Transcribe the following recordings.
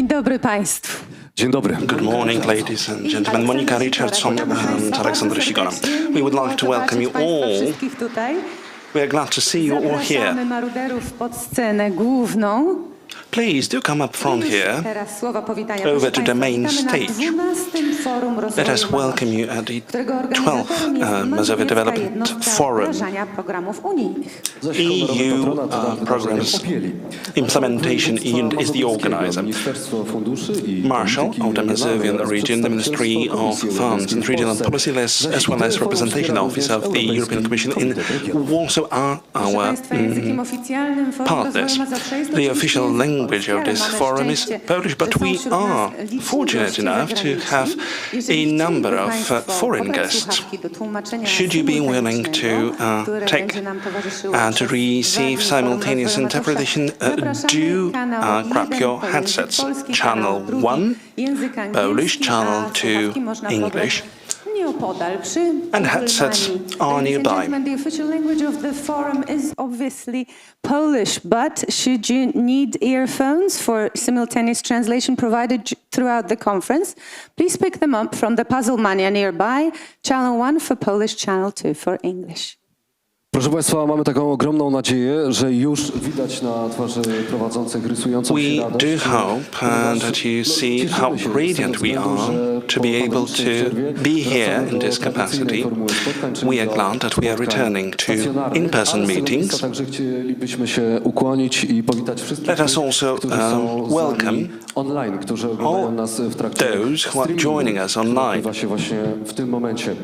Dzień dobry Państwu. Dzień dobry. Good morning, ladies and gentlemen. Monika Richardson and Aleksander Sigona. We would like to welcome you all. Wszystkich tutaj. We are glad to see you all here. Zapraszamy maruderów pod scenę główną. Please do come up front here. Teraz słowa powitania. Over to the main Witamy na stage. 12. Forum Let us Rozwoju welcome you at the którego 12th organizatorem jest Mazovia Mazowiecka Development Jednostka Forum. Wdrażania Programów Unijnych. EU programs implementation is the organizer. Marshal of the Mazovian region, the Ministry of Funds and Regional Policy, as well as Representation Office of the European Commission in Warsaw are our Językiem oficjalnym Forum partners. Rozwoju Mazowsza jest The oczywiście official język language of this oficjalny. forum Mamy is szczęście, Polish, but że są we wśród are nas liczni fortunate goście enough to zagraniczni. have Jeżeli a number chcieliby of Państwo foreign obrać guests. słuchawki do tłumaczenia Should you be willing symultanicznego, to które take będzie nam towarzyszyło and to przez receive Forum simultaneous Rozwoju interpretation, Mazowsza, do zapraszamy kanał grab 1 your to headsets. język polski, Channel kanał 2 1, język angielski, Polish, channel a 2, słuchawki można pobrać English. Nieopodal, przy And headsets are nearby. The official language of the forum is obviously Polish, but should you need earphones for simultaneous translation provided throughout the conference, please pick them up from the Puzzle Mania nearby, channel 1 for Polish, channel 2 for English. Proszę Państwa, mamy taką ogromną nadzieję, że już widać na twarzy prowadzących rysującą się We radość. do hope that you see how radiant we are to be able to be here in this capacity. We are glad that we are returning to in-person meetings. Także chcielibyśmy się ukłonić i powitać wszystkich, Let us also którzy są welcome online, którzy oglądają nas w trakcie those who are joining us online. odbywa się właśnie w tym momencie.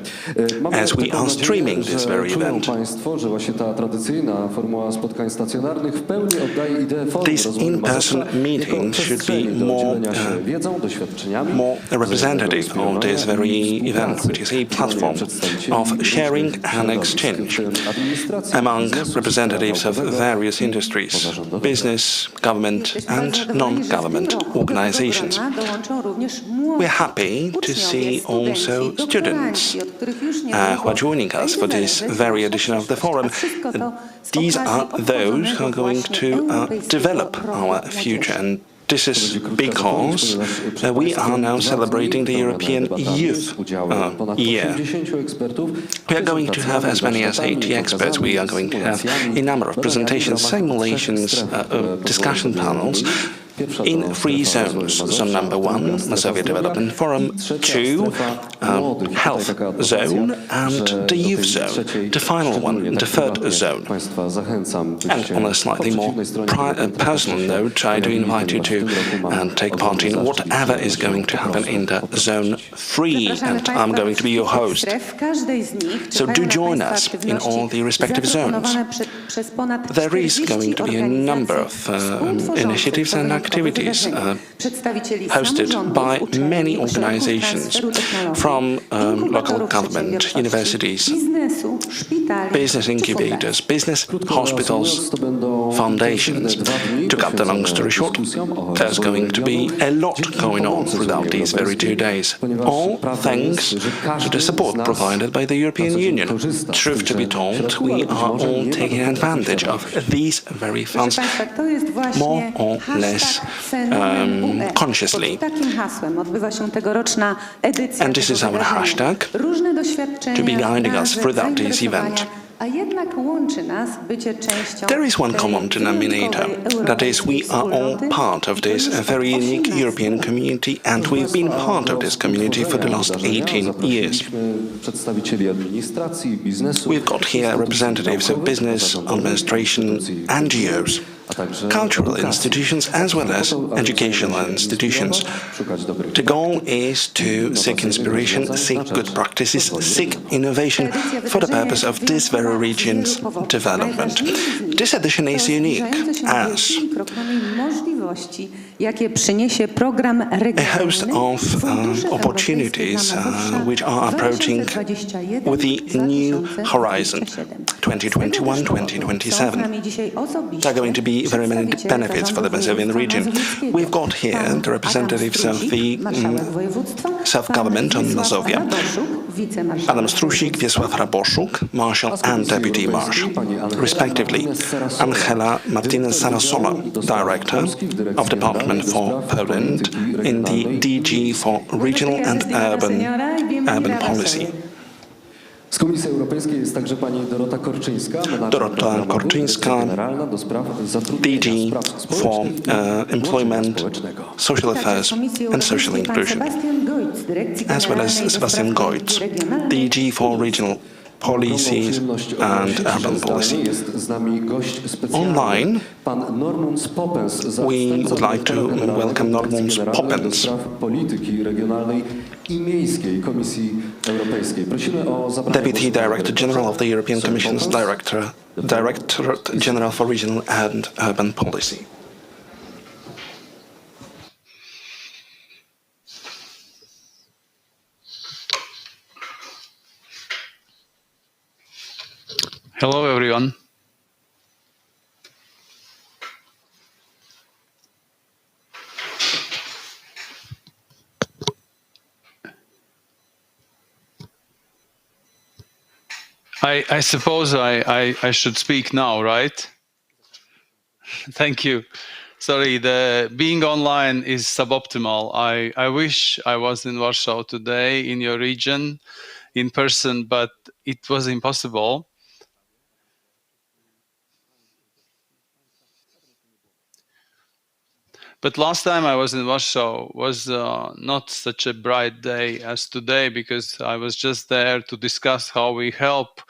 As we are streaming this very czują event. Państwo, że właśnie ta tradycyjna formuła spotkań stacjonarnych w pełni oddaje ideę forum These rozwoju in-person Mazowsza meetings jako should be przestrzeni do more, dzielenia się wiedzą, doświadczeniami, more representative wzajemnego of this very wspierania i event, which is a współpracy platform przedstawicieli of sharing różnych and środowisk, exchange w tym administracji, among biznesu, representatives of naukowego, various industries, pozarządowego. business, government and non-government organizations. We're happy to see also students who are joining us for this very edition of the forum. These are those who are going to develop our future, and this is because we are now celebrating the European Youth Year. We are going to have as many as 80 experts. We are going to have a number of presentations, simulations, discussion panels in 3 zones. Zone number 1, Mazovia Development Forum, 2, Health Zone, and the Youth Zone, the final one, the 3rd zone. And on a slightly more personal note, I do invite you to take part in whatever is going to happen in the Zone 3, and I'm going to be your host. So do join us in all the respective zones. There is going to be a number of initiatives and activities hosted by many organizations from local government, universities, business incubators, business hospitals, foundations. To cut the long story short, there's going to be a lot going on throughout these very 2 days, all thanks to the support provided by the European Union. Truth to be told, we are all taking advantage of these very funds more or less consciously. And this is our hashtag to be guiding us throughout this event. There is one common denominator, that is, we are all part of this very unique European community, and we've been part of this community for the last 18 years. We've got here representatives of business, administration, NGOs, cultural institutions as well as educational institutions. The goal is to seek inspiration, seek good practices, seek innovation for the purpose of this very region's development. This edition is unique as a host of opportunities which are approaching with the new horizon 2021-2027. There are going to be very many benefits for the Mazovian region. We've got here the representatives of the self-government on Mazovia, Adam Strusik, Wiesław Raboszuk, Marshal and Deputy Marshal, respectively. Angela Martinez Sarasola, Director, of Department for Poland in the DG for Regional and Urban Policy. Z Komisji Europejskiej jest także pani Dorota Korczyńska, Dorota Korczyńska, generalna do spraw zatrudnienia, DG spraw for społecznych i Employment, społecznego. Social Affairs and Social Inclusion, as well as Sebastian Goitz, DG for Regional Policies and Urban Policy. Jest z nami gość specjalny, Online, pan Normund Poppens, we would like to welcome Normund Poppens, do spraw polityki regionalnej i miejskiej Komisji Europejskiej. Prosimy o zabranie Deputy głosu. Director General of the European Commission's Directorate General for Regional and Urban Policy. Hello, everyone. I suppose I should speak now, right? Thank you. Sorry, the being online is suboptimal. I wish I was in Warsaw today in your region in person, but it was impossible. But last time I was in Warsaw was not such a bright day as today, because I was just there to discuss how we help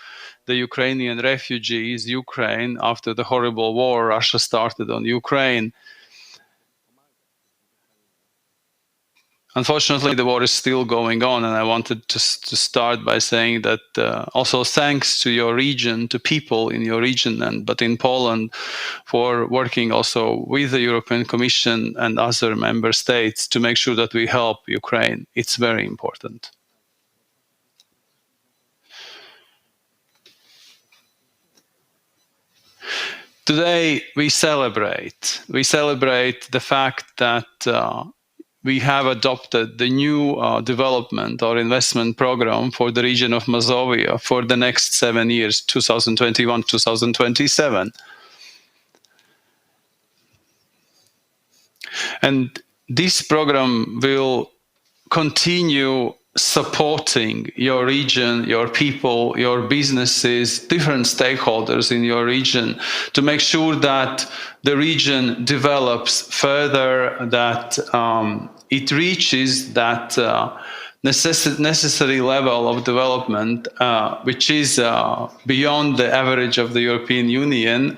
the Ukrainian refugees, Ukraine, after the horrible war Russia started on Ukraine. Unfortunately, the war is still going on, and I wanted to start by saying that also thanks to your region, to people in your region, but in Poland, for working also with the European Commission and other member states to make sure that we help Ukraine. It's very important. Today, we celebrate the fact that we have adopted the new development or investment program for the region of Mazovia for the next 7 years, 2021-2027. And this program will continue supporting your region, your people, your businesses, different stakeholders in your region to make sure that the region develops further, that it reaches that necessary level of development, which is beyond the average of the European Union.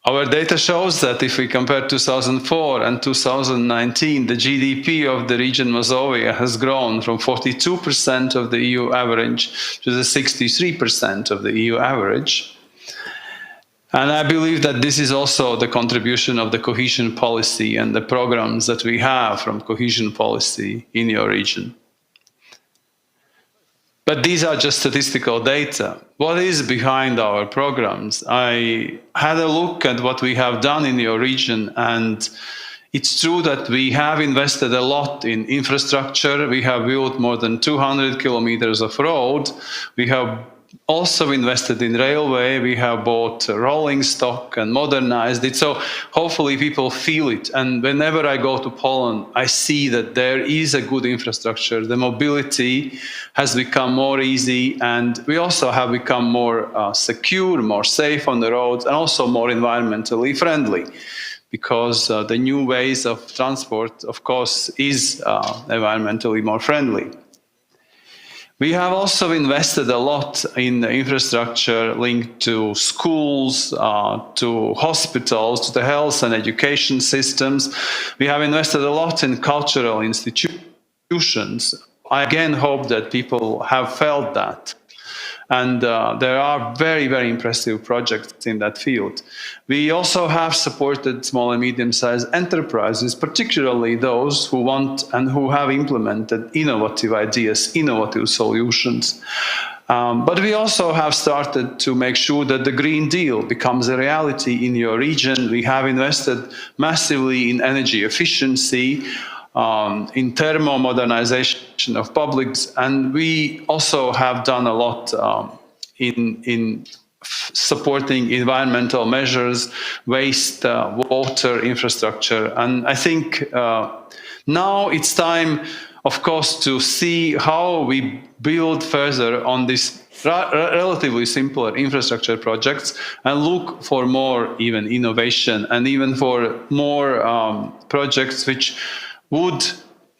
Our data shows that if we compare 2004 and 2019, the GDP of the region Mazovia has grown from 42% of the EU average to the 63% of the EU average. And I believe that this is also the contribution of the cohesion policy and the programs that we have from cohesion policy in your region. But these are just statistical data. What is behind our programs? I had a look at what we have done in your region, and it's true that we have invested a lot in infrastructure. We have built more than 200 kilometers of road. We have also invested in railway. We have bought rolling stock and modernized it. So hopefully people feel it. And whenever I go to Poland, I see that there is a good infrastructure. The mobility has become more easy, and we also have become more secure, more safe on the roads, and also more environmentally friendly, because the new ways of transport, of course, is environmentally more friendly. We have also invested a lot in the infrastructure linked to schools, to hospitals, to the health and education systems. We have invested a lot in cultural institutions. I again hope that people have felt that. And there are very, very impressive projects in that field. We also have supported small and medium-sized enterprises, particularly those who want and who have implemented innovative ideas, innovative solutions. But we also have started to make sure that the Green Deal becomes a reality in your region. We have invested massively in energy efficiency, in thermal modernization of publics, and we also have done a lot in supporting environmental measures, waste, water infrastructure. And I think now it's time, of course, to see how we build further on these relatively simpler infrastructure projects and look for more even innovation and even for more projects which would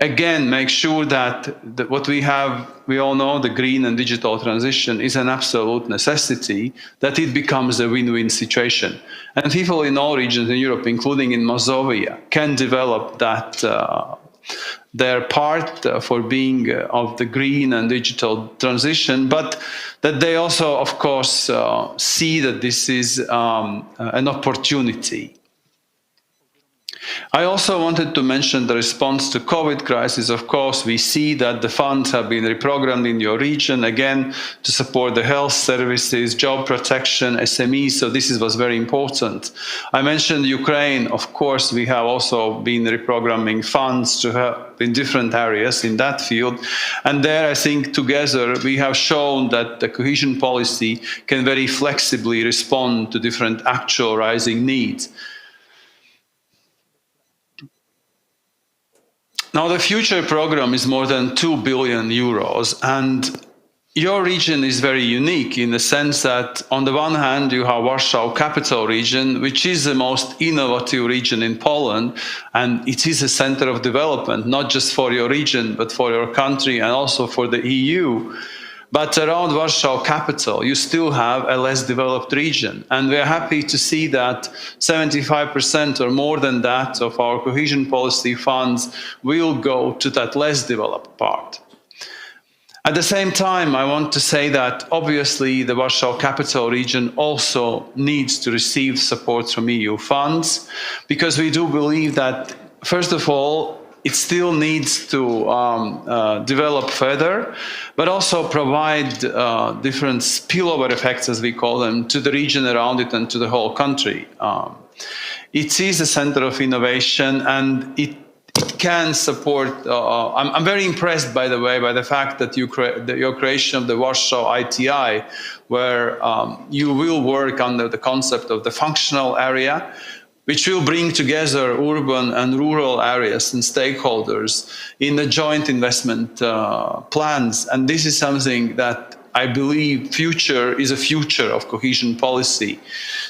again make sure that what we have, we all know the green and digital transition is an absolute necessity, that it becomes a win-win situation. And people in all regions in Europe, including in Mazovia, can develop that their part for being of the green and digital transition, but that they also, of course, see that this is an opportunity. I also wanted to mention the response to COVID crisis. Of course, we see that the funds have been reprogrammed in your region, again, to support the health services, job protection, SMEs, so this was very important. I mentioned Ukraine. Of course, we have also been reprogramming funds to help in different areas in that field. And there, I think, together, we have shown that the cohesion policy can very flexibly respond to different actual rising needs. Now, the future program is more than 2 billion euros, and your region is very unique in the sense that, on the one hand, you have Warsaw Capital Region, which is the most innovative region in Poland, and it is a center of development, not just for your region, but for your country and also for the EU. But around Warsaw Capital, you still have a less developed region. And we are happy to see that 75% or more than that of our cohesion policy funds will go to that less developed part. At the same time, I want to say that obviously the Warsaw Capital Region also needs to receive support from EU funds, because we do believe that, first of all, it still needs to develop further, but also provide different spillover effects, as we call them, to the region around it and to the whole country. It is a center of innovation, and it can support. I'm very impressed, by the way, by the fact that your creation of the Warsaw ITI, where you will work under the concept of the functional area, which will bring together urban and rural areas and stakeholders in the joint investment plans. And this is something that I believe is a future of cohesion policy.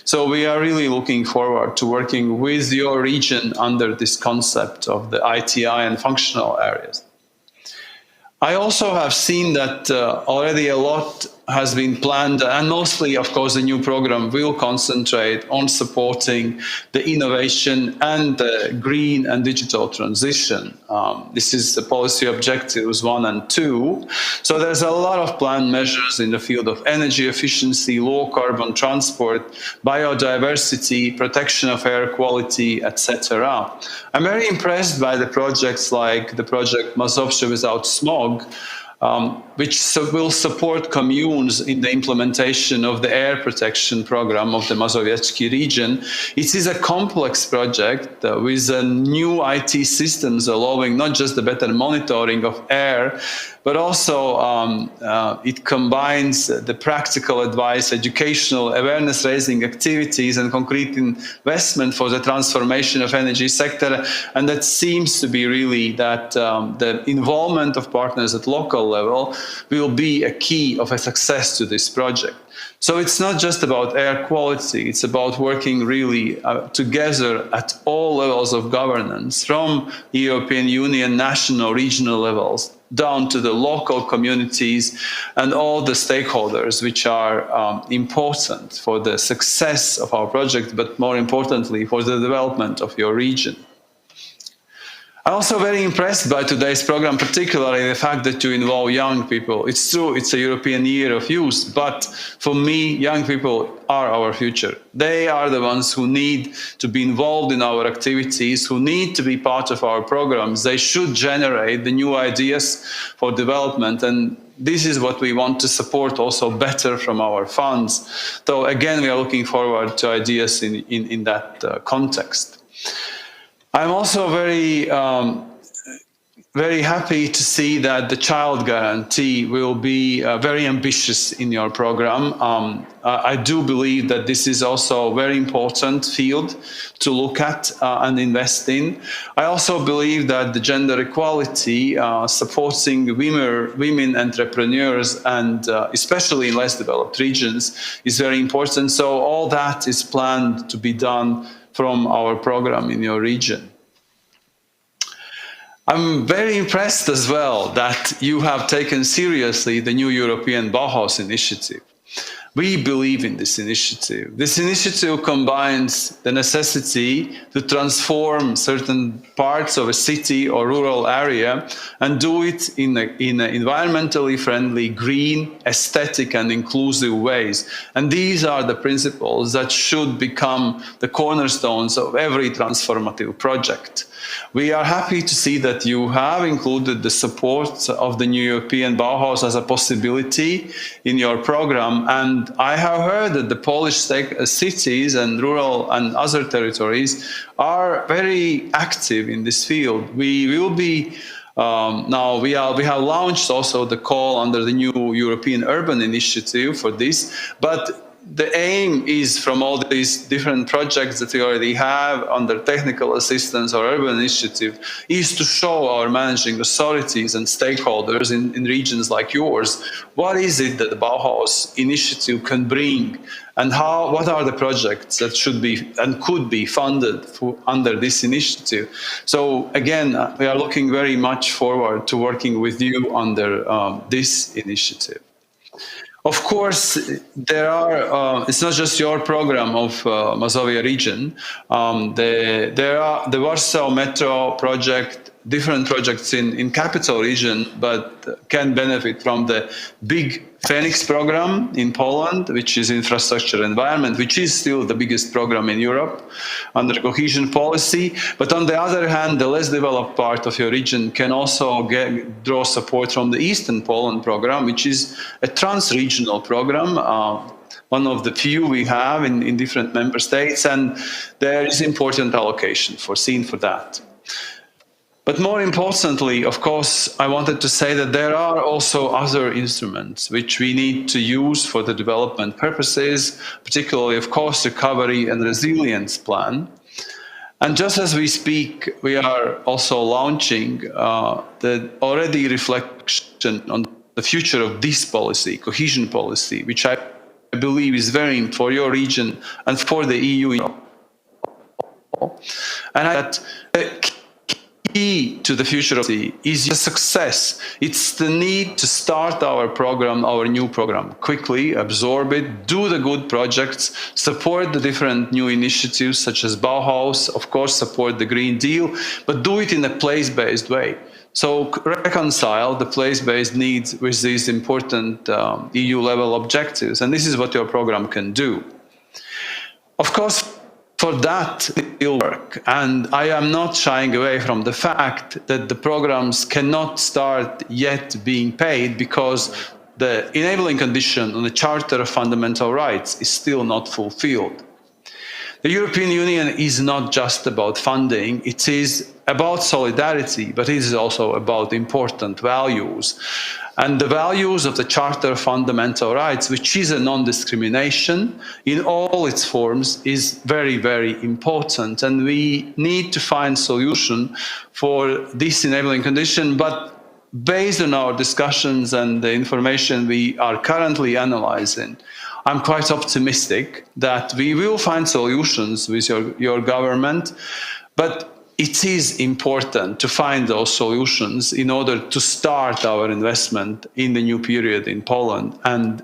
So we are really looking forward to working with your region under this concept of the ITI and functional areas. I also have seen that already a lot has been planned, and mostly, of course, the new program will concentrate on supporting the innovation and the green and digital transition. This is the policy objectives 1 and 2. So there's a lot of planned measures in the field of energy efficiency, low carbon transport, biodiversity, protection of air quality, etc. I'm very impressed by the projects like the project Mazovshe Without Smog, which will support communes in the implementation of the air protection program of the Mazowiecki region. It is a complex project with new IT systems allowing not just the better monitoring of air, but also it combines the practical advice, educational awareness-raising activities, and concrete investment for the transformation of energy sector. And that seems to be really that the involvement of partners at local level will be a key of a success to this project. So it's not just about air quality, it's about working really together at all levels of governance, from European Union, national, regional levels, down to the local communities and all the stakeholders which are important for the success of our project, but more importantly, for the development of your region. I'm also very impressed by today's program, particularly the fact that you involve young people. It's true, it's a European Year of Youth, but for me, young people are our future. They are the ones who need to be involved in our activities, who need to be part of our programs. They should generate the new ideas for development, and this is what we want to support also better from our funds. So again, we are looking forward to ideas in that context. I'm also very very happy to see that the child guarantee will be very ambitious in your program. I do believe that this is also a very important field to look at and invest in. I also believe that the gender equality, supporting women entrepreneurs, and especially in less developed regions, is very important. So all that is planned to be done from our program in your region. I'm very impressed as well that you have taken seriously the new European Bauhaus initiative. We believe in this initiative. This initiative combines the necessity to transform certain parts of a city or rural area and do it in environmentally friendly, green, aesthetic, and inclusive ways. And these are the principles that should become the cornerstones of every transformative project. We are happy to see that you have included the support of the new European Bauhaus as a possibility in your program. And I have heard that the Polish cities and rural and other territories are very active in this field. We will be now we have launched also the call under the new European Urban Initiative for this, but the aim is from all these different projects that we already have under technical assistance or urban initiative is to show our managing authorities and stakeholders in regions like yours, what is it that the Bauhaus initiative can bring and what are the projects that should be and could be funded under this initiative. So again, we are looking very much forward to working with you under this initiative. Of course, there are. It's not just your program of Mazovia region. There are the Warsaw Metro project, different projects in capital region, but can benefit from the big Phoenix program in Poland, which is infrastructure environment, which is still the biggest program in Europe under cohesion policy. But on the other hand, the less developed part of your region can also draw support from the Eastern Poland program, which is a trans-regional program, one of the few we have in different member states, and there is important allocation foreseen for that. But more importantly, of course, I wanted to say that there are also other instruments which we need to use for the development purposes, particularly, of course, recovery and resilience plan. And just as we speak, we are also launching the already reflection on the future of this policy, cohesion policy, which I believe is very important for your region and for the EU. And that key to the future of the is the success. It's the need to start our program, our new program, quickly, absorb it, do the good projects, support the different new initiatives such as Bauhaus, of course, support the Green Deal, but do it in a place-based way. So reconcile the place-based needs with these important EU-level objectives, and this is what your program can do. Of course, for that, it will work. And I am not shying away from the fact that the programs cannot start yet being paid because the enabling condition on the Charter of Fundamental Rights is still not fulfilled. The European Union is not just about funding, it is about solidarity, but it is also about important values. And the values of the Charter of Fundamental Rights, which is a non-discrimination in all its forms, is very, very important. And we need to find solution for this enabling condition, but based on our discussions and the information we are currently analyzing, I'm quite optimistic that we will find solutions with your government, but it is important to find those solutions in order to start our investment in the new period in Poland. And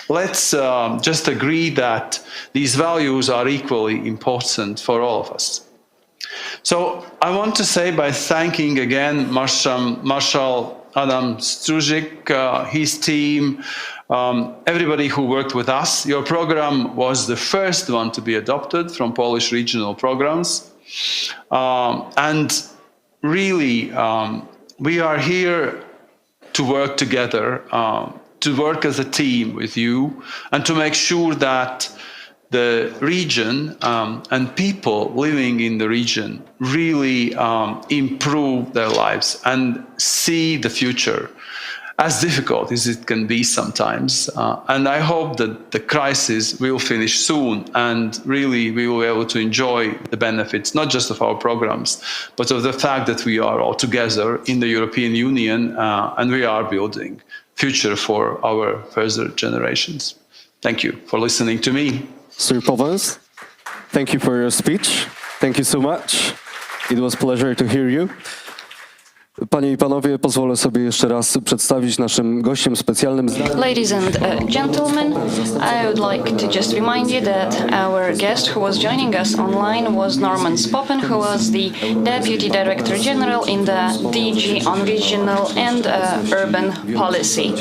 let's just agree that these values are equally important for all of us. So I want to say by thanking again Marshal Adam Struzik, his team, everybody who worked with us. Your program was the first one to be adopted from Polish regional programs. And really, we are here to work together, to work as a team with you, and to make sure that the region and people living in the region really improve their lives and see the future, as difficult as it can be sometimes. And I hope that the crisis will finish soon and really we will be able to enjoy the benefits, not just of our programs, but of the fact that we are all together in the European Union and we are building future for our further generations. Thank you for listening to me. Sir Powens, thank you for your speech. Thank you so much. It was a pleasure to hear you. Panie i panowie, pozwolę sobie jeszcze raz przedstawić naszym gościem specjalnym. Ladies and gentlemen, I would like to just remind you that our guest who was joining us online was Norman Poppen, who was the Deputy Director General in the DG on Regional and Urban Policy.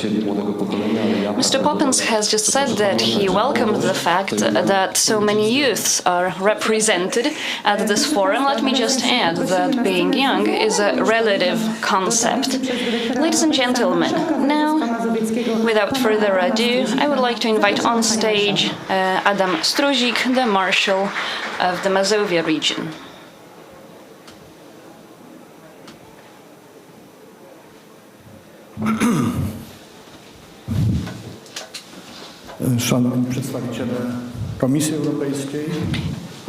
Mr. Poppins has just said that he welcomed the fact that so many youths are represented at this forum. Let me just add that being young is a relative concept. Ladies and gentlemen, now, without further ado, I would like to invite on stage Adam Struzik, the Marshal of the Mazovia region. Szanowni przedstawiciele Komisji Europejskiej,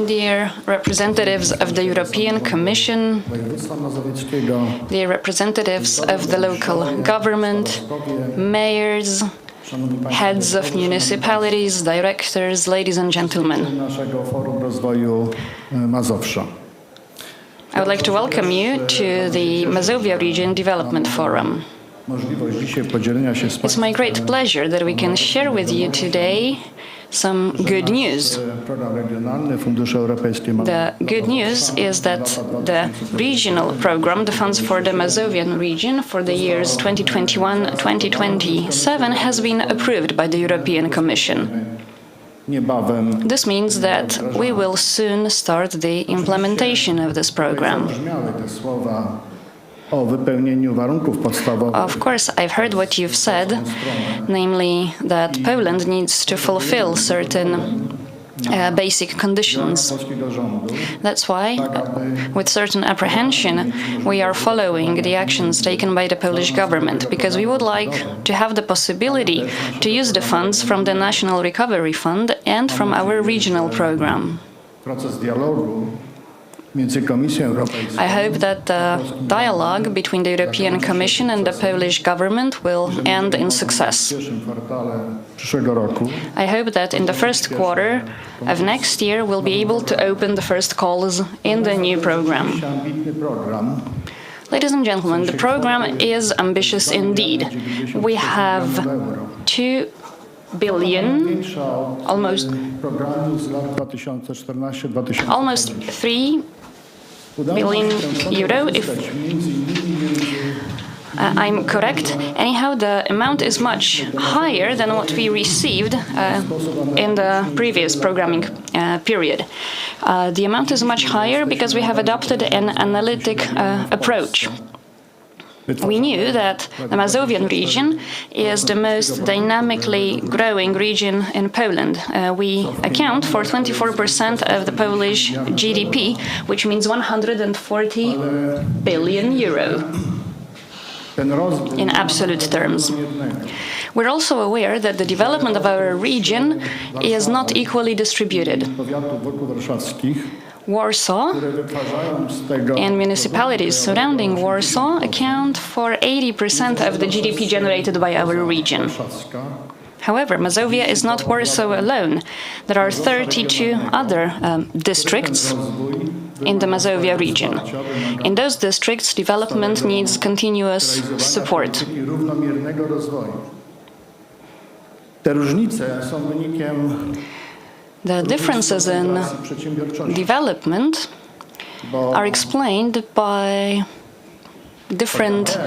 dear representatives of the European Commission, województwa mazowieckiego, dear representatives of the local government, mayors, heads of municipalities, directors, ladies and gentlemen. naszego Forum Rozwoju Mazowsza. I would like to welcome you to the Mazovia Region Development Forum. Możliwość dzisiaj podzielenia się z It's my great pleasure that we can share with you today some good news. Program regionalny, fundusze europejskie The good news is that the regional program, the funds for the Mazovian region for the years 2021-2027, has been approved by the European Commission. niebawem This means that we will soon start the implementation of this program. brzmiały te słowa o wypełnieniu warunków podstawowych. Of course, I've heard what you've said, namely that Poland needs to fulfill certain basic conditions. polskiego rządu, That's why, with certain apprehension, we are following the actions taken by the Polish government, because we would like to have the possibility to use the funds from the National Recovery Fund and from our regional program. proces dialogu między Komisją Europejską I hope that the dialogue between the European Commission and the Polish government will end in success. w pierwszym kwartale przyszłego roku I hope that in the first quarter of next year we'll be able to open the first calls in the new program. ambitny program Ladies and gentlemen, the program is ambitious indeed. We have 2 billion, większa od almost programu z lat 2014-2020. almost 3 billion euro, if I'm correct. Anyhow, the amount is much higher than what we received in the previous programming period. The amount is much higher because we have adopted an analytic approach. We knew that the Mazovian region is the most dynamically growing region in Poland. We account for 24% of the Polish GDP, which means 140 billion euro Ten rozwój in absolute terms. We're also aware that the development of our region is not equally distributed. powiatów wokół warszawskich, Warsaw które wytwarzają z tego and municipalities surrounding Warsaw account for 80% of the GDP generated by our region. warszawska, However, Mazovia is not Warsaw alone. There are 32 other districts in the Mazovia region. In those districts, development needs continuous support. i równomiernego rozwoju. Te różnice są wynikiem The differences in przedsiębiorczości, development bo are explained by different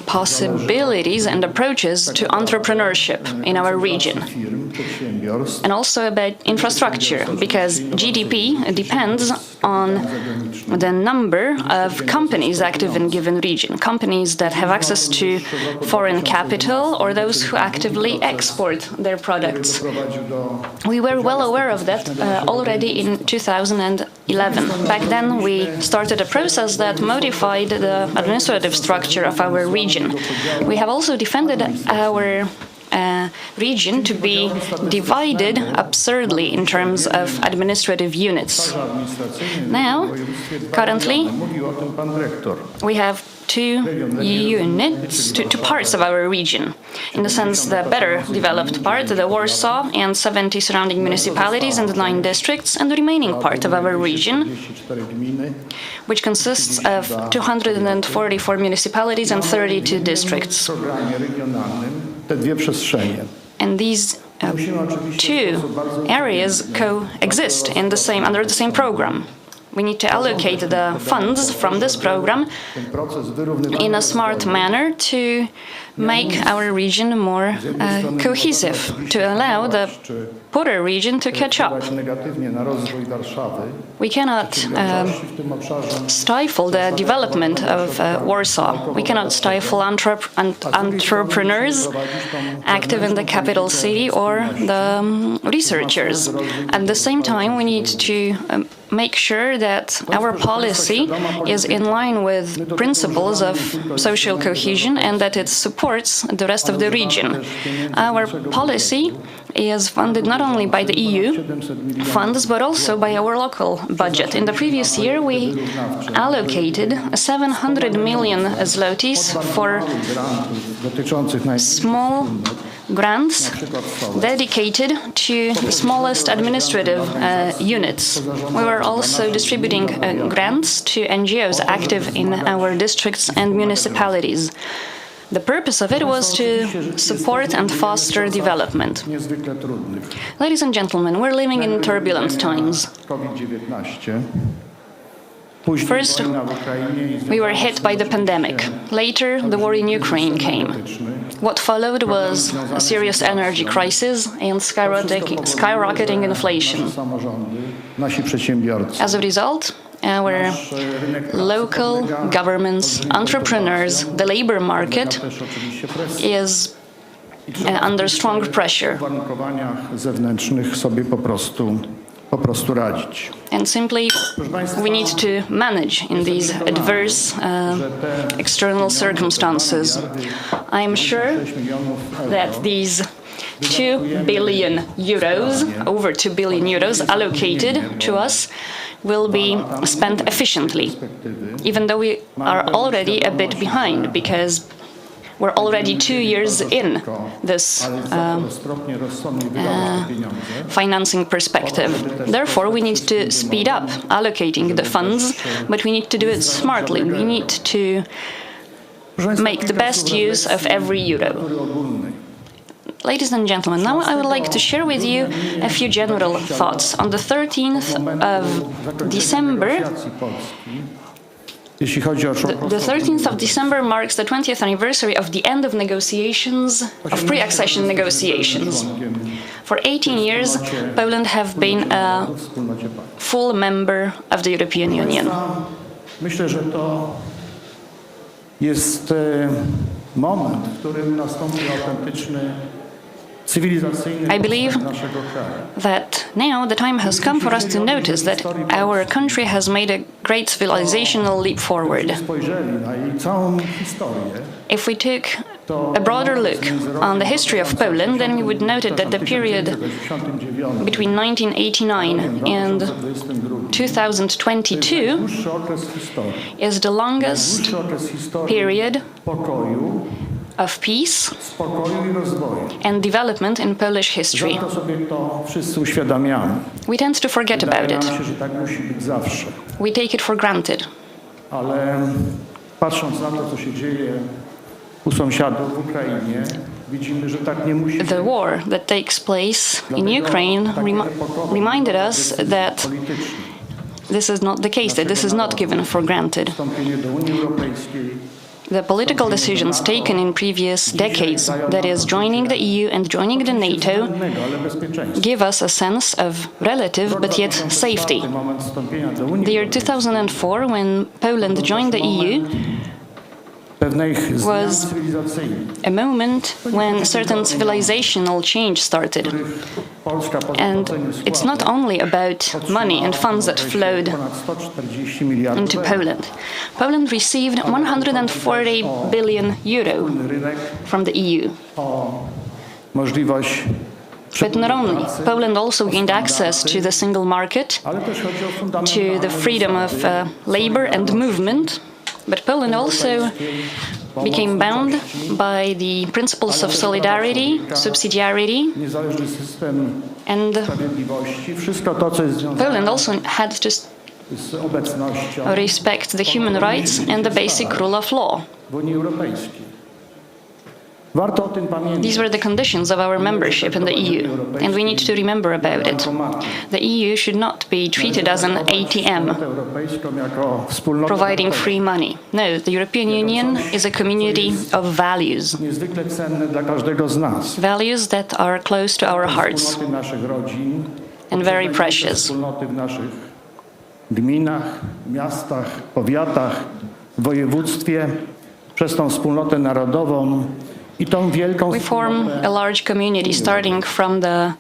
possibilities and approaches to entrepreneurship in our region. firm przedsiębiorstw and also about infrastructure, because GDP depends on the number of companies active in a given region, companies that have access to foreign capital or those who actively export their products. prowadził do We were well aware of that already in 2011. Back then, we started a process that modified the administrative structure of our region. We have also defended our region to be divided absurdly in terms of administrative units. administracyjnym Now, currently, mówił o tym pan dyrektor. we have two units, two parts of our region. In the sense, the better developed part, the Warsaw and 70 surrounding municipalities and the 9 districts, and the remaining part of our region, 24 gminy. which consists of 244 municipalities and 32 districts. W programie regionalnym te dwie przestrzenie. And these two areas coexist in under the same program. We need to allocate the funds from this program Ten proces wyrównywania in a smart manner to make our region more cohesive, to allow the poorer region to catch up. wpływać negatywnie na rozwój Warszawy. We cannot W tym obszarze stifle the development of Warsaw. We cannot stifle entrepreneurs active in the capital city or the researchers. At the same time, we need to make sure that our policy is in line with principles of social cohesion and that it supports the rest of the region. Our policy is funded not only by the EU funds, but also by our local budget. In the previous year, we allocated 700 million zlotys for dotyczących small grants dedicated to the smallest administrative units. We were also distributing grants to NGOs active in our districts and municipalities. The purpose of it was to support and foster development. niezwykle trudnych. Ladies and gentlemen, we're living in turbulent times. COVID-19. Później First, wojna w Ukrainie i we were hit by the pandemic. Later, the war in Ukraine came. What followed was a serious energy crisis and skyrocketing inflation. samorządy, nasi przedsiębiorcy. As a result, our local governments, entrepreneurs, the labor market Też oczywiście presja. is under strong pressure. W warunkowaniach zewnętrznych sobie po prostu radzić. And simply, we need to manage in these adverse external circumstances. I'm sure 6 milionów that these 2 billion euros, over 2 billion euros allocated to us, will be spent efficiently, even though we are already a bit behind because we're already 2 years in this roztropnie, rozsądnie wydawać te pieniądze. financing perspective. Therefore, we need to speed up allocating the funds, but we need to do it smartly. We need to make the best use of every euro. Ladies and gentlemen, now I would like to share with you a few general thoughts. On the 13th of December, Jeśli chodzi o the 13th of December marks the 20th anniversary of the end of negotiations, of pre-accession negotiations. For 18 years, Poland have been a full member of the European Union. Myślę, że to jest moment, w którym nastąpi autentyczny cywilizacyjny I believe postęp naszego kraju. that now the time has come for us to notice that our country has made a great civilizational leap forward. Spojrzeli na jej całą historię, If we took a broader look on the history of Poland, then we would note that the period 1989 between 1989 and 2022 dłuższy okres historii, is the longest dłuższy okres historii period pokoju, of peace spokoju i rozwoju. and development in Polish history. Rzadko sobie to wszyscy uświadamiamy. We tend to forget about Wydaje it. nam się, że tak musi być zawsze. We take it for granted. Ale patrząc na to, co się dzieje u sąsiadów w Ukrainie, widzimy, że tak nie musi The war that takes place in Ukraine reminded us that this is not the case, that this is not given for granted. Wstąpienie do Unii Europejskiej The political decisions taken in previous decades, that is, joining the EU and joining the NATO, ale bezpieczeństwo. give us a sense of relative but yet safety. Moment wstąpienia do Unii The year 2004, when Poland joined the EU, pewnych zmian was cywilizacyjnych, a moment when certain civilizational change started. Polska po And zapłaceniu it's not only about money and funds that flowed ponad 140 miliardów into euro. Poland. Poland received 140 billion euro Rynek from the EU. o możliwość But not only, pracy, Poland also gained access to the single market, ale też chodzi o to fundamentalne the freedom of labor and movement. But Poland also became bound by the principles of solidarity, subsidiarity, niezależny system and sprawiedliwości. Wszystko to, co jest związane Poland also had to z obecnością respect the human rights and the basic rule of law. w Unii Europejskiej. Warto o tym pamiętać. These were the conditions of our membership in the EU, and we need to remember about it. The EU should not be treated as an ATM, Europejską jako wspólnotę providing free money. No, the European Union is a community of values, niezwykle cenne dla każdego z nas. values that are close to our hearts Wspólnoty naszych rodzin, and very precious. wspólnoty w naszych gminach, miastach, powiatach, województwie, przez tą wspólnotę narodową i tą wielką We form a large community starting from the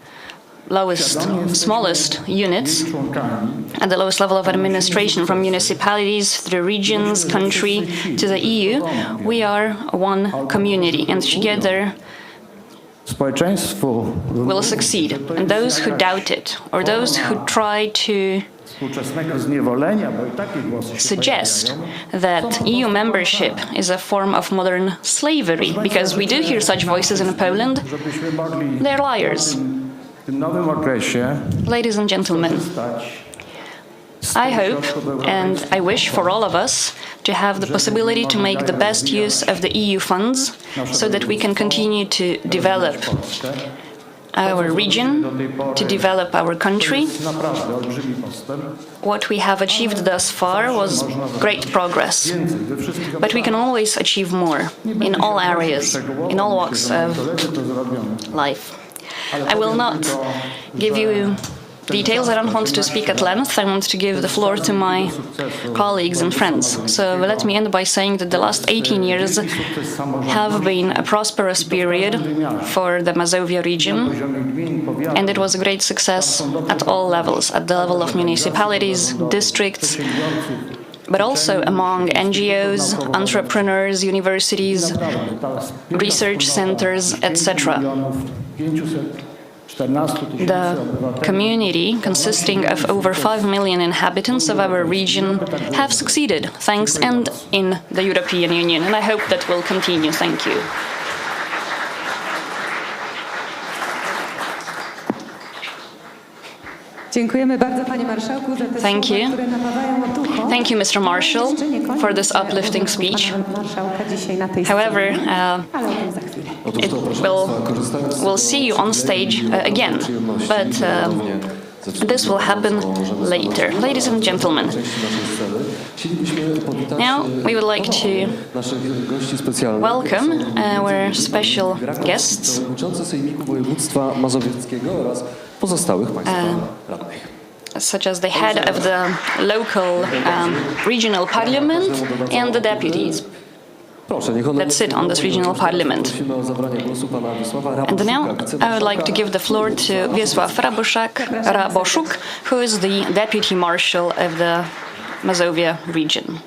smallest units członkami. at the lowest level of administration, from municipalities through regions, country to the EU. We are one community, and together Społeczeństwu will succeed. And those who doubt it, or those who try to współczesnego zniewolenia, bo i takie głosy się suggest pojawiają, that EU membership is a form of modern slavery, because we do hear such voices in Poland, żebyśmy mogli they're liars. w tym nowym okresie Ladies and gentlemen, stać I hope and I wish for all of us to have the possibility to make the best use of the EU funds so that we can continue to develop our region, to develop our country. naprawdę olbrzymi postęp. What we have achieved thus far was great progress, Więcej we wszystkich but we can always achieve more in all areas, in all walks of koledzy to zrobią. life. I will not give you details. I don't want to speak at length. I want to give the floor to my colleagues and friends. So let me end by saying that the last 18 years have been a prosperous period for the Mazovia region, Poziomie gmin, powiatów, and it was a great success at all levels, at the level of municipalities, districts, but also among NGOs, entrepreneurs, universities, research centers, etc. 514 000 The obywateli. community, consisting of over 5 million inhabitants of our region, have succeeded, thanks and in the European Union, and I hope that will continue. Thank you. Dziękujemy bardzo, panie marszałku, za te Thank słowa, you. które napawają otuchą. Thank you, Mr. Marshall, Jeszcze nie koniec for this uplifting obowiązków speech. pana marszałka dzisiaj na tej However, scenie, ale o tym za chwilę. we'll see you on stage again, but this will happen later. Ladies and gentlemen, now we would like to naszych gości specjalnych. welcome our special guests, Przewodniczący Sejmiku Województwa Mazowieckiego oraz pozostałych państwa radnych. such as the head of the local regional parliament and the deputies Proszę, niech one that sit on this regional parliament. prosimy o zabranie głosu pana Wiesława And now Raboszuka, I would like to give the floor to Wiesław Raboszuk, who is the deputy marshal of the Mazovia region.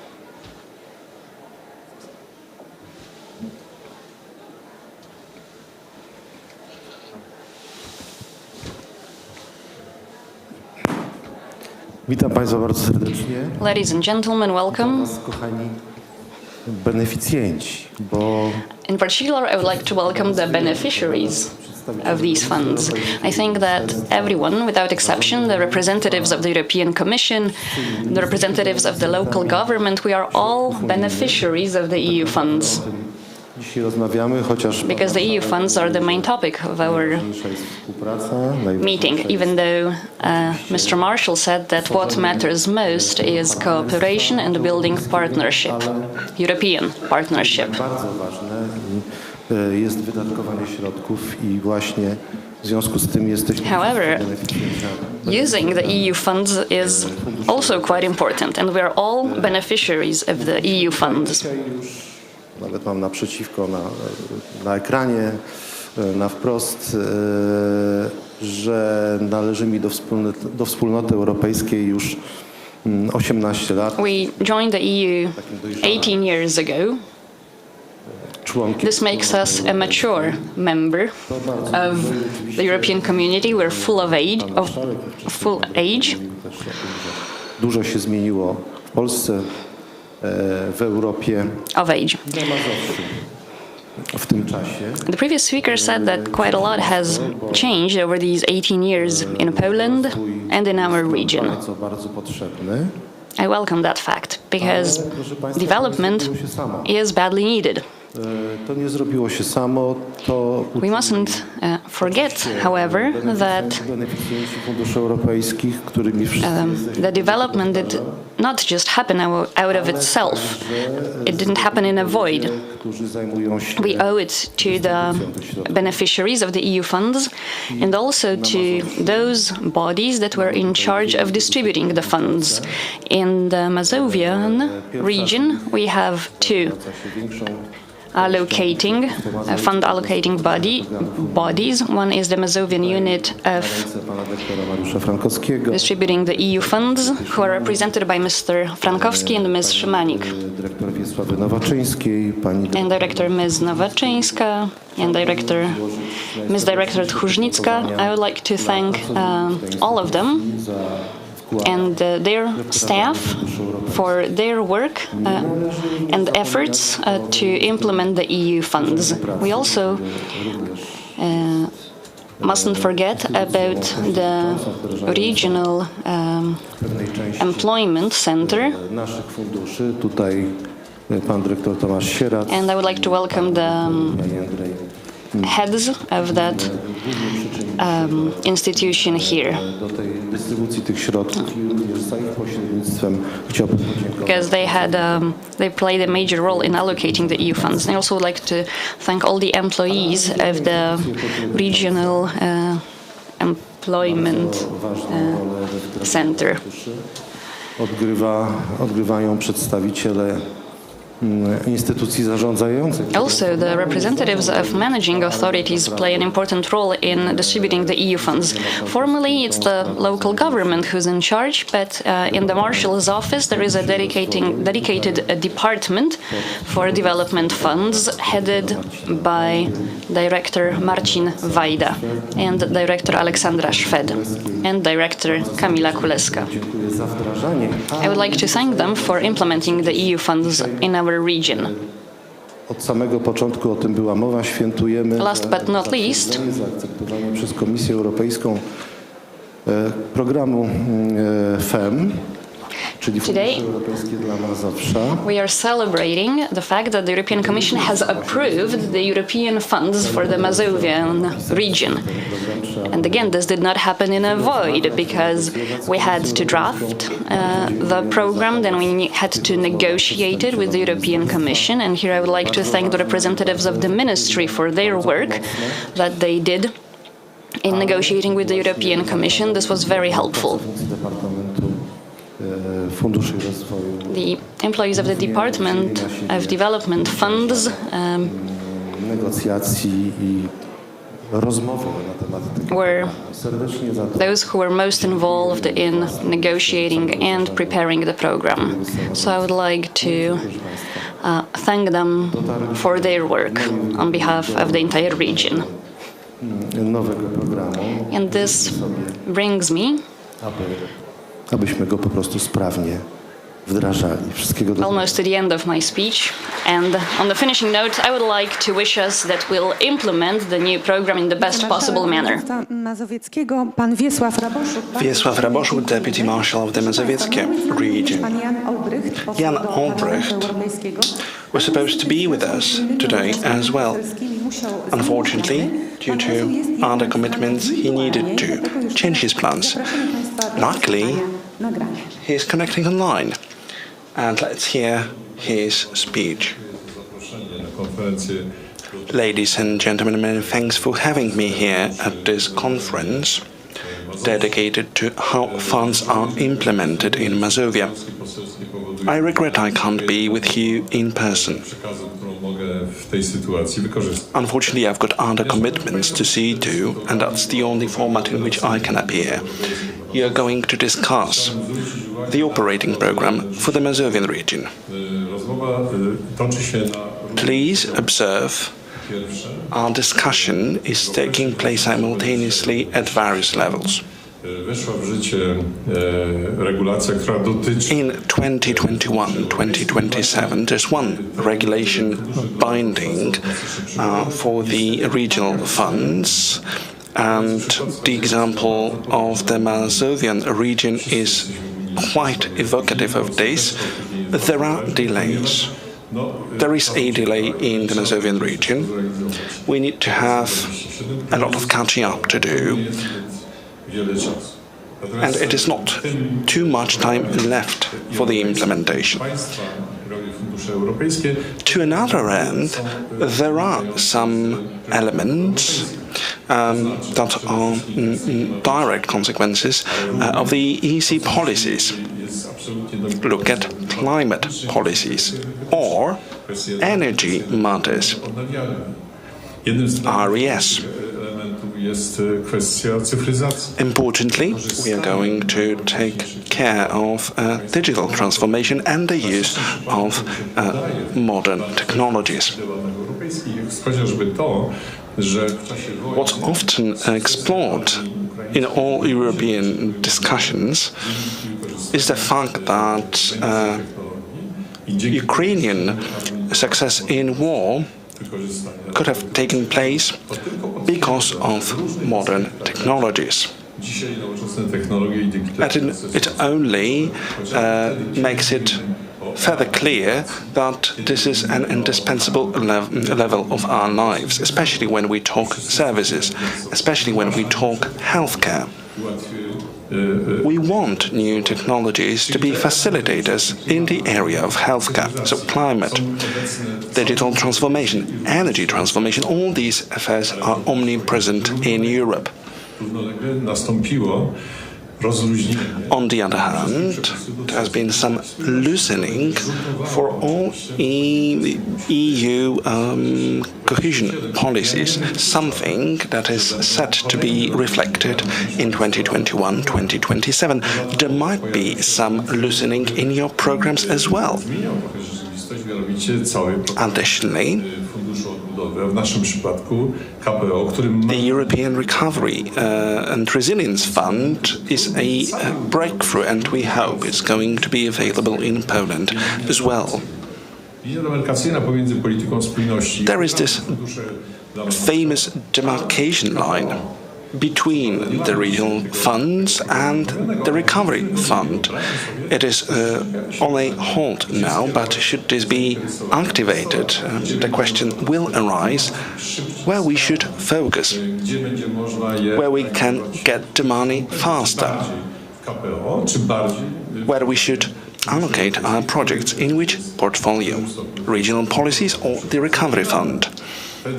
Witam Państwa bardzo serdecznie. Ladies and gentlemen, welcome. Was, kochani beneficjenci, bo In particular, I would like to welcome the beneficiaries of these funds. I think that everyone, without exception, the representatives of the European Commission, the representatives of the local government, we are all beneficiaries of the EU funds. dzisiaj rozmawiamy, chociaż because the EU funds are the main topic of our najważniejsza jest współpraca, meeting, even though Mr. Marshall said that what matters most is cooperation and building partnership, European partnership. bardzo ważne jest wydatkowanie środków i właśnie w związku z tym jesteśmy However, beneficjentami. using the EU funds is also quite important, and we are all beneficiaries of the EU funds. Dzisiaj już nawet mam naprzeciwko na ekranie, na wprost, że należy mi do wspólnoty europejskiej już 18 lat. We joined the EU 18 years ago. Członkiem This makes us a mature member of the European community. We're full age. Dużo się zmieniło w Polsce, w Europie, Of age. na Mazowszu w tym czasie. The previous speaker said that quite a lot has changed over these 18 years in Poland and in our region. Bardzo, bardzo potrzebny. I welcome that fact because development is badly needed. To nie zrobiło się samo, to We mustn't forget, however, that beneficjenci funduszy europejskich, którymi wszyscy the development did not just happen out of itself. It didn't happen in a void. którzy zajmują się We owe it to the beneficiaries of the EU funds and also to those bodies that were in charge of distributing the funds. In the Mazovian region, we have two większą fund allocating bodies. One is the Mazovian unit of pana doktora Mariusza Frankowskiego, distributing the EU funds, who are represented by Mr. Frankowski and Ms. Szymanik, dyrektor Wiesławy Nowaczyńskiej, pani and Director Ms. Nowaczyńska, and Ms. Director Tchórznicka. I would like to thank all of them za wkład and their staff for their work and efforts to implement the EU funds. We also mustn't forget about the regional pewnej części employment center, naszych funduszy. Tutaj pan dyrektor Tomasz Sieradz, and I would like to welcome the pani Andrzej. heads of that institution here, Do tej dystrybucji tych środków i również za ich pośrednictwem chciałbym podziękować. because they played a major role in allocating the EU funds. And I also would like to thank all the employees of the regional employment Ważną rolę we wdrażaniu center. funduszy odgrywają przedstawiciele instytucji zarządzających. Also, the representatives of managing authorities play an important role in distributing the EU funds. Formally, it's the local government who's in charge, but in the Marshall's office, there is a dedicated department for development funds headed by Director Marcin Wajda and Director Aleksandra Szwed and Director Kamila Kuleska. Dziękuję za wdrażanie. I would like to thank them for implementing the EU funds in our region. Od samego początku o tym była mowa. Świętujemy Last but not least, zaakceptowanie przez Komisję Europejską programu FEM, czyli Today, Fundusze Europejskie dla Mazowsza. we are celebrating the fact that the European Commission has approved the European funds for the Mazovian region. And again, this did not happen in a void because we had to draft the program, then we had to negotiate it with the European Commission. And here I would like to thank the representatives of the ministry for their work that they did in negotiating with the European Commission. This was very helpful. Departamentu Funduszy Rozwoju. The employees of the Department of Development Funds Negocjacji i rozmowy na temat tego. were Serdecznie za to those who were most involved in negotiating and preparing the program. So I would like to thank them for their work on behalf of the entire region. nowego programu, And this brings me abyśmy go po prostu sprawnie wdrażali. Wszystkiego dobrego. almost to the end of my speech. And on the finishing note, I would like to wish us that we'll implement the new program in the best possible manner. Mazowieckiego, pan Wiesław Raboszuk. Wiesław Raboszuk, Deputy Marshal of the Mazowieckie region. Pan Jan Olbrych, Jan Olbrycht was supposed to be with us today as well. Unfortunately, due to other commitments, he needed to change his plans. Luckily, he is connecting online. And let's hear his speech. Ladies and gentlemen, many thanks for having me here at this conference dedicated to how funds are implemented in Mazovia. I regret I can't be with you in person. Unfortunately, I've got other commitments to see to, and that's the only format in which I can appear. You're going to discuss the operating program for the Mazovian region. Please observe our discussion is taking place simultaneously at various levels. In 2021-2027, there's one regulation binding for the regional funds, and the example of the Mazovian region is quite evocative of this. There are delays. There is a delay in the Mazovian region. We need to have a lot of catching up to do. And it is not too much time left for the implementation. To another end, there are some elements that are direct consequences of the EC policies. Look at climate policies or energy matters, RES. Importantly, we are going to take care of digital transformation and the use of modern technologies. What's often explored in all European discussions is the fact that Ukrainian success in war could have taken place because of modern technologies. It only makes it further clear that this is an indispensable level of our lives, especially when we talk services, especially when we talk healthcare. We want new technologies to be facilitators in the area of healthcare. So climate, digital transformation, energy transformation, all these affairs are omnipresent in Europe. On the other hand, there has been some loosening for all EU cohesion policies, something that is set to be reflected in 2021-2027. There might be some loosening in your programs as well. Additionally, the European Recovery and Resilience Fund is a breakthrough, and we hope it's going to be available in Poland as well. There is this famous demarcation line between the regional funds and the recovery fund. It is on a hold now, but should this be activated, the question will arise where we should focus, where we can get the money faster, where we should allocate our projects, in which portfolio, regional policies or the recovery fund. And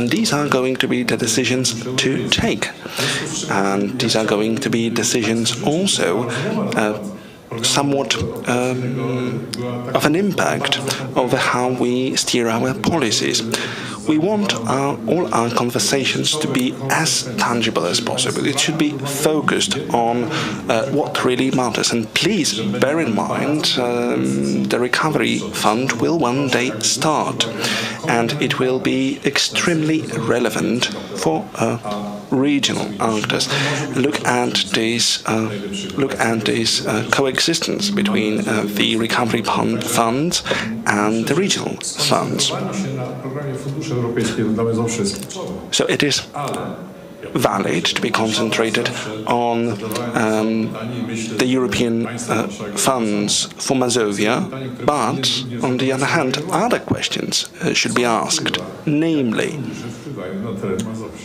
these are going to be the decisions to take. And these are going to be decisions also somewhat of an impact over how we steer our policies. We want all our conversations to be as tangible as possible. It should be focused on what really matters. And please bear in mind, the recovery fund will one day start, and it will be extremely relevant for regional actors. Look at this coexistence between the recovery funds and the regional funds. So it is valid to be concentrated on the European funds for Mazovia, but on the other hand, other questions should be asked, namely,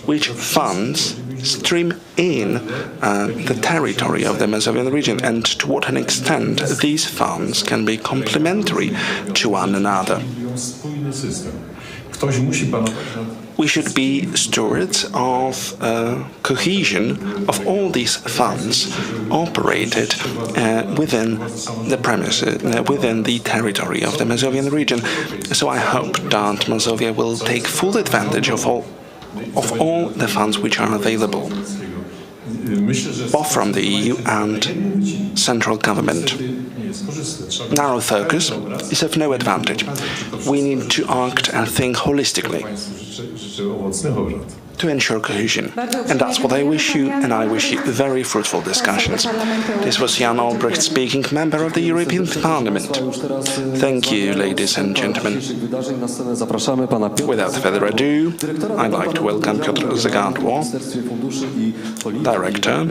which funds stream in the territory of the Mazovian region, and to what an extent these funds can be complementary to one another. We should be stewards of cohesion of all these funds operated within the premises, within the territory of the Mazovian region. So I hope that Mazovia will take full advantage of all the funds which are available, both from the EU and central government. Narrow focus is of no advantage. We need to act and think holistically to ensure cohesion. And that's what I wish you, and I wish you very fruitful discussions. This was Jan Olbrycht speaking, member of the European Parliament. Thank you, ladies and gentlemen. Without further ado, I'd like to welcome Piotr Zagadło, Director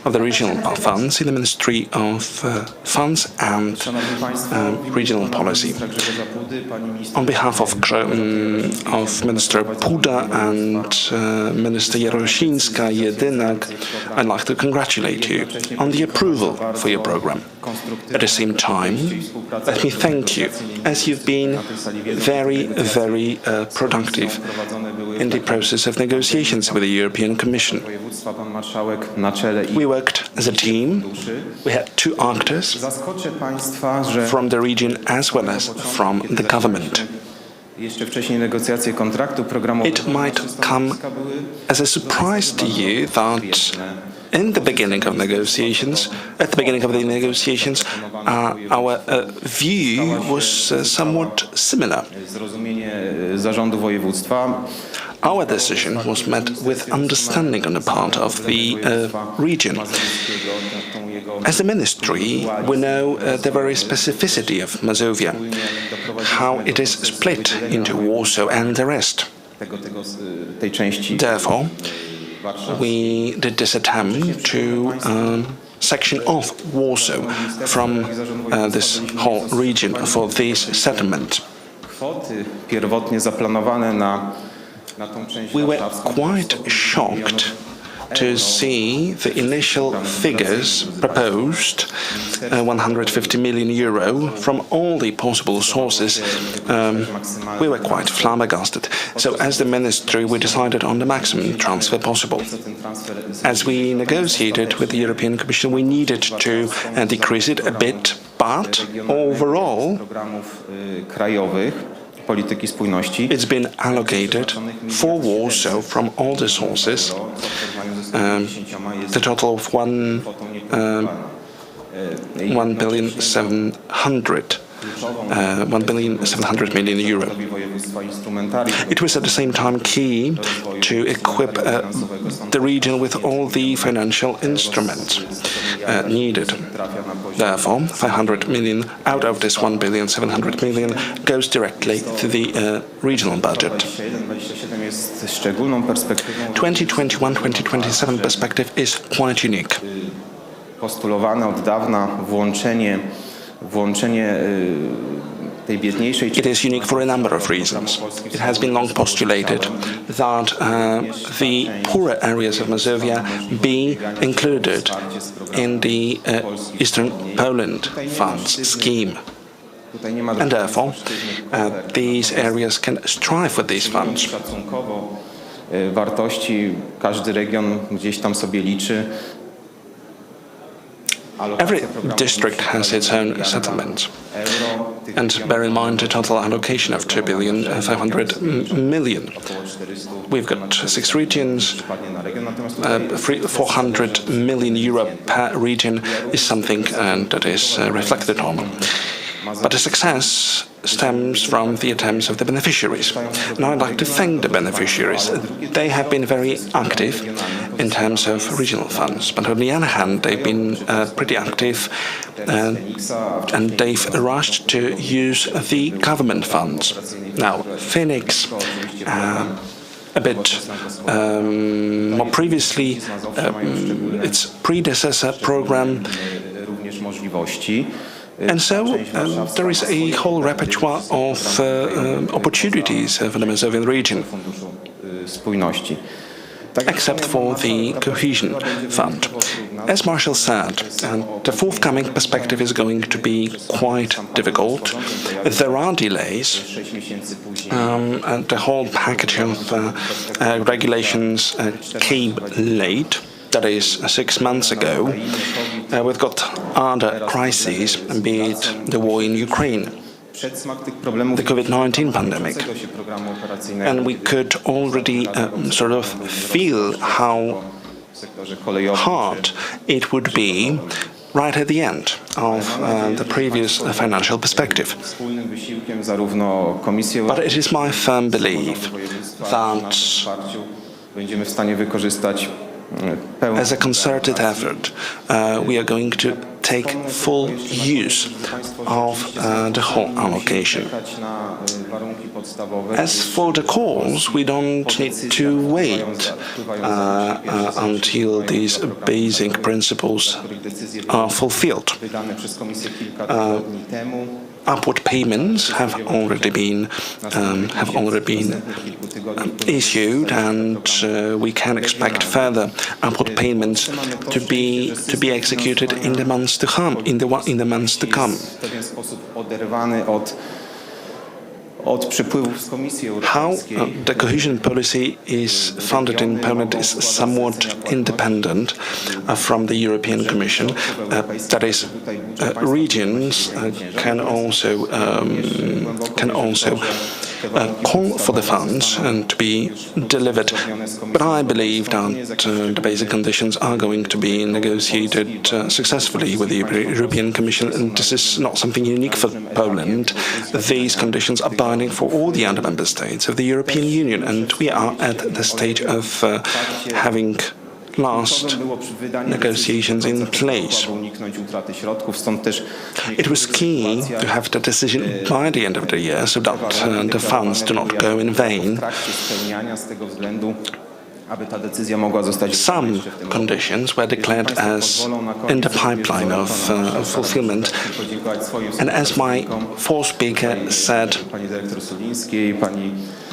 of the Regional Funds in the Ministry of Funds and Regional Policy. On behalf of Minister Puda and Minister Jarosińska-Jedynak, I'd like to congratulate you on the approval for your program. At the same time, let me thank you, as you've been very, very productive in the process of negotiations with the European Commission. We worked as a team. We had two actors from the region as well as from the government. It might come as a surprise to you that at the beginning of the negotiations, our view was somewhat similar. Our decision was met with understanding on the part of the region. As a ministry, we know the very specificity of Mazovia, how it is split into Warsaw and the rest. Therefore, we did this attempt to section off Warsaw from this whole region for this settlement. We were quite shocked to see the initial figures proposed, 150 million euro, from all the possible sources. We were quite flabbergasted. So as the ministry, we decided on the maximum transfer possible. As we negotiated with the European Commission, we needed to decrease it a bit, but overall, it's been allocated for Warsaw from all the sources, the total of 1,700 million euro. It was at the same time key to equip the region with all the financial instruments needed. Therefore, 500 million out of this 1,700 million goes directly to the regional budget. 2021-2027 perspective is quite unique. It is unique for a number of reasons. It has been long postulated that the poorer areas of Mazovia be included in the Eastern Poland Funds scheme. And therefore, these areas can strive with these funds. Every district has its own settlement. And bear in mind the total allocation of 2,500 million. We've got 6 regions. 400 million euro per region is something that is reflected on. But the success stems from the attempts of the beneficiaries. And I'd like to thank the beneficiaries. They have been very active in terms of regional funds. But on the other hand, they've been pretty active and they've rushed to use the government funds. Now, Phoenix a bit more previously its predecessor program. And so there is a whole repertoire of opportunities for the Mazovian region, except for the Cohesion Fund. As Marshall said, the forthcoming perspective is going to be quite difficult. There are delays, and the whole package of regulations came late. That is 6 months ago. We've got other crises, be it the war in Ukraine, the COVID-19 pandemic, and we could already sort of feel how hard it would be right at the end of the previous financial perspective. But it is my firm belief that as a concerted effort, we are going to take full use of the whole allocation. As for the calls, we don't need to wait until these basic principles are fulfilled. Upward payments have already been issued, and we can expect further upward payments to be executed in the months to come. How the cohesion policy is funded in Poland is somewhat independent from the European Commission. That is, regions can also call for the funds and to be delivered. But I believe that the basic conditions are going to be negotiated successfully with the European Commission, and this is not something unique for Poland. These conditions are binding for all the other member states of the European Union, and we are at the stage of having last negotiations in place. It was key to have the decision by the end of the year so that the funds do not go in vain. Some conditions were declared as in the pipeline of fulfillment, and as my fourth speaker said,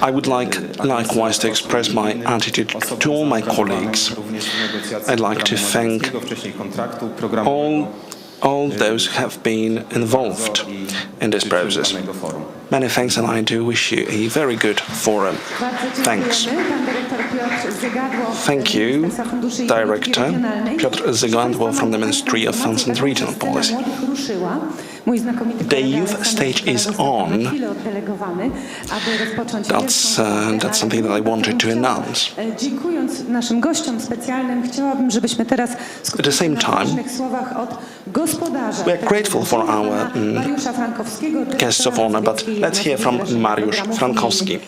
I would like likewise to express my attitude to all my colleagues. I'd like to thank all those who have been involved in this process. Many thanks, and I do wish you a very good forum. Thanks. Thank you, Director Piotr Zygadło from the Ministry of Funds and Regional Policy. The youth stage is on. That's something that I wanted to announce. At the same time, we are grateful for our guests of honor, but let's hear from Mariusz Frankowski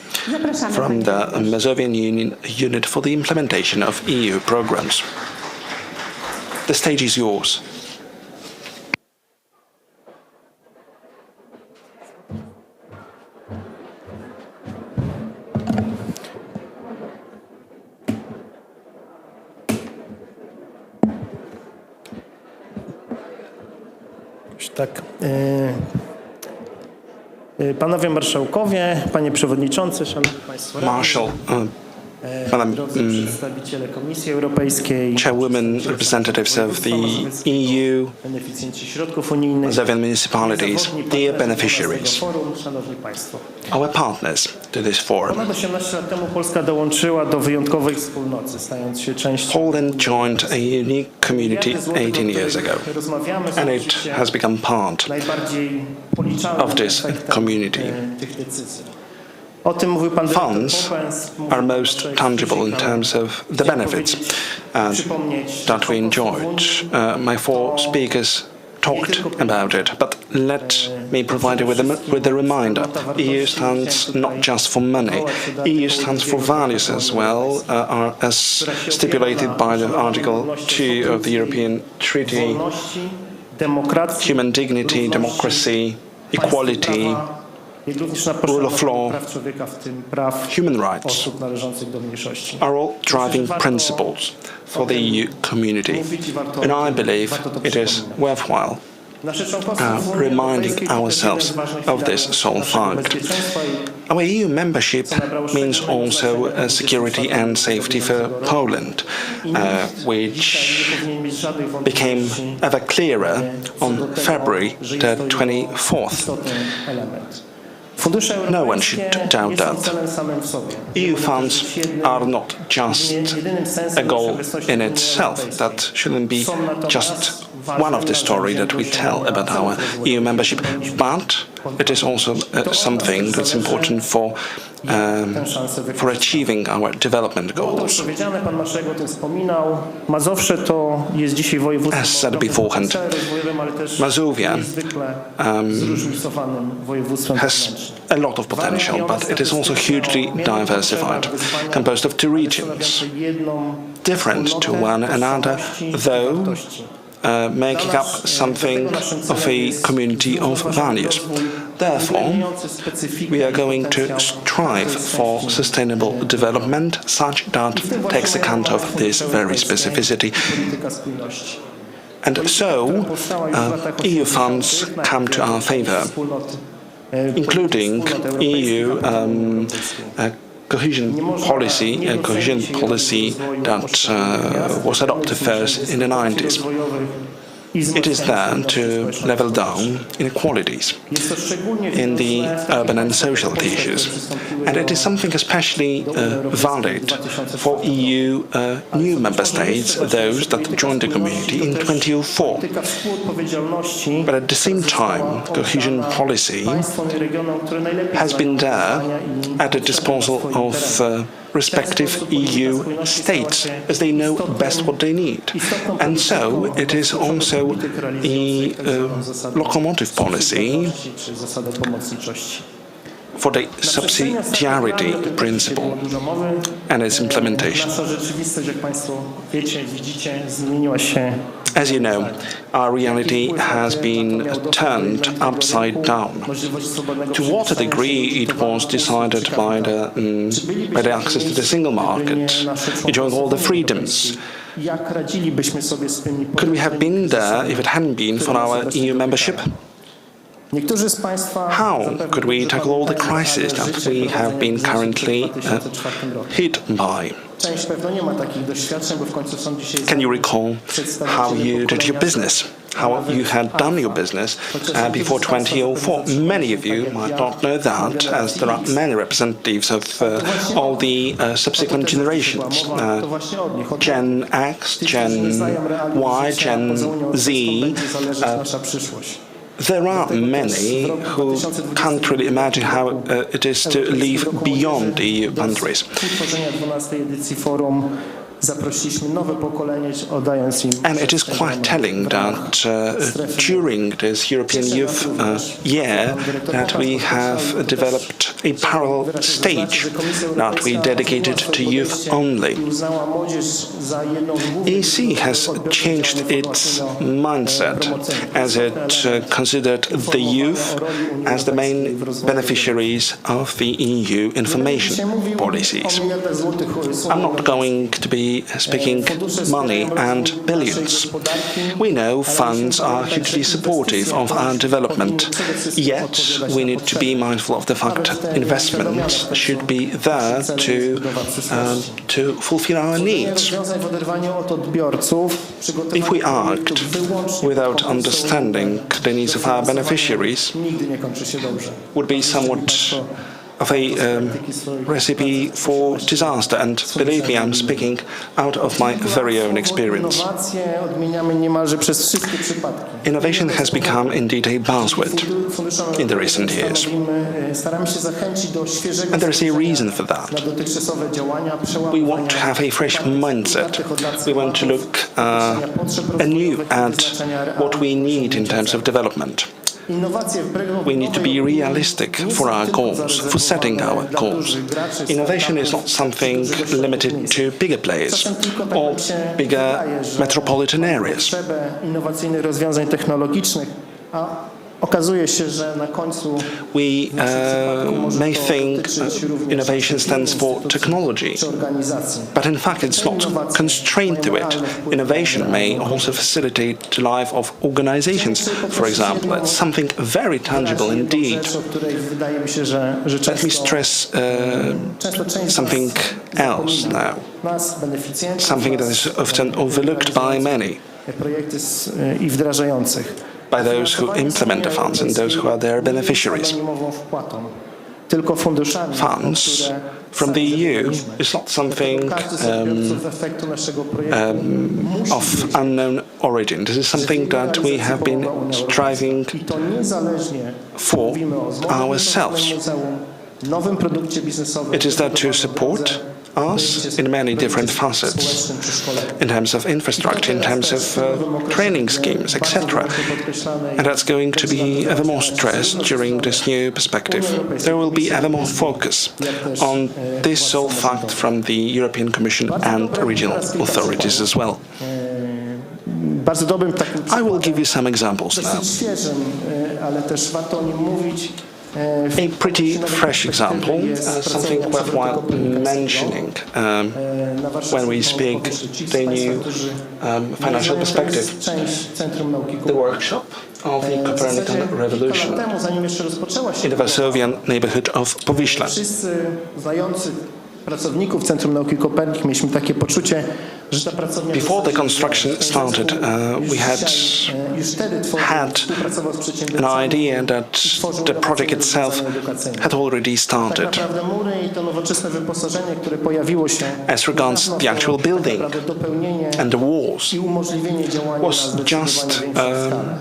from the Mazovian Union Unit for the Implementation of EU programs. The stage is yours. Tak. Panowie marszałkowie, panie przewodniczący, szanowni państwo, przedstawiciele Komisji Europejskiej, Chairwomen, representatives of the EU, beneficjenci środków unijnych, Mazovian municipalities, dear beneficiaries, szanowni państwo. our partners to this forum. Ponad 18 lat temu Polska dołączyła do wyjątkowej wspólnoty, stając się częścią. Poland joined a unique community 18 years ago, and it has become part of this community. Funds are most tangible in terms of the benefits that we enjoyed. My four speakers talked about it, but let me provide you with a reminder. EU stands not just for money. EU stands for values as well, as stipulated by the Article 2 of the European Treaty: human dignity, democracy, equality, jak również na rule of law, praw człowieka, w tym praw human rights osób należących do mniejszości. are all driving principles for the EU community. And I believe it is worthwhile Nasze członkostwo w Unii reminding Europejskiej ourselves jest ważny of filar this sole naszego fact. bezpieczeństwa i Our EU membership means also security and safety for Poland, which became ever clearer on February the 24th. No one should doubt that. EU funds are not just a goal in itself. That shouldn't be just one of the story that we tell about our EU membership, but it is also something that's important for achieving our development goals. Powiedziane, pan marszałek o tym wspominał. Mazowsze to jest dzisiaj województwem As said beforehand, rozwojowym, ale też Mazovia niezwykle zróżnicowanym województwem has a lot of potential, but it is also hugely diversified, composed of two regions, different to one another, though making up something of a community of values. Therefore, we are going to strive for sustainable development such that takes account of this very specificity. And so, EU funds come to our favor, including EU cohesion policy that was adopted first in the 90s. It is there to level down inequalities in the urban and social issues. And it is something especially valid for EU new member states, those that joined the community in 2004. But at the same time, cohesion policy has been there at the disposal of respective EU states, as they know best what they need. And so it is also a locomotive policy for the subsidiarity principle and its implementation. As you know, our reality has been turned upside down. To what a degree it was decided by the access to the single market, enjoying all the freedoms. Could we have been there if it hadn't been for our EU membership? How could we tackle all the crises that we have been currently hit by? Can you recall how you did your business? How you had done your business before 2004? Many of you might not know that, as there are many representatives of all the subsequent generations, Gen X, Gen Y, Gen Z. There are many who can't really imagine how it is to live beyond the EU boundaries. And it is quite telling that during this European Youth Year that we have developed a parallel stage that we dedicated to youth only. EC has changed its mindset as it considered the youth as the main beneficiaries of the EU information policies. I'm not going to be speaking money and billions. We know funds are hugely supportive of our development, yet we need to be mindful of the fact that investments should be there to fulfill our needs. If we act without understanding the needs of our beneficiaries, would be somewhat of a recipe for disaster, and believe me, I'm speaking out of my very own experience. Innovation has become indeed a buzzword in the recent years, and there is a reason for that. We want to have a fresh mindset. We want to look anew at what we need in terms of development. We need to be realistic for our goals, for setting our goals. Innovation is not something limited to bigger players or bigger metropolitan areas. okazuje się, że na końcu We may think innovation stands for technology, organizacji. but in fact it's not constrained to it. Innovation may also facilitate the life of organizations, for example. It's something very tangible indeed. Rzecz, o której wydaje mi się, że Let me często stress część something else now, nas, beneficjentów, something that is often overlooked by many, projekty i wdrażających. by those who implement the funds and those who are their beneficiaries. Tylko funduszami, Funds from the EU is not something of unknown origin. This is something that we have been striving I to niezależnie for mówimy o ourselves. nowym produkcie biznesowym. It is there to support us in many different facets, in terms of infrastructure, in terms of training schemes, etc. And that's going to be ever more stressed during this new perspective. There will be ever more focus on this sole fact from the European Commission and regional authorities as well. Bardzo dobrym takim I will give you some examples now. dosyć świeżym, ale też warto o nim mówić. A pretty fresh example, something worthwhile mentioning when we speak the new financial perspective, the workshop of the Copernican Revolution in the Warsawian neighborhood of Powiśle. Wszyscy znający pracowników Centrum Nauki Kopernik mieliśmy takie poczucie, że ta pracownia Before the construction started, we had an idea that the project itself had already started. Tak naprawdę mury i to nowoczesne wyposażenie, które pojawiło się, As regards the actual building dopełnienie and the walls i umożliwienie działania was just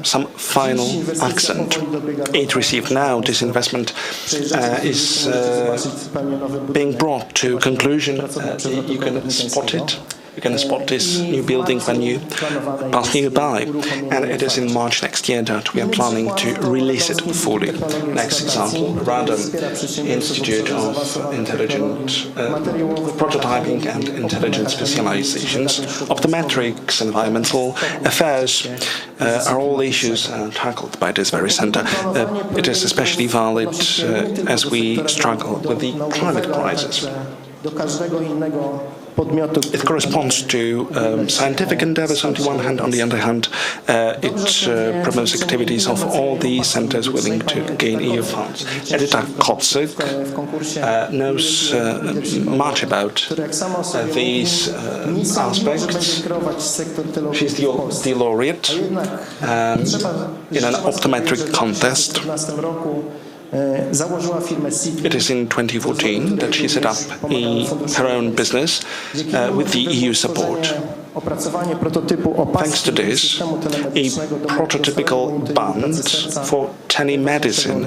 some final accent. It received now, this investment is being brought to conclusion. You can spot it. You can spot this new building when you pass nearby, and it is in March next year that we are planning to release it fully. Next example, Random Institute of Intelligent Prototyping and Intelligent Specializations. Optometrics, environmental affairs are all issues tackled by this very center. It is especially valid as we struggle with the climate crisis. do każdego innego podmiotu. It corresponds to scientific endeavors on the one hand. On the other hand, it promotes activities of all the centers willing to gain EU funds. Edita Kocyk knows much about these aspects. She's the laureate in an optometric contest. It is in 2014 that she set up her own business with the EU support. Thanks to this, a prototypical band for telemedicine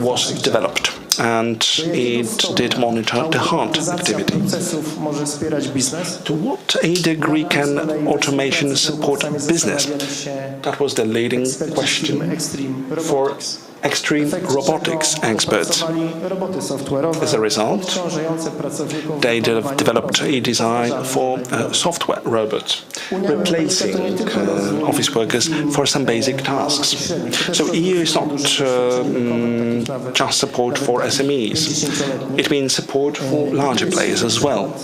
was developed, and it did monitor the heart activity. To what a degree can automation support business? That was the leading question for extreme robotics experts. As a result, they developed a design for software robots, replacing office workers for some basic tasks. So EU is not just support for SMEs. It means support for larger players as well.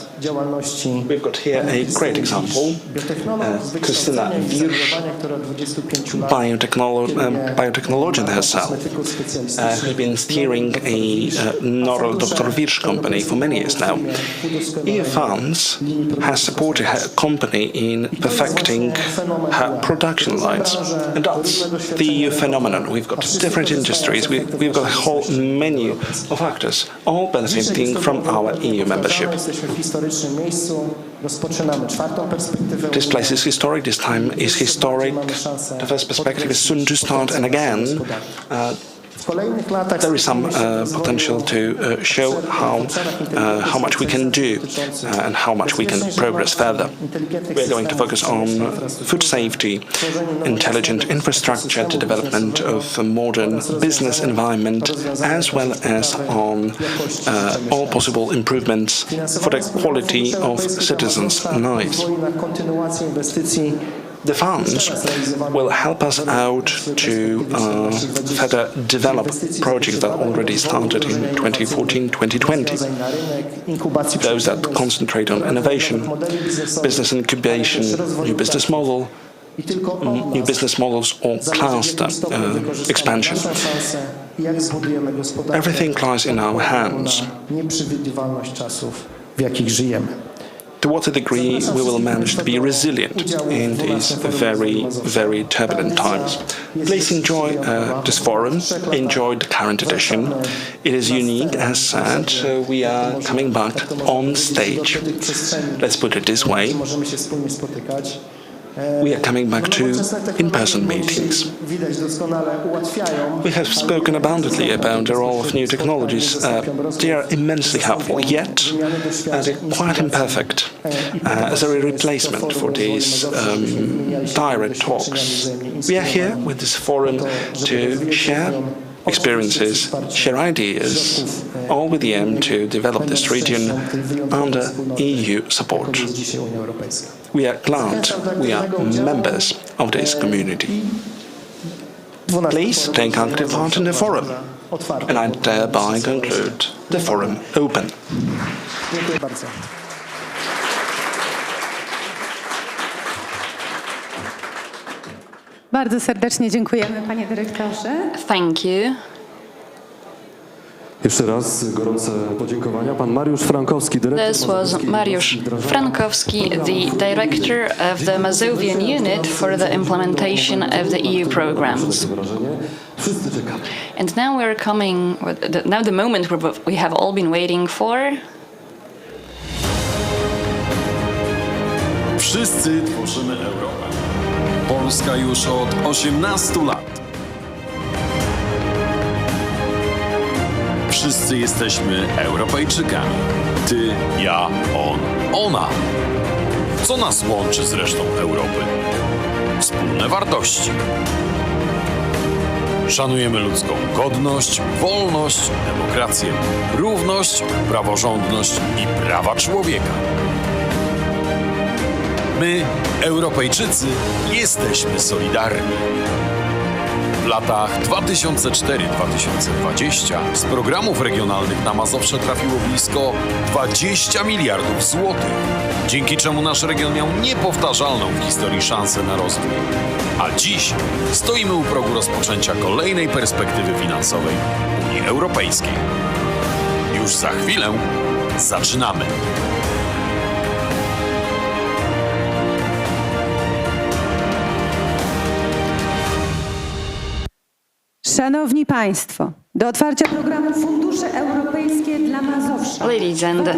We've got here a great example. Krystyna Wirsz, biotechnologian herself, who's been steering a Norel Dr. Wirsz company for many years now. EU Funds has supported her company in perfecting her production lines. And that's the EU phenomenon. We've got different industries, we've got a whole menu of actors, all benefiting from our EU membership. This place is historic, this time is historic. The first perspective is soon to start, and again, there is some potential to show how much we can do and how much we can progress further. We're going to focus on food safety, intelligent infrastructure, the development of a modern business environment, as well as on all possible improvements for the quality of citizens' lives. The funds will help us out to further develop projects that already started in 2014-2020. Those that concentrate on innovation, business incubation, new business models or cluster expansion. Everything lies in our hands. To what degree we will manage to be resilient in these very, very turbulent times. Please enjoy this forum, enjoy the current edition. It is unique, as said, so we are coming back on stage. Let's put it this way. We are coming back to in-person meetings. We have spoken abundantly about the role of new technologies. They are immensely helpful, yet they're quite imperfect as a replacement for these direct talks. We are here with this forum to share experiences, share ideas, all with the aim to develop this region under EU support. We are glad we are members of this community. Please take active part in the forum, and I thereby conclude the forum open. Bardzo serdecznie dziękujemy, panie dyrektorze. Thank you. Jeszcze raz gorące podziękowania. Pan Mariusz Frankowski, dyrektor. This was Mariusz Frankowski, the director of the Mazovian unit for the implementation of the EU programs. And now we're coming, now the moment we have all been waiting for. Wszyscy tworzymy Europę. Polska już od 18 lat. Wszyscy jesteśmy Europejczykami. Ty, ja, on, ona. Co nas łączy z resztą Europy? Wspólne wartości. Szanujemy ludzką godność, wolność, demokrację, równość, praworządność i prawa człowieka. My, Europejczycy, jesteśmy solidarni. W latach 2004-2020 z programów regionalnych na Mazowsze trafiło blisko 20 miliardów złotych, dzięki czemu nasz region miał niepowtarzalną w historii szansę na rozwój. A dziś stoimy u progu rozpoczęcia kolejnej perspektywy finansowej Unii Europejskiej. Już za chwilę zaczynamy. Szanowni Państwo, do otwarcia programu Fundusze Europejskie dla Mazowsza. Ladies and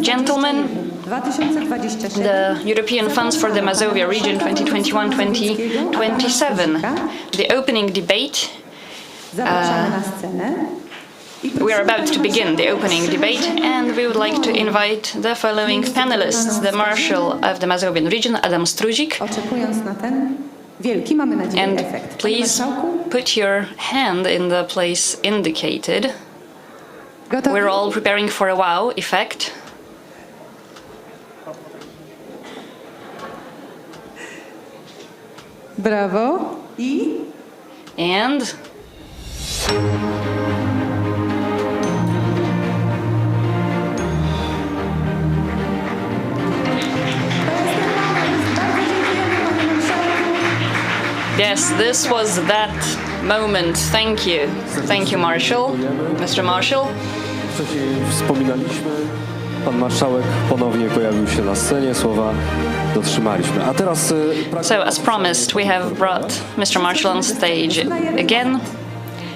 gentlemen, 2027. the European Funds for the Mazovia region 2021-2027, the opening debate. Zapraszamy na scenę. We are about to begin the opening debate, and we would like to invite the following panelists: the Marshal of the Mazovian region, Adam Struzik, Oczekując na ten wielki, mamy nadzieję, and efekt. Panie please marszałku, put your hand in the place indicated. gotowi? We're all preparing for a wow effect. Brawo. I And yes, this was that moment. Thank you. Thank you, Marshall. Mr. Marshall. Wcześniej wspominaliśmy, pan marszałek ponownie pojawił się na scenie, słowa dotrzymaliśmy. A teraz... So, as promised, we have brought Mr. Marshall on stage again,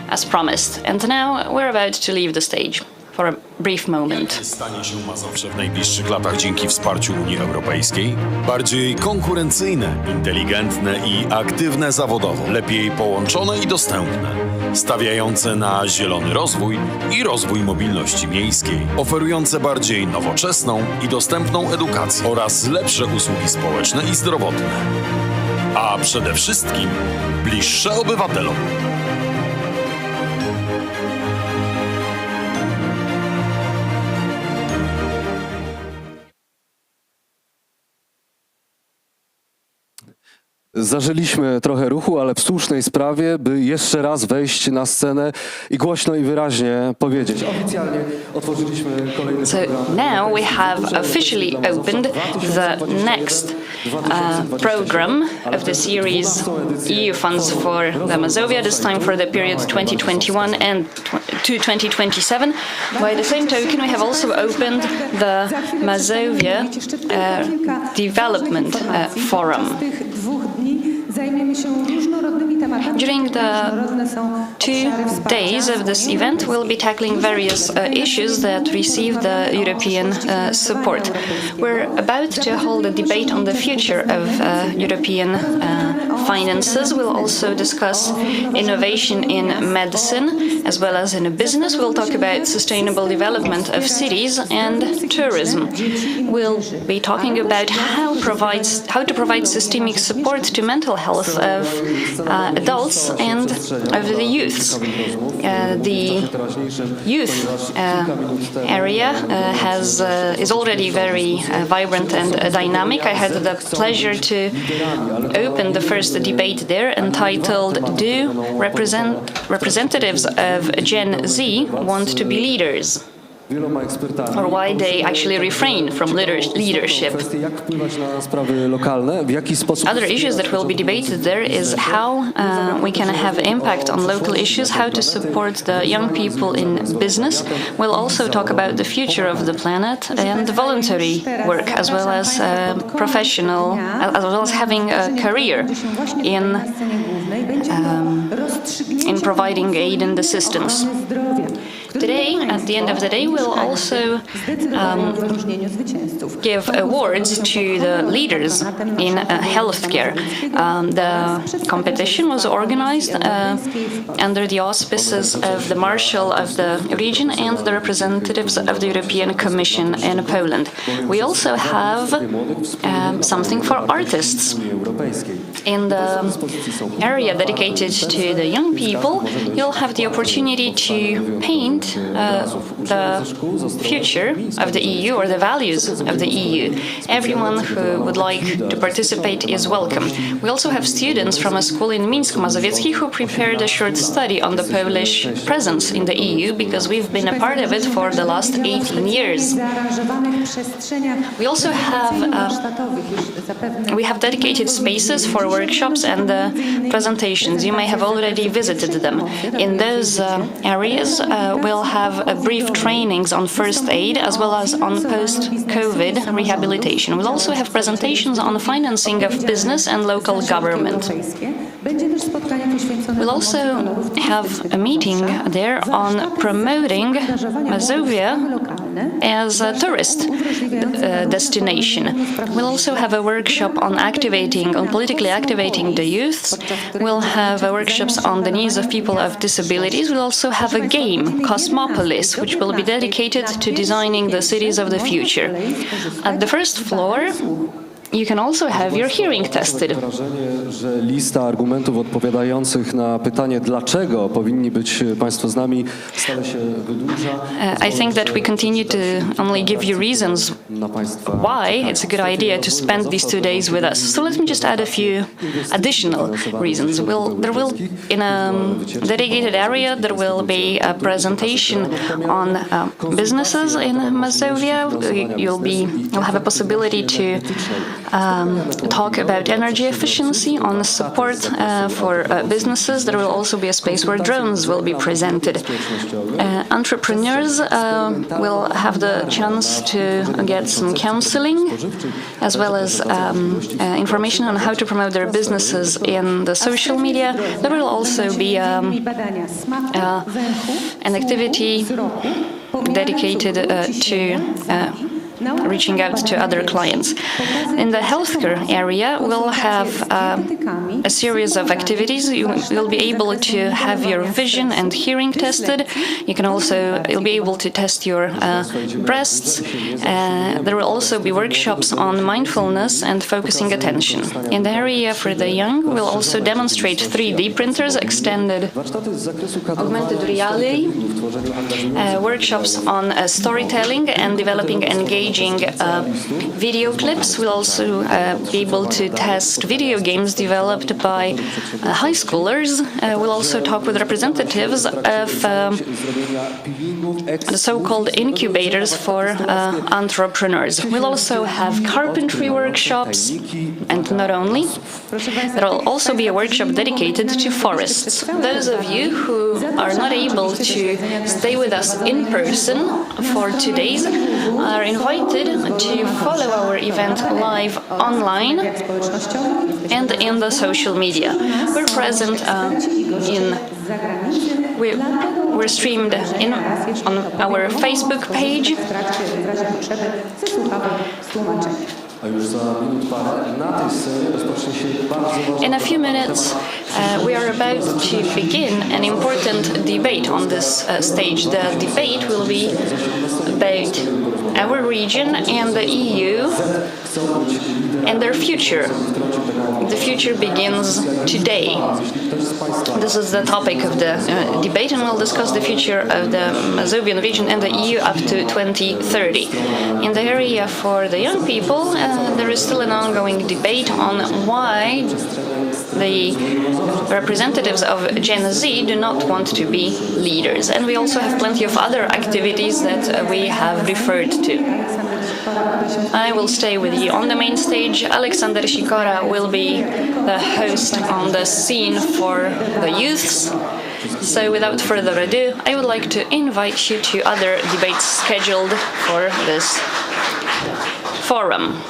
as promised. And now we're about to leave the stage for a brief moment. Stanie się Mazowsze w najbliższych latach dzięki wsparciu Unii Europejskiej? Bardziej konkurencyjne, inteligentne i aktywne zawodowo, lepiej połączone i dostępne, stawiające na zielony rozwój i rozwój mobilności miejskiej, oferujące bardziej nowoczesną i dostępną edukację oraz lepsze usługi społeczne i zdrowotne, a przede wszystkim bliższe obywatelom. Zażyliśmy trochę ruchu, ale w słusznej sprawie, by jeszcze raz wejść na scenę i głośno i wyraźnie powiedzieć. Oficjalnie otworzyliśmy kolejny So program. now we have officially opened the next program of the series EU Funds for the Mazovia, this time for the period 2021 and to 2027. By the same token, we have also opened the Mazovia Development Forum. During the 2 days of this event, we'll be tackling various issues that receive the European support. We're about to hold a debate on the future of European finances. We'll also discuss innovation in medicine as well as in business. We'll talk about sustainable development of cities and tourism. We'll be talking about how to provide systemic support to mental health of adults and of the youths. The youth area is already very vibrant and dynamic. I had the pleasure to open the first debate there entitled "Do Representatives of Gen Z Want to be Leaders?" or why they actually refrain from leadership. Other issues that will be debated there is how we can have impact on local issues, how to support the young people in business. We'll also talk about the future of the planet and voluntary work, as well as professional, as well as having a career in providing aid and assistance. Today, at the end of the day, we'll also give awards to the leaders in healthcare. The competition was organized under the auspices of the Marshal of the region and the representatives of the European Commission in Poland. We also have something for artists. In the area dedicated to the young people, you'll have the opportunity to paint the future of the EU or the values of the EU. Everyone who would like to participate is welcome. We also have students from a school in Minsk Mazowiecki who prepared a short study on the Polish presence in the EU because we've been a part of it for the last 18 years. We also have dedicated spaces for workshops and presentations. You may have already visited them. In those areas, we'll have brief trainings on first aid as well as on post-COVID rehabilitation. We'll also have presentations on financing of business and local government. We'll also have a meeting there on promoting Mazovia as a tourist destination. We'll also have a workshop on politically activating the youth. We'll have workshops on the needs of people of disabilities. We'll also have a game, Cosmopolis, which will be dedicated to designing the cities of the future. At the first floor, you can also have your hearing tested. Że lista argumentów odpowiadających na pytanie, dlaczego powinni być Państwo z nami, stale się wydłuża. I think that we continue to only give you reasons why it's a good idea to spend these 2 days with us. So let me just add a few additional reasons. In a dedicated area, there will be a presentation on businesses in Mazovia. You'll have a possibility to talk about energy efficiency, on support for businesses. There will also be a space where drones will be presented. Entrepreneurs will have the chance to get some counseling, as well as information on how to promote their businesses in the social media. There will also be an activity dedicated to reaching out to other clients. In the healthcare area, we'll have a series of activities. You'll be able to have your vision and hearing tested. You'll be able to test your breasts. There will also be workshops on mindfulness and focusing attention. In the area for the young, we'll also demonstrate 3D printers, extended augmented reality, workshops on storytelling and developing engaging video clips. We'll also be able to test video games developed by high schoolers. We'll also talk with representatives of the so-called incubators for entrepreneurs. We'll also have carpentry workshops, and not only. There will also be a workshop dedicated to forests. Those of you who are not able to stay with us in person for 2 days are invited to follow our event live online and in the social media. We're present we're streamed on our Facebook page. In a few minutes, we are about to begin an important debate on this stage. The debate will be about our region and the EU and their future. The future begins today. This is the topic of the debate, and we'll discuss the future of the Mazovian region and the EU up to 2030. In the area for the young people, there is still an ongoing debate on why the representatives of Gen Z do not want to be leaders. And we also have plenty of other activities that we have referred to. I will stay with you on the main stage. Alexander Sikora will be the host on the scene for the youths. So without further ado, I would like to invite you to other debates scheduled for this forum.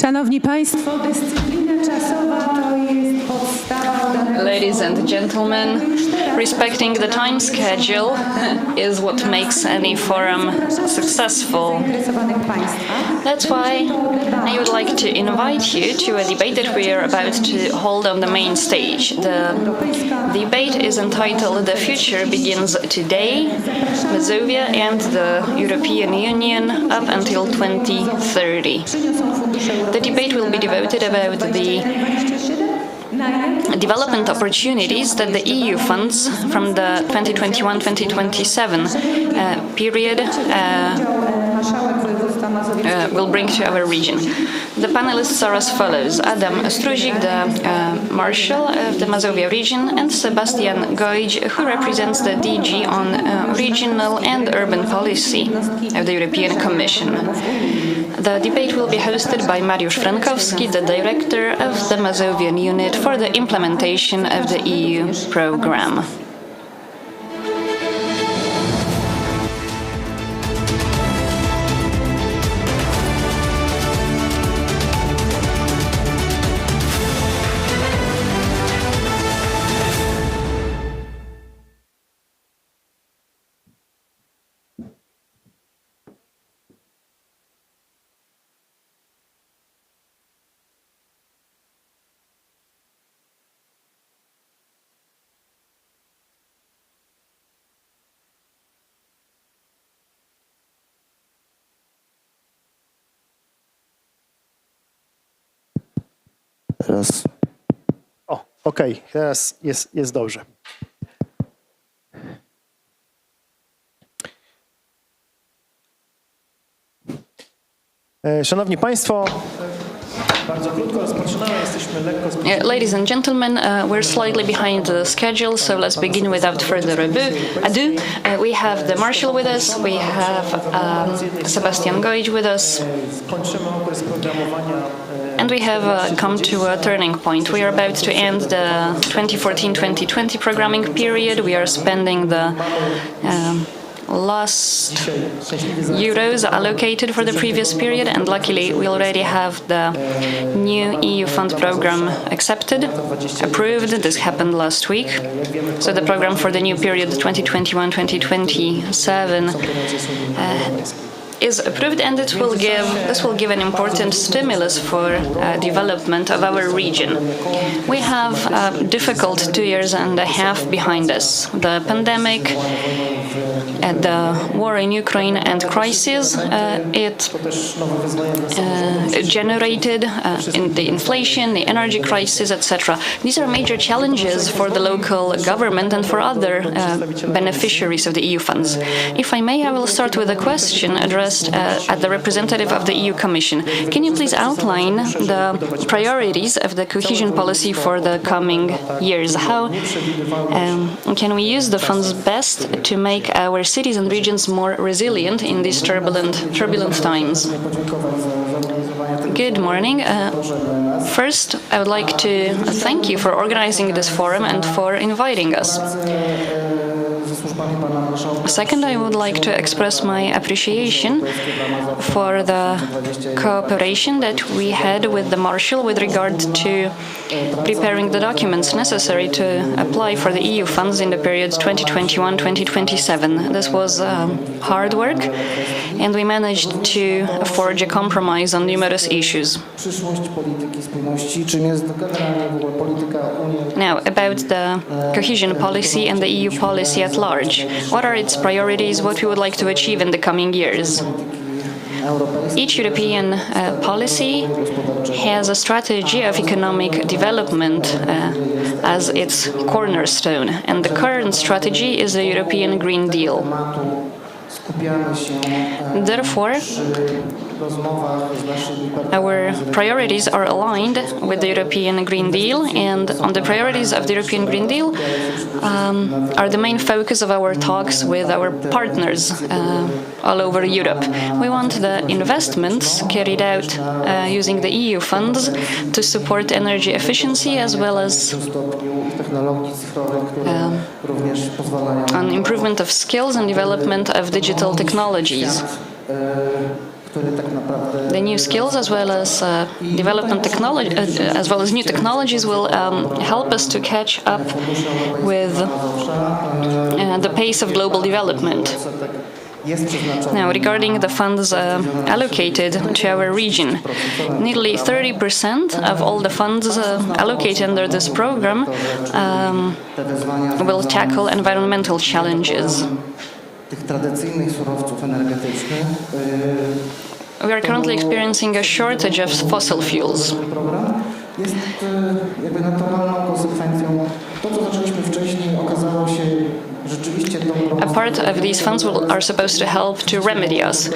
Szanowni Państwo, dyscyplina czasowa to jest podstawa danego Ladies and gentlemen, respecting the time schedule is what makes any forum successful. zainteresowanych Państwa. That's why I would like to invite you to a debate that we are about to hold on the main stage. The debate is entitled "The Future Begins Today, Mazovia and the European Union up until 2030. The debate will be devoted about the development opportunities that the EU funds from the 2021-2027 period will bring to our region. The panelists are as follows: Adam Struzik, the Marshal of the Mazovia region, and Sebastian Gojc, who represents the DG on Regional and Urban Policy of the European Commission. The debate will be hosted by Mariusz Frankowski, the Director of the Mazovian Unit for the implementation of the EU program. Teraz O, okej, teraz jest dobrze. Szanowni Państwo, bardzo krótko rozpoczynamy, jesteśmy lekko spóźnieni. Ladies and gentlemen, we're slightly behind the schedule, so let's begin without further ado. We have the Marshal with us, we have Sebastian Gojc with us, Kończymy okres programowania. and we have come to a turning point. We are about to end the 2014-2020 programming period. We are spending the last euros allocated for the previous period, and luckily we already have the new EU fund program approved. This happened last week. So the program for the new period 2021-2027 is approved, and this will give an important stimulus for development of our region. We have a difficult 2 years and a half behind us. The pandemic, the war in Ukraine and crisis, it generated in the inflation, the energy crisis, etc. These are major challenges for the local government and for other beneficiaries of the EU funds. If I may, I will start with a question addressed at the representative of the EU Commission. Can you please outline the priorities of the cohesion policy for the coming years? How can we use the funds best to make our cities and regions more resilient in these turbulent times? Good morning. First, I would like to thank you for organizing this forum and for inviting us. Second, I would like to express my appreciation for the cooperation that we had with the Marshal with regard to preparing the documents necessary to apply for the EU funds in the period 2021-2027. This was hard work, and we managed to forge a compromise on numerous issues. Now, about the cohesion policy and the EU policy at large. What are its priorities? What we would like to achieve in the coming years? Each European policy has a strategy of economic development as its cornerstone, and the current strategy is the European Green Deal. Therefore, our priorities are aligned with the European Green Deal, and on the priorities of the European Green Deal are the main focus of our talks with our partners all over Europe. We want the investments carried out using the EU funds to support energy efficiency as well as an improvement of skills and development of digital technologies. The new skills as well as development technology, as well as new technologies, will help us to catch up with the pace of global development. Now, regarding the funds allocated to our region, nearly 30% of all the funds allocated under this program will tackle environmental challenges. We are currently experiencing a shortage of fossil fuels. A part of these funds are supposed to help to remedy us.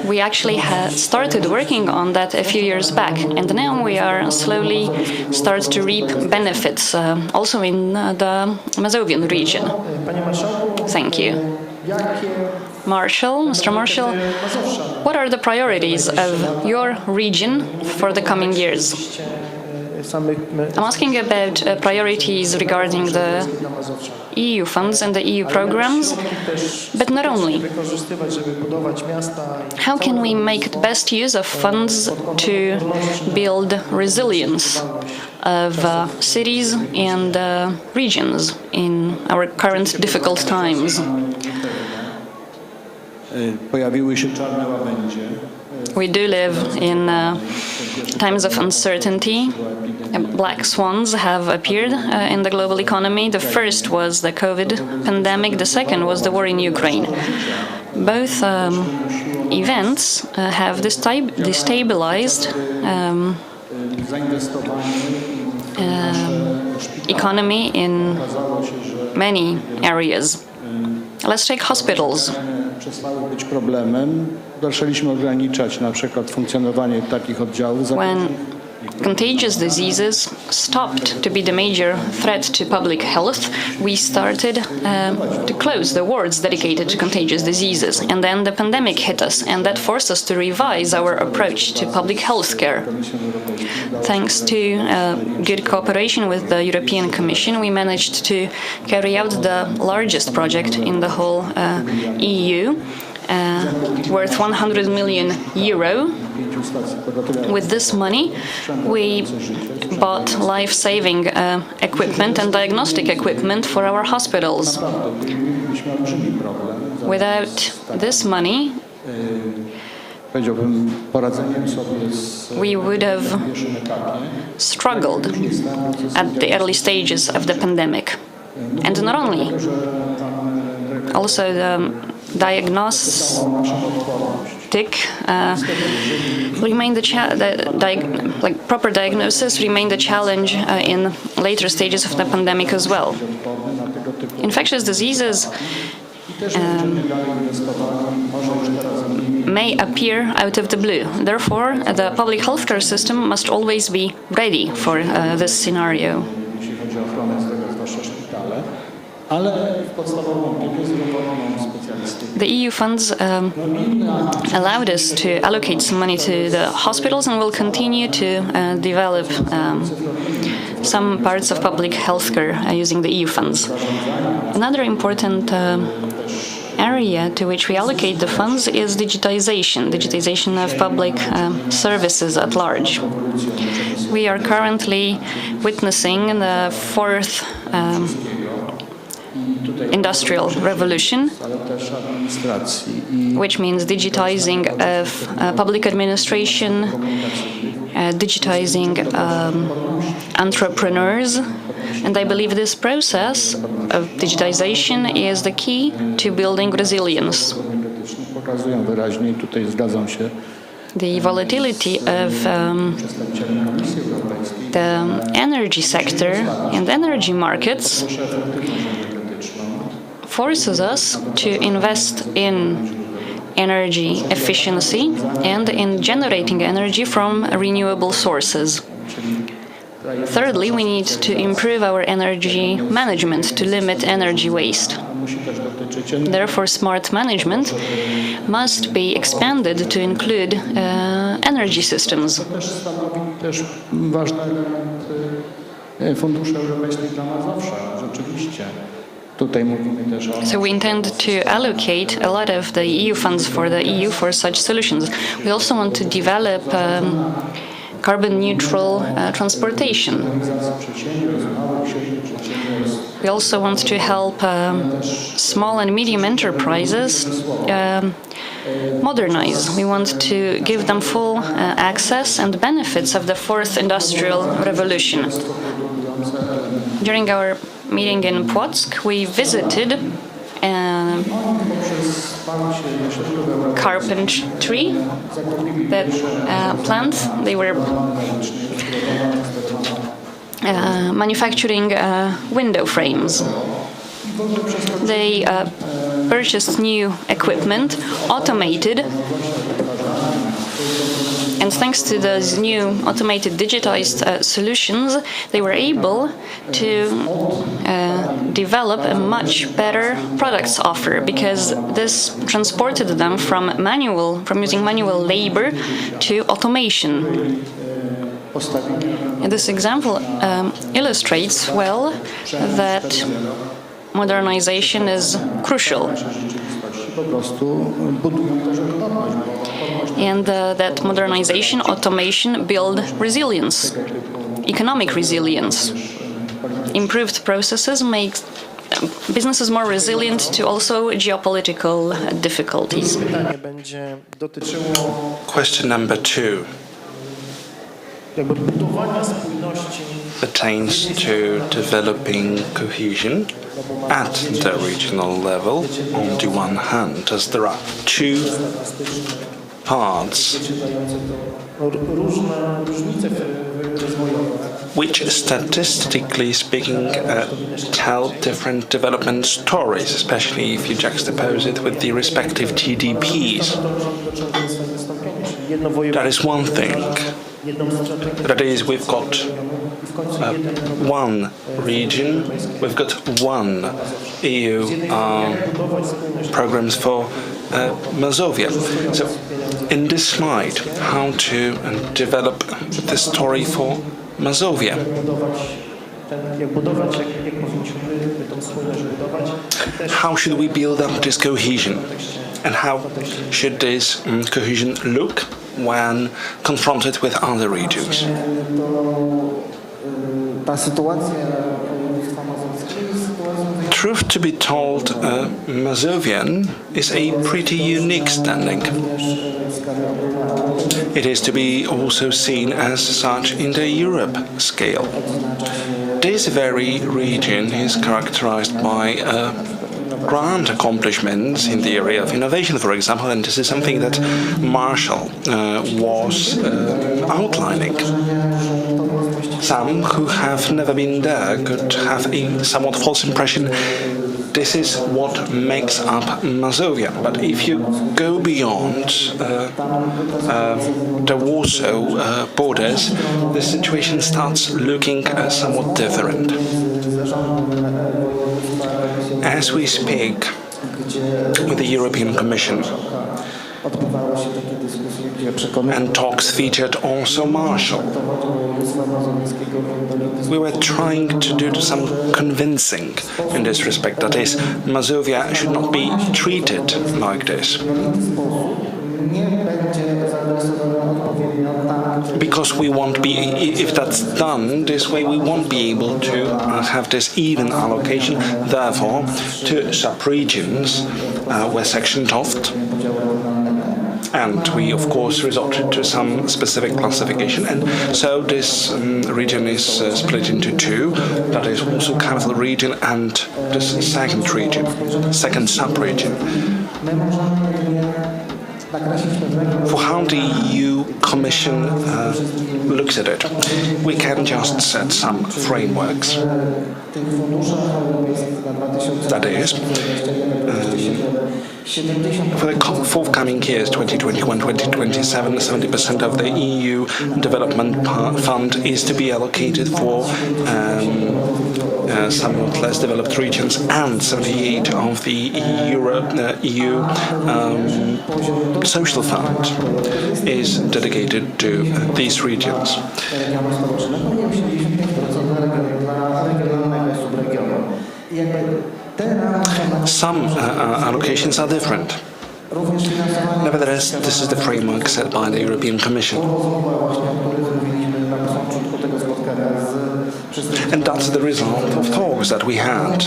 We actually started working on that a few years back, and now we are slowly start to reap benefits, also in the Mazovian region. Thank you. Mr. Marshall, what are the priorities of your region for the coming years? I'm asking about priorities regarding the EU funds and the EU programs, but not only. How can we make the best use of funds to build resilience of cities and regions in our current difficult times? We do live in times of uncertainty. Black swans have appeared in the global economy. The first was the COVID pandemic. The second was the war in Ukraine. Both events have destabilized economy in many areas. Let's take hospitals. When contagious diseases stopped to be the major threat to public health, we started to close the wards dedicated to contagious diseases. And then the pandemic hit us, and that forced us to revise our approach to public health care. Thanks to good cooperation with the European Commission, we managed to carry out the largest project in the whole EU, worth 100 million euro. With this money, we bought life-saving equipment and diagnostic equipment for our hospitals. Without this money, we would have struggled at the early stages of the pandemic. And not only, also the diagnostic remained proper diagnosis remained a challenge in later stages of the pandemic as well. Infectious diseases may appear out of the blue. Therefore, the public healthcare system must always be ready for this scenario. The EU funds allowed us to allocate some money to the hospitals and will continue to develop some parts of public healthcare using the EU funds. Another important area to which we allocate the funds is digitization of public services at large. We are currently witnessing the fourth industrial revolution, which means digitizing of public administration, digitizing entrepreneurs. And I believe this process of digitization is the key to building resilience. The volatility of the energy sector and energy markets forces us to invest in energy efficiency and in generating energy from renewable sources. Thirdly, we need to improve our energy management to limit energy waste. Therefore, smart management must be expanded to include energy systems. Tutaj mówimy też o So we intend to allocate a lot of the EU funds for the EU for such solutions. We also want to develop carbon neutral transportation. We also want to help small and medium enterprises modernize. We want to give them full access and benefits of the fourth industrial revolution. During our meeting in Płock, we visited carpentry plant. They were manufacturing window frames. They purchased new equipment, automated, and thanks to those new automated digitized solutions, they were able to develop a much better products offer, because this transported them from using manual labor to automation. And this example illustrates well that modernization is crucial, and that modernization, automation build resilience, economic resilience. Improved processes make businesses more resilient to also geopolitical difficulties. Pytanie będzie dotyczyło Question number 2 jakby budowania spójności pertains to developing cohesion at the regional level on the one hand, as there are two parts różnice rozwojowe. which, statistically speaking, tell different development stories, especially if you juxtapose it with the respective GDPs. That is one thing. That is, we've got one region, we've got one EU programs for Mazovia. So, in this slide, how to develop the story for Mazovia. How should we build up this cohesion? And how should this cohesion look when confronted with other regions? Truth to be told, Mazovian is a pretty unique standing. It is to be also seen as such in the Europe scale. This very region is characterized by grand accomplishments in the area of innovation, for example, and this is something that Marshall was outlining. Some who have never been there could have a somewhat false impression this is what makes up Mazovia. But if you go beyond the Warsaw borders, the situation starts looking somewhat different. As we speak with the European Commission, and talks featured also Marshall, we were trying to do some convincing in this respect. That is, Mazovia should not be treated like this. Because we won't be, if that's done this way, we won't be able to have this even allocation. Therefore, two sub-regions were sectioned off. And we, of course, resorted to some specific classification. And so this region is split into two. That is also Council region and this second region, second sub-region. For how the EU Commission looks at it, we can just set some frameworks. That is, for the forthcoming years, 2021-2027, 70% of the EU Development Fund is to be allocated for somewhat less developed regions, and 78% of the EU Social Fund is dedicated to these regions. Some allocations are different. Nevertheless, this is the framework set by the European Commission. And that's the result of talks that we had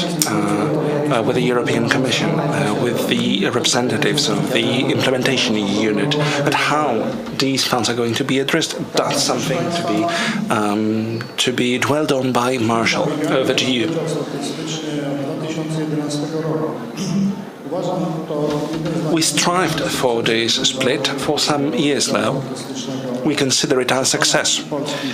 with the European Commission, with the representatives of the implementation unit, and how these funds are going to be addressed. That's something to be dwelled on by Marshall. Over to you. We strived for this split for some years now. We consider it a success.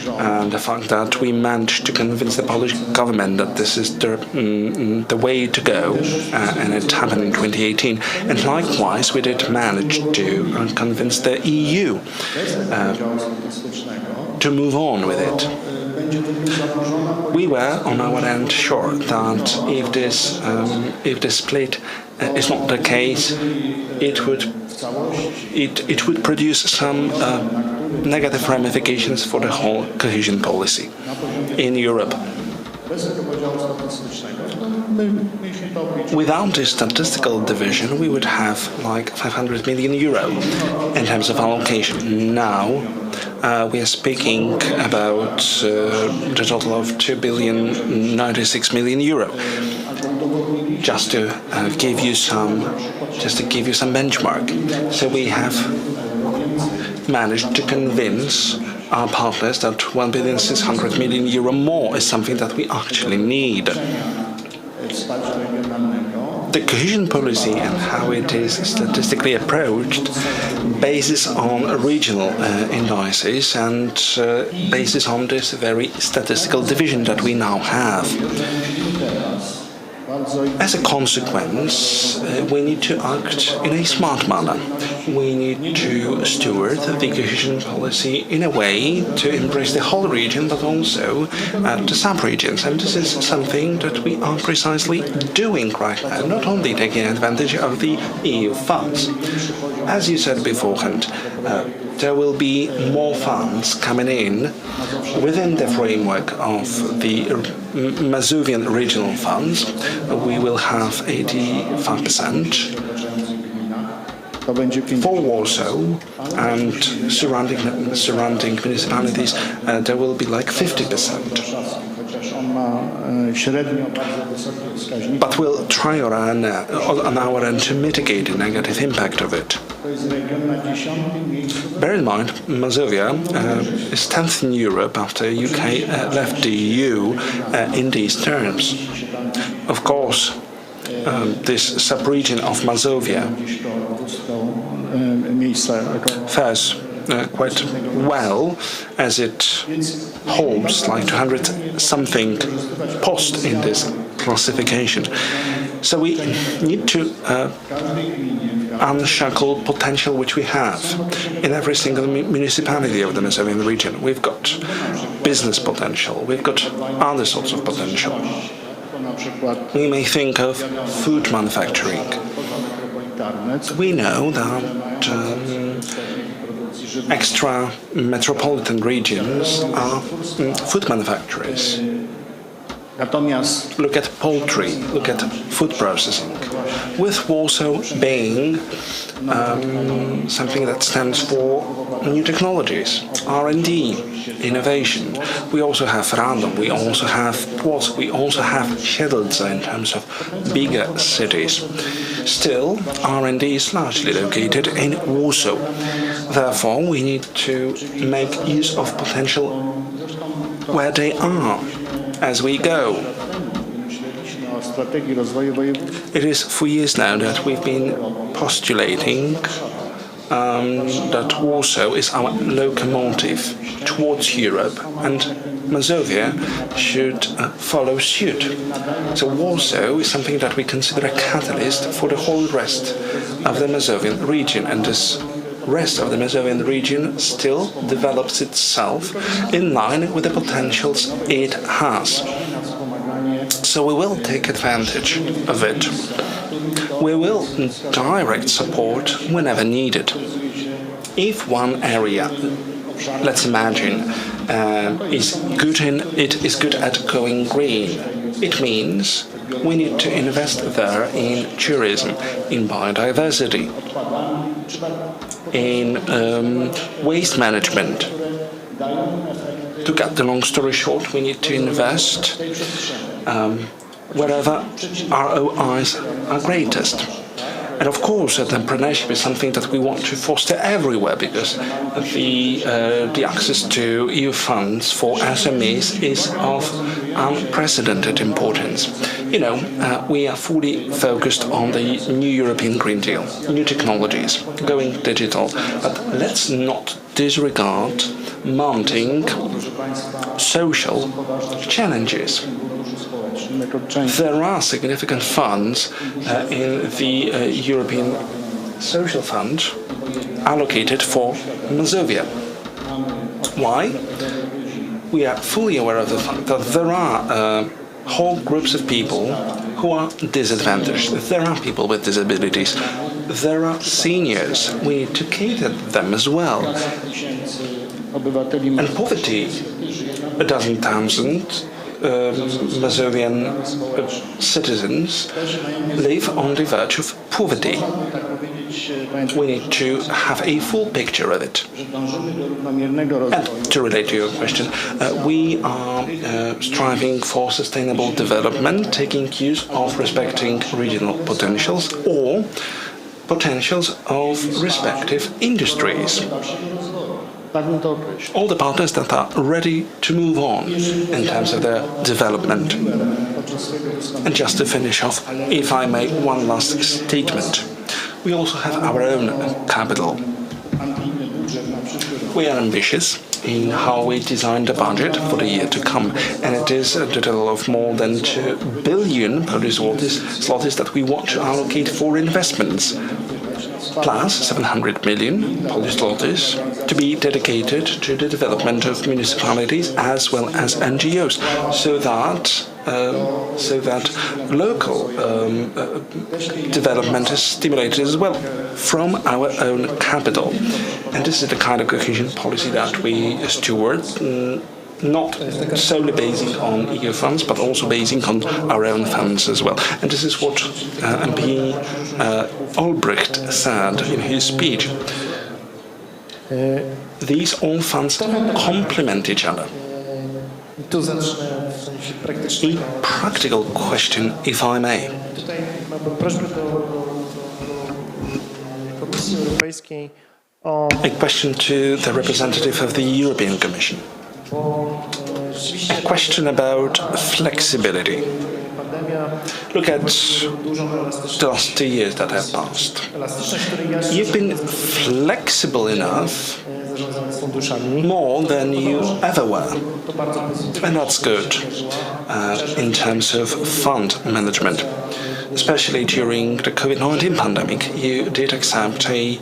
And the fact that we managed to convince the Polish government that this is the way to go, and it happened in 2018. And likewise, we did manage to convince the EU to move on with it. We were, on our end, sure that if this split is not the case, it would produce some negative ramifications for the whole cohesion policy in Europe. Without this statistical division, we would have like 500 million euro in terms of allocation. Now, we are speaking about the total of 2,096 million euro. Just to give you some benchmark. So we have managed to convince our partners that 1,600 million euro more is something that we actually need. The cohesion policy and how it is statistically approached bases on regional indices and bases on this very statistical division that we now have. As a consequence, we need to act in a smart manner. We need to steward the cohesion policy in a way to embrace the whole region, but also the sub-regions. And this is something that we are precisely doing right now, not only taking advantage of the EU funds. As you said beforehand, there will be more funds coming in within the framework of the Mazovian regional funds. We will have 85% for Warsaw and surrounding municipalities. There will be like 50%. But we'll try on our end to mitigate the negative impact of it. Bear in mind, Mazovia is 10th in Europe after UK left the EU in these terms. Of course, this sub-region of Mazovia fares quite well, as it holds like 200-something posts in this classification. So we need to unshackle potential which we have in every single municipality of the Mazovian region. We've got business potential, we've got other sorts of potential. We may think of food manufacturing. We know that extra metropolitan regions are food manufacturers. Look at poultry, look at food processing. With Warsaw being something that stands for new technologies, R&D, innovation. We also have Radom, we also have Płock, we also have Siedlce in terms of bigger cities. Still, R&D is largely located in Warsaw. Therefore, we need to make use of potential where they are as we go. It is for years now that we've been postulating that Warsaw is our locomotive towards Europe, and Mazovia should follow suit. So Warsaw is something that we consider a catalyst for the whole rest of the Mazovian region, and this rest of the Mazovian region still develops itself in line with the potentials it has. So we will take advantage of it. We will direct support whenever needed. If one area, let's imagine, is good at going green, it means We need to invest there in tourism, in biodiversity, in waste management. To cut the long story short, we need to invest wherever ROIs are greatest. And of course, entrepreneurship is something that we want to foster everywhere because the access to EU funds for SMEs is of unprecedented importance. You know, we are fully focused on the new European Green Deal, new technologies, going digital. But let's not disregard mounting social challenges. There are significant funds in the European Social Fund allocated for Mazovia. Why? We are fully aware of the fact that there are whole groups of people who are disadvantaged. There are people with disabilities. There are seniors. We need to cater to them as well. And poverty, 1,000 Mazovian citizens live on the verge of poverty. We need to have a full picture of it. And to relate to your question, we are striving for sustainable development, taking use of respecting regional potentials or potentials of respective industries. All the partners that are ready to move on in terms of their development. And just to finish off, if I make one last statement, we also have our own capital. We are ambitious in how we design the budget for the year to come, and it is a total of more than 2 billion Polish zlotys that we want to allocate for investments, plus 700 million Polish zlotys to be dedicated to the development of municipalities as well as NGOs, so that local development is stimulated as well from our own capital. And this is the kind of cohesion policy that we steward, not solely basing on EU funds, but also basing on our own funds as well. And this is what MP Olbrycht said in his speech. These all funds complement each other. A practical question, if I may. A question to the representative of the European Commission. A question about flexibility. Look at the last 2 years that have passed. You've been flexible enough more than you ever were. And that's good in terms of fund management. Especially during the COVID-19 pandemic, you did accept a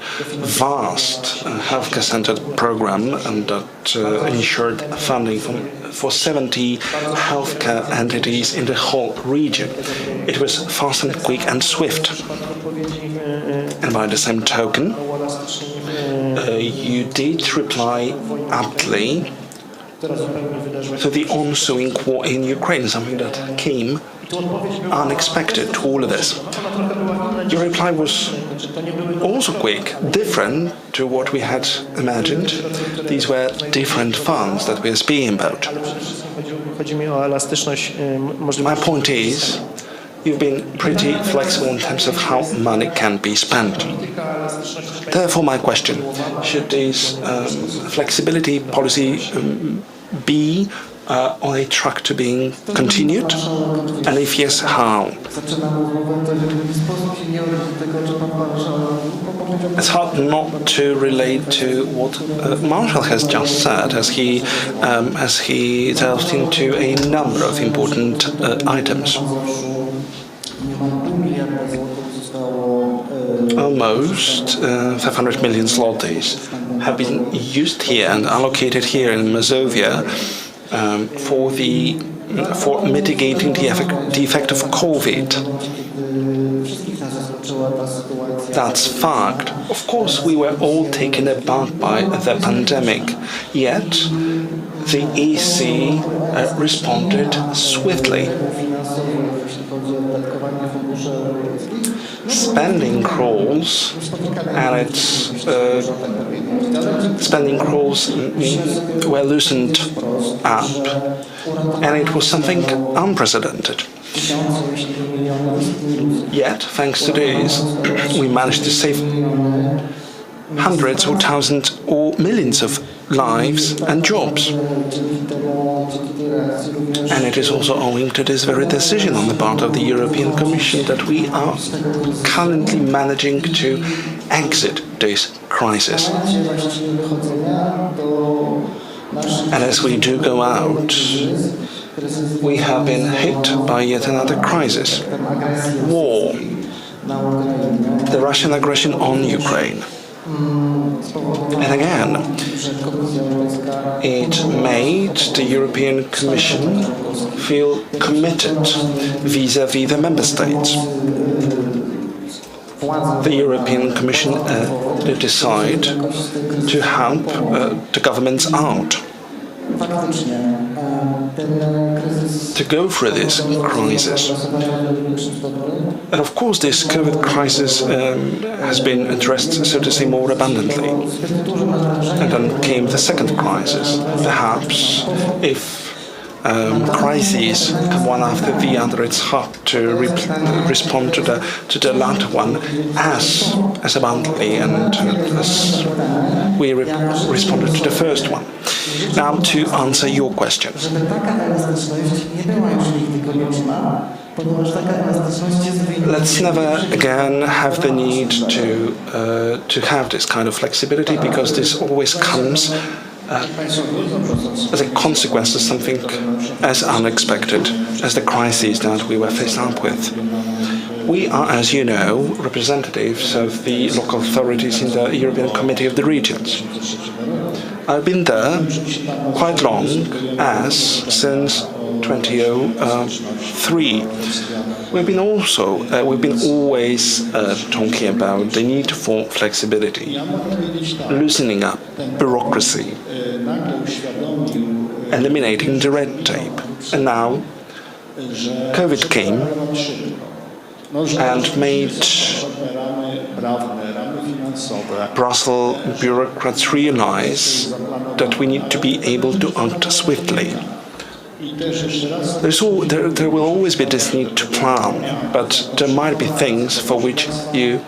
vast healthcare-centered program and that ensured funding for 70 healthcare entities in the whole region. It was fast and quick and swift. And by the same token, you did reply aptly to the ensuing war in Ukraine, something that came unexpected to all of this. Your reply was also quick, different to what we had imagined. These were different funds that we were speaking about. My point is, you've been pretty flexible in terms of how money can be spent. Therefore, my question, should this flexibility policy be on a track to being continued? And if yes, how? It's hard not to relate to what Marshall has just said as he delved into a number of important items. Almost 500 million zlotys have been used here and allocated here in Mazovia for mitigating the effect of COVID. That's fact. Of course, we were all taken aback by the pandemic, yet the EC responded swiftly. spending rules and its spending rules were loosened up, and it was something unprecedented. Yet, thanks to this, we managed to save hundreds or thousands or millions of lives and jobs. And it is also owing to this very decision on the part of the European Commission that we are currently managing to exit this crisis. And as we do go out, we have been hit by yet another crisis. War. The Russian aggression on Ukraine. And again, it made the European Commission feel committed vis-à-vis the member states. The European Commission decided to help the governments out to go through this crisis. And of course, this COVID crisis has been addressed, so to say, more abundantly. And then came the second crisis. Perhaps if crises come one after the other, it's hard to respond to the latter one as abundantly and as we responded to the first one. Now to answer your question. Let's never again have the need to have this kind of flexibility, because this always comes as a consequence of something as unexpected as the crises that we were faced up with. We are, as you know, representatives of the local authorities in the European Committee of the Regions. I've been there quite long, since 2003. We've been always talking about the need for flexibility, loosening up bureaucracy, eliminating the red tape. And now COVID came and made Brussels bureaucrats realize that we need to be able to act swiftly. There will always be this need to plan, but there might be things for which you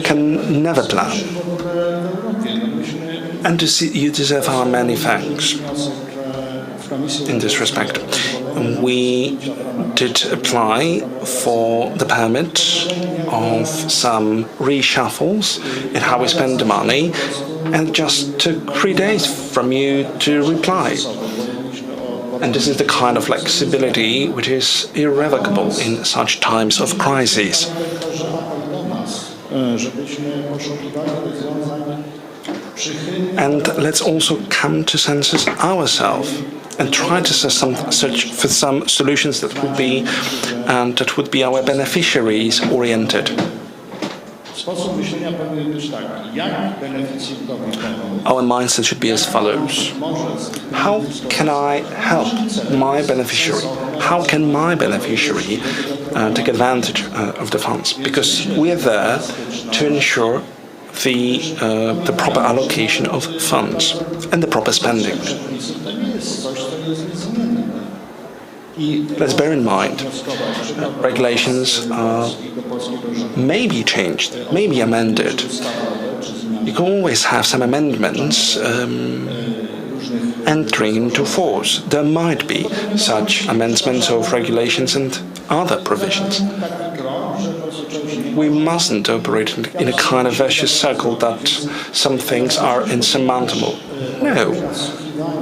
can never plan. And you deserve our many thanks in this respect. We did apply for the permit of some reshuffles in how we spend the money, and it just took 3 days from you to reply. And this is the kind of flexibility which is irrevocable in such times of crisis. And let's also come to senses ourselves and try to search for some solutions that would be our beneficiaries oriented. Our mindset should be as follows. How can I help my beneficiary? How can my beneficiary take advantage of the funds? Because we are there to ensure the proper allocation of funds and the proper spending. Let's bear in mind, regulations may be changed, may be amended. You can always have some amendments entering into force. There might be such amendments of regulations and other provisions. We mustn't operate in a kind of vicious circle that some things are insurmountable. No.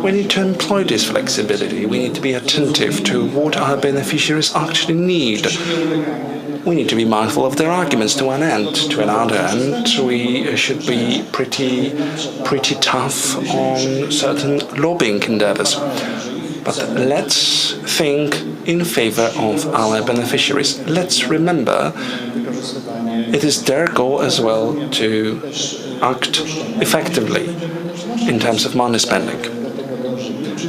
We need to employ this flexibility. We need to be attentive to what our beneficiaries actually need. We need to be mindful of their arguments to one end. To another end, we should be pretty tough on certain lobbying endeavors. But let's think in favor of our beneficiaries. Let's remember it is their goal as well to act effectively in terms of money spending.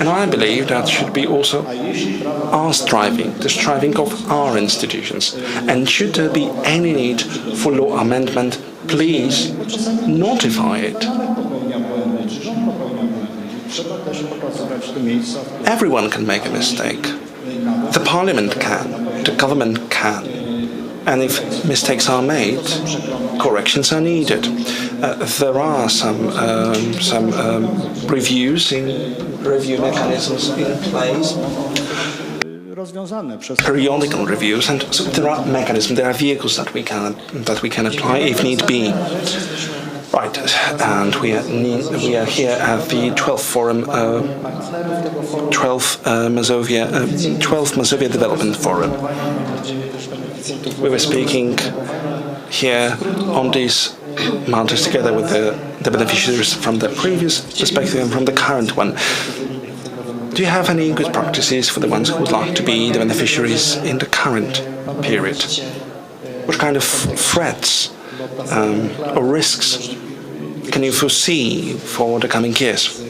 And I believe that should be also our striving, the striving of our institutions. And should there be any need for law amendment, please notify it. Everyone can make a mistake. The parliament can, the government can. And if mistakes are made, corrections are needed. There are some review mechanisms in place, periodical reviews, and so there are mechanisms, there are vehicles that we can apply if need be. Right, and we are here at the 12th Forum, 12th Mazovia Development Forum. We were speaking here on these matters together with the beneficiaries from the previous perspective and from the current one. Do you have any good practices for the ones who would like to be the beneficiaries in the current period? What kind of threats or risks can you foresee for the coming years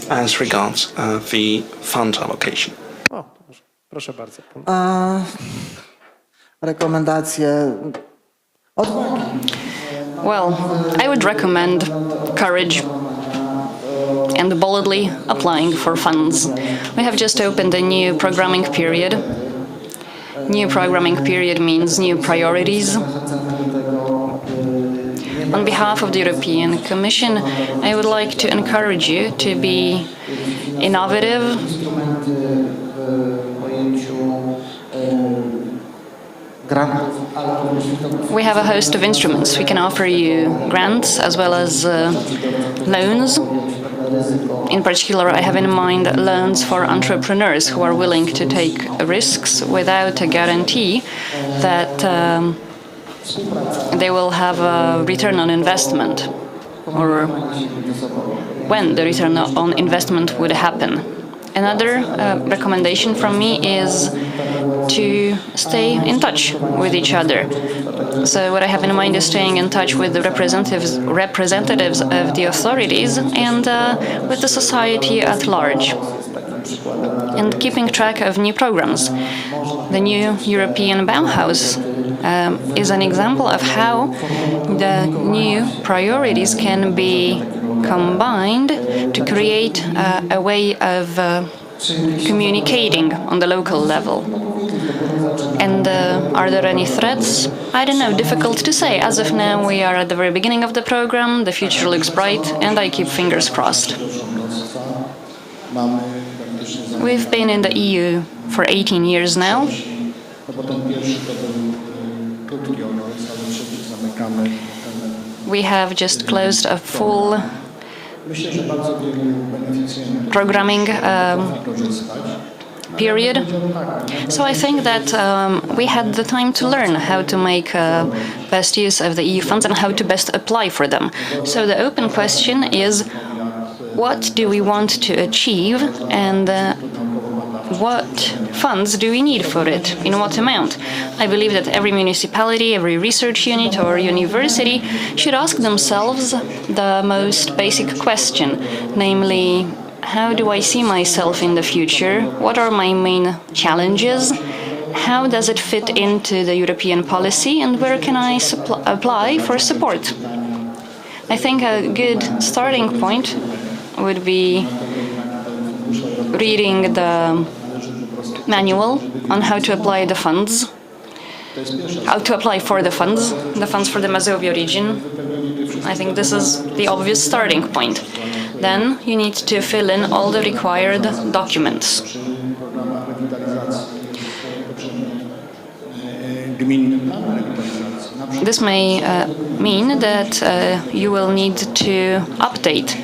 as regards the fund allocation? O, proszę bardzo. Rekomendacje odwagi. Well, I would recommend courage and boldly applying for funds. We have just opened a new programming period. New programming period means new priorities. On behalf of the European Commission, I would like to encourage you to be innovative, we have a host of instruments. We can offer you grants as well as loans. In particular, I have in mind loans for entrepreneurs who are willing to take risks without a guarantee that they will have a return on investment, or when the return on investment would happen. Another recommendation from me is to stay in touch with each other. So what I have in mind is staying in touch with the representatives of the authorities and with the society at large, and keeping track of new programs. The new European Bauhaus is an example of how the new priorities can be combined to create a way of communicating on the local level. And are there any threats? I don't know, difficult to say. As of now, we are at the very beginning of the program, the future looks bright, and I keep fingers crossed. We've been in the EU for 18 years now. We have just closed a full programming period. So I think that we had the time to learn how to make best use of the EU funds and how to best apply for them. So the open question is, what do we want to achieve, and what funds do we need for it? In what amount? I believe that every municipality, every research unit or university should ask themselves the most basic question, namely, how do I see myself in the future? What are my main challenges? How does it fit into the European policy, and where can I apply for support? I think a good starting point would be reading the manual on how to apply the funds, how to apply for the funds for the Mazovia region. I think this is the obvious starting point. Then you need to fill in all the required documents. This may mean that you will need to update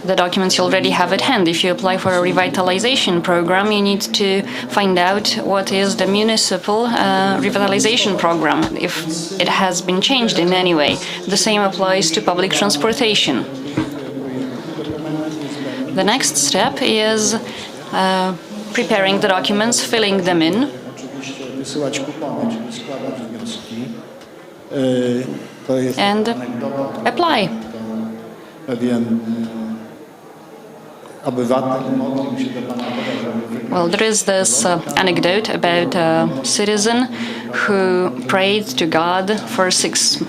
the documents you already have at hand. If you apply for a revitalization program, you need to find out what is the municipal revitalization program, if it has been changed in any way. The same applies to public transportation. The next step is preparing the documents, filling them in, and apply. obywatel modlił się do Pana Boga, żeby Well, there is this anecdote about a citizen who prayed to God for 6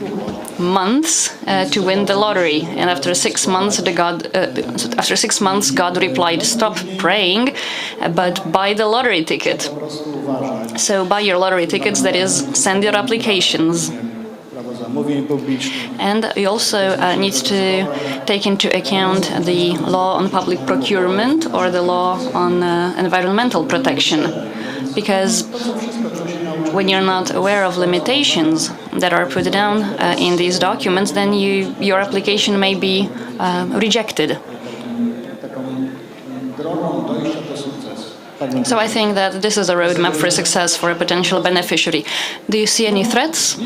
months to win the lottery, and after 6 months, after 6 months, God replied, "Stop praying, but buy the lottery ticket." So buy your lottery tickets. That is, send your applications. prawo zamówień publicznych. And you also need to take into account the law on public procurement or the law on environmental protection, because when you're not aware of limitations that are put down in these documents, then your application may be rejected. So I think that this is a roadmap for success for a potential beneficiary. Do you see any threats?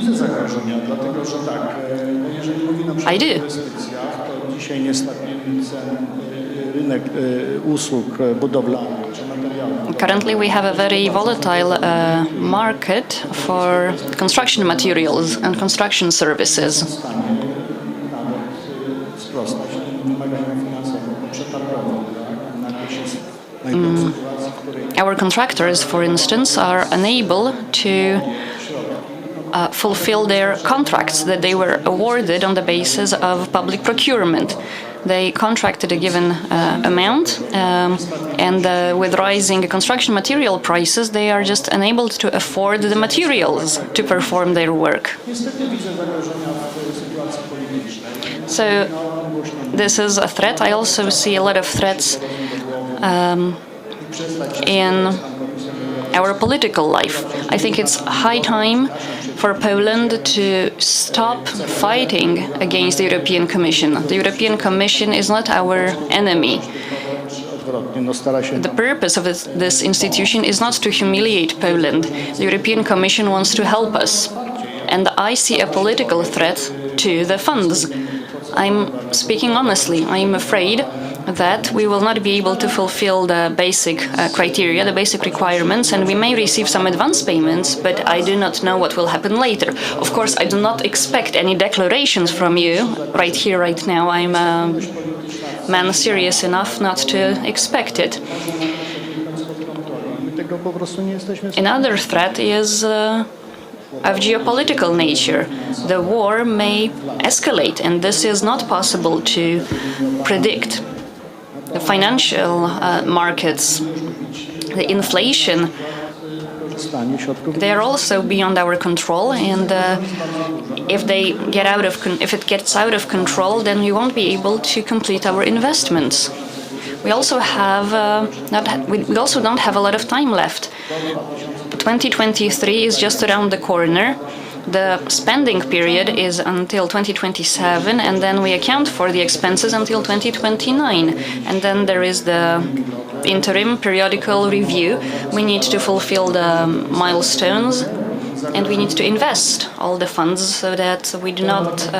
I do. Dzisiaj niestabilny rynek usług budowlanych czy materiałów. Currently, we have a very volatile market for construction materials and construction services. Sprostać wymaganiom finansowym, przetargowym, na jakieś sytuacji, w której Our contractors, for instance, are unable to fulfill their contracts that they were awarded on the basis of public procurement. They contracted a given amount, and with rising construction material prices, they are just unable to afford the materials to perform their work. So this is a threat. I also see a lot of threats in our political life. I think it's high time for Poland to stop fighting against the European Commission. The European Commission is not our enemy. The purpose of this institution is not to humiliate Poland. The European Commission wants to help us. And I see a political threat to the funds. I'm speaking honestly. I'm afraid that we will not be able to fulfill the basic criteria, the basic requirements, and we may receive some advance payments, but I do not know what will happen later. Of course, I do not expect any declarations from you right here, right now. I'm a man serious enough not to expect it. Another threat is of geopolitical nature. The war may escalate, and this is not possible to predict. The financial markets, the inflation, they are also beyond our control, and if it gets out of control, then we won't be able to complete our investments. We also don't have a lot of time left. 2023 is just around the corner. The spending period is until 2027, and then we account for the expenses until 2029. And then there is the interim periodical review. We need to fulfill the milestones, and we need to invest all the funds so that we do not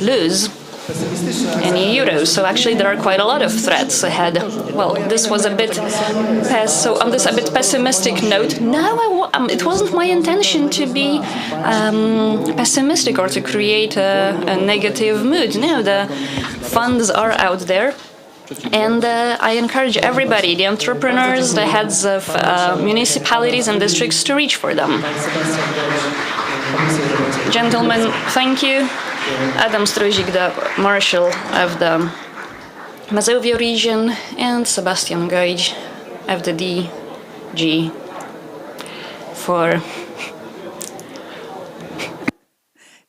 lose any euros. So actually there are quite a lot of threats ahead. Well, this was a bit so on this a bit pessimistic note. No, it wasn't my intention to be pessimistic or to create a negative mood. No, the funds are out there. And I encourage everybody, the entrepreneurs, the heads of municipalities and districts, to reach for them. Gentlemen, thank you. Adam Struzik, the Marshal of the Mazovia region, and Sebastian Gojć of the DG for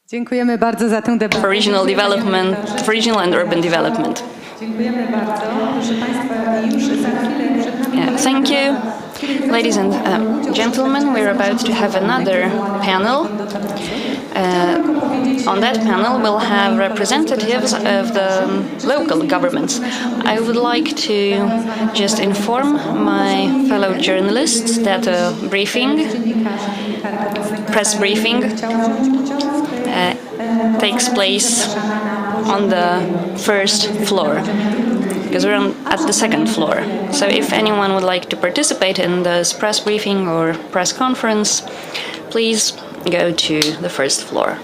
Dziękujemy bardzo za tę debatę. for regional development, for regional and urban development. Dziękujemy bardzo. Proszę Państwa, już za chwilę przed nami... Yeah, thank you. Ladies and gentlemen, we're about to have another panel. On that panel, we'll have representatives of the local governments. I would like to just inform my fellow journalists that a press briefing takes place on the first floor, because we're at the second floor. So if anyone would like to participate in this press briefing or press conference, please go to the first floor.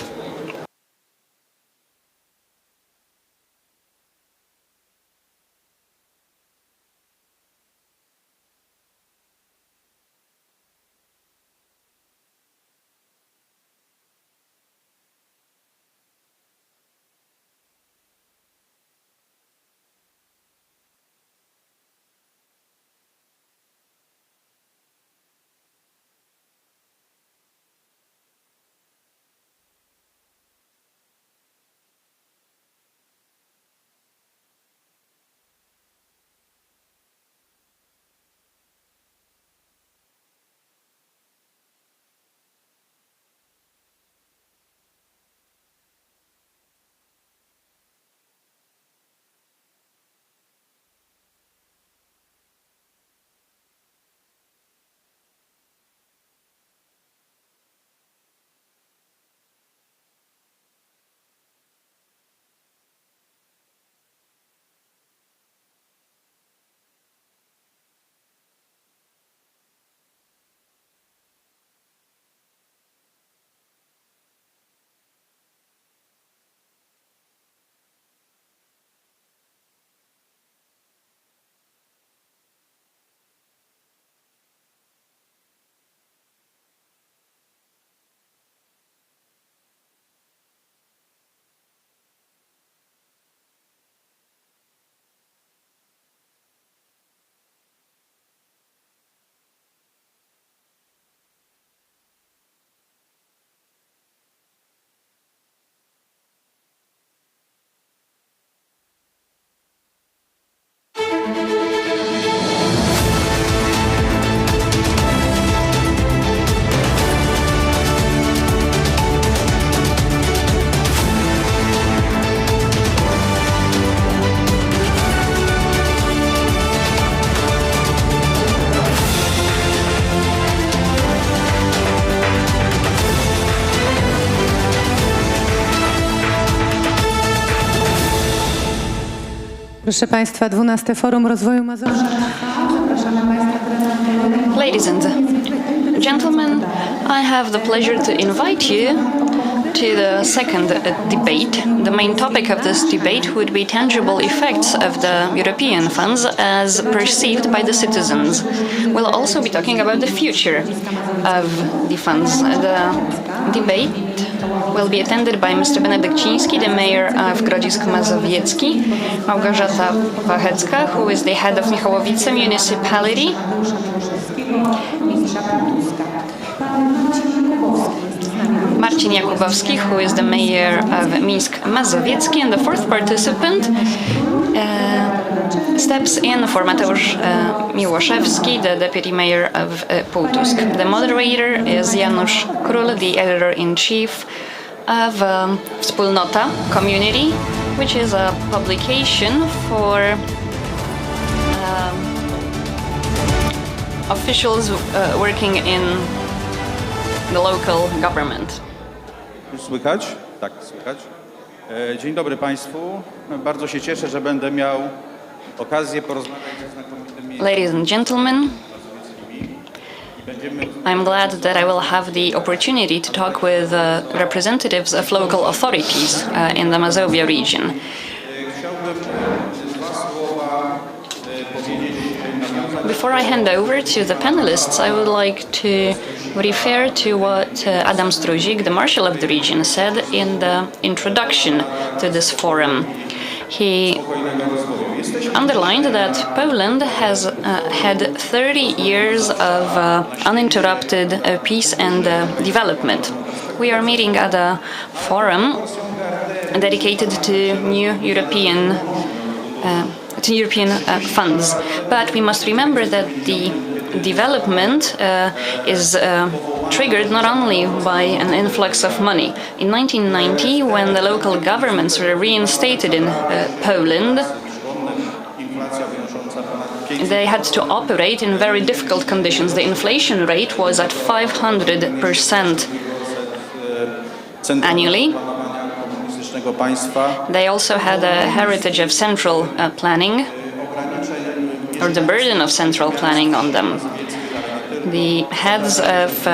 Proszę Państwa, 12 Forum Rozwoju Mazowsza. Zapraszamy Państwa teraz na Ladies and gentlemen, I have the pleasure to invite you to the second debate. The main topic of this debate would be tangible effects of the European funds as perceived by the citizens. We'll also be talking about the future of the funds. The debate will be attended by Mr. Benedek Ciński, the mayor of Grodzisk Mazowiecki, Małgorzata Wachecka, who is the head of Michałowice municipality, Marcin Jakubowski, who is the mayor of Minsk Mazowiecki, and the fourth participant steps in for Mateusz Miłoszewski, the deputy mayor of Półtusk. The moderator is Janusz Król, the editor-in-chief of Wspólnota Community, which is a publication for officials working in the local government. Słychać? Tak, słychać. Dzień dobry Państwu. Bardzo się cieszę, że będę miał okazję porozmawiać ze znakomitymi... Ladies and gentlemen, I'm glad that I will have the opportunity to talk with representatives of local authorities in the Mazovia region. Before I hand over to the panelists, I would like to refer to what Adam Struzik, the marshal of the region, said in the introduction to this forum. He underlined that Poland has had 30 years of uninterrupted peace and development. We are meeting at a forum dedicated to new European funds. But we must remember that the development is triggered not only by an influx of money. In 1990, when the local governments were reinstated in Poland, they had to operate in very difficult conditions. The inflation rate was at 500% annually. They also had a heritage of central planning, or the burden of central planning on them. The heads of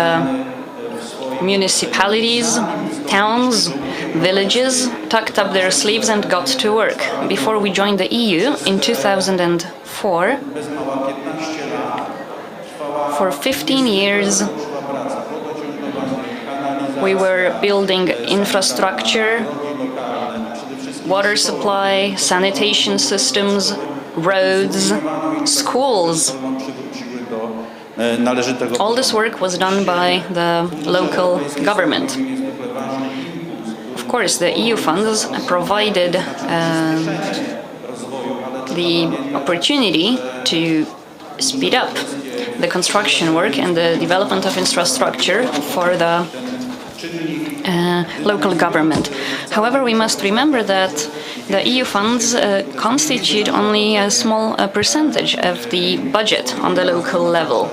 municipalities, towns, villages tucked up their sleeves and got to work. Before we joined the EU in 2004, for 15 years, we were building infrastructure, water supply, sanitation systems, roads, schools. All this work was done by the local government. Of course, the EU funds provided the opportunity to speed up the construction work and the development of infrastructure for the local government. However, we must remember that the EU funds constitute only a small percentage of the budget on the local level.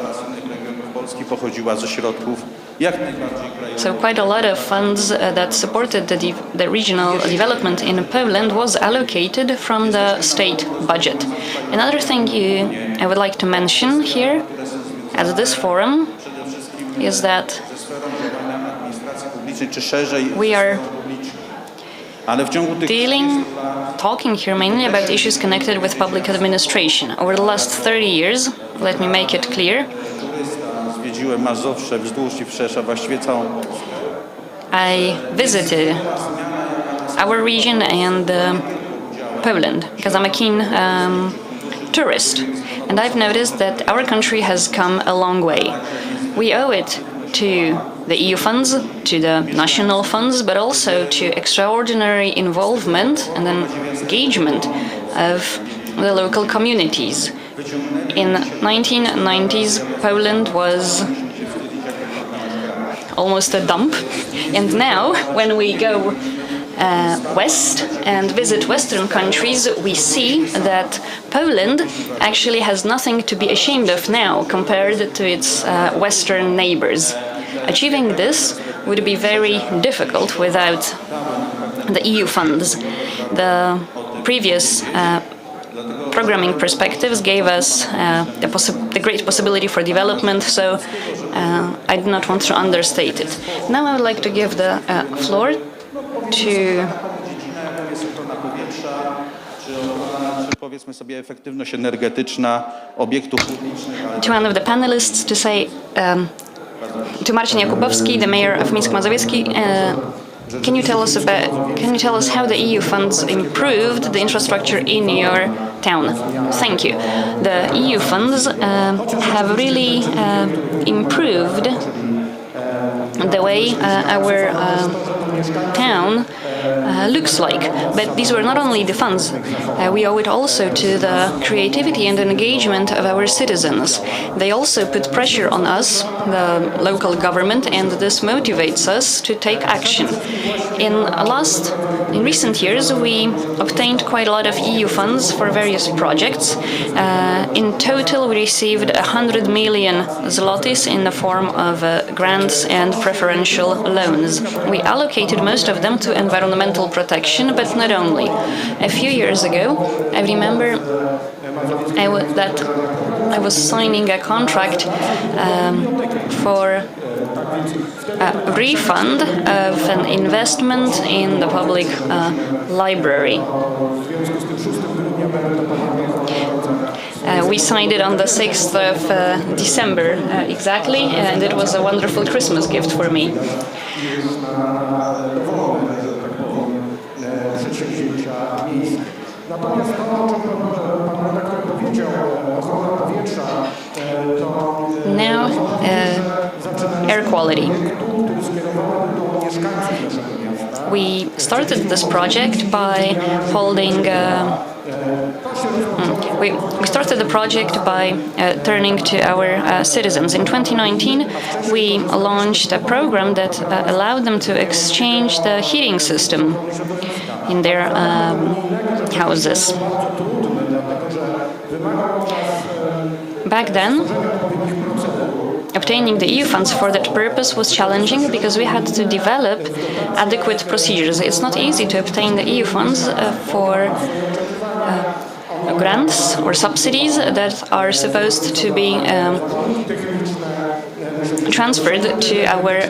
So quite a lot of funds that supported the regional development in Poland was allocated from the state budget. Another thing I would like to mention here at this forum is that we are talking here mainly about issues connected with public administration. Over the last 30 years, let me make it clear, I visited our region and Poland because I'm a keen tourist, and I've noticed that our country has come a long way. We owe it to the EU funds, to the national funds, but also to extraordinary involvement and engagement of the local communities. In 1990s, Poland was almost a dump, and now when we go west and visit Western countries, we see that Poland actually has nothing to be ashamed of now compared to its Western neighbors. Achieving this would be very difficult without the EU funds. The previous programming perspectives gave us the great possibility for development, so I do not want to understate it. Now I would like to give the floor to powiedzmy sobie efektywność energetyczna obiektów publicznych. to one of the panelists to say to Marcin Jakubowski, the mayor of Minsk Mazowiecki. Can you tell us how the EU funds improved the infrastructure in your town? Thank you. The EU funds have really improved the way our town looks like. But these were not only the funds. We owe it also to the creativity and engagement of our citizens. They also put pressure on us, the local government, and this motivates us to take action. In recent years, we obtained quite a lot of EU funds for various projects. In total, we received 100 million zlotys in the form of grants and preferential loans. We allocated most of them to environmental protection, but not only. A few years ago, I remember that I was signing a contract for a refund of an investment in the public library. We signed it on the 6th of December, exactly, and it was a wonderful Christmas gift for me. Now, air quality. We started this project by holding. We started the project by turning to our citizens. In 2019, we launched a program that allowed them to exchange the heating system in their houses. Back then, obtaining the EU funds for that purpose was challenging because we had to develop adequate procedures. It's not easy to obtain the EU funds for grants or subsidies that are supposed to be transferred to our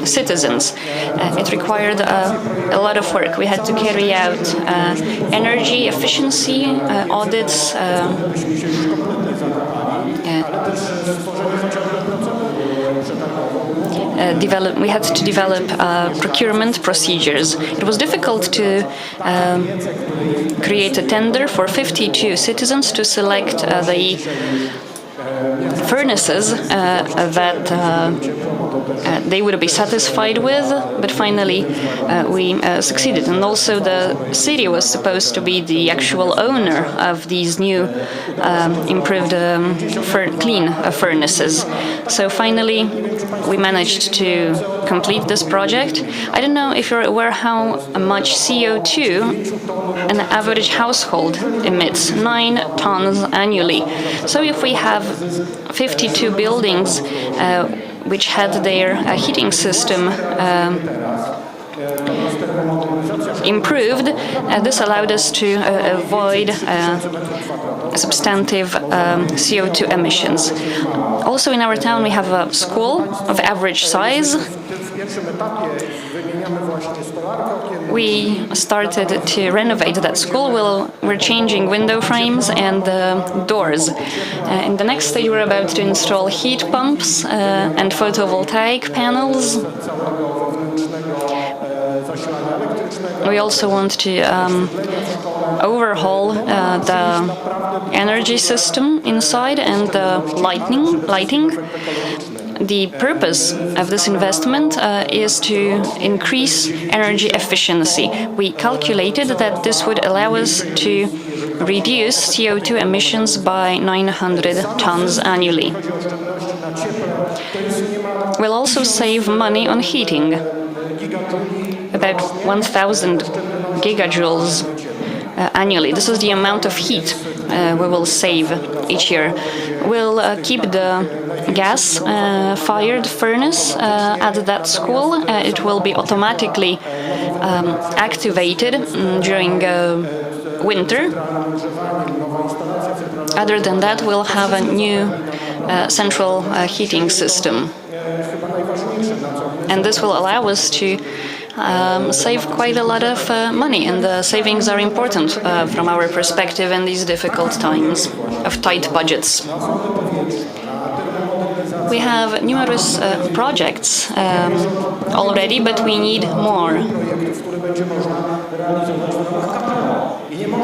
citizens. It required a lot of work. We had to carry out energy efficiency audits, we had to develop procurement procedures. It was difficult to create a tender for 52 citizens to select the furnaces that they would be satisfied with, but finally we succeeded. And also the city was supposed to be the actual owner of these new improved clean furnaces. So finally we managed to complete this project. I don't know if you're aware how much CO2 an average household emits, 9 tons annually. So if we have 52 buildings which had their heating system improved, this allowed us to avoid substantive CO2 emissions. Also in our town we have a school of average size. We started to renovate that school. We're changing window frames and doors. In the next stage, we're about to install heat pumps and photovoltaic panels. We also want to overhaul the energy system inside and the lighting. The purpose of this investment is to increase energy efficiency. We calculated that this would allow us to reduce CO2 emissions by 900 tons annually. We'll also save money on heating, about 1,000 gigajoules annually. This is the amount of heat we will save each year. We'll keep the gas-fired furnace at that school. It will be automatically activated during winter. Other than that, we'll have a new central heating system. And this will allow us to save quite a lot of money, and the savings are important from our perspective in these difficult times of tight budgets. We have numerous projects already, but we need more.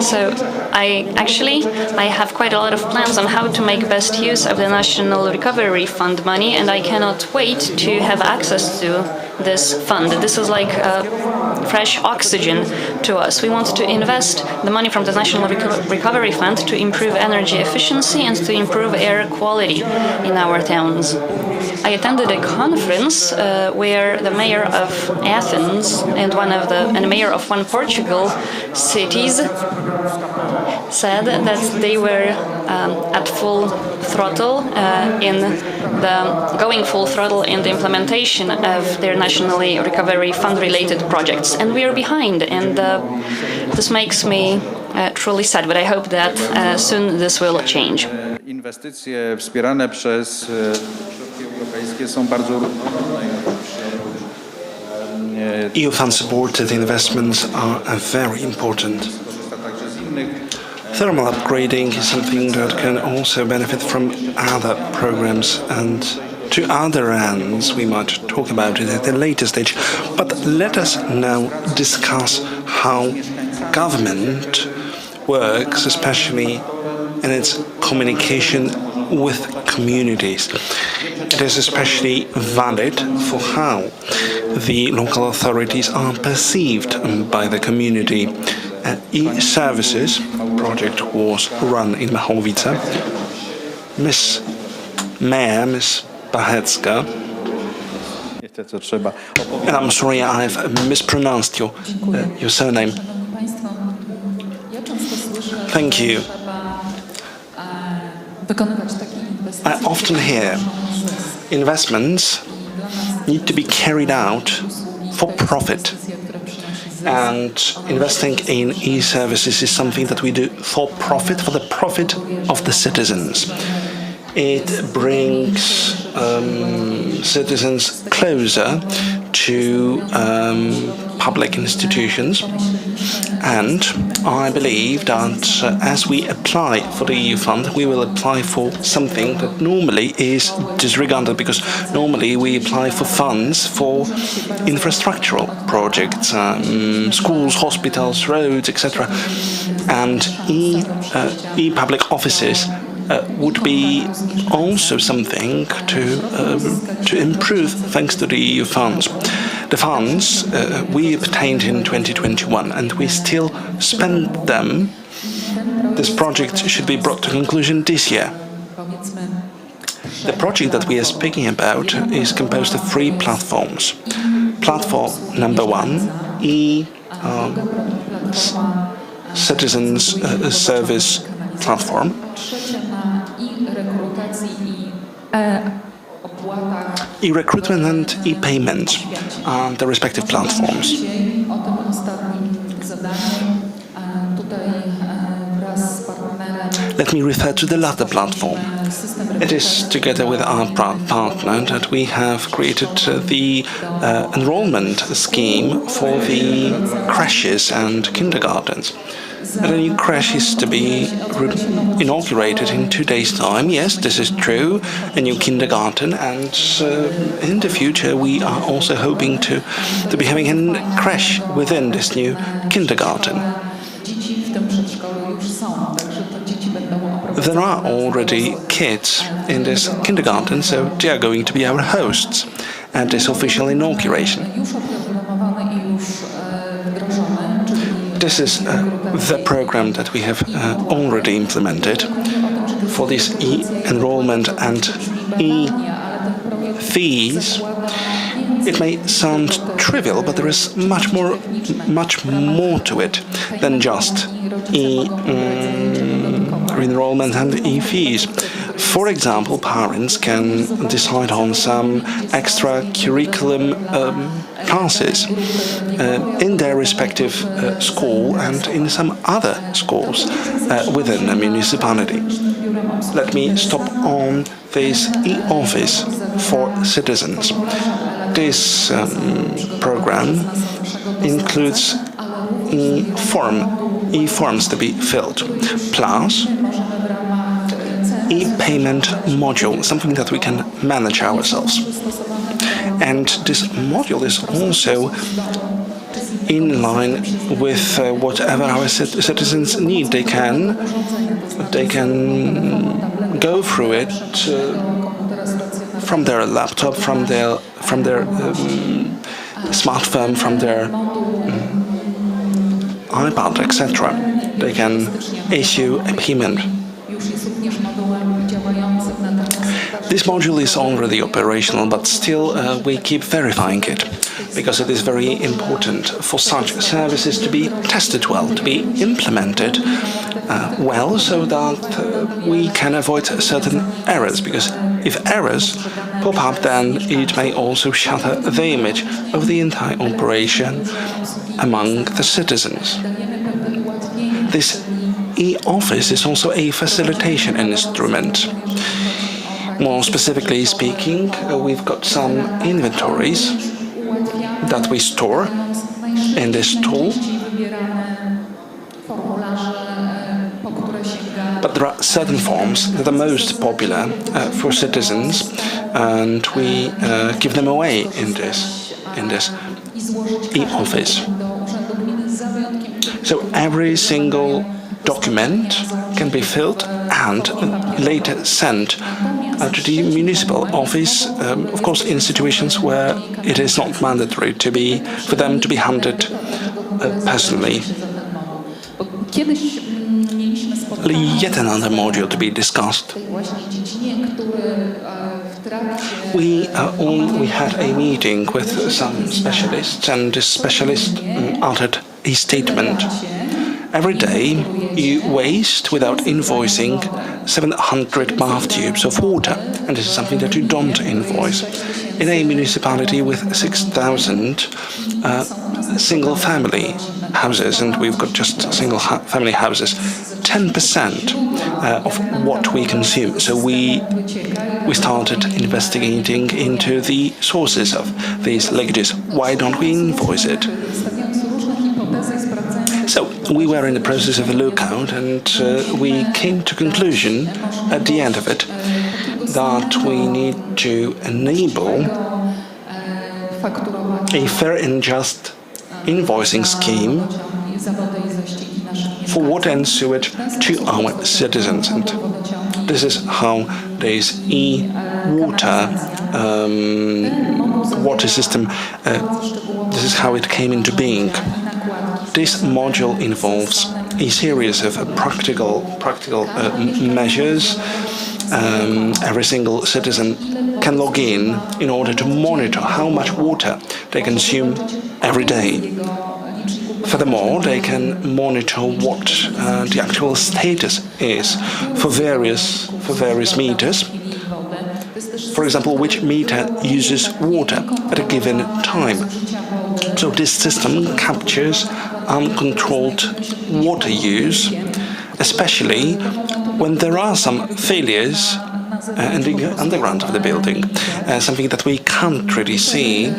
So I have quite a lot of plans on how to make best use of the National Recovery Fund money, and I cannot wait to have access to this fund. This is like fresh oxygen to us. We want to invest the money from the National Recovery Fund to improve energy efficiency and to improve air quality in our towns. I attended a conference where the mayor of Athens and the mayor of one Portugal cities said that they were at full throttle going full throttle in the implementation of their Nationally Recovery Fund related projects, and we are behind. And this makes me truly sad, but I hope that soon this will change. Inwestycje wspierane przez środki europejskie są bardzo różnorodne. EU fund supported investments are very important. Thermal upgrading is something that can also benefit from other programs, and to other ends we might talk about it at a later stage. But let us now discuss how government works, especially in its communication with communities. It is especially valid for how the local authorities are perceived by the community. E-Services project was run in Machowice. Miss Mayor, Miss Bachecka, and I'm sorry I've mispronounced your surname. Thank you. I often hear investments need to be carried out for profit. And investing in e-services is something that we do for the profit of the citizens. It brings citizens closer to public institutions, and I believe that as we apply for the EU fund, we will apply for something that normally is disregarded, because normally we apply for funds for infrastructural projects, schools, hospitals, roads, etc. And e-public offices would be also something to improve thanks to the EU funds. The funds we obtained in 2021, and we still spend them. This project should be brought to conclusion this year. The project that we are speaking about is composed of 3 platforms. Platform number 1, Citizens Service Platform. E-recruitment and e-payment are the respective platforms. Let me refer to the latter platform. It is together with our partner that we have created the enrollment scheme for the creches and kindergartens. And a new creche is to be inaugurated in 2 days' time. Yes, this is true, a new kindergarten, and in the future we are also hoping to be having a creche within this new kindergarten. There are already kids in this kindergarten, so they are going to be our hosts at this official inauguration. This is the program that we have already implemented for this e-enrollment and e-fees. It may sound trivial, but there is much more to it than just e-enrollment and e-fees. For example, parents can decide on some extra curriculum classes in their respective school and in some other schools within a municipality. let me stop on this e-office for citizens. This program includes e-forms to be filled, plus e-payment module, something that we can manage ourselves. And this module is also in line with whatever our citizens need. They can go through it from their laptop, from their smartphone, from their iPad, etc. They can issue a payment. This module is already operational, but still we keep verifying it, because it is very important for such services to be tested well, to be implemented well, so that we can avoid certain errors, because if errors pop up, then it may also shatter the image of the entire operation among the citizens. This e-office is also a facilitation instrument. More specifically speaking, we've got some inventories that we store in this tool. But there are certain forms that are most popular for citizens, and we give them away in this e-office. So every single document can be filled and later sent to the municipal office, of course in situations where it is not mandatory for them to be handed personally. Yet another module to be discussed. We had a meeting with some specialists, and this specialist uttered a statement. Every day you waste, without invoicing, 700 bath tubes of water, and this is something that you don't invoice. In a municipality with 6,000 single-family houses, and we've got just single-family houses, 10% of what we consume. So we started investigating into the sources of these leakages. Why don't we invoice it? So we were in the process of a lookout, and we came to conclusion at the end of it that we need to enable a fair and just invoicing scheme for water and sewage to our citizens. And this is how this e-water water system, this is how it came into being. This module involves a series of practical measures. Every single citizen can log in order to monitor how much water they consume every day. Furthermore, they can monitor what the actual status is for various meters. For example, which meter uses water at a given time. So this system captures uncontrolled water use, especially when there are some failures in the underground of the building, something that we can't really see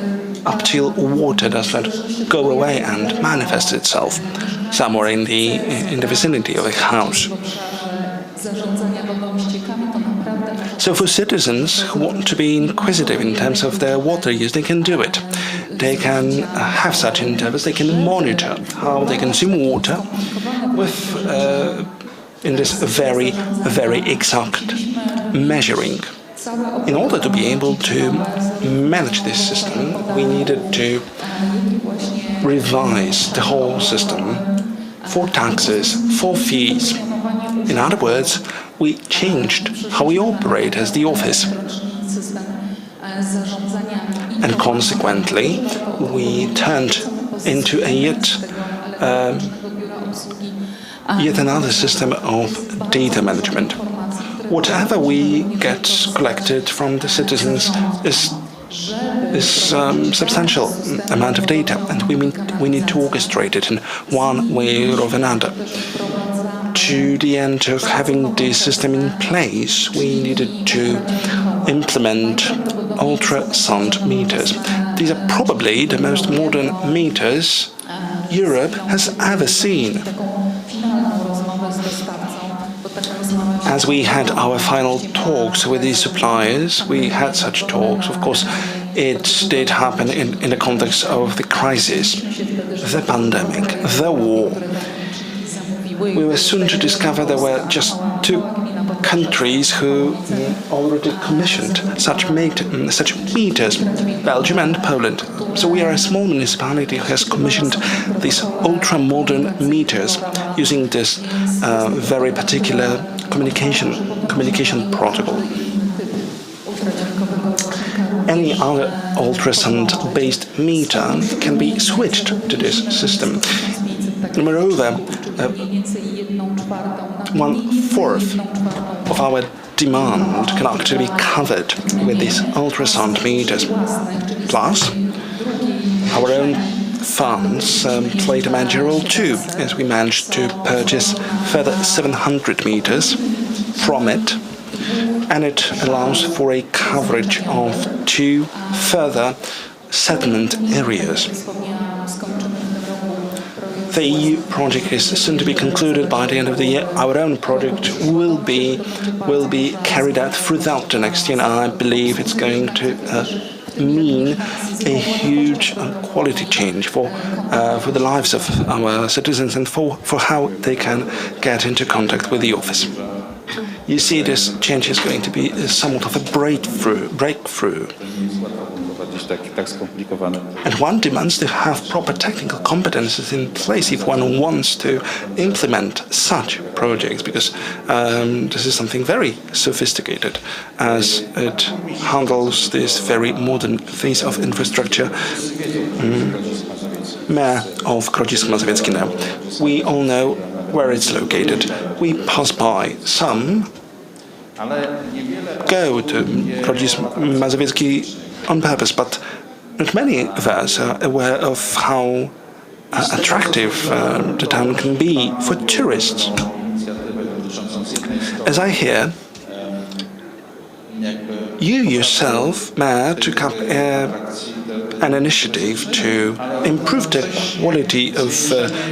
up till water does not go away and manifest itself somewhere in the vicinity of a house. So for citizens who want to be inquisitive in terms of their water use, they can do it. They can have such endeavors, they can monitor how they consume water with in this very, very exact measuring. In order to be able to manage this system, we needed to revise the whole system for taxes, for fees. In other words, we changed how we operate as the office. And consequently, we turned into yet another system of data management. Whatever we get collected from the citizens is substantial amount of data, and we need to orchestrate it in one way or another to to the end of having this system in place, we needed to implement ultrasound meters. These are probably the most modern meters Europe has ever seen. As we had our final talks with the suppliers, we had such talks. Of course, it did happen in the context of the crisis, the pandemic, the war. We were soon to discover there were just 2 countries who already commissioned such meters, Belgium and Poland. So we are a small municipality who has commissioned these ultra-modern meters using this very particular communication protocol. Any other ultrasound-based meter can be switched to this system. Moreover, 1/4 of our demand can actually be covered with these ultrasound meters. Plus, our own funds played a major role too, as we managed to purchase further 700 meters from it, and it allows for a coverage of 2 further settlement areas. The EU project is soon to be concluded by the end of the year. Our own project will be carried out throughout the next year, and I believe it's going to mean a huge quality change for the lives of our citizens and for how they can get into contact with the office. You see, this change is going to be somewhat of a breakthrough. And one demands to have proper technical competences in place if one wants to implement such projects, because this is something very sophisticated as it handles this very modern phase of infrastructure. Mayor of Grodzisk Mazowiecki now. We all know where it's located. We pass by. Some go to Grodzisk Mazowiecki on purpose, but not many of us are aware of how attractive the town can be for tourists. As I hear, you yourself, Mayor, took up an initiative to improve the quality of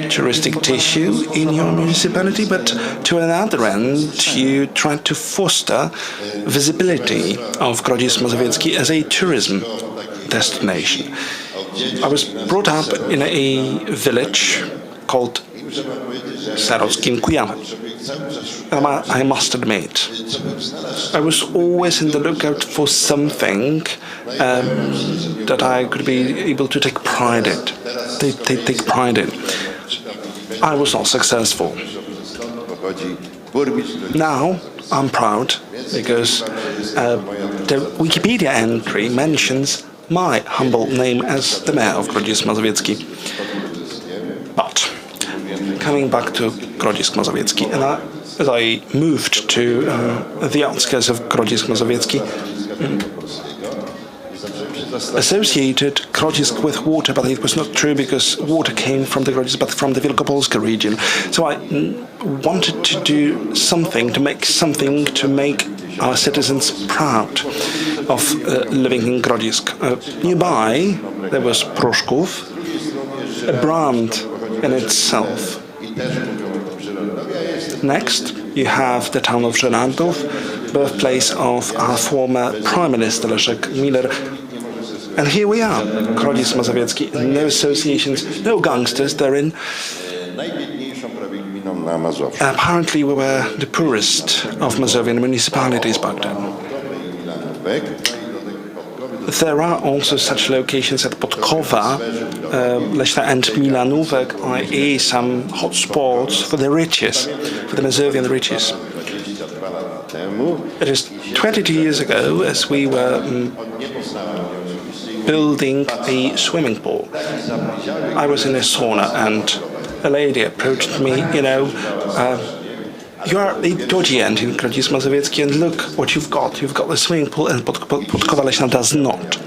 touristic tissue in your municipality, but to another end, you tried to foster visibility of Grodzisk Mazowiecki as a tourism destination. I was brought up in a village called Sarockim Kujawy. I must admit, I was always in the lookout for something that I could be able to take pride in. Take pride in. I was not successful. Now I'm proud because the Wikipedia entry mentions my humble name as the mayor of Grodzisk Mazowiecki. But coming back to Grodzisk Mazowiecki, and as I moved to the outskirts of Grodzisk Mazowiecki, associated Grodzisk with water, but it was not true because water came from the Grodzisk, but from the Wielkopolska region. So I wanted to do something, to make our citizens proud of living in Grodzisk. Nearby, there was Proszków, a brand in itself. Next, you have the town of Żyrardów, birthplace of our former Prime Minister Leszek Miller. And here we are, Grodzisk Mazowiecki, no associations, no gangsters therein. Apparently we were the poorest of Mazovian municipalities back then. There are also such locations at Podkowa, Leśna and Milanówek, i.e. some hotspots for the riches, for the Mazovian riches. It is 22 years ago as we were building a swimming pool. I was in a sauna and a lady approached me, you are a dodgy end in Grodzisk Mazowiecki and look what you've got. You've got the swimming pool and Podkowa Leśna does not.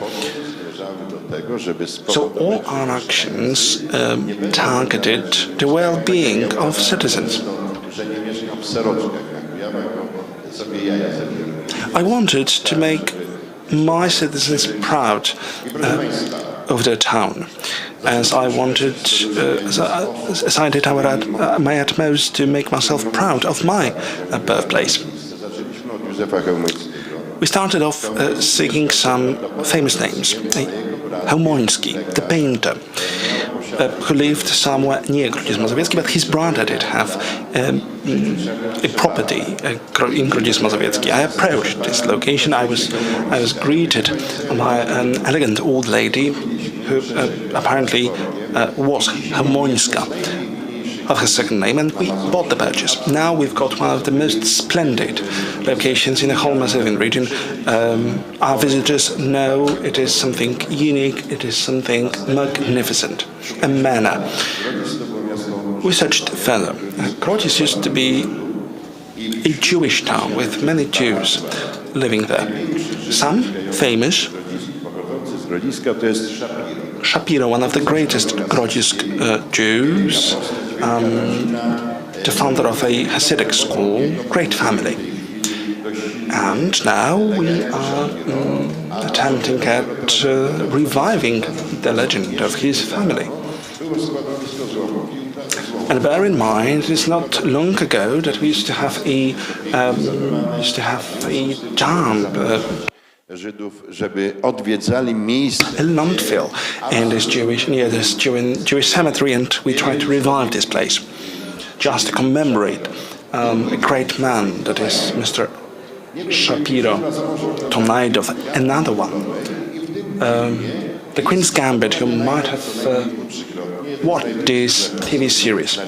So all our actions targeted the well-being of citizens. że nie mieszkam w Seroczkach, jak ja jako sobie jaja zrobiłem. I wanted to make my citizens proud of their town, as I wanted, as I did my utmost to make myself proud of my birthplace. Zaczęliśmy od Józefa Chełmońskiego. We started off singing some famous names. Chełmoński, the painter, who lived somewhere near Grodzisk Mazowiecki, but his brother did have a property in Grodzisk Mazowiecki. I approached this location. I was greeted by an elegant old lady who apparently was Chełmońska of her second name, and we bought the purchase. Now we've got one of the most splendid locations in the whole Mazovian region. Our visitors know it is something unique, it is something magnificent, a manor. We searched further. Grodzisk used to be a Jewish town with many Jews living there. Some famous. Shapiro, one of the greatest Grodzisk Jews, the founder of a Hasidic school, great family. And now we are attempting at reviving the legend of his family. And bear in mind, it's not long ago that we used to have a jump. Żydów, żeby odwiedzali miejsce. A landfill in this Jewish cemetery, and we try to revive this place, just to commemorate a great man that is Mr. Shapiro Tonaidow. Another one, the Queen's Gambit. You might have watched this TV series.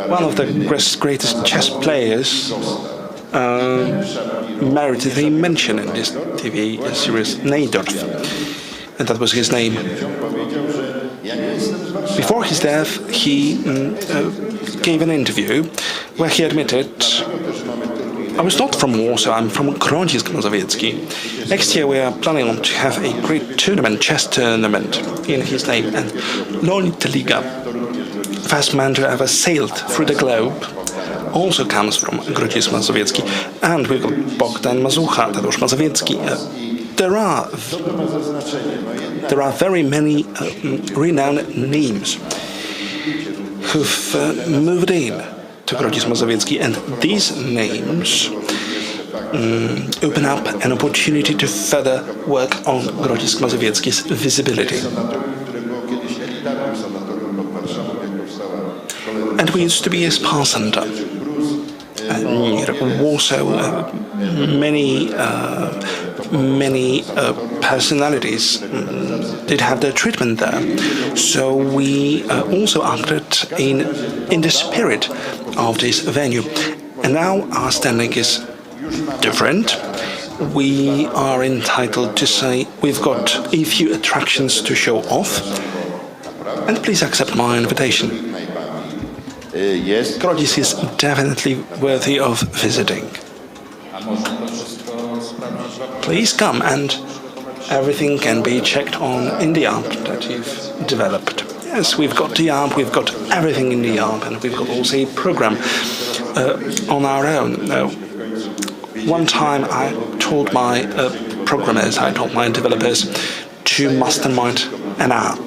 One of the greatest chess players merited a mention in this TV series, Najdorf, and that was his name. Before his death, he gave an interview where he admitted, I was not from Warsaw, I'm from Grodzisk Mazowiecki. Next year we are planning on to have a great tournament, chess tournament, in his name. And Leonid Teliga, first man to ever sailed through the globe, also comes from Grodzisk Mazowiecki. And we've got Bogdan Mazucha, Tadeusz Mazowiecki. There are very many renowned names who've moved in to Grodzisk Mazowiecki, and these names open up an opportunity to further work on Grodzisk Mazowiecki's visibility. And we used to be a spa center near Warsaw. Many personalities did have their treatment there. So we also acted in the spirit of this venue. And now our standing is different. We are entitled to say we've got a few attractions to show off. And please accept my invitation. Yes. Grodzisk is definitely worthy of visiting. Please come, and everything can be checked in the app that you've developed. Yes, we've got the app, we've got everything in the app, and we've got also a program on our own. One time I told my programmers, I told my developers to mastermind an app.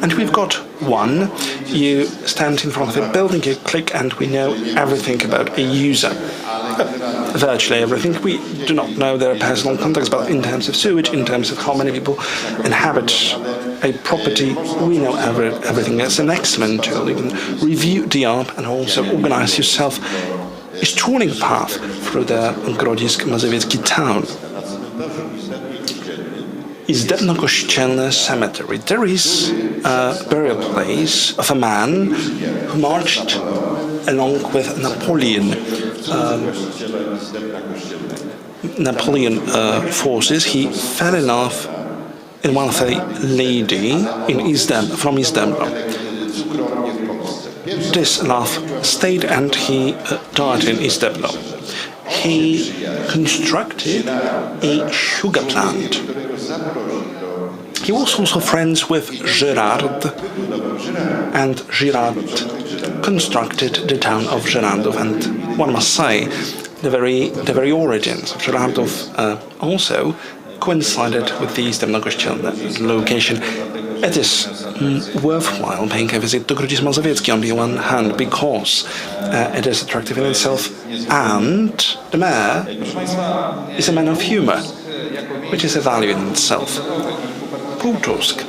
And we've got one. You stand in front of a building, you click, and we know everything about a user. Virtually everything. We do not know their personal contacts, but in terms of sewage, in terms of how many people inhabit a property, we know everything. It's an excellent tool. You can review the app and also organize yourself a strolling path through the Grodzisk Mazowiecki town. Izdebno-Kościelne Cemetery. There is a burial place of a man who marched along with Napoleon forces. He fell in love in one of a lady from Izdebno. This love stayed, and he died in Izdebno. He constructed a sugar plant He was also friends with Gérard, and Gérard constructed the town of Żyrardów. And one must say, the very origins of Żyrardów also coincided with the Stebno Kościelne location. It is worthwhile paying a visit to Grodzisk Mazowiecki on the one hand because it is attractive in itself, and the mayor is a man of humor, which is a value in itself. Półtusk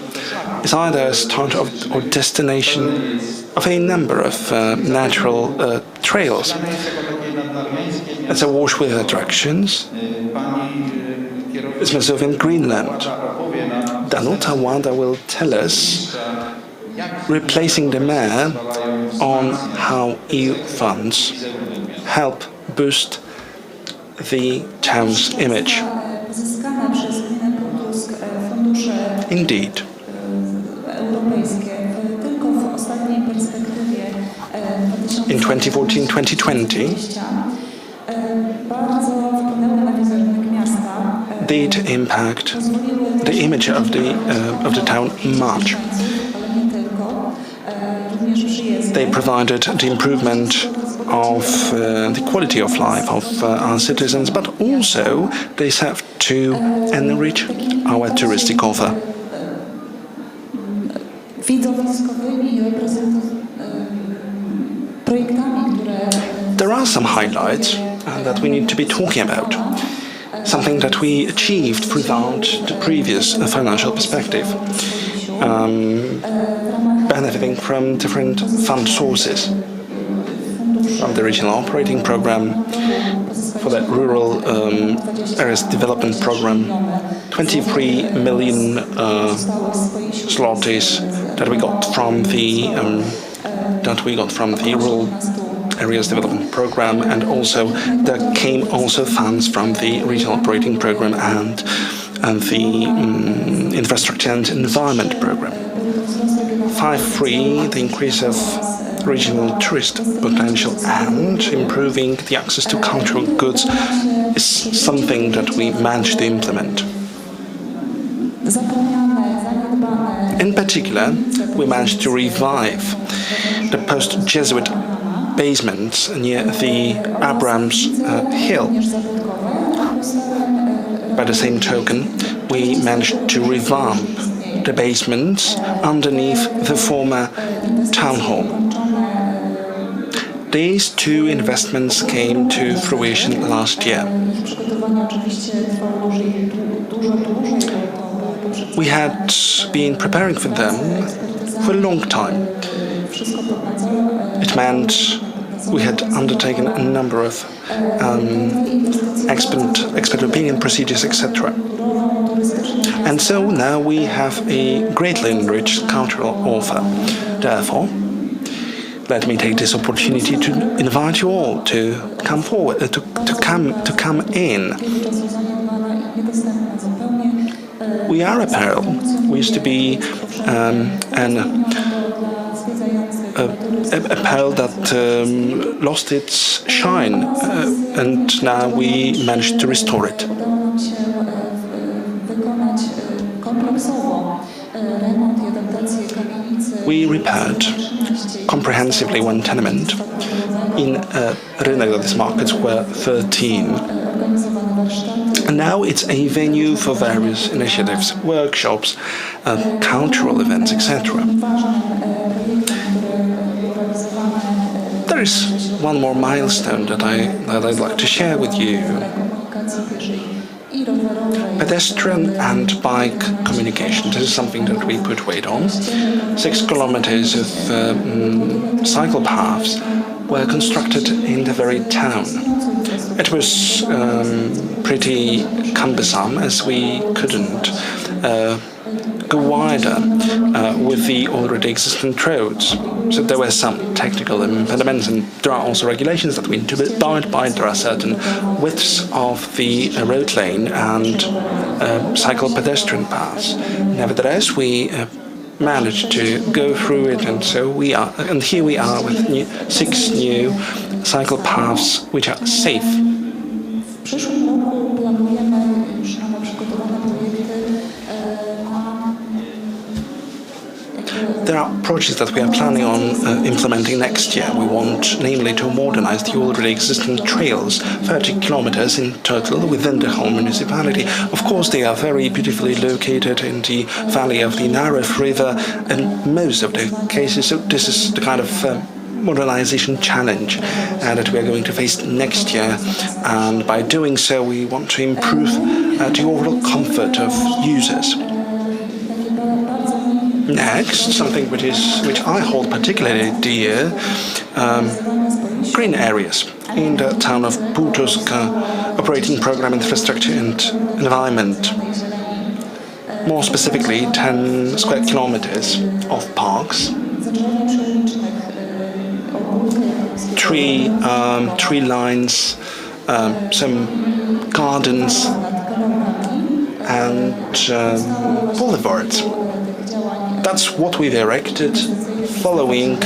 is either a start or destination of a number of natural trails. It's awash with attractions. It's Mazovian Greenland. Danuta Wanda will tell us, replacing the mayor, on how EU funds help boost the town's image. Indeed. In 2014-2020, did impact the image of the town much. They provided the improvement of the quality of life of our citizens, but also they served to enrich our touristic offer. There are some highlights that we need to be talking about. Something that we achieved throughout the previous financial perspective, benefiting from different fund sources, from the regional operating program, for the rural areas development program, 23 million zlotys that we got from the rural areas development program, and also there came also funds from the regional operating program and the infrastructure and environment program. 5.3, the increase of regional tourist potential and improving the access to cultural goods is something that we managed to implement. In particular, we managed to revive the post-Jesuit basement near the Abrams Hill. By the same token, we managed to revamp the basements underneath the former town hall. These two investments came to fruition last year. We had been preparing for them for a long time. It meant we had undertaken a number of expert opinion procedures, etc. And so now we have a greatly enriched cultural offer. Therefore, let me take this opportunity to invite you all to come forward, to come in. We are apparel. We used to be apparel that lost its shine, and now we managed to restore it. We repaired comprehensively one tenement in Rynek, that is Market Square 13. And now it's a venue for various initiatives, workshops, cultural events, etc. There is one more milestone that I'd like to share with you. Pedestrian and bike communication. This is something that we put weight on. 6 kilometers of cycle paths were constructed in the very town. It was pretty cumbersome, as we couldn't go wider with the already existent roads. So there were some technical impediments, and there are also regulations that we need to abide by. There are certain widths of the road lane and cycle pedestrian paths. Nevertheless, we managed to go through it, and so we are, and here we are with 6 new cycle paths which are safe. there are projects that we are planning on implementing next year. We want, namely, to modernize the already existing trails, 30 kilometers in total within the whole municipality. Of course, they are very beautifully located in the valley of the Narew River in most of the cases. So this is the kind of modernization challenge that we are going to face next year, and by doing so we want to improve the overall comfort of users. Next, something which I hold particularly dear, green areas in the town of Półtusk, operating program Infrastructure and Environment. More specifically, 10 square kilometers of parks, tree lines, some gardens, and boulevards. That's what we've erected following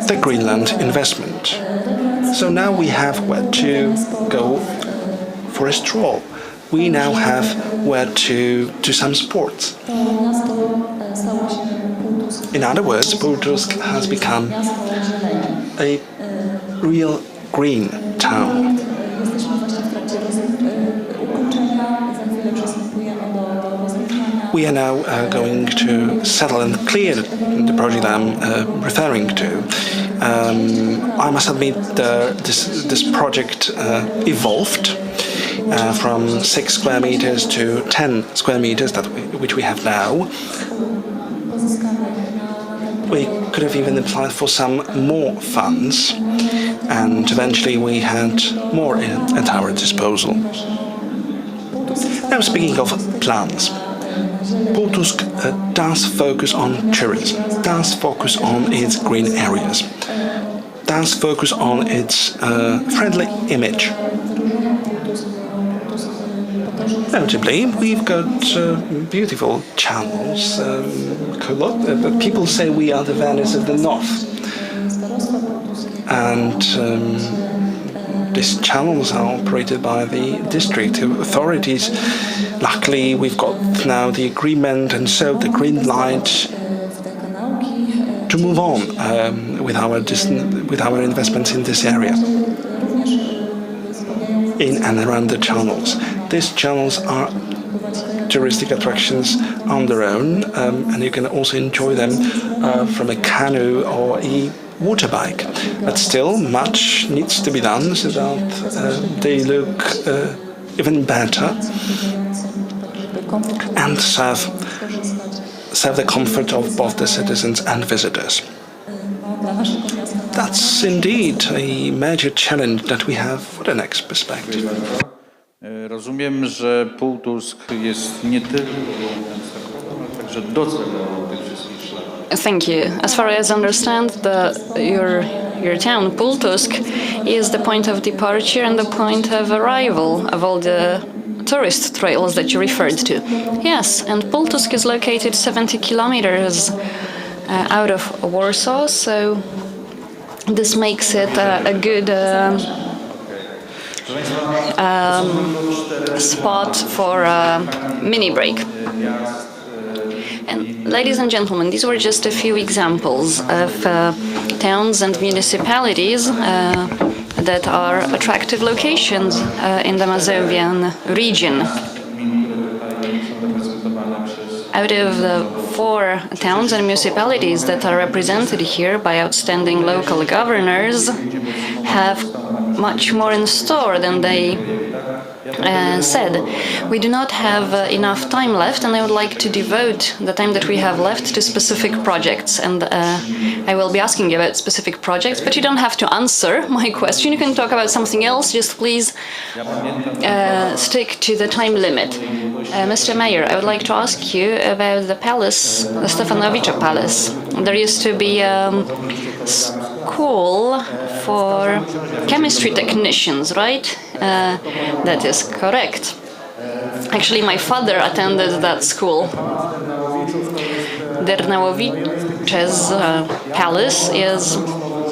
the Greenland investment. So now we have where to go for a stroll. We now have where to do some sports. In other words, Półtusk has become a real green town. We are now going to settle and clear the project I'm referring to. I must admit this project evolved from 6 square meters to 10 square meters, which we have now. We could have even applied for some more funds, and eventually we had more at our disposal. Now, speaking of plans, Półtusk does focus on tourism, does focus on its green areas, does focus on its friendly image. Notably, we've got beautiful channels. People say we are the Venice of the North. And these channels are operated by the district authorities. Luckily, we've got now the agreement and so the green light to move on with our investments in this area, in and around the channels. These channels are touristic attractions on their own, and you can also enjoy them from a canoe or a water bike. But still, much needs to be done so that they look even better and serve the comfort of both the citizens and visitors. That's indeed a major challenge that we have for the next perspective. Rozumiem, że Półtusk jest nie tylko ale także docelową tych wszystkich szlaków. Thank you. As far as I understand, your town, Półtusk, is the point of departure and the point of arrival of all the tourist trails that you referred to. Yes, and Półtusk is located 70 kilometers out of Warsaw, so this makes it a good spot for a mini break. And ladies and gentlemen, these were just a few examples of towns and municipalities that are attractive locations in the Mazovian region. Out of the 4 towns and municipalities that are represented here by outstanding local governors have much more in store than they said. We do not have enough time left, and I would like to devote the time that we have left to specific projects. And I will be asking you about specific projects, but you don't have to answer my question. You can talk about something else. Just please stick to the time limit. Mr. Mayor, I would like to ask you about the palace, the Stefanowicza Palace. There used to be a school for chemistry technicians, right? That is correct. Actually, my father attended that school. Dernałowice's palace is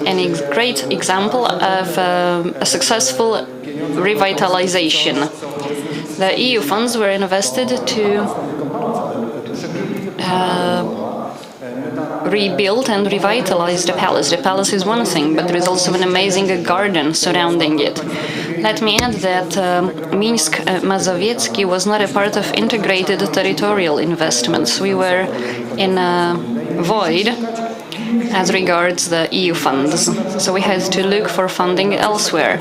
a great example of a successful revitalization. The EU funds were invested to rebuilt and revitalized the palace. The palace is one thing, but there is also an amazing garden surrounding it. Let me add that Minsk Mazowiecki was not a part of integrated territorial investments. We were in a void as regards the EU funds, so we had to look for funding elsewhere.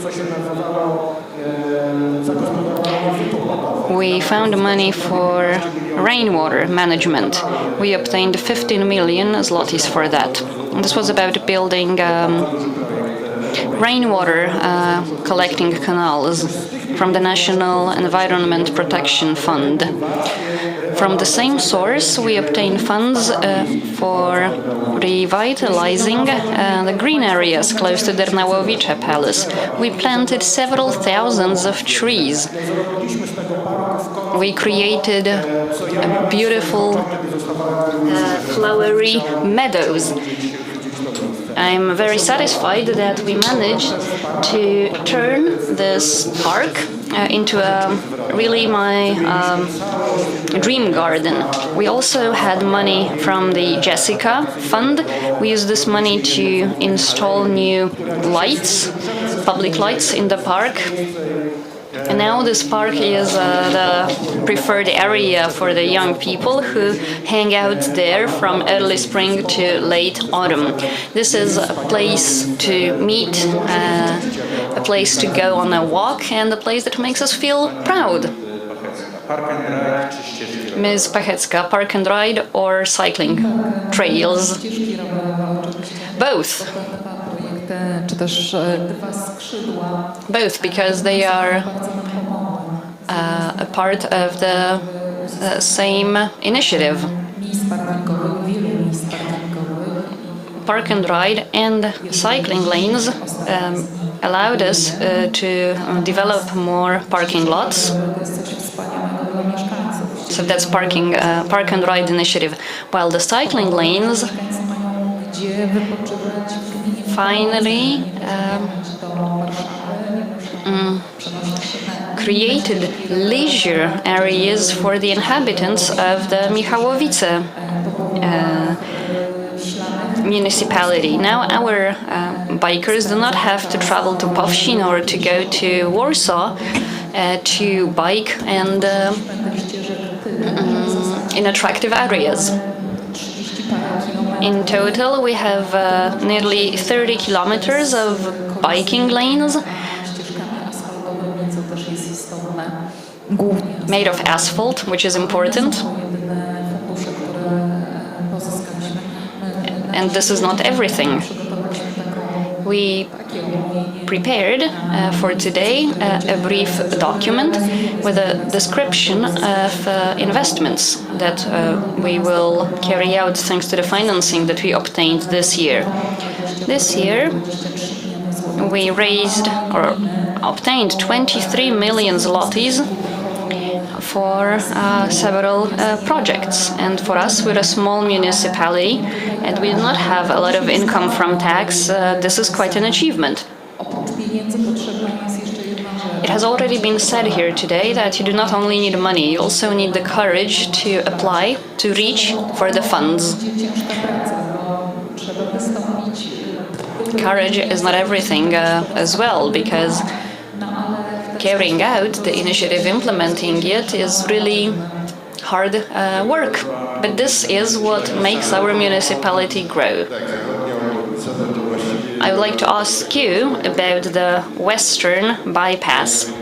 We found money for rainwater management. We obtained 15 million zlotys for that. This was about building rainwater collecting canals from the National Environment Protection Fund. From the same source, we obtained funds for revitalizing the green areas close to Dernałowice Palace. We planted several thousands of trees. We created beautiful flowery meadows. I'm very satisfied that we managed to turn this park into really my dream garden. We also had money from the Jessica Fund. We used this money to install new lights, public lights in the park. And now this park is the preferred area for the young people who hang out there from early spring to late autumn. This is a place to meet, a place to go on a walk, and a place that makes us feel proud. Ms. Pachecka, park and ride or cycling trails? Both. Both, because they are a part of the same initiative. Park and ride and cycling lanes allowed us to develop more parking lots. So that's park and ride initiative. While the cycling lanes finally created leisure areas for the inhabitants of the Michałowice municipality. Now our bikers do not have to travel to Powszyn or to go to Warsaw to bike and in attractive areas. In total, we have nearly 30 kilometers of biking lanes made of asphalt, which is important. And this is not everything. We prepared for today a brief document with a description of investments that we will carry out thanks to the financing that we obtained this year. This year, we raised or obtained 23 million zlotys for several projects. And for us, we're a small municipality and we do not have a lot of income from tax. This is quite an achievement. It has already been said here today that you do not only need money, you also need the courage to apply, to reach for the funds. Courage is not everything as well, because carrying out the initiative, implementing it, is really hard work. But this is what makes our municipality grow. I would like to ask you about the Western bypass.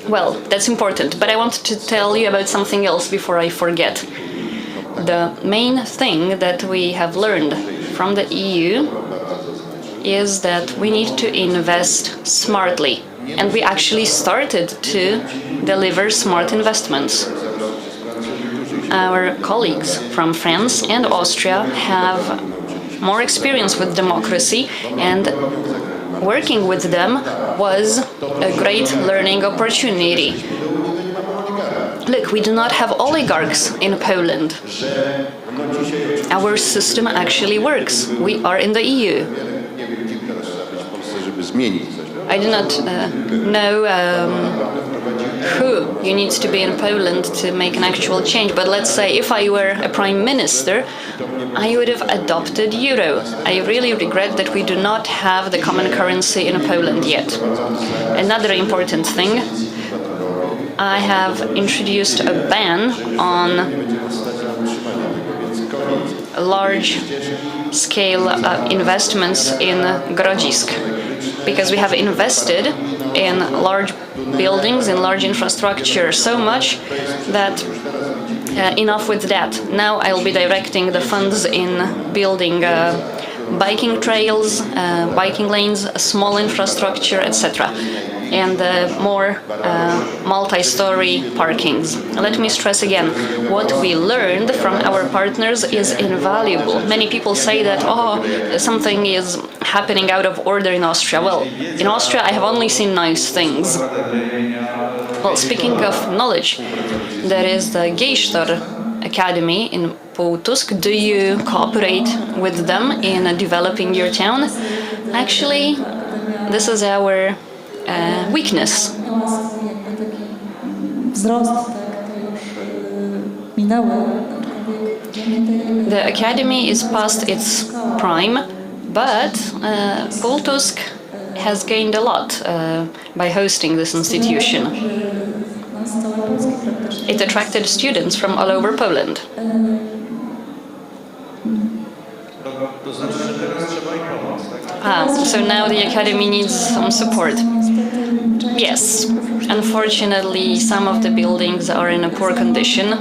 Well, that's important, but I wanted to tell you about something else before I forget. The main thing that we have learned from the EU is that we need to invest smartly. And we actually started to deliver smart investments. Our colleagues from France and Austria have more experience with democracy, and working with them was a great learning opportunity. Look, we do not have oligarchs in Poland. Our system actually works. We are in the EU. I do not know who you need to be in Poland to make an actual change. But let's say if I were a prime minister, I would have adopted euro. I really regret that we do not have the common currency in Poland yet. Another important thing, I have introduced a ban on large-scale investments in Grodzisk, because we have invested in large buildings, in large infrastructure so much that enough with that. Now I'll be directing the funds in building biking trails, biking lanes, small infrastructure, etc. and more multi-story parkings. Let me stress again, what we learned from our partners is invaluable. Many people say that, something is happening out of order in Austria. Well, in Austria I have only seen nice things. Well, speaking of knowledge, there is the Geisztor Academy in Półtusk. Do you cooperate with them in developing your town? Actually, this is our weakness. The academy is past its prime, but Półtusk has gained a lot by hosting this institution. It attracted students from all over Poland. So now the academy needs some support. Yes, unfortunately, some of the buildings are in a poor condition.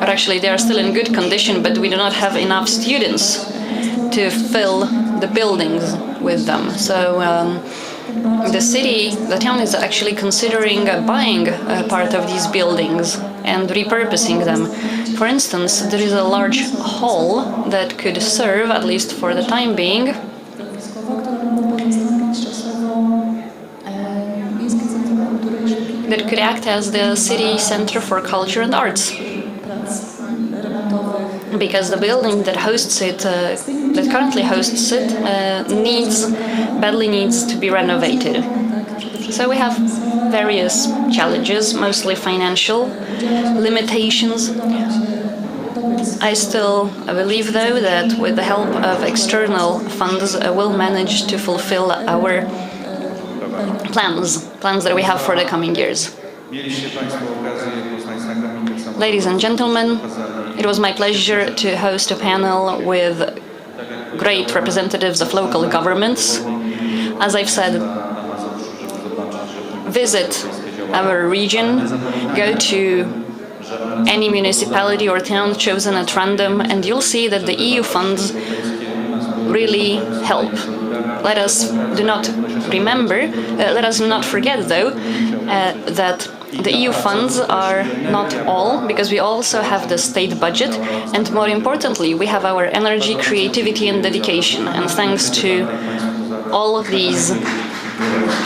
Or actually, they are still in good condition, but we do not have enough students to fill the buildings with them. So the town is actually considering buying a part of these buildings and repurposing them. For instance, there is a large hall that could serve, at least for the time being, that could act as the city center for culture and arts. Because the building that hosts it, that currently hosts it, badly needs to be renovated. So we have various challenges, mostly financial limitations. I still believe, though, that with the help of external funds, we'll manage to fulfill our plans that we have for the coming years. Ladies and gentlemen, it was my pleasure to host a panel with great representatives of local governments. As I've said, visit our region, go to any municipality or town chosen at random, and you'll see that the EU funds really help. Let us not forget, though, that the EU funds are not all, because we also have the state budget, and more importantly, we have our energy, creativity and dedication. And thanks to all of these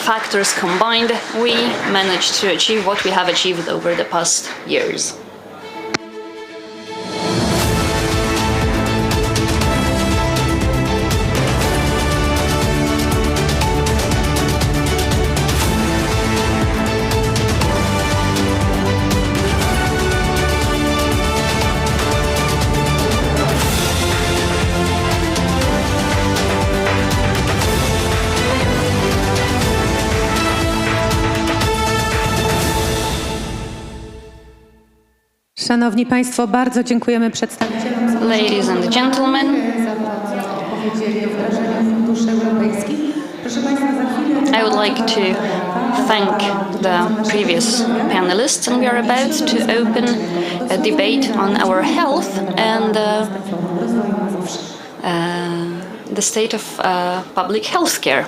factors combined, we managed to achieve what we have achieved over the past years. Szanowni Państwo, bardzo dziękujemy przedstawicielom. Ladies and gentlemen, I would like to thank the previous panelists, and we are about to open a debate on our health and the state of public health care.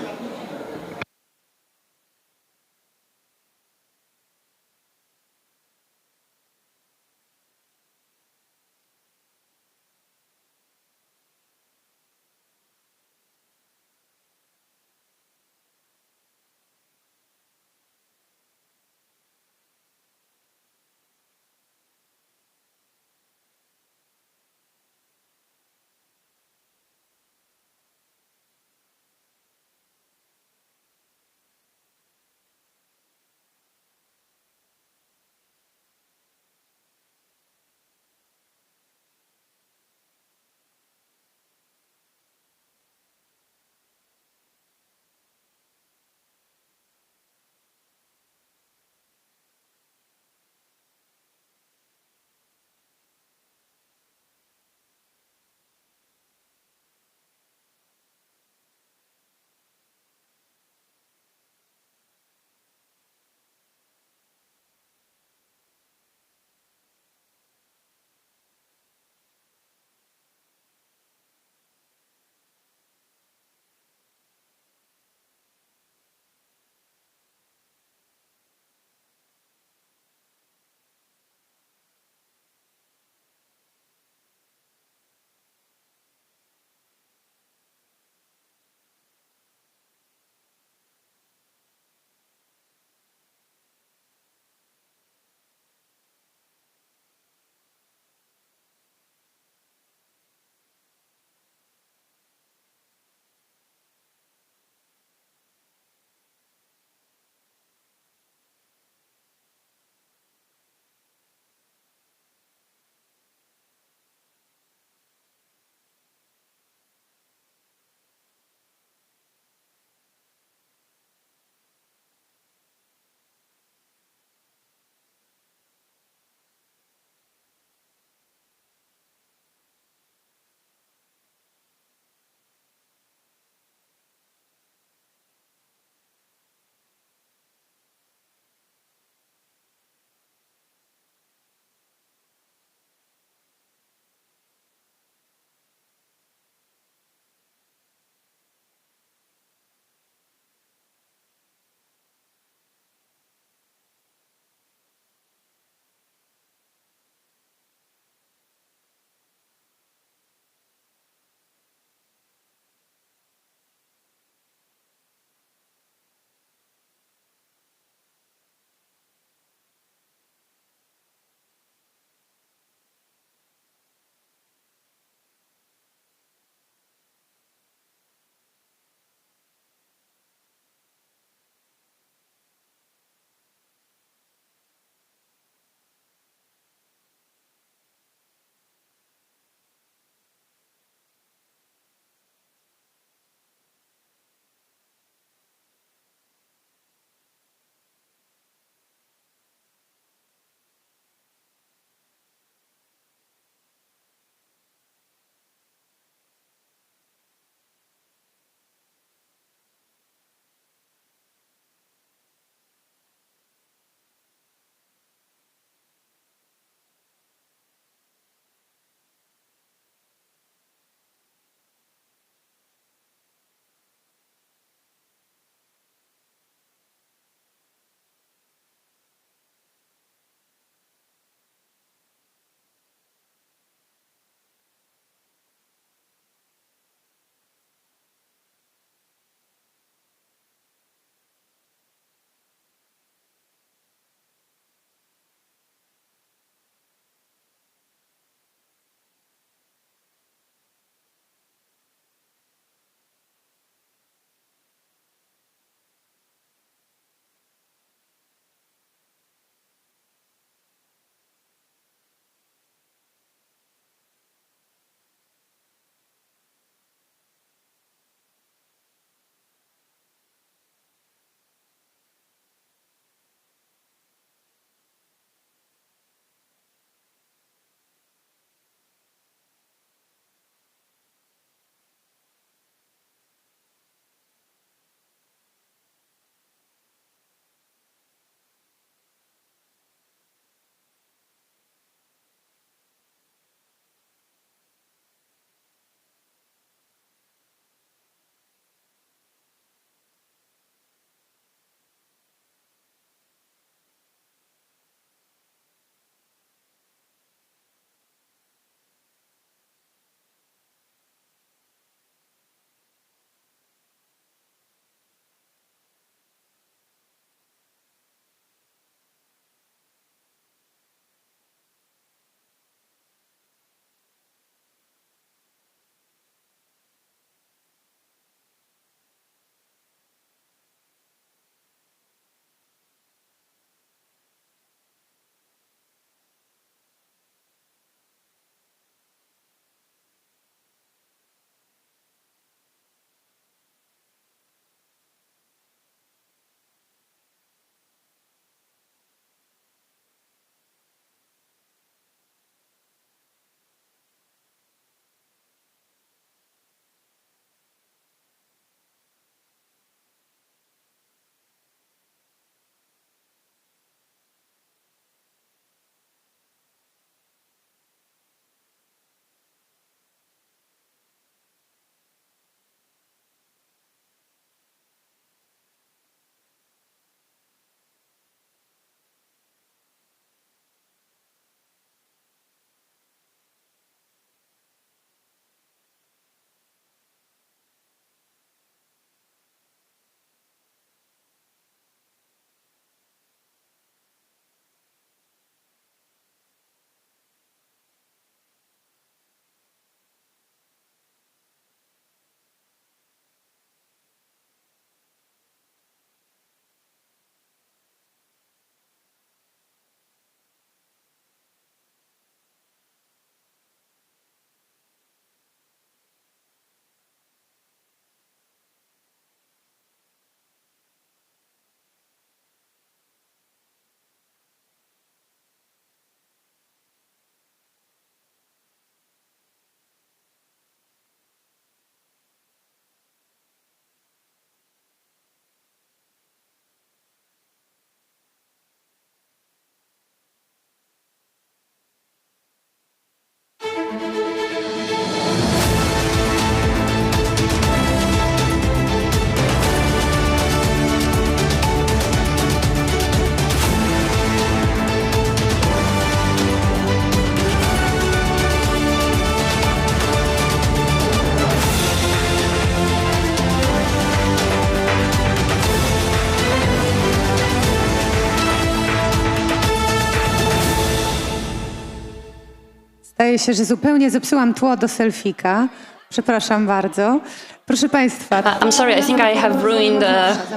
Zdaje się, że zupełnie zepsułam tło do selfika. Przepraszam bardzo. Proszę Państwa. I'm sorry, I think I have ruined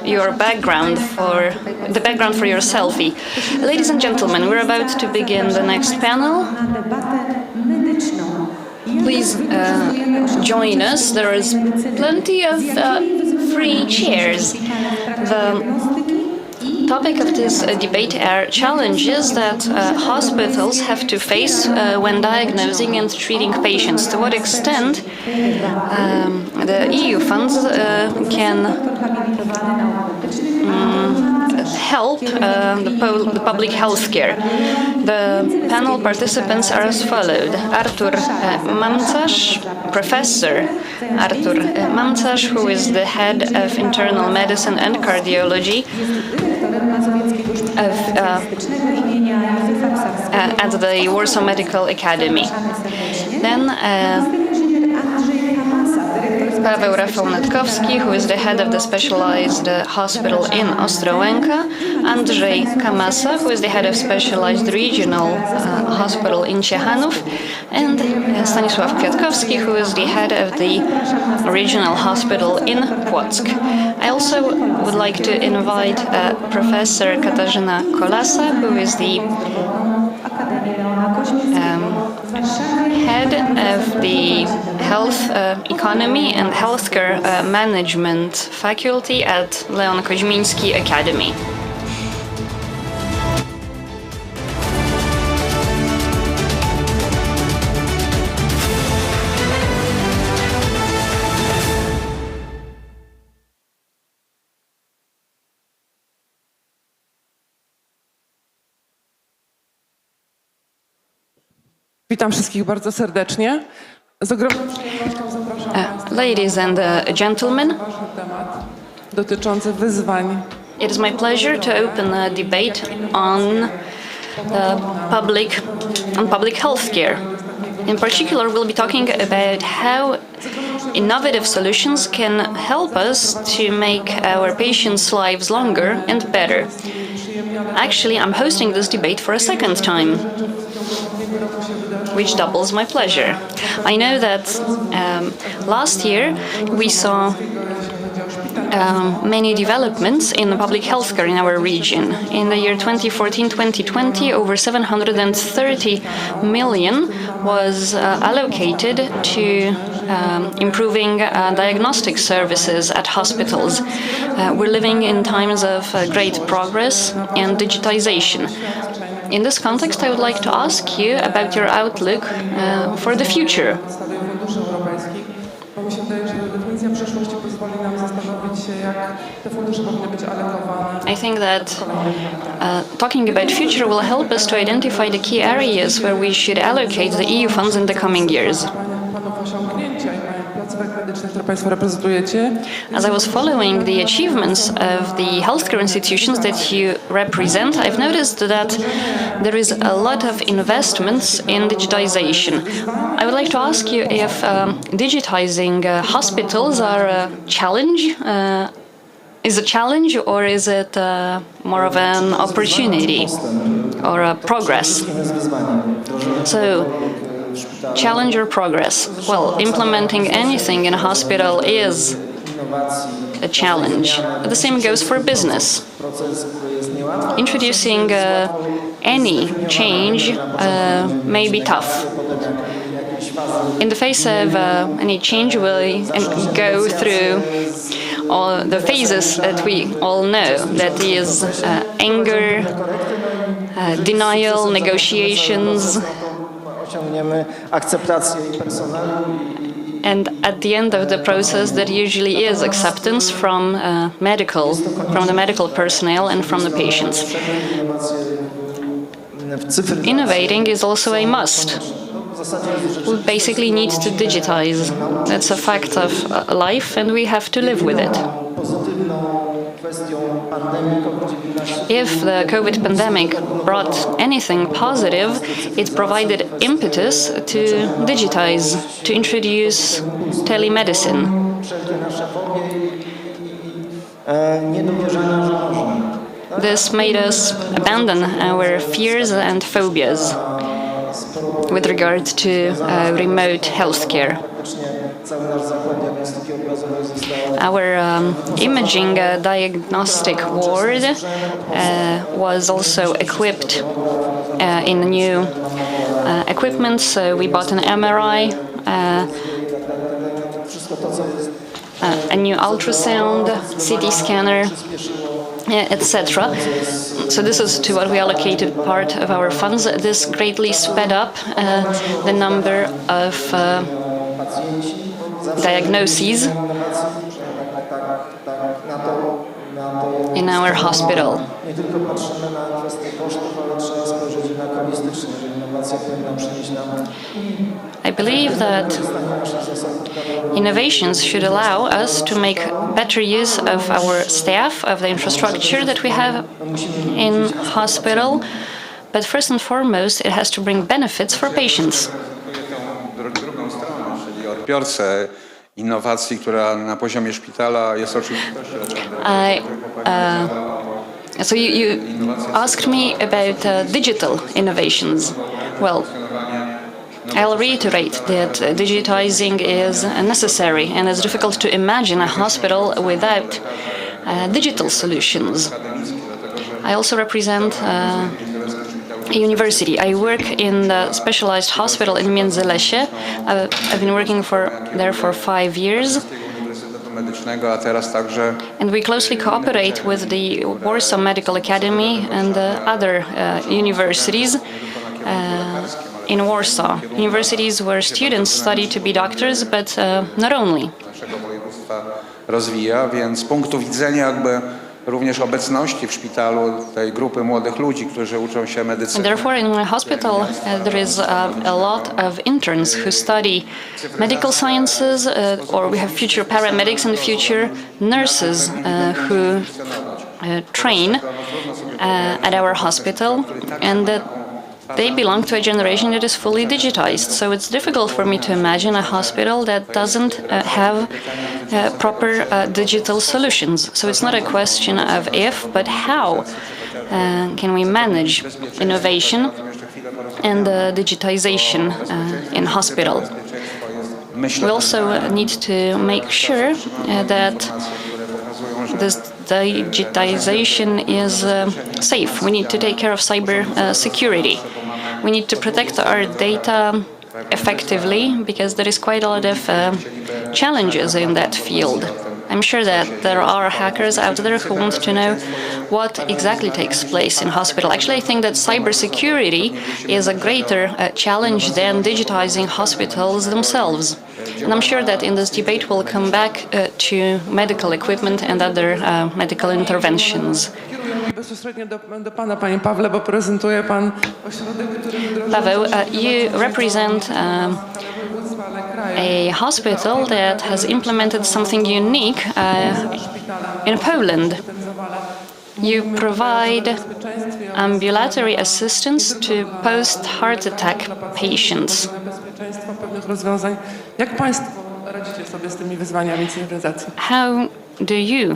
your background for your selfie. Ladies and gentlemen, we're about to begin the next panel. Please join us. There is plenty of free chairs. The topic of this debate are challenges that hospitals have to face when diagnosing and treating patients. To what extent the EU funds can help the public health care. The panel participants are as followed. Artur Mamcarz, Professor Artur Mamcarz, who is the head of internal medicine and cardiology at the Warsaw Medical Academy. Then Paweł Rafał Natkowski, who is the head of the specialized hospital in Ostrołęka, Andrzej Kamasa, who is the head of specialized regional hospital in Ciechanów, and Stanisław Kwiatkowski, who is the head of the regional hospital in Płock. I also would like to invite Professor Katarzyna Kolasa, who is the head of the Health Economy and Healthcare Management Faculty at Leon Koźmiński Academy. Witam wszystkich bardzo serdecznie. Z ogromną przyjemnością zapraszam Państwa Ladies and gentlemen, na ważny temat dotyczący wyzwań. it is my pleasure to open a debate on public health care. In particular, we'll be talking about how innovative solutions can help us to make our patients' lives longer and better. Actually, I'm hosting this debate for a second time, which doubles my pleasure. I know that last year we saw many developments in public health care in our region. In the year 2014-2020, over 730 million was allocated to improving diagnostic services at hospitals. We're living in times of great progress and digitization. In this context, I would like to ask you about your outlook for the future. I think that talking about future will help us to identify the key areas where we should allocate the EU funds in the coming years. As I was following the achievements of the healthcare institutions that you represent, I've noticed that there is a lot of investments in digitization. I would like to ask you if digitizing hospitals are a challenge. Is a challenge, or is it more of an opportunity or a progress? So, challenge or progress? Well, implementing anything in a hospital is a challenge. The same goes for business. Introducing any change may be tough. In the face of any change, we'll go through all the phases that we all know, that is anger, denial, negotiations, and at the end of the process there usually is acceptance from the medical personnel and from the patients. Innovating is also a must. We basically need to digitize. That's a fact of life, and we have to live with it. If the COVID pandemic brought anything positive, it provided impetus to digitize, to introduce telemedicine. This made us abandon our fears and phobias. with regard to remote healthcare. Cały nasz zakład diagnostyki obrazowej został Our imaging diagnostic ward was also equipped in new equipment. So we bought an MRI, a new ultrasound, CT scanner, etc. So this is to what we allocated part of our funds. This greatly sped up the number of diagnoses in our hospital. Nie tylko patrzymy na kwestię kosztów, ale trzeba spojrzeć i na holistycznie, że innowacja powinna przynieść nam I believe that innovations should allow us to make better use of our staff, of the infrastructure that we have in hospital, but first and foremost, it has to bring benefits for patients. Drugą stroną, czyli odbiorcę innowacji, która na poziomie szpitala jest oczywistością. So you asked me about digital innovations. Well, I'll reiterate that digitizing is necessary, and it's difficult to imagine a hospital without digital solutions. I also represent a university. I work in the specialized hospital in Międzylesie. I've been working there for 5 years. Medycznego, a teraz także And we closely cooperate with the Warsaw Medical Academy and other universities in Warsaw. Universities where students study to be doctors, but not only. naszego województwa rozwija, więc z punktu widzenia jakby również obecności w szpitalu tej grupy młodych ludzi, którzy uczą się And medycyny. therefore, in my hospital, there is a lot of interns who study medical sciences, or we have future paramedics and future nurses who train at our hospital, and that they belong to a generation that is fully digitized. So it's difficult for me to imagine a hospital that doesn't have proper digital solutions. So it's not a question of if, but how can we manage innovation and digitization in hospital. We also need to make sure that this digitization is safe. We need to take care of cyber security. We need to protect our data effectively because there is quite a lot of challenges in that field. I'm sure that there are hackers out there who want to know what exactly takes place in hospital. Actually, I think that cybersecurity is a greater challenge than digitizing hospitals themselves. And I'm sure that in this debate we'll come back to medical equipment and other medical interventions. Bezpośrednio do pana, panie Pawle, bo prezentuje pan ośrodek, który wdrożył Paweł, you represent a hospital that has implemented something unique in Poland. You provide ambulatory assistance to post-heart attack patients. bezpieczeństwa pewnych rozwiązań. Jak państwo radzicie sobie z tymi wyzwaniami cyfryzacji? How do you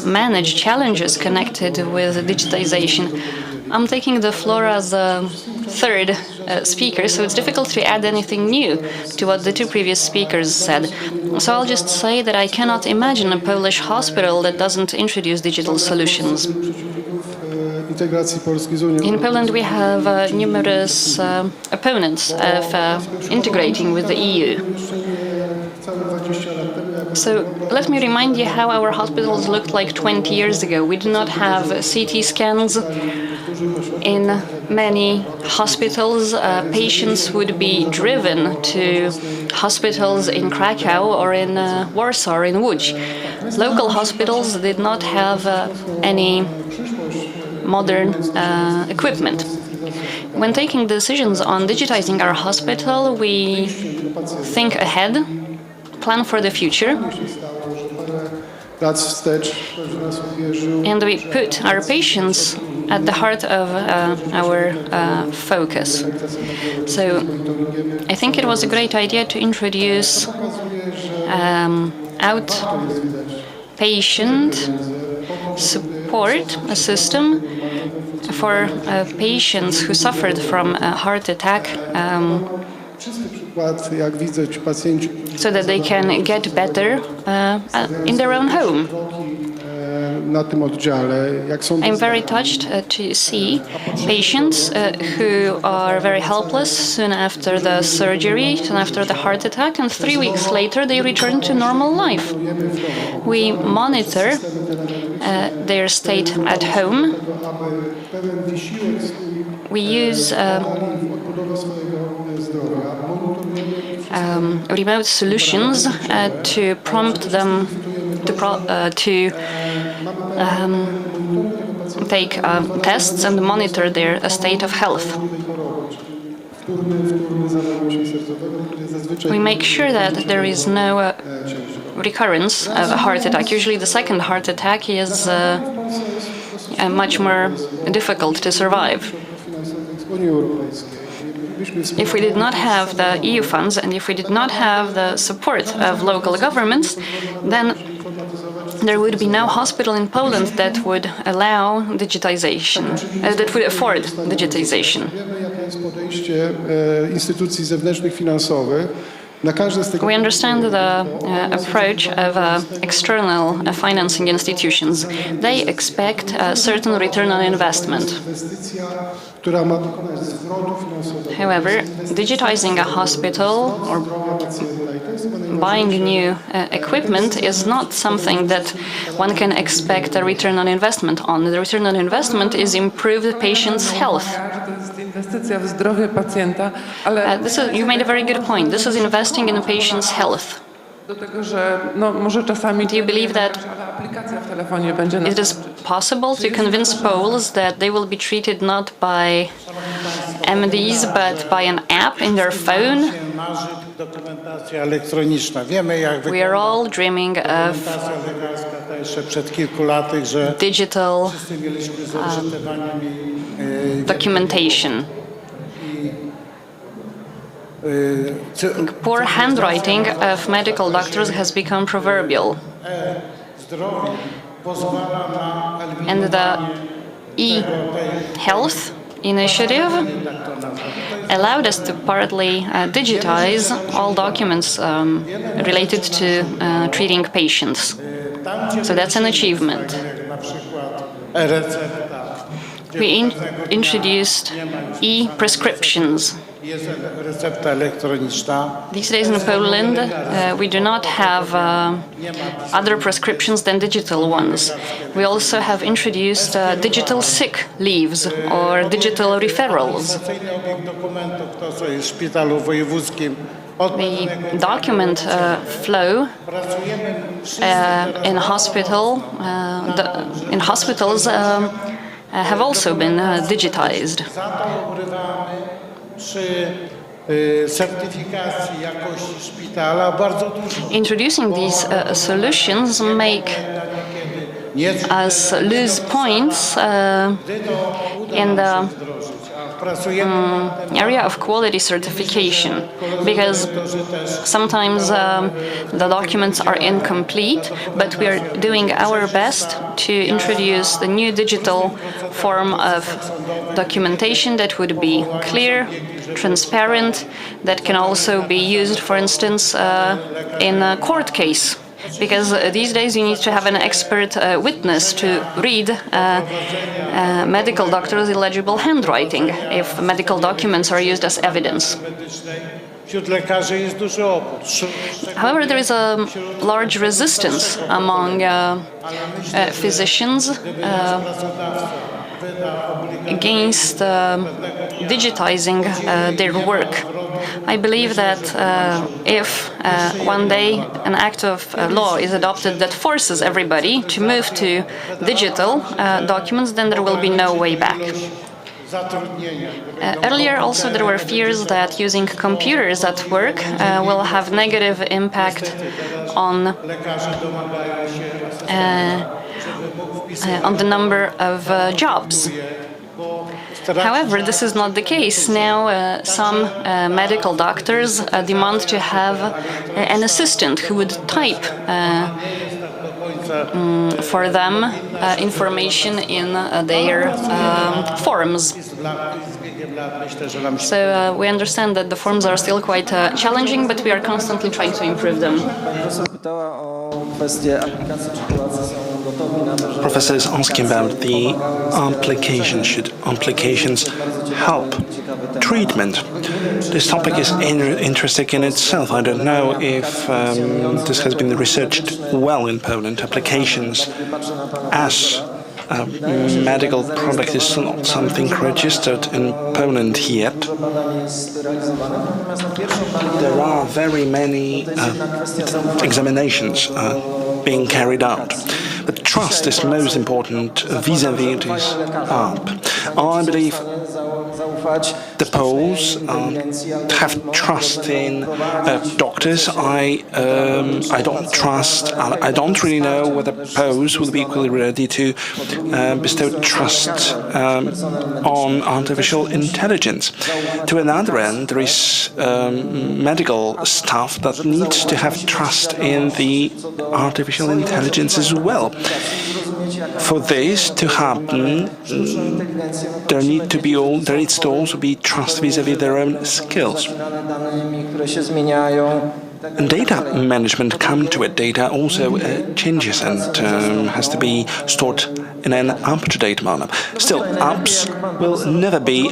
manage challenges connected with digitization? I'm taking the floor as a third speaker, so it's difficult to add anything new to what the two previous speakers said. So I'll just say that I cannot imagine a Polish hospital that doesn't introduce digital solutions. In Poland, we have numerous opponents of integrating with the EU. So let me remind you how our hospitals looked like 20 years ago. We do not have CT scans. In many hospitals, patients would be driven to hospitals in Krakow or in Warsaw or in Łódź. Local hospitals did not have any modern equipment. When taking decisions on digitizing our hospital, we think ahead, plan for the future, and we put our patients at the heart of our focus. So I think it was a great idea to introduce outpatient support, a system for patients who suffered from a heart attack so that they can get better in their own home. I'm very touched to see patients who are very helpless soon after the surgery, soon after the heart attack, and 3 weeks later they return to normal life. We monitor their state at home. We use remote solutions to prompt them to take tests and monitor their state of health. We make sure that there is no recurrence of a heart attack. Usually the second heart attack is much more difficult to survive. If we did not have the EU funds and if we did not have the support of local governments, then there would be no hospital in Poland that would allow digitization, that would afford digitization. We understand the approach of external financing institutions. They expect a certain return on investment. However, digitizing a hospital or buying new equipment is not something that one can expect a return on investment on. The return on investment is improved patient's health. You made a very good point. This is investing in a patient's health. Do you believe that it is possible to convince Poles that they will be treated not by MDs but by an app in their phone? We are all dreaming of digital documentation. Poor handwriting of medical doctors has become proverbial. And the e-health initiative allowed us to partly digitize all documents related to treating patients. So that's an achievement. We introduced e-prescriptions. These days in Poland, we do not have other prescriptions than digital ones. We also have introduced digital sick leaves or digital referrals. The document flow in hospitals have also been digitized. Introducing these solutions make us lose points in the area of quality certification, because sometimes the documents are incomplete, but we are doing our best to introduce the new digital form of documentation that would be clear, transparent, that can also be used, for instance, in a court case. Because these days you need to have an expert witness to read medical doctors' illegible handwriting if medical documents are used as evidence. However, there is a large resistance among physicians against digitizing their work. I believe that if one day an act of law is adopted that forces everybody to move to digital documents, then there will be no way back. Earlier also there were fears that using computers at work will have negative impact on the number of jobs. However, this is not the case. Now some medical doctors demand to have an assistant who would type for them information in their forums. So we understand that the forms are still quite challenging, but we are constantly trying to improve them. Professor is asking about the applications. Should applications help treatment? This topic is interesting in itself. I don't know if this has been researched well in Poland. Applications as a medical product is not something registered in Poland yet. There are very many examinations being carried out. But trust is most important vis-à-vis this app. I believe the Poles have trust in doctors. I don't trust. I don't really know whether Poles will be equally ready to bestow trust on artificial intelligence. To another end, there is medical staff that needs to have trust in the artificial intelligence as well. For this to happen, there needs to also be trust vis-à-vis their own skills. And data management come to it. Data also changes and has to be stored in an up-to-date manner. Still, apps will never be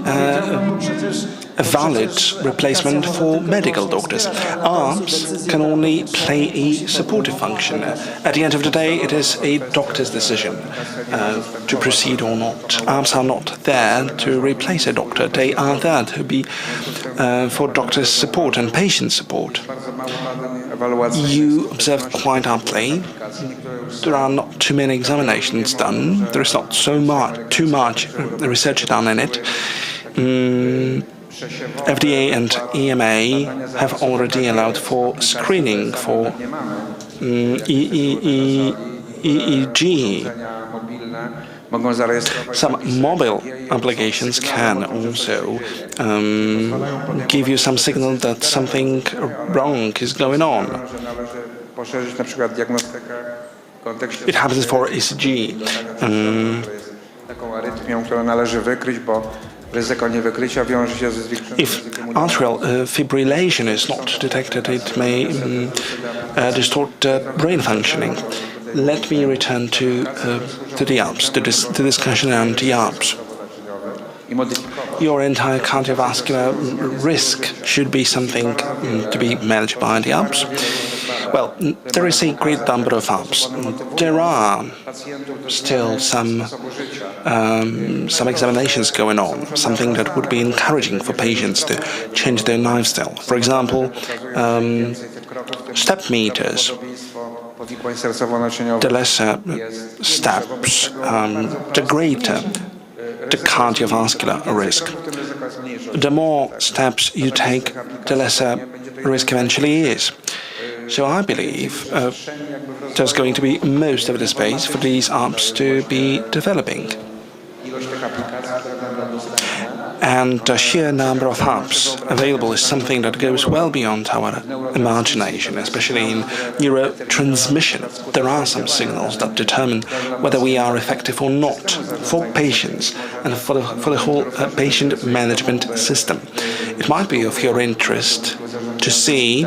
a valid replacement for medical doctors. Apps can only play a supportive function. At the end of the day, it is a doctor's decision to proceed or not. Apps are not there to replace a doctor. They are there to be for doctor's support and patient support. You observed quite aptly, there are not too many examinations done. There is not too much research done in it. FDA and EMA have already allowed for screening for EEG. Some mobile applications can also give you some signal that something wrong is going on. It happens for ECG. If atrial fibrillation is not detected, it may distort brain functioning. Let me return to the apps, to the discussion on the apps. Your entire cardiovascular risk should be something to be managed by the apps. Well, there is a great number of apps. There are still some examinations going on, something that would be encouraging for patients to change their lifestyle. For example, step meters. The lesser steps, the greater the cardiovascular risk. The more steps you take, the lesser risk eventually is. So I believe there's going to be most of the space for these apps to be developing. And the sheer number of apps available is something that goes well beyond our imagination, especially in neurotransmission. There are some signals that determine whether we are effective or not for patients and for the whole patient management system. It might be of your interest to see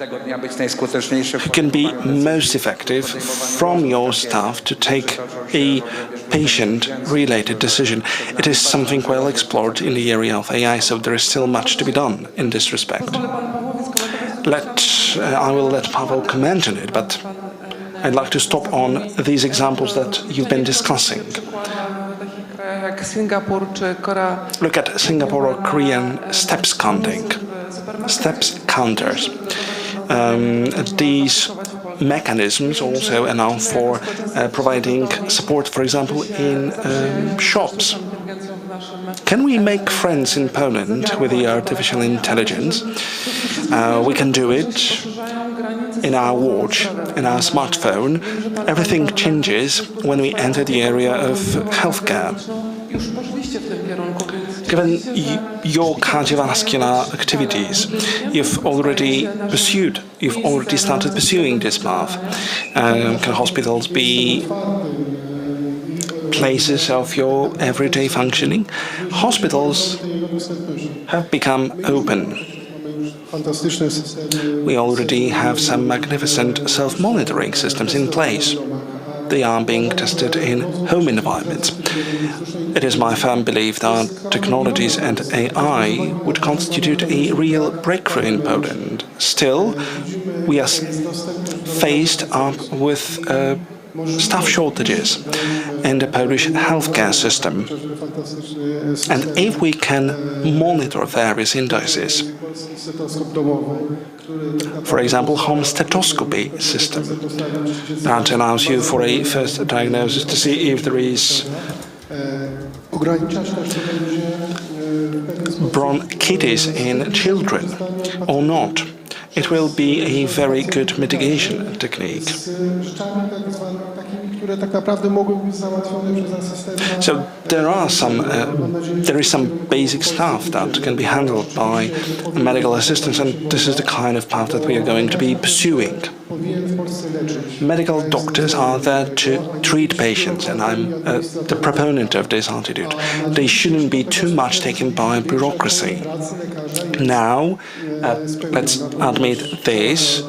who can be most effective from your staff to take a patient-related decision. It is something well explored in the area of AI, so there is still much to be done in this respect. I will let Pavel comment on it, but I'd like to stop on these examples that you've been discussing. Look at Singapore or Korean steps counters. These mechanisms also allow for providing support, for example, in shops. Can we make friends in Poland with the artificial intelligence? We can do it in our watch, in our smartphone. Everything changes when we enter the area of healthcare. Given your cardiovascular activities, you've already started pursuing this path. Can hospitals be places of your everyday functioning. Hospitals have become open. We already have some magnificent self-monitoring systems in place. They are being tested in home environments. It is my firm belief that technologies and AI would constitute a real breakthrough in Poland. Still, we are faced up with staff shortages in the Polish healthcare system. And if we can monitor various indices, for example, home stethoscopy system that allows you for a first diagnosis to see if there is bronchitis in children or not. It will be a very good mitigation technique. So there is some basic stuff that can be handled by medical assistants, and this is the kind of path that we are going to be pursuing. Medical doctors are there to treat patients, and I'm the proponent of this attitude. They shouldn't be too much taken by bureaucracy. Now, let's admit this.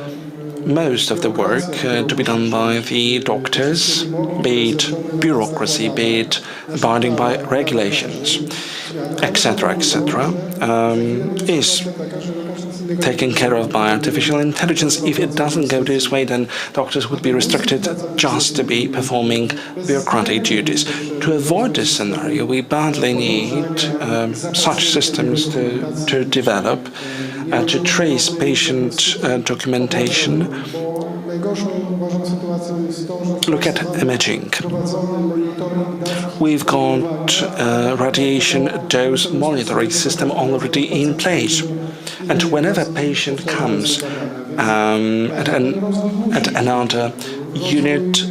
Most of the work to be done by the doctors, be it bureaucracy, be it abiding by regulations, etc., is taken care of by artificial intelligence. If it doesn't go this way, then doctors would be restricted just to be performing bureaucratic duties. To avoid this scenario, we badly need such systems to develop, to trace patient documentation. Look at imaging. We've got a radiation dose monitoring system already in place. And whenever a patient comes at another unit,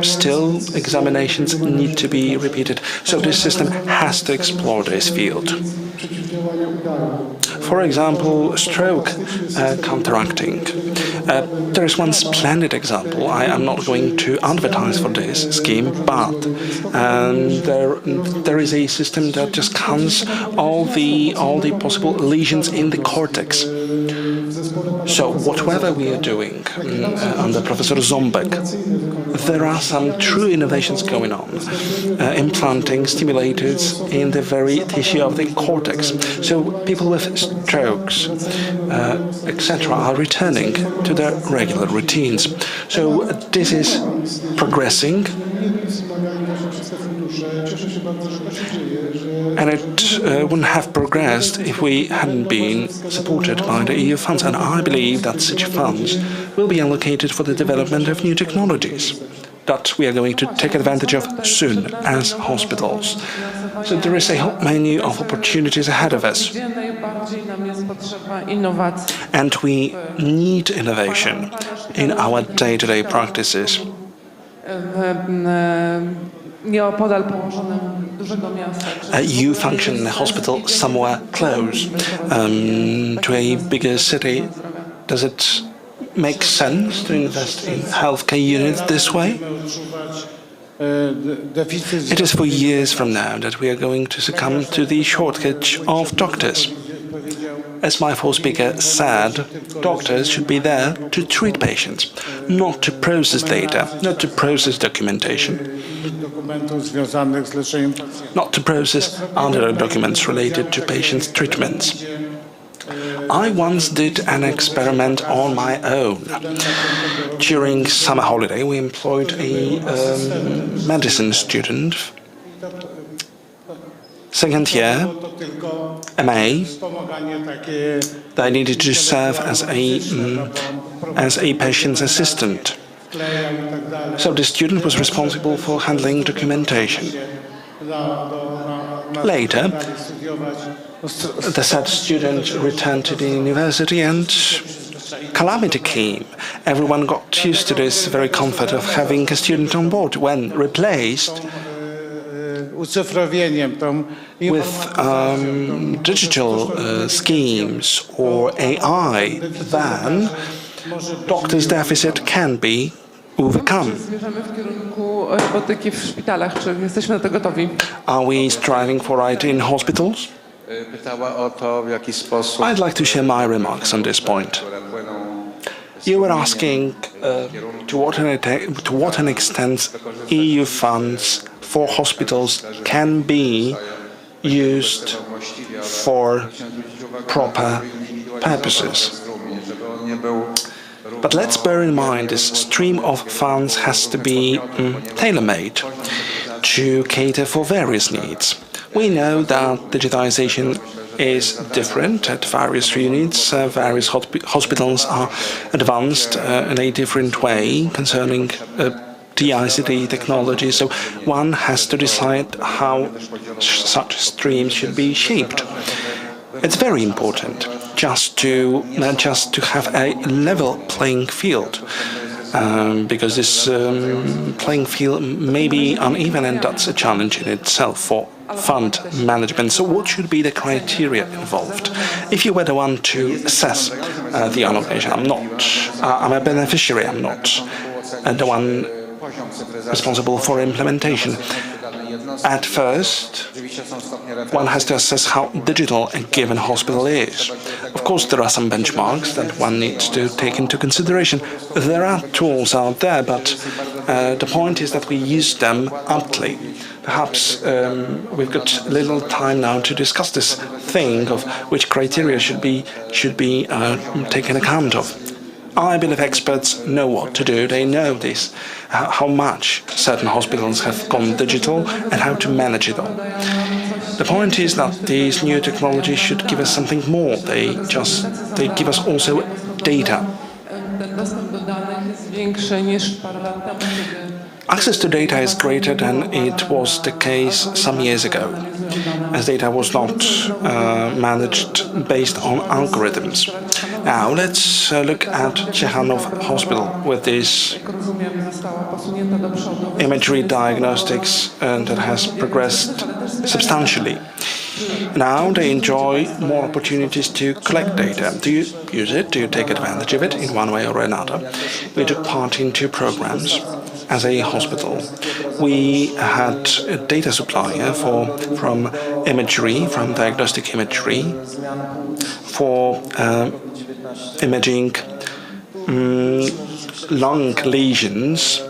still examinations need to be repeated. So this system has to explore this field. For example, stroke counteracting. There is one splendid example. I am not going to advertise for this scheme, but there is a system that just counts all the possible lesions in the cortex. So whatever we are doing under Professor Ząbek, there are some true innovations going on, implanting stimulators in the very tissue of the cortex. So people with strokes, etc., are returning to their regular routines. So this is progressing, and it wouldn't have progressed if we hadn't been supported by the EU funds. And I believe that such funds will be allocated for the development of new technologies that we are going to take advantage of soon as hospitals. So there is a whole menu of opportunities ahead of us. And we need innovation in our day-to-day practices. You function in a hospital somewhere close to a bigger city. Does it make sense to invest in healthcare units this way? It is for years from now that we are going to succumb to the shortage of doctors. As my speaker said, doctors should be there to treat patients, not to process data, not to process documentation, not to process other documents related to patients' treatments. I once did an experiment on my own. During summer holiday, we employed a medicine student, second year, MA, that needed to serve as a patient's assistant. So the student was responsible for handling documentation. Later, the said student returned to the university and calamity came. Everyone got used to this very comfort of having a student on board. When replaced with digital schemes or AI, then doctors' deficit can be overcome. Zmierzamy w kierunku robotyki w szpitalach. Czy jesteśmy na to gotowi? Are we striving for it in hospitals? Pytała o to, w jaki sposób I'd like to share my remarks on this point. You were asking to what an extent EU funds for hospitals can be used for proper purposes. But let's bear in mind this stream of funds has to be tailor-made to cater for various needs. We know that digitization is different at various units. Various hospitals are advanced in a different way concerning the ICT technology, so one has to decide how such streams should be shaped. It's very important just to have a level playing field, because this playing field may be uneven, and that's a challenge in itself for fund management. So what should be the criteria involved? If you were the one to assess the allocation, I'm a beneficiary, I'm not the one responsible for implementation. At first, one has to assess how digital a given hospital is. Of course, there are some benchmarks that one needs to take into consideration. There are tools out there, but the point is that we use them aptly. Perhaps we've got little time now to discuss this thing of which criteria should be taken account of. I believe experts know what to do. They know this, how much certain hospitals have gone digital and how to manage it all. The point is that these new technologies should give us something more. They give us also data. Access to data is greater than it was the case some years ago, as data was not managed based on algorithms. Now let's look at Ciechanów Hospital with this imagery diagnostics that has progressed substantially. Now they enjoy more opportunities to collect data. Do you use it? Do you take advantage of it in one way or another? We took part in 2 programs. As a hospital, we had a data supplier from imagery, from diagnostic imagery, for imaging lung lesions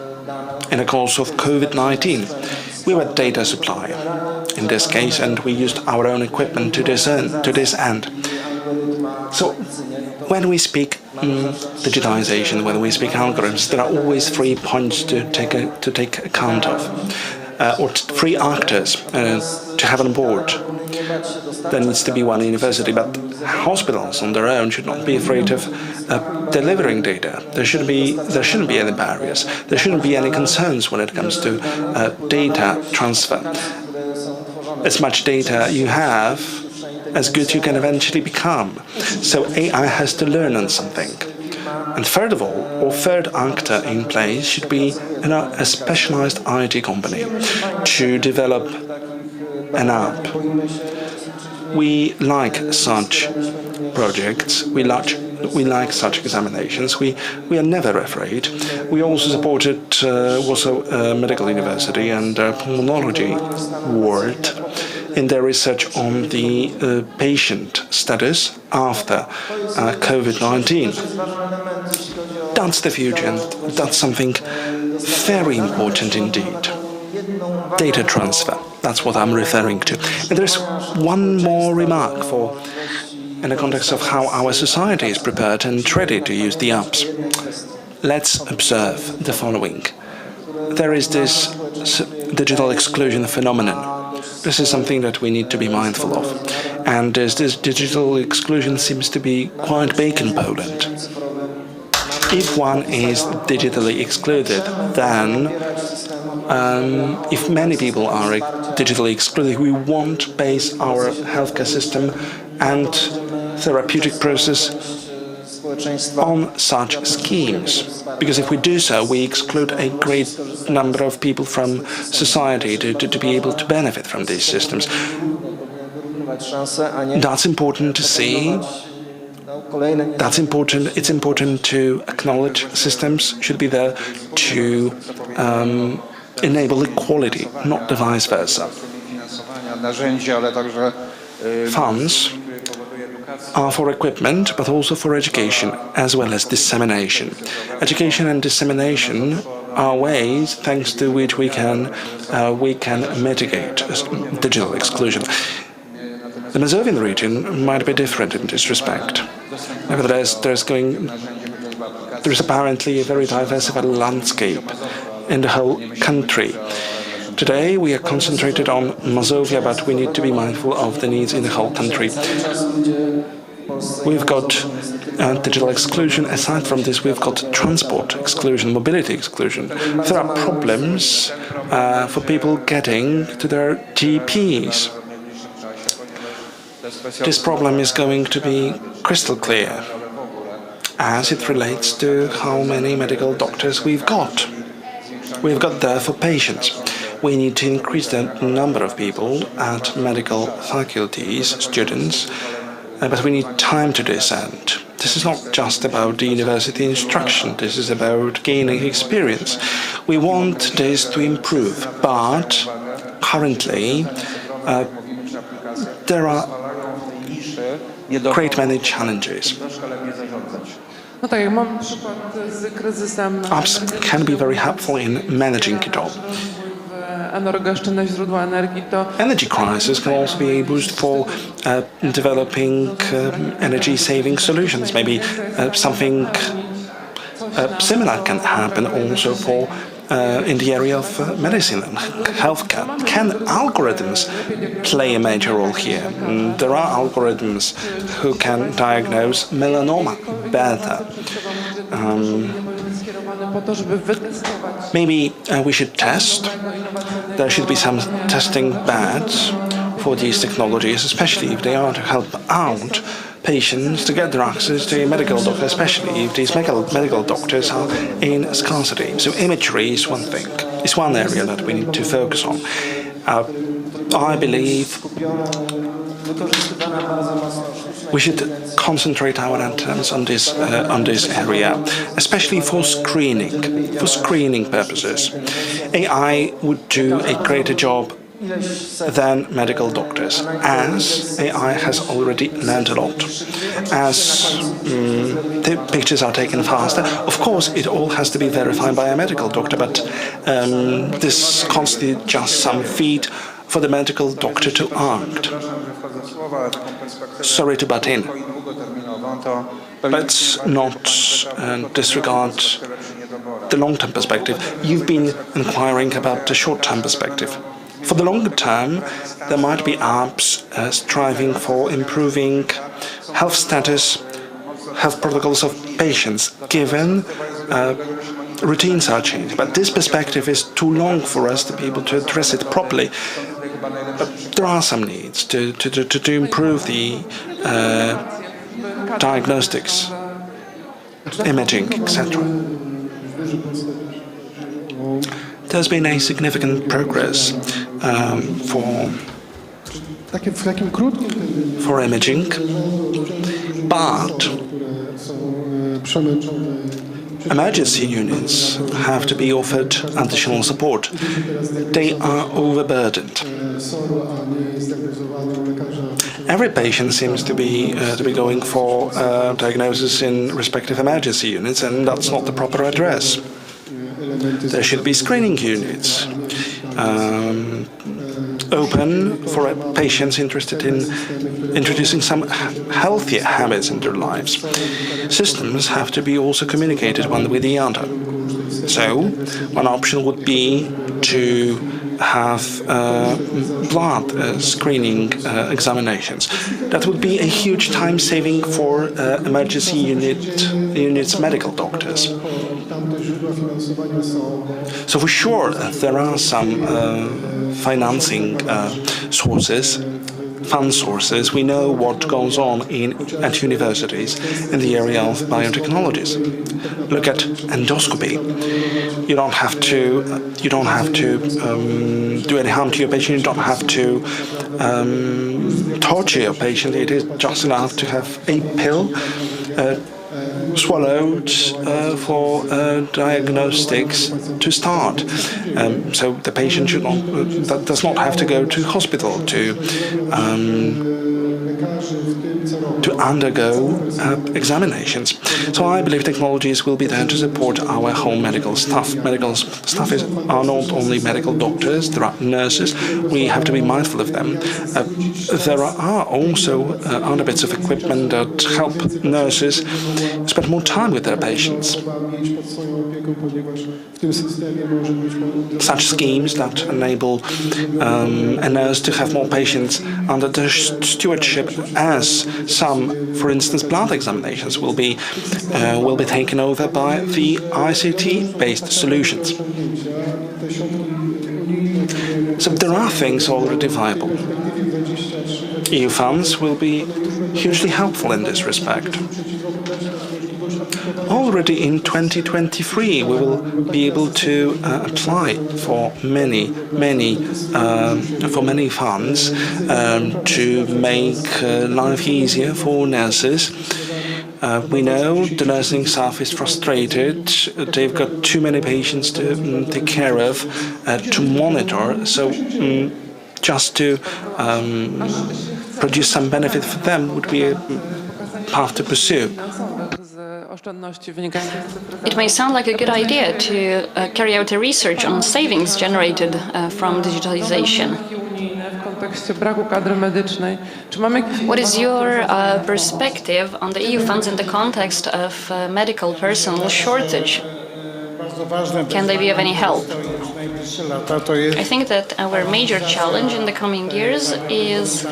in the course of COVID-19. We were data supplier in this case, and we used our own equipment to this end. So when we speak digitization, when we speak algorithms, there are always 3 points to take account of, or 3 actors to have on board. There needs to be one university, but hospitals on their own should not be afraid of delivering data. There shouldn't be any barriers. There shouldn't be any concerns when it comes to data transfer. As much data you have, as good you can eventually become. So AI has to learn on something. And third of all, or third actor in place should be a specialized IT company to develop an app. We like such projects. We like such examinations. We are never afraid. We also supported Warsaw Medical University and pulmonology ward in their research on the patient status after COVID-19. That's the future, and that's something very important indeed. Data transfer, that's what I'm referring to. And there's one more remark in the context of how our society is prepared and ready to use the apps. Let's observe the following. There is this digital exclusion phenomenon. This is something that we need to be mindful of. And this digital exclusion seems to be quite big in Poland. If one is digitally excluded, then if many people are digitally excluded, we won't base our healthcare system and therapeutic process on such schemes. Because if we do so, we exclude a great number of people from society to be able to benefit from these systems. That's important to see, kolejne... That's important. It's important to acknowledge systems should be there to enable equality, not the vice versa. Narzędzi, ale także Funds are for equipment, but also for education, as well as dissemination. Education and dissemination are ways thanks to which we can mitigate digital exclusion. The Masovian region might be different in this respect. Nevertheless, there is apparently a very diversified landscape in the whole country. Today we are concentrated on Mazovia, but we need to be mindful of the needs in the whole country. We've got digital exclusion. Aside from this, we've got transport exclusion, mobility exclusion. There are problems for people getting to their GPs. This problem is going to be crystal clear as it relates to how many medical doctors we've got. We've got there for patients. We need to increase the number of people at medical faculties, students, but we need time to this end. This is not just about the university instruction, this is about gaining experience. We want this to improve, but currently there are great many challenges. No tak, jak mam przykład z kryzysem... Apps can be very helpful in managing it all. Energooszczędność źródła energii to... Energy crisis can also be a boost for developing energy-saving solutions. Maybe something similar can happen also for in the area of medicine and healthcare. Can algorithms play a major role here? There are algorithms who can diagnose melanoma better. Maybe we should test. There should be some testing beds for these technologies, especially if they are to help out patients to get their access to a medical doctor, especially if these medical doctors are in scarcity. So imagery is one thing, it's one area that we need to focus on. I believe we should concentrate our attention on this area, especially for screening purposes. AI would do a greater job than medical doctors, as AI has already learned a lot, as the pictures are taken faster. Of course, it all has to be verified by a medical doctor, but this constitutes just some feed for the medical doctor to act. Sorry to butt in. Let's not disregard the long-term perspective. You've been inquiring about the short-term perspective. For the longer term, there might be apps striving for improving health status, health protocols of patients, given routines are changing. But this perspective is too long for us to be able to address it properly. But there are some needs to improve the diagnostics, imaging, etc. There's been a significant progress for imaging, but emergency units have to be offered additional support. They are overburdened. Every patient seems to be going for diagnosis in respective emergency units, and that's not the proper address. There should be screening units open for patients interested in introducing some healthier habits in their lives. Systems have to be also communicated one with the other. So, one option would be to have blood screening examinations. That would be a huge time saving for emergency units medical doctors. So for sure, there are some financing sources, fund sources. We know what goes on at universities in the area of biotechnologies. Look at endoscopy. You don't have to do any harm to your patient. You don't have to torture your patient. It is just enough to have a pill swallowed for diagnostics to start. So the patient does not have to go to hospital to undergo examinations. So I believe technologies will be there to support our whole medical staff. Medical staff are not only medical doctors, there are nurses. We have to be mindful of them. There are also other bits of equipment that help nurses spend more time with their patients. Such schemes that enable a nurse to have more patients under their stewardship, as some, for instance, blood examinations will be taken over by the ICT-based solutions. So there are things already viable. EU funds will be hugely helpful in this respect. Already in 2023, we will be able to apply for many funds to make life easier for nurses. We know the nursing staff is frustrated. They've got too many patients to take care of, to monitor. So just to produce some benefit for them would be a path to pursue. It may sound like a good idea to carry out a research on savings generated from digitalization. What is your perspective on the EU funds in the context of medical personnel shortage? Can they be of any help? I think that our major challenge in the coming years is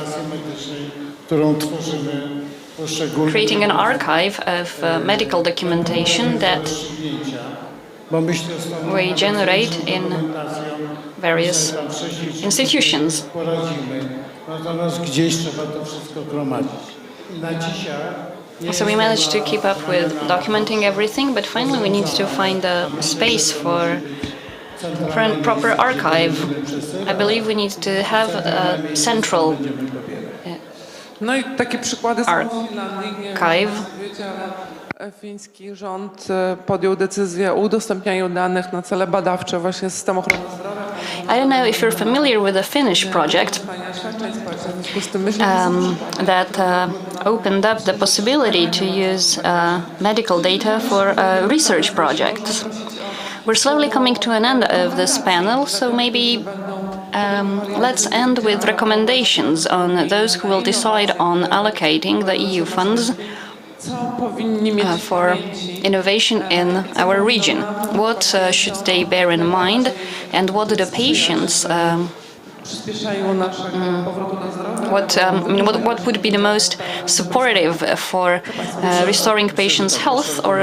creating an archive of medical documentation that we generate in various institutions. So we managed to keep up with documenting everything, but finally we need to find a space for a proper archive. I believe we need to have a central archive. Fiński rząd podjął decyzję o udostępnianiu danych na cele badawcze właśnie z systemu ochrony zdrowia. I don't know if you're familiar with the Finnish project that opened up the possibility to use medical data for research projects. We're slowly coming to an end of this panel, so maybe let's end with recommendations on those who will decide on allocating the EU funds for innovation in our region. What should they bear in mind, and what do the patients what would be the most supportive for restoring patients' health or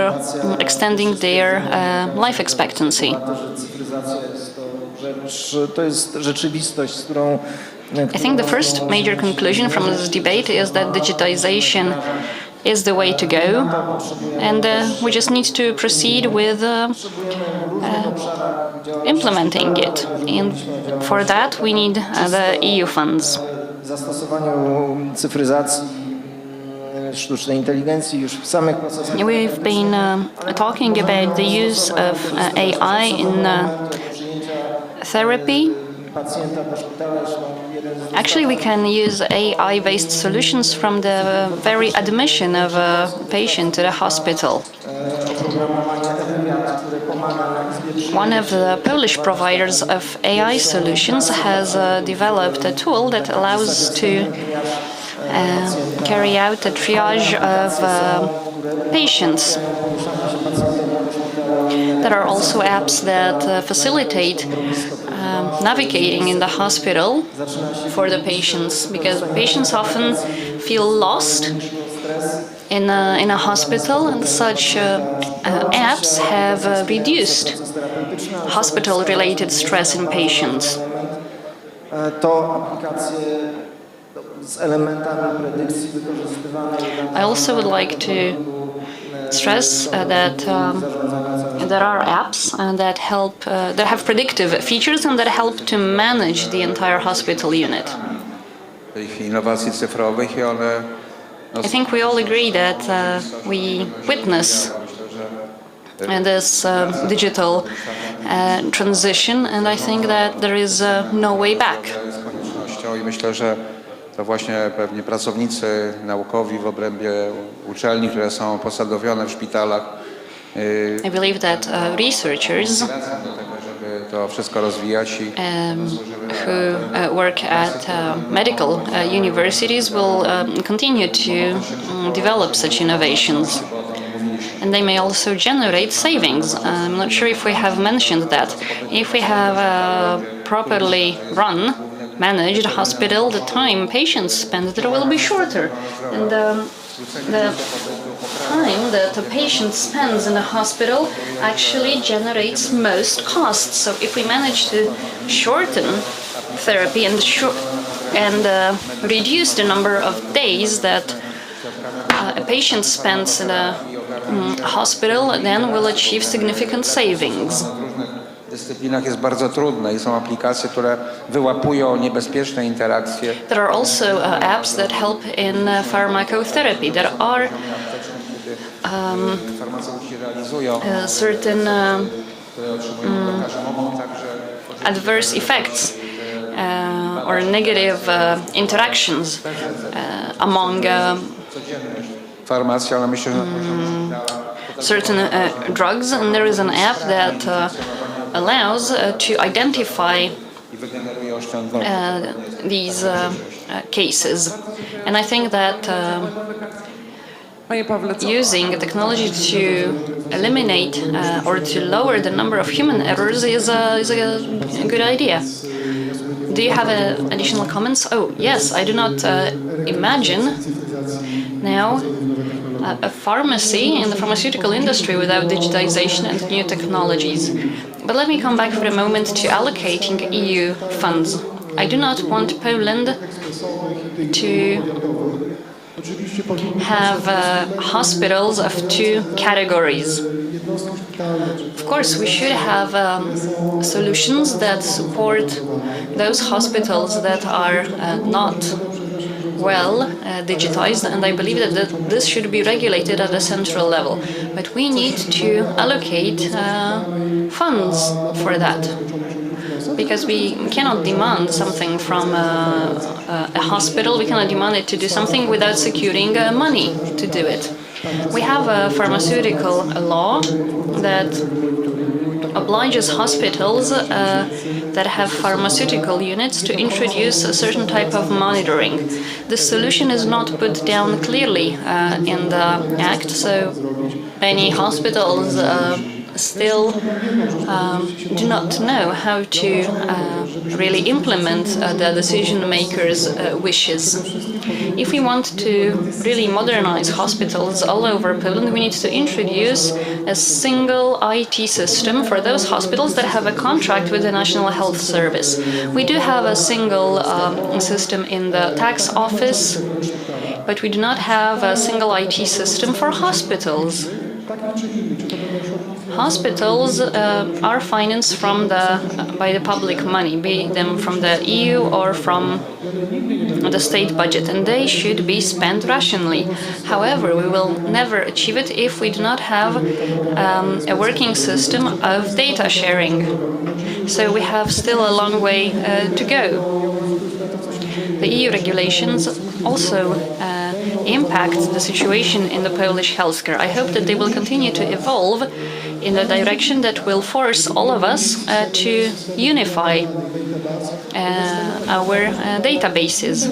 extending their life expectancy? I think the first major conclusion from this debate is that digitization is the way to go, and we just need to proceed with implementing it. And for that, we need the EU funds. We've been talking about the use of AI in therapy. Actually, we can use AI-based solutions from the very admission of a patient to the hospital. One of the Polish providers of AI solutions has developed a tool that allows to carry out a triage of patients. There are also apps that facilitate navigating in the hospital for the patients, because patients often feel lost in a hospital, and such apps have reduced hospital-related stress in patients. I also would like to stress that there are apps that help, that have predictive features and that help to manage the entire hospital unit. I think we all agree that we witness this digital transition, and I think that there is no way back. I myślę, że to właśnie pewnie pracownicy naukowi w obrębie uczelni, które są posadowione w szpitalach, I believe that researchers żeby to wszystko rozwijać i who work at medical universities will continue to develop such innovations. And they may also generate savings. I'm not sure if we have mentioned that. If we have a properly run, managed hospital, the time patients spend there will be shorter. And the time that a patient spends in a hospital actually generates most costs. So if we manage to shorten therapy and reduce the number of days that a patient spends in a hospital, then we'll achieve significant savings. w dyscyplinach jest bardzo trudne i są aplikacje, które wyłapują niebezpieczne interakcje. There are also apps that help in pharmacotherapy. There are certain adverse effects or negative interactions among Farmacja, ale myślę, że certain drugs, and there is an app that allows to identify these cases. And I think that using technology to eliminate or to lower the number of human errors is a good idea. Do you have additional comments? Oh, yes, I do not imagine now a pharmacy in the pharmaceutical industry without digitization and new technologies. But let me come back for a moment to allocating EU funds. I do not want Poland to have hospitals of two categories. Of course, we should have solutions that support those hospitals that are not well digitized, and I believe that this should be regulated at a central level. But we need to allocate funds for that, because we cannot demand something from a hospital, we cannot demand it to do something without securing money to do it. We have a pharmaceutical law that obliges hospitals that have pharmaceutical units to introduce a certain type of monitoring. This solution is not put down clearly in the Act, so many hospitals still do not know how to really implement the decision makers' wishes. If we want to really modernize hospitals all over Poland, we need to introduce a single IT system for those hospitals that have a contract with the National Health Service. We do have a single system in the tax office, but we do not have a single IT system for hospitals. Hospitals are financed by the public money, be them from the EU or from the state budget, and they should be spent rationally. However, we will never achieve it if we do not have a working system of data sharing. So we have still a long way to go. The EU regulations also impact the situation in the Polish healthcare. I hope that they will continue to evolve in a direction that will force all of us to unify our databases.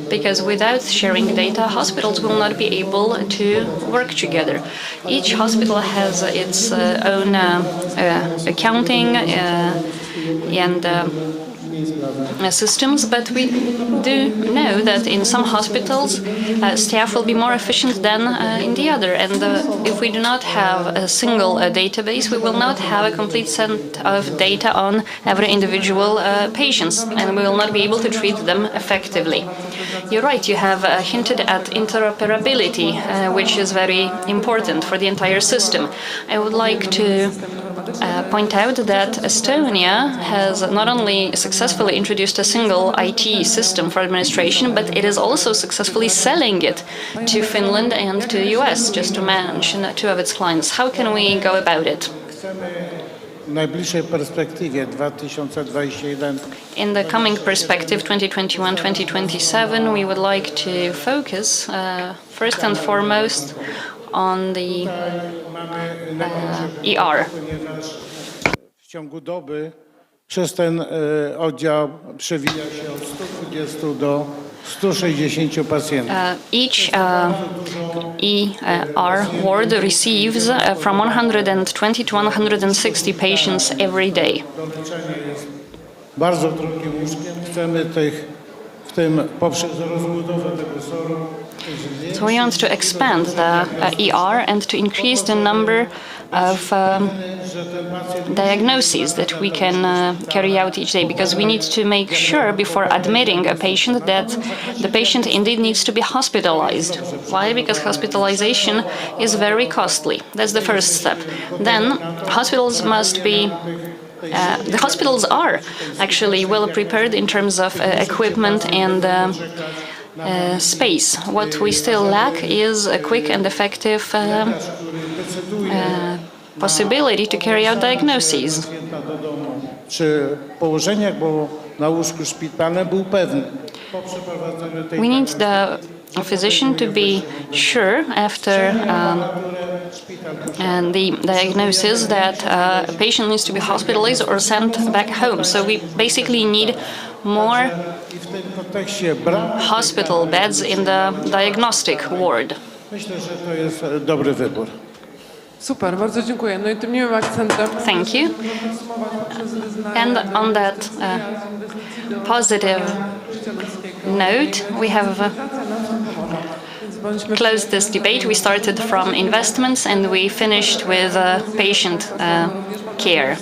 Because without sharing data, hospitals will not be able to work together. Each hospital has its own accounting and systems, but we do know that in some hospitals staff will be more efficient than in the other, and if we do not have a single database, we will not have a complete set of data on every individual patients, and we will not be able to treat them effectively. You're right, you have hinted at interoperability, which is very important for the entire system. I would like to point out that Estonia has not only successfully introduced a single IT system for administration, but it is also successfully selling it to Finland and to the US, just to mention two of its clients. How can we go about it? W najbliższej perspektywie 2021 In the coming perspective 2021-2027, we would like to focus first and foremost on the ER. w ciągu doby przez ten oddział przewija się od 120 do 160 pacjentów. Each ER ward receives from 120 to 160 patients every day. Leczenie jest bardzo drogim łóżkiem. Chcemy w tym poprzez rozbudowę tego SOR-u So we want to expand the ER and to increase the number of diagnoses that we can carry out each day, because we need to make sure before admitting a patient that the patient indeed needs to be hospitalized. Why? Because hospitalization is very costly. That's the first step. Then hospitals must be the hospitals are actually well prepared in terms of equipment and space. What we still lack is a quick and effective possibility to carry out diagnoses. Czy położeniach, bo na łóżku szpitalnym był pewny. Po przeprowadzeniu tej We need the physician to be sure after the diagnosis that a patient needs to be hospitalized or sent back home. So we basically need more w tym kontekście brak. hospital beds in the diagnostic ward. Myślę, że to jest dobry wybór. Super, bardzo dziękuję. No i tym miłym akcentem. Thank you. And on that positive note, we have closed this debate. We started from investments and we finished with patient care.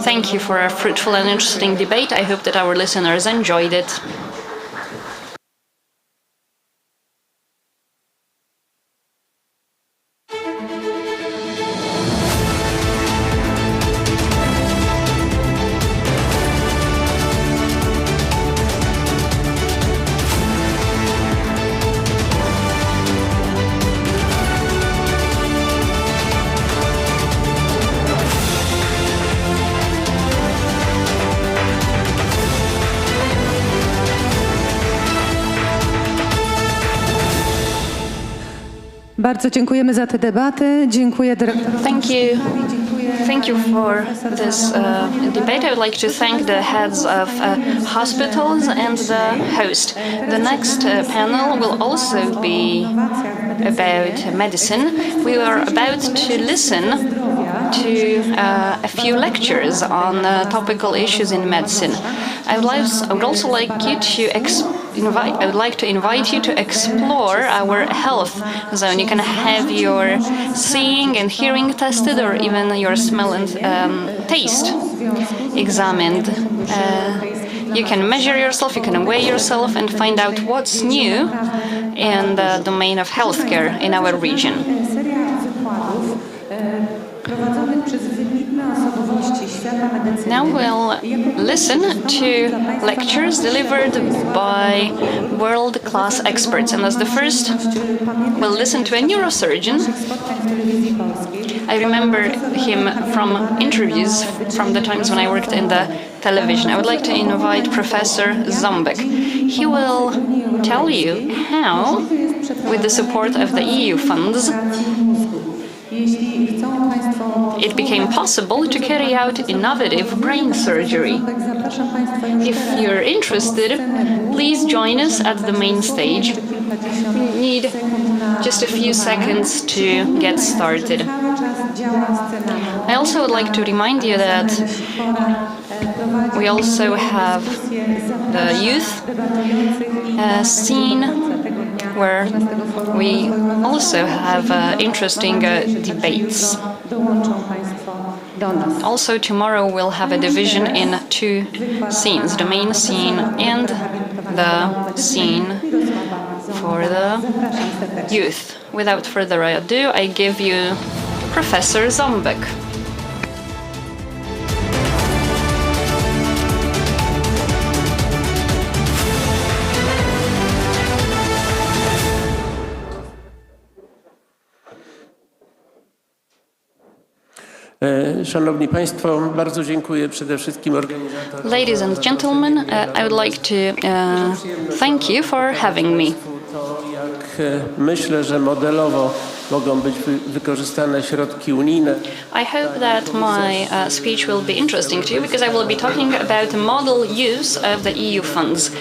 Thank you for a fruitful and interesting debate. I hope that our listeners enjoyed it. Bardzo dziękujemy za tę debatę. Dziękuję dyrektorowi. Thank you for this debate. I would like to thank the heads of hospitals and the host. The next panel will also be about medicine. We are about to listen to a few lectures on topical issues in medicine. I would also like to invite you to explore our health zone. You can have your seeing and hearing tested, or even your smell and taste examined. You can measure yourself, you can weigh yourself, and find out what's new in the domain of healthcare in our region. Now we'll listen to lectures delivered by world-class experts. And as the first, we'll listen to a neurosurgeon. I remember him from interviews from the times when I worked in the television. I would like to invite Professor Zombek. He will tell you how, with the support of the EU funds, it became possible to carry out innovative brain surgery. If you're interested, please join us at the main stage. We need just a few seconds to get started. I also would like to remind you that we also have the youth scene, where we also have interesting debates. Also tomorrow we'll have a division in two scenes, the main scene and the scene for the youth. Without further ado, I give you Professor Ząbek. Szanowni Państwo, bardzo dziękuję przede wszystkim organizatorom. Ladies and gentlemen, I would like to thank you for having me. To, jak myślę, że modelowo mogą być wykorzystane środki unijne. I hope that my speech will be interesting to you because I will be talking about the model use of the EU funds.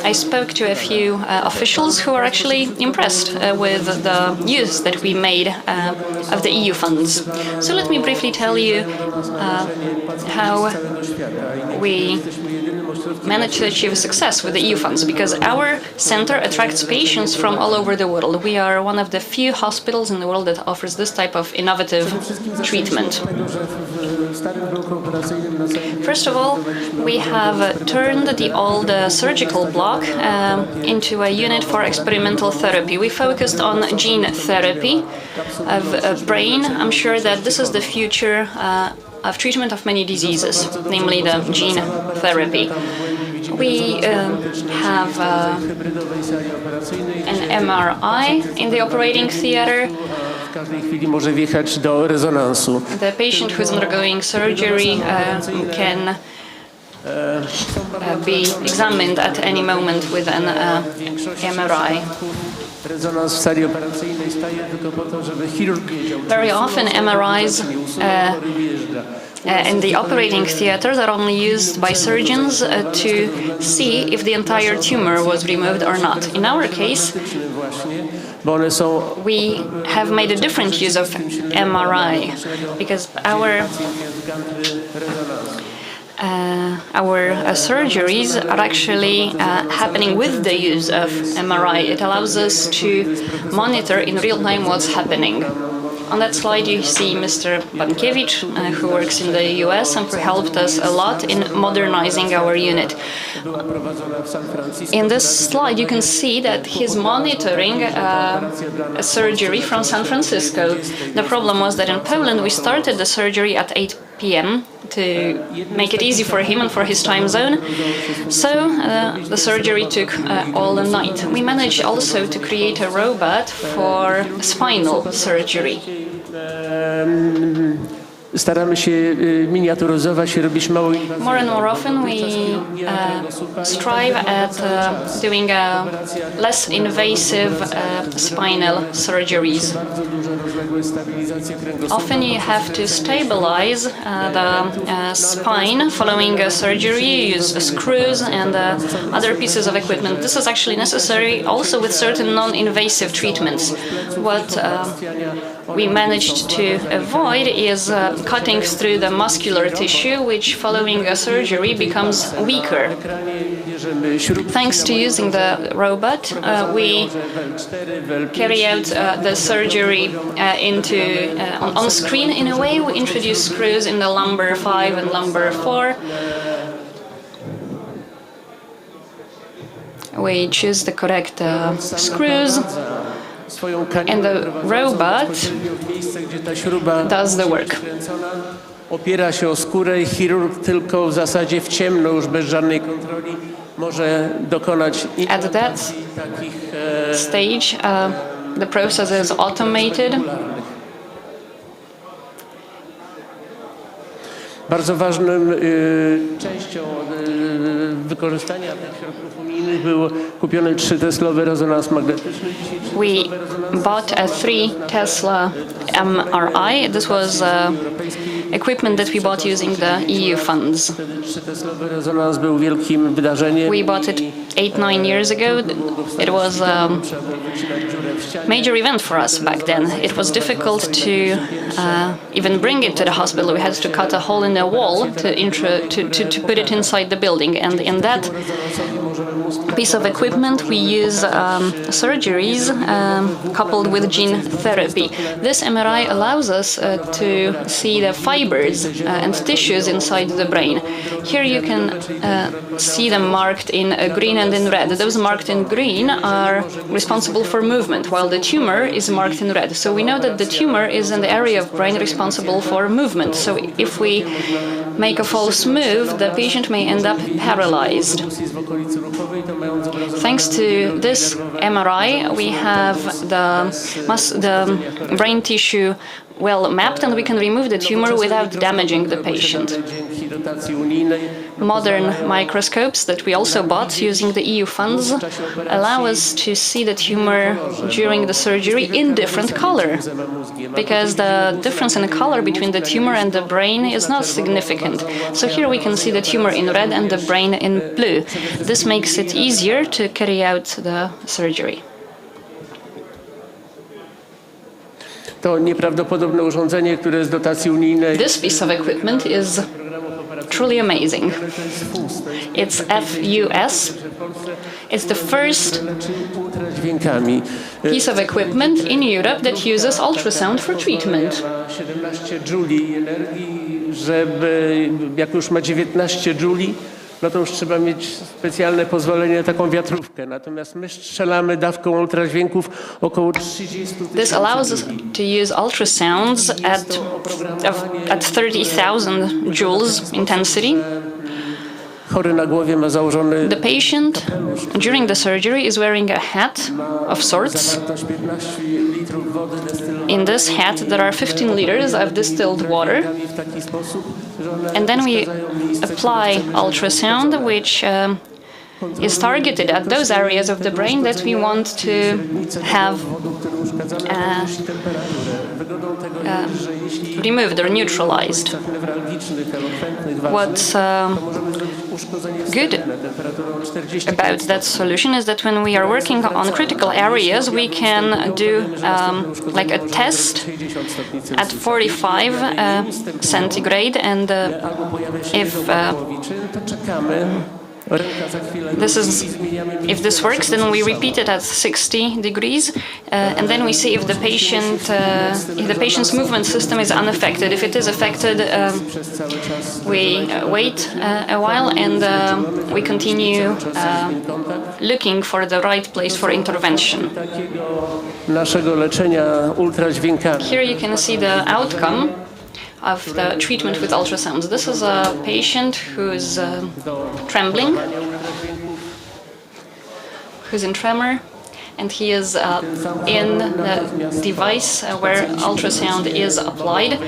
I spoke to a few officials who are actually impressed with the use that we made of the EU funds. So let me briefly tell you how we managed to achieve success with the EU funds, because our center attracts patients from all over the world. We are one of the few hospitals in the world that offers this type of innovative treatment. First of all, we have turned the old surgical block into a unit for experimental therapy. We focused on gene therapy of brain. I'm sure that this is the future of treatment of many diseases, namely the gene therapy. We have an MRI in the operating theater. The patient who is undergoing surgery can be examined at any moment with an MRI. Very often MRIs in the operating theaters are only used by surgeons to see if the entire tumor was removed or not. In our case, we have made a different use of MRI because our surgeries are actually happening with the use of MRI. It allows us to monitor in real time what's happening. On that slide you see Mr. Bankiewicz, who works in the US and who helped us a lot in modernizing our unit. In this slide you can see that he's monitoring a surgery from San Francisco. The problem was that in Poland we started the surgery at 8 p.m. to make it easy for him and for his time zone. So the surgery took all the night. We managed also to create a robot for spinal surgery. Staramy się miniaturyzować i robić mało inwazyjne. More and more often we strive at doing less invasive spinal surgeries. Often you have to stabilize the spine following a surgery. You use screws and other pieces of equipment. This is actually necessary also with certain non-invasive treatments. What we managed to avoid is cutting through the muscular tissue, which following a surgery becomes weaker. Thanks to using the robot, we carry out the surgery on screen. In a way, we introduce screws in the lumbar 5 and lumbar 4. We choose the correct screws, and the robot does the work. Opiera się o skórę i chirurg tylko w zasadzie w ciemno, już bez żadnej kontroli, może dokonać At that stage, the process is automated. Bardzo ważną częścią wykorzystania tych środków unijnych był kupiony 3-teslowy rezonans magnetyczny. We bought a 3-Tesla MRI. This was equipment that we bought using the EU funds. 3-teslowy rezonans był wielkim wydarzeniem. We bought it 8-9 years ago. It was a major event for us back then. It was difficult to even bring it to the hospital. We had to cut a hole in the wall to put it inside the building, and in that piece of equipment, we use surgeries coupled with gene therapy. This MRI allows us to see the fibers and tissues inside the brain. Here you can see them marked in green and in red. Those marked in green are responsible for movement, while the tumor is marked in red. So we know that the tumor is in the area of brain responsible for movement. So if we make a false move, the patient may end up paralyzed. Thanks to this MRI, we have the brain tissue well mapped, and we can remove the tumor without damaging the patient. Modern microscopes that we also bought using the EU funds allow us to see the tumor during the surgery in different color, because the difference in color between the tumor and the brain is not significant. So here we can see the tumor in red and the brain in blue. This makes it easier to carry out the surgery. To nieprawdopodobne urządzenie, które z dotacji unijnej. This piece of equipment is truly amazing. It's FUS. It's the first piece of equipment in Europe that uses ultrasound for treatment. 17 jouli energii, żeby jak już ma 19 jouli, no to już trzeba mieć specjalne pozwolenie na taką wiatrówkę. Natomiast my strzelamy dawką ultradźwięków około 30 000. This allows us to use ultrasounds at 30,000 joules intensity. Chory na głowie ma założony. The patient during the surgery is wearing a hat of sorts. In this hat there are 15 liters of distilled water. And then we apply ultrasound, which is targeted at those areas of the brain that we want to have removed or neutralized. What's good about that solution is that when we are working on critical areas, we can do like a test at 45 centigrade, and if this works, then we repeat it at 60 degrees, and then we see if the patient's movement system is unaffected. If it is affected, we wait a while and we continue looking for the right place for intervention. Here you can see the outcome of the treatment with ultrasounds. This is a patient who's trembling, who's in tremor, and he is in the device where ultrasound is applied.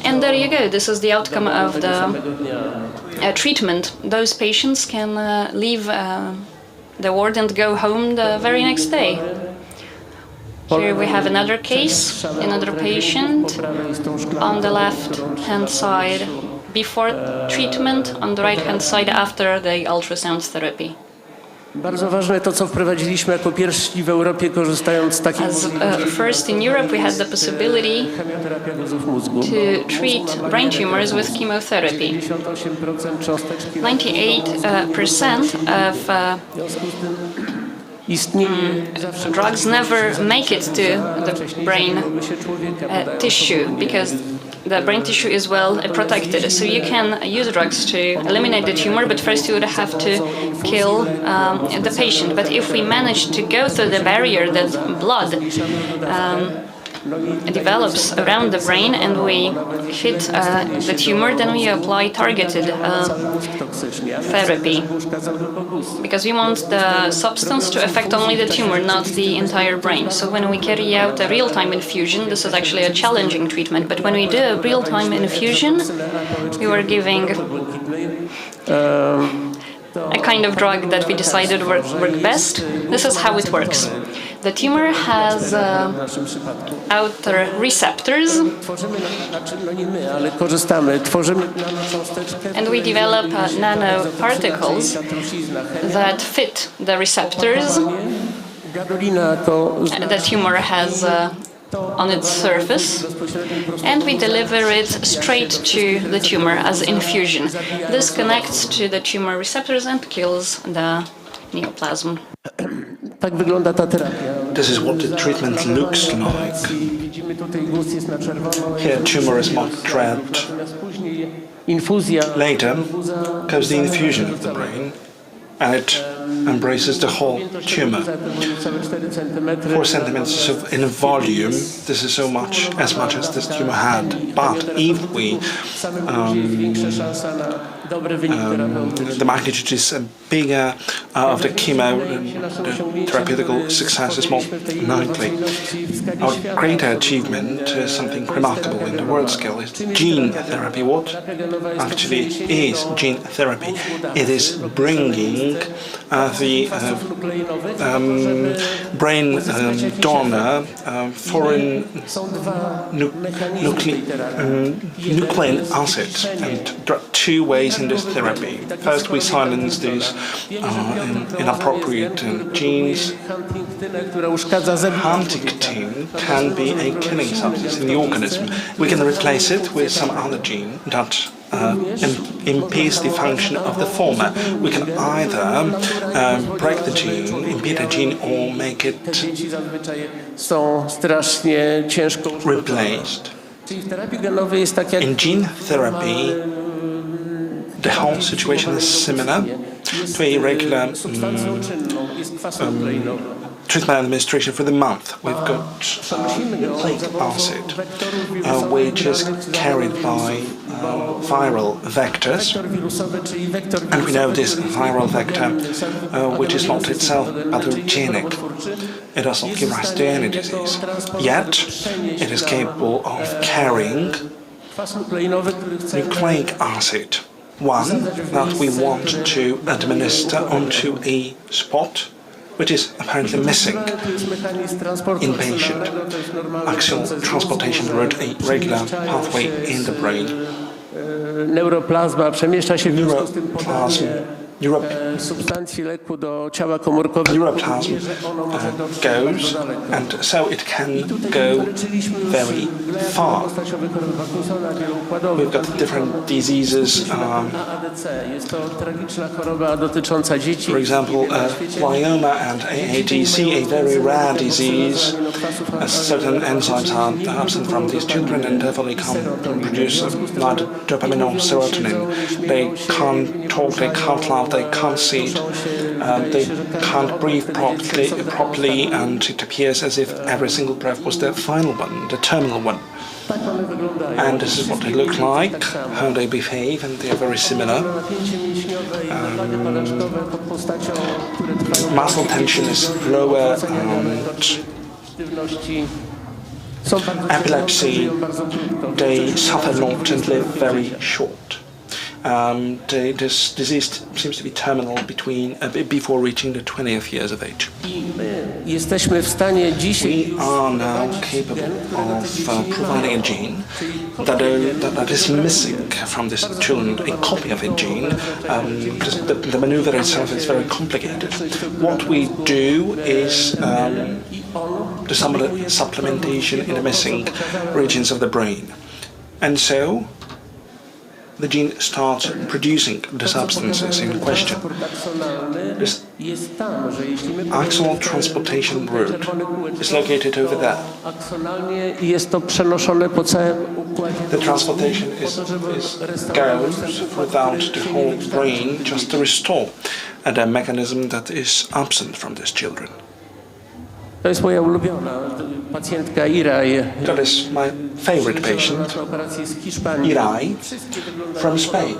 And there you go, this is the outcome of the treatment. Those patients can leave the ward and go home the very next day. Here we have another case, another patient on the left-hand side before treatment, on the right-hand side after the ultrasound therapy. Bardzo ważne to, co wprowadziliśmy jako pierwsi w Europie, korzystając z takich first in Europe, we had the possibility to treat brain tumors with chemotherapy. 98% of drugs never make it to the brain tissue because the brain tissue is well protected. So you can use drugs to eliminate the tumor, but first you would have to kill the patient. But if we manage to go through the barrier that blood develops around the brain and we hit the tumor, then we apply targeted therapy, because we want the substance to affect only the tumor, not the entire brain. So when we carry out a real-time infusion, this is actually a challenging treatment, but when we do a real-time infusion, we were giving a kind of drug that we decided worked best. This is how it works. The tumor has outer receptors, and we develop nanoparticles that fit the receptors the tumor has on its surface, and we deliver it straight to the tumor as infusion. This connects to the tumor receptors and kills the neoplasm. Tak wygląda ta terapia. This is what the treatment looks like. Widzimy tutaj guz jest na czerwono. Here, tumor is marked red. Natomiast później infuzja. Later comes the infusion of the brain, and it embraces the whole tumor. 4 centimeters in volume. This is as much as this tumor had. But if we the magnitude is bigger of the chemo, the therapeutical success is more likely. Our greater achievement is something remarkable in the world scale is gene therapy. What actually is gene therapy? It is bringing the brain donor foreign nucleic acids, and there are 2 ways in this therapy. First, we silence these inappropriate genes. Huntingtin can be a killing substance in the organism. We can replace it with some other gene that impedes the function of the former. We can either break the gene, impede the gene, or make it Są strasznie ciężko replaced. Czyli w terapii genowej jest tak jak In gene therapy, the whole situation is similar to a regular treatment administration for the month. We've got nucleic acid, which is carried by viral vectors, and we know this viral vector, which is not itself pathogenic. It does not give rise to any disease. Yet, it is capable of carrying nucleic acid, one that we want to administer onto a spot which is apparently missing in patient. Axial transportation route, a regular pathway in the brain. neuroplazma przemieszcza się w związku z tym Neuroplasm substancji leku do ciała komórkowego. Neuroplasm goes, and so it can go very far. We've got different diseases. Jest to tragiczna choroba dotycząca dzieci. For example, glioma and AADC, a very rare disease. Certain enzymes are absent from these children and therefore they can't produce neither dopamine nor serotonin. They can't talk, they can't laugh, they can't see, they can't breathe properly, and it appears as if every single breath was the final one, the terminal one. And this is what they look like, how they behave, and they are very similar. Muscle tension is lower, and epilepsy, they suffer not and live very short. This disease seems to be terminal before reaching the 20th years of age. Jesteśmy w stanie dzisiaj We are now capable of providing a gene that is missing from these children, a copy of a gene. The maneuver itself is very complicated. What we do is the supplementation in the missing regions of the brain. And so the gene starts producing the substances in question. This axonal transportation route is located over there. Jest to przenoszone po całym układzie. The transportation goes throughout the whole brain just to restore a mechanism that is absent from these children. To jest moja ulubiona pacjentka Irai. That is my favorite patient, Irai, from Spain.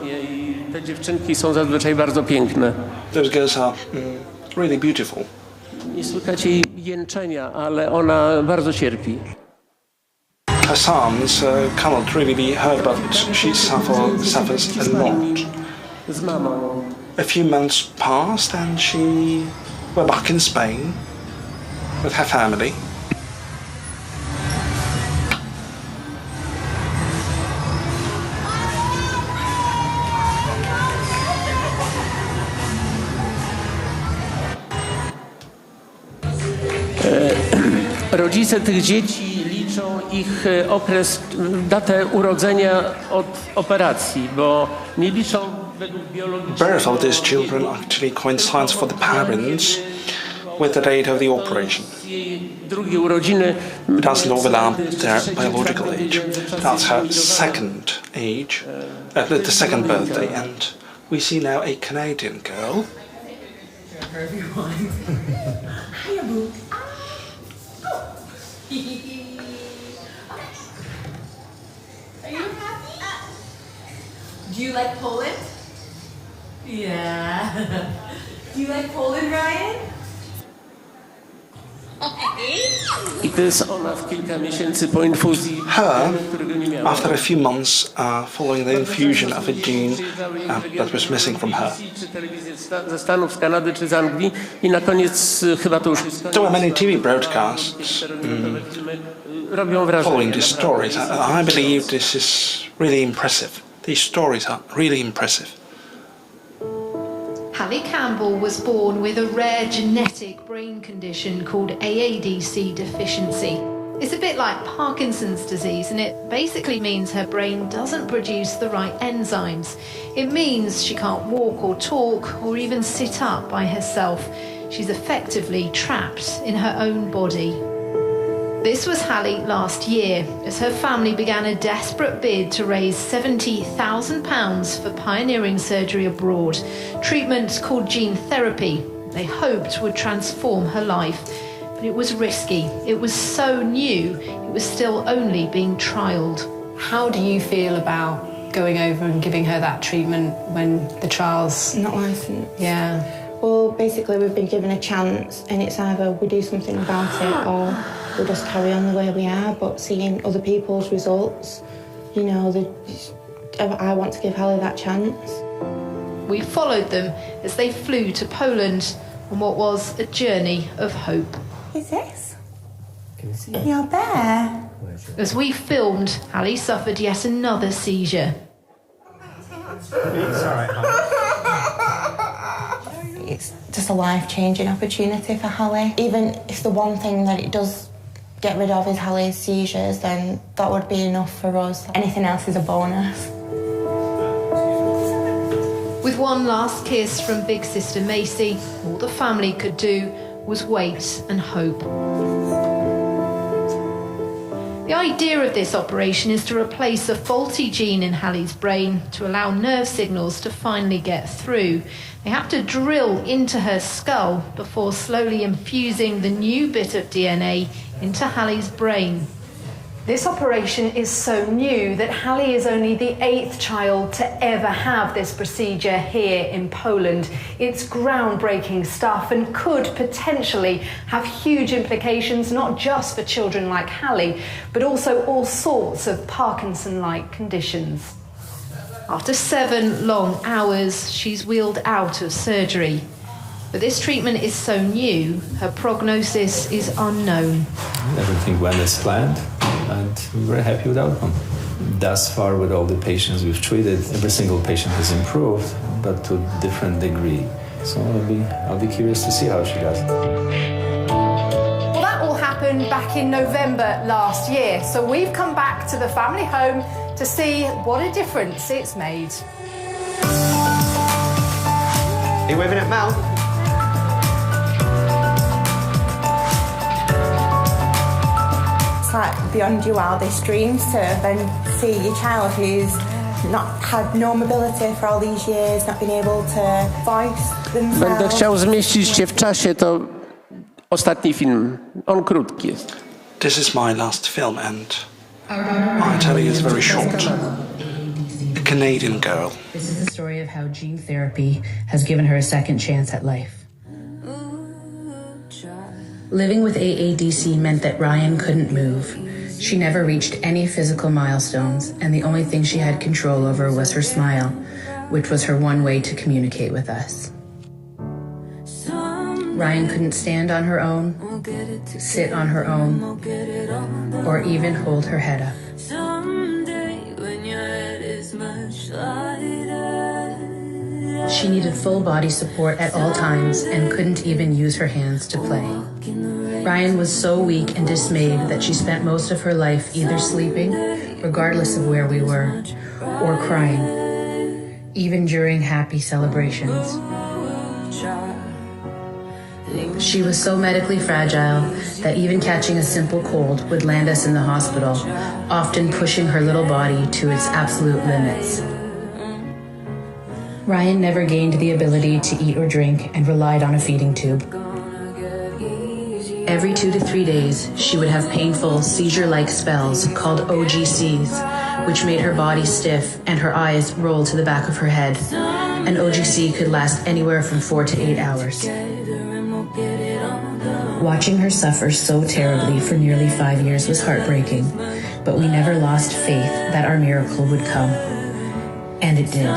Te dziewczynki są zazwyczaj bardzo piękne. Those girls are really beautiful. Nie słychać jej jęczenia, ale ona bardzo cierpi. Her sons cannot really be heard, but she suffers a lot. Z mamą. A few months passed and we're back in Spain with her family. Rodzice tych dzieci liczą ich okres, datę urodzenia od operacji, bo nie liczą birth of these children actually coincides for the parents with the date of the operation. Drugie urodziny. It doesn't overlap their biological age. That's her second age, the second birthday, and we see now a Canadian girl. Hiya, boo. Are you happy? Do you like Poland? Yeah. Do you like Poland, Ryan? I to jest ona w kilka miesięcy po infuzji. Her, after a few months following the infusion of a gene that was missing from her. Czy telewizję ze Stanów, z Kanady, czy z Anglii. I na koniec chyba to już jest There were many TV broadcasts robią wrażenie. following these stories. I believe this is really impressive. These stories are really impressive. Hallie Campbell was born with a rare genetic brain condition called AADC deficiency. It's a bit like Parkinson's disease, and it basically means her brain doesn't produce the right enzymes. It means she can't walk or talk or even sit up by herself. She's effectively trapped in her own body. This was Hallie last year, as her family began a desperate bid to raise £70,000 for pioneering surgery abroad, treatment called gene therapy they hoped would transform her life. But it was risky, it was so new, it was still only being trialled. How do you feel about going over and giving her that treatment when the trials... Not licensed. Yeah. Well, basically we've been given a chance, and it's either we do something about it or we just carry on the way we are. But seeing other people's results, you know, I want to give Hallie that chance. We followed them as they flew to Poland on what was a journey of hope. Who's this? Your bear. As we filmed, Hallie suffered yet another seizure. It's all right, It's just a life-changing opportunity for Hallie. Even if the one thing that it does get rid of is Hallie's seizures, then that would be enough for us. Anything else is a bonus. With one last kiss from big sister Macy, all the family could do was wait and hope. The idea of this operation is to replace a faulty gene in Hallie's brain to allow nerve signals to finally get through. They have to drill into her skull before slowly infusing the new bit of DNA into Hallie's brain. This operation is so new that Hallie is only the 8th child to ever have this procedure here in Poland. It's groundbreaking stuff and could potentially have huge implications, not just for children like Hallie, but also all sorts of Parkinson-like conditions. After 7 long hours, she's wheeled out of surgery. But this treatment is so new, her prognosis is unknown. Everything went as planned, and we're very happy with the outcome. Thus far, with all the patients we've treated, every single patient has improved, but to a different degree. So I'll be curious to see how she does. Well, that all happened back in November last year, so we've come back to the family home to see what a difference it's made. Are you waving at Mel? It's like beyond your wildest dreams to then see your child who's not had no mobility for all these years, not been able to voice themselves. Będę chciał zmieścić się w czasie, to ostatni film. On krótki jest. This is my last film, and I tell you, it's very short. A Canadian girl. This is the story of how gene therapy has given her a second chance at life. Living with AADC meant that Ryan couldn't move. She never reached any physical milestones, and the only thing she had control over was her smile, which was her one way to communicate with us. Ryan couldn't stand on her own, sit on her own, or even hold her head up. She needed full body support at all times and couldn't even use her hands to play. Ryan was so weak and dismayed that she spent most of her life either sleeping, regardless of where we were, or crying. even during happy celebrations. She was so medically fragile that even catching a simple cold would land us in the hospital, often pushing her little body to its absolute limits. Ryan never gained the ability to eat or drink and relied on a feeding tube. Every 2 to 3 days, she would have painful seizure-like spells called OGCs, which made her body stiff and her eyes roll to the back of her head. An OGC could last anywhere from 4 to 8 hours. Watching her suffer so terribly for nearly 5 years was heartbreaking, but we never lost faith that our miracle would come. And it did.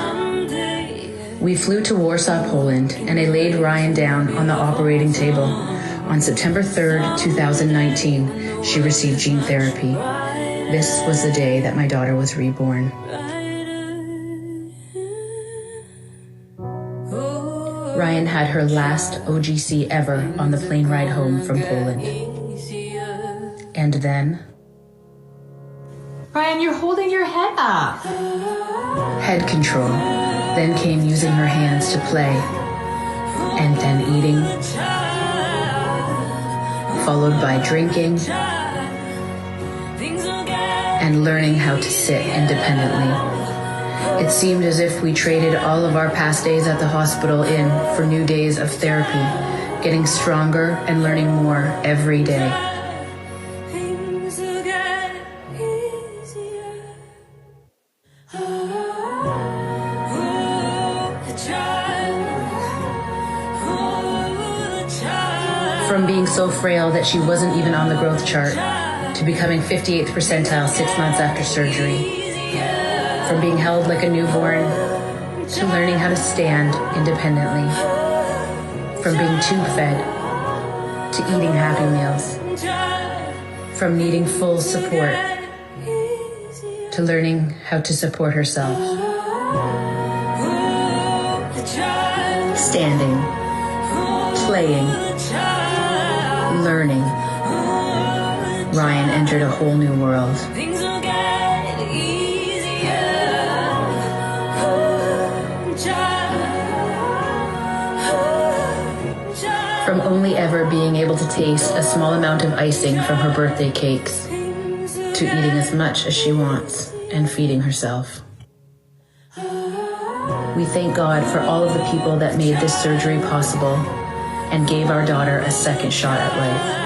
We flew to Warsaw, Poland, and I laid Ryan down on the operating table. On September 3rd, 2019, she received gene therapy. This was the day that my daughter was reborn. Ryan had her last OGC ever on the plane ride home from Poland. And then... Ryan, you're holding your head up. Head control. Then came using her hands to play. And then eating. Followed by drinking. And learning how to sit independently. It seemed as if we traded all of our past days at the hospital in for new days of therapy, getting stronger and learning more every day. From being so frail that she wasn't even on the growth chart, to becoming 58th percentile 6 months after surgery. From being held like a newborn to learning how to stand independently. From being tube-fed to eating Happy Meals. From needing full support to learning how to support herself. Standing, playing, learning. Ryan entered a whole new world. From only ever being able to taste a small amount of icing from her birthday cakes, to eating as much as she wants and feeding herself. We thank God for all of the people that made this surgery possible and gave our daughter a second shot at life.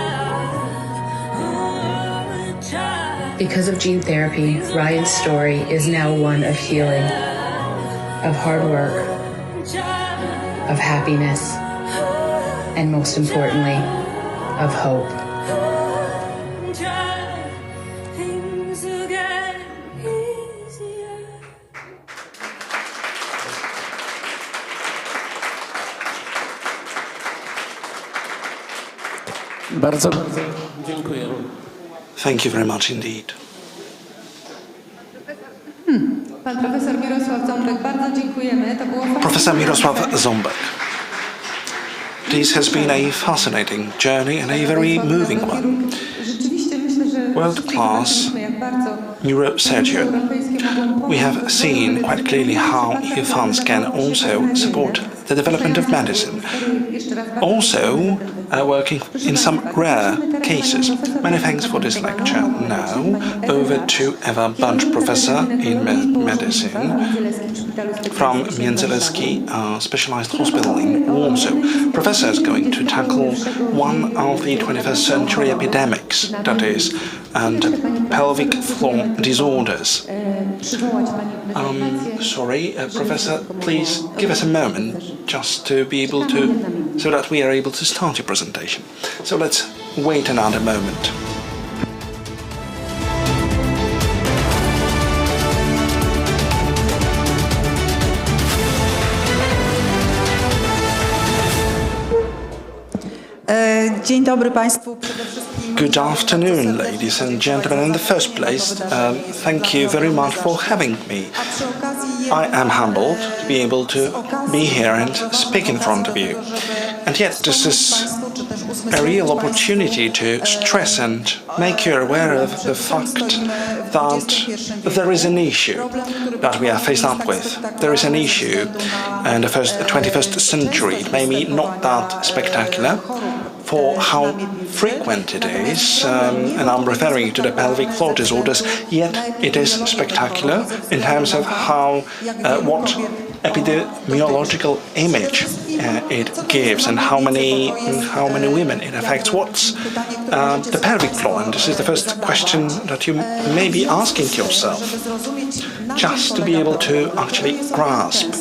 Because of gene therapy, Ryan's story is now one of healing, of hard work, of happiness, and most importantly, of hope. Bardzo dziękuję. Thank you very much indeed. Pan profesor Mirosław Ząbek, bardzo dziękujemy. To było Professor Mirosław Ząbek. This has been a fascinating journey and a very moving one. Rzeczywiście myślę, że World-class neurosurgeon. We have seen quite clearly how EU funds can also support the development of medicine. Also working in some rare cases. Many thanks for this lecture. Now over to Ewa Bunch, professor in medicine from Międzyleski Specialized Hospital in Warsaw. Professor is going to tackle one of the 21st century epidemics, that is, and pelvic floor disorders. Sorry, Professor, please give us a moment just to be able to, so that we are able to start your presentation. So let's wait another moment. Dzień dobry Państwu. Good afternoon, ladies and gentlemen. In the first place, thank you very much for having me. I am humbled to be able to be here and speak in front of you. And yet, this is a real opportunity to stress and make you aware of the fact that there is an issue that we are faced up with. There is an issue in the 21st century. It may be not that spectacular for how frequent it is, and I'm referring to the pelvic floor disorders, yet it is spectacular in terms of how, what epidemiological image it gives and how many women it affects. What's the pelvic floor? And this is the first question that you may be asking yourself, just to be able to actually grasp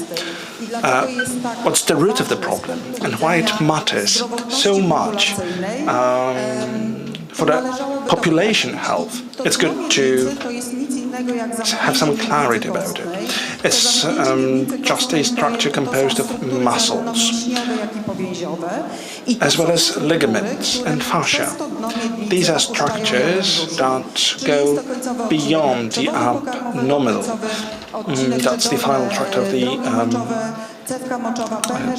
what's the root of the problem and why it matters so much for the population health. It's good to have some clarity about it. It's just a structure composed of muscles, as well as ligaments and fascia. These are structures that go beyond the abdominal. That's the final tract of the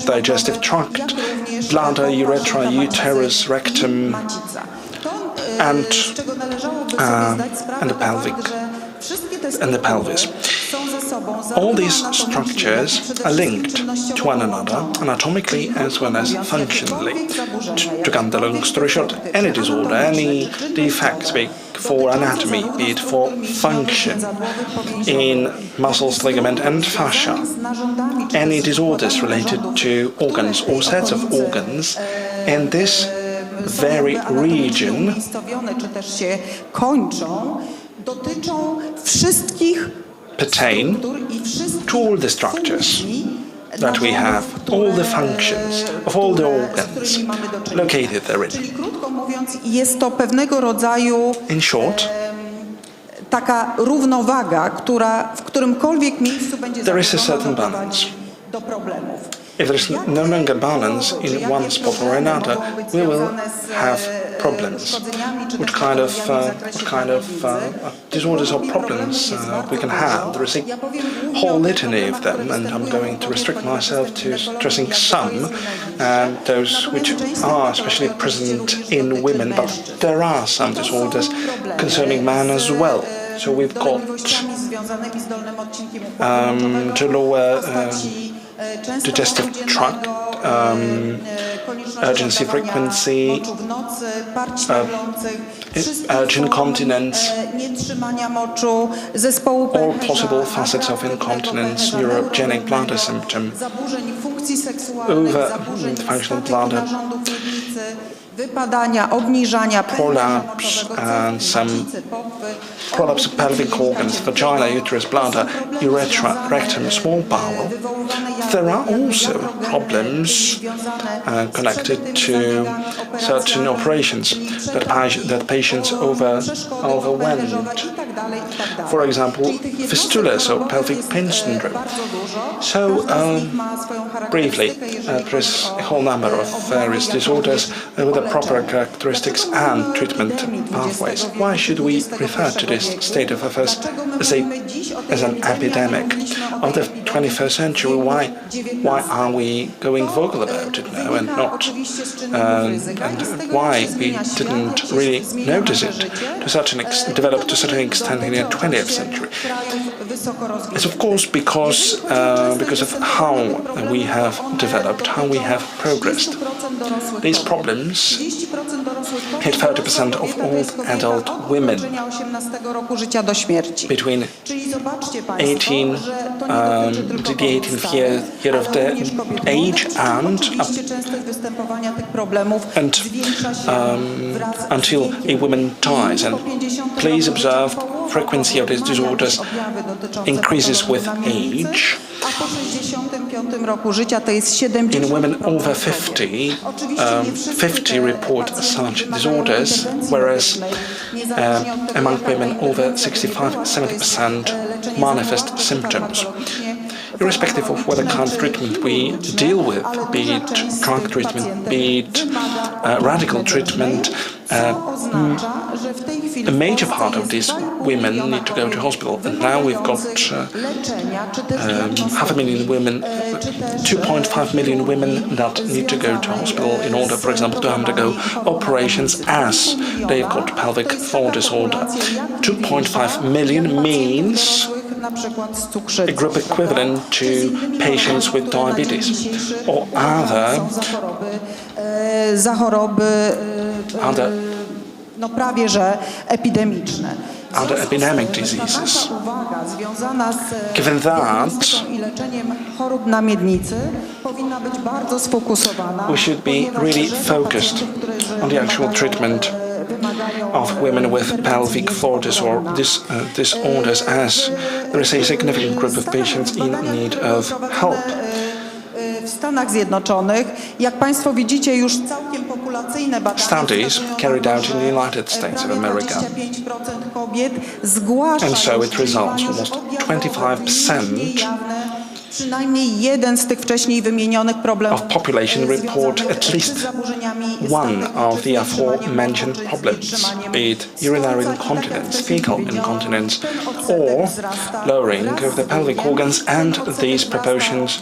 digestive tract, bladder, urethra, uterus, rectum, and the pelvis. All these structures are linked to one another anatomically as well as functionally. To cut the long story short, any disorder, any defect, be it for anatomy, be it for function in muscles, ligament and fascia, any disorders related to organs or sets of organs in this very region pertain to all the structures that we have, all the functions of all the organs located therein. In short, there is a certain balance. If there is no longer balance in one spot or another, we will have problems. What kind of disorders or problems we can have? There is a whole litany of them, and I'm going to restrict myself to stressing some, those which are especially present in women, but there are some disorders concerning man as well. So we've got to lower digestive tract, urgency frequency, urge incontinence, all possible facets of incontinence, neurogenic bladder symptom, over-functional bladder, prolapse and some prolapse of pelvic organs, vagina, uterus, bladder, urethra, rectum, small bowel. There are also problems connected to certain operations that patients overwhelmed. For example, fistulas or pelvic pain syndrome. So, briefly, there is a whole number of various disorders with the proper characteristics and treatment pathways. Why should we refer to this state of affairs as an epidemic of the 21st century? Why are we going vocal about it now and not? And why we didn't really notice it to such an develop to such an extent in the 20th century? It's of course because of how we have developed, how we have progressed. These problems hit 30% of all adult women between the 18th year of the age and until a woman dies. And please observe, frequency of these disorders increases with age. In women over 50, 50 report such disorders, whereas among women over 65, 70% manifest symptoms. Irrespective of what kind of treatment we deal with, be it drug treatment, be it radical treatment, a major part of these women need to go to hospital. And now we've got 500,000 women, 2.5 million women that need to go to hospital in order, for example, to undergo operations as they've got pelvic floor disorder. 2.5 million means a group equivalent to patients with diabetes or other prawie że epidemiczne. other epidemic diseases. Given that, we should be really focused on the actual treatment of women with pelvic floor disorders, as there is a significant group of patients in need of help. W Stanach Zjednoczonych, jak Państwo widzicie, już całkiem populacyjne badania Studies carried out in the United States of America, 25% kobiet zgłasza and so it results almost 25% przynajmniej jeden z tych wcześniej wymienionych problemów. of population report at least one of the aforementioned problems, be it urinary incontinence, fecal incontinence, or lowering of the pelvic organs, and these proportions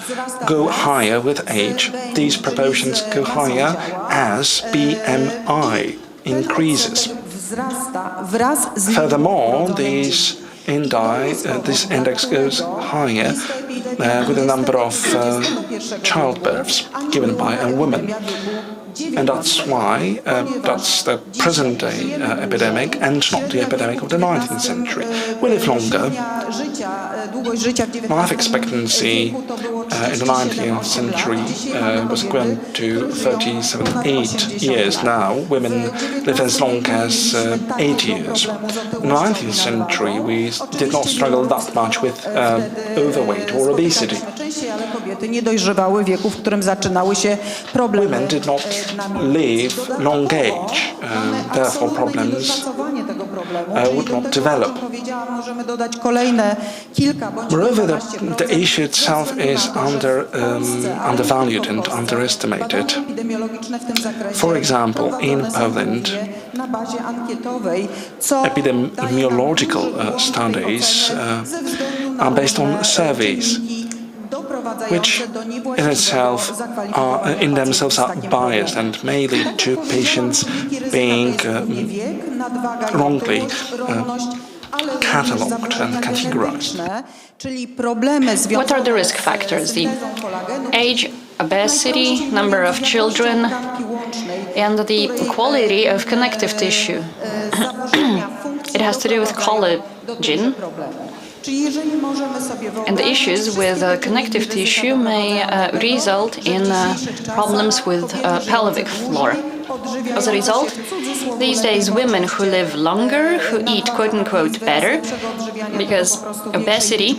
go higher with age. These proportions go higher as BMI increases. Furthermore, this index goes higher with the number of childbirths given by a woman. And that's why that's the present-day epidemic and not the epidemic of the 19th century. We live longer. Life expectancy in the 19th century was equivalent to 37.8 years. Now women live as long as 8 years. In the 19th century we did not struggle that much with overweight or obesity. Women did not live long age, therefore problems would not develop. Moreover, the issue itself is undervalued and underestimated. For example, in Poland, epidemiological studies are based on surveys, which in themselves are biased and may lead to patients being wrongly catalogued and categorized. What are the risk factors? The age, obesity, number of children, and the quality of connective tissue. It has to do with collagen. And the issues with connective tissue may result in problems with pelvic floor. As a result, these days women who live longer, who eat quote-unquote better, because obesity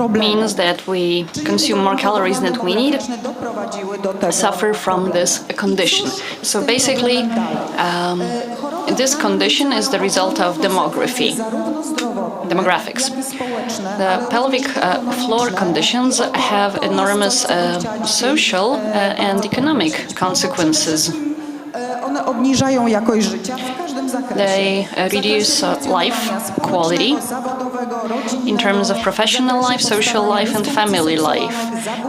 means that we consume more calories than we need, suffer from this condition. So basically, this condition is the result of demographics. The pelvic floor conditions have enormous social and economic consequences. They reduce life quality in terms of professional life, social life, and family life.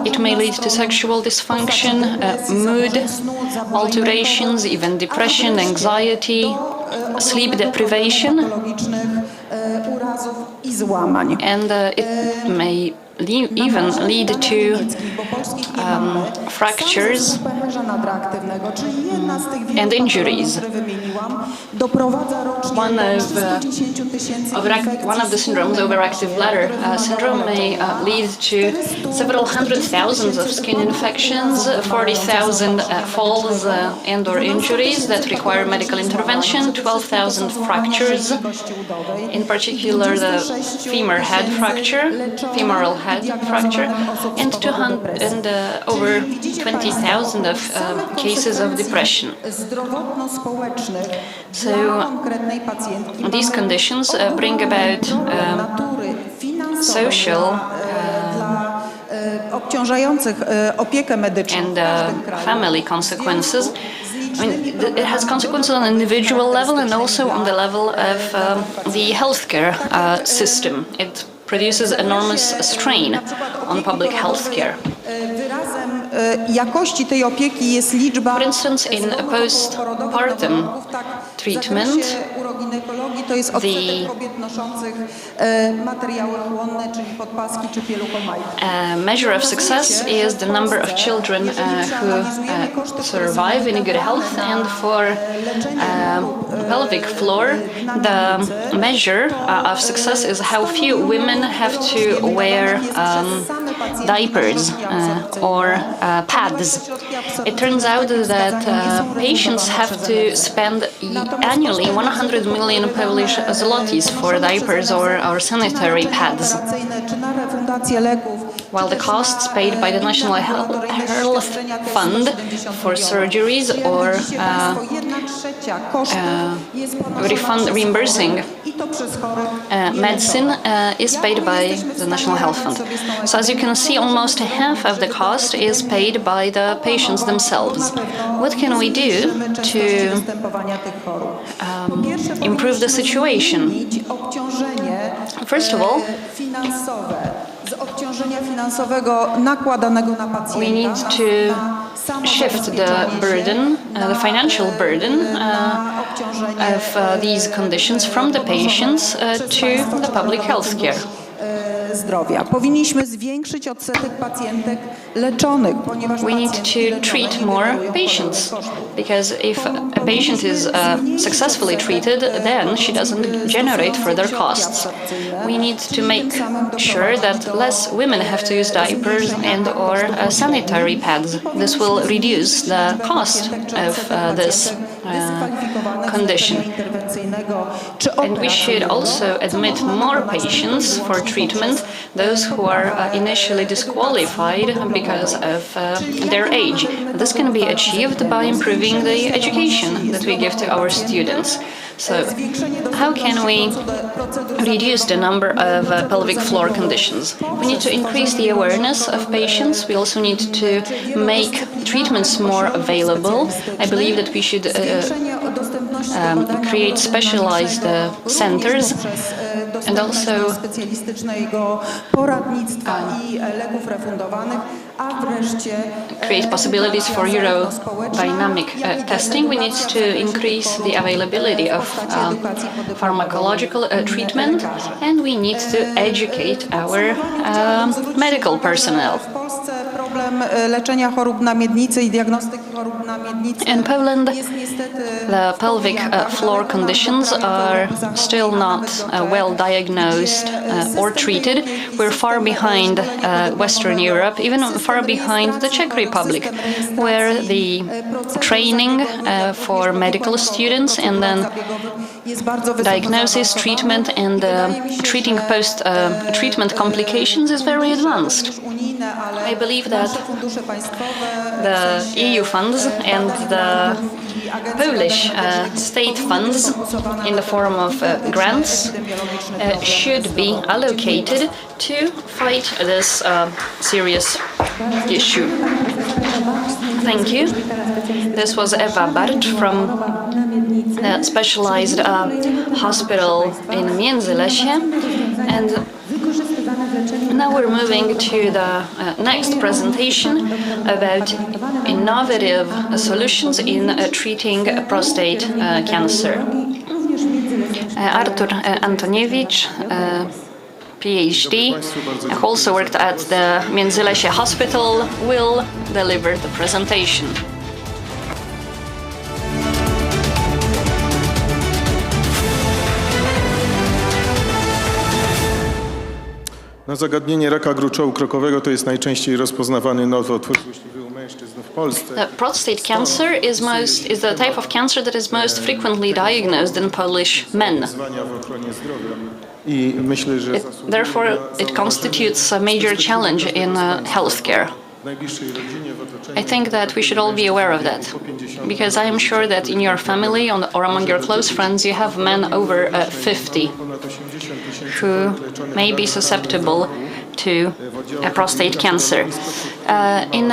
It may lead to sexual dysfunction, mood alterations, even depression, anxiety, sleep deprivation, and it may even lead to fractures and injuries. One of the syndromes, overactive bladder syndrome, may lead to several hundred thousands of skin infections, 40,000 falls and/or injuries that require medical intervention, 12,000 fractures, in particular the femoral head fracture, and over 20,000 of cases of depression. So these conditions bring about social and family consequences I mean, it has consequences on an individual level and also on the level of the healthcare system. It produces enormous strain on public healthcare. Wyrazem jakości tej opieki jest liczba. For instance, in postpartum treatment, uroginekologii to jest odsetek kobiet noszących materiały chłonne, czyli podpaski czy pieluchomajki. a measure of success is the number of children who survive in good health, and for pelvic floor, the measure of success is how few women have to wear diapers or pads. It turns out that patients have to spend annually 100 million Polish zlotys for diapers or sanitary pads, while the costs paid by the National Health Fund for surgeries or reimbursing medicine is paid by the National Health Fund. So as you can see, almost half of the cost is paid by the patients themselves. What can we do to improve the situation? First of all, z obciążenia finansowego nakładanego na pacjenta. we need to shift the burden, the financial burden of these conditions from the patients to the public health care. Zdrowia. Powinniśmy zwiększyć odsetek pacjentek leczonych, ponieważ We need to treat more patients, because if a patient is successfully treated, then she doesn't generate further costs. We need to make sure that less women have to use diapers and or sanitary pads. This will reduce the cost of this condition. And we should also admit more patients for treatment, those who are initially disqualified because of their age. This can be achieved by improving the education that we give to our students. So, how can we reduce the number of pelvic floor conditions? We need to increase the awareness of patients. We also need to make treatments more available. I believe that we should create specialized centers and also create possibilities for urodynamic testing. We need to increase the availability of pharmacological treatment, and we need to educate our medical personnel. In Poland, the pelvic floor conditions are still not well diagnosed or treated. We're far behind Western Europe, even far behind the Czech Republic, where the training for medical students and then diagnosis, treatment, and treating post-treatment complications is very advanced. I believe that the EU funds and the Polish state funds in the form of grants should be allocated to fight this serious issue. Thank you. This was Eva Bartsch from the specialized hospital in Międzylesie, and now we're moving to the next presentation about innovative solutions in treating prostate cancer. Artur Antoniewicz, PhD, who also worked at the Międzylesie Hospital, will deliver the presentation. No, zagadnienie raka gruczołu krokowego to jest najczęściej rozpoznawany nowotwór złośliwy u mężczyzn w Polsce. Prostate cancer is the type of cancer that is most frequently diagnosed in Polish men. Wyzwania w ochronie zdrowia. I myślę, że Therefore, it constitutes a major challenge in healthcare. I think that we should all be aware of that, because I am sure that in your family or among your close friends you have men over 50 who may be susceptible to prostate cancer. In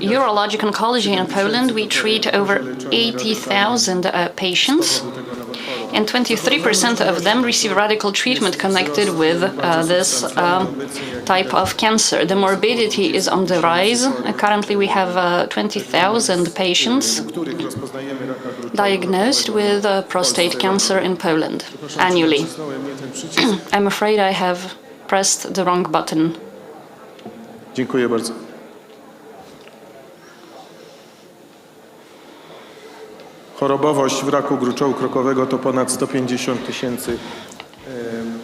urologic oncology in Poland, we treat over 80,000 patients, and 23% of them receive radical treatment connected with this type of cancer. The morbidity is on the rise. Currently, we have 20,000 patients diagnosed with prostate cancer in Poland annually. I'm afraid I have pressed the wrong button. Dziękuję bardzo. Chorobowość w raku gruczołu krokowego to ponad 150 000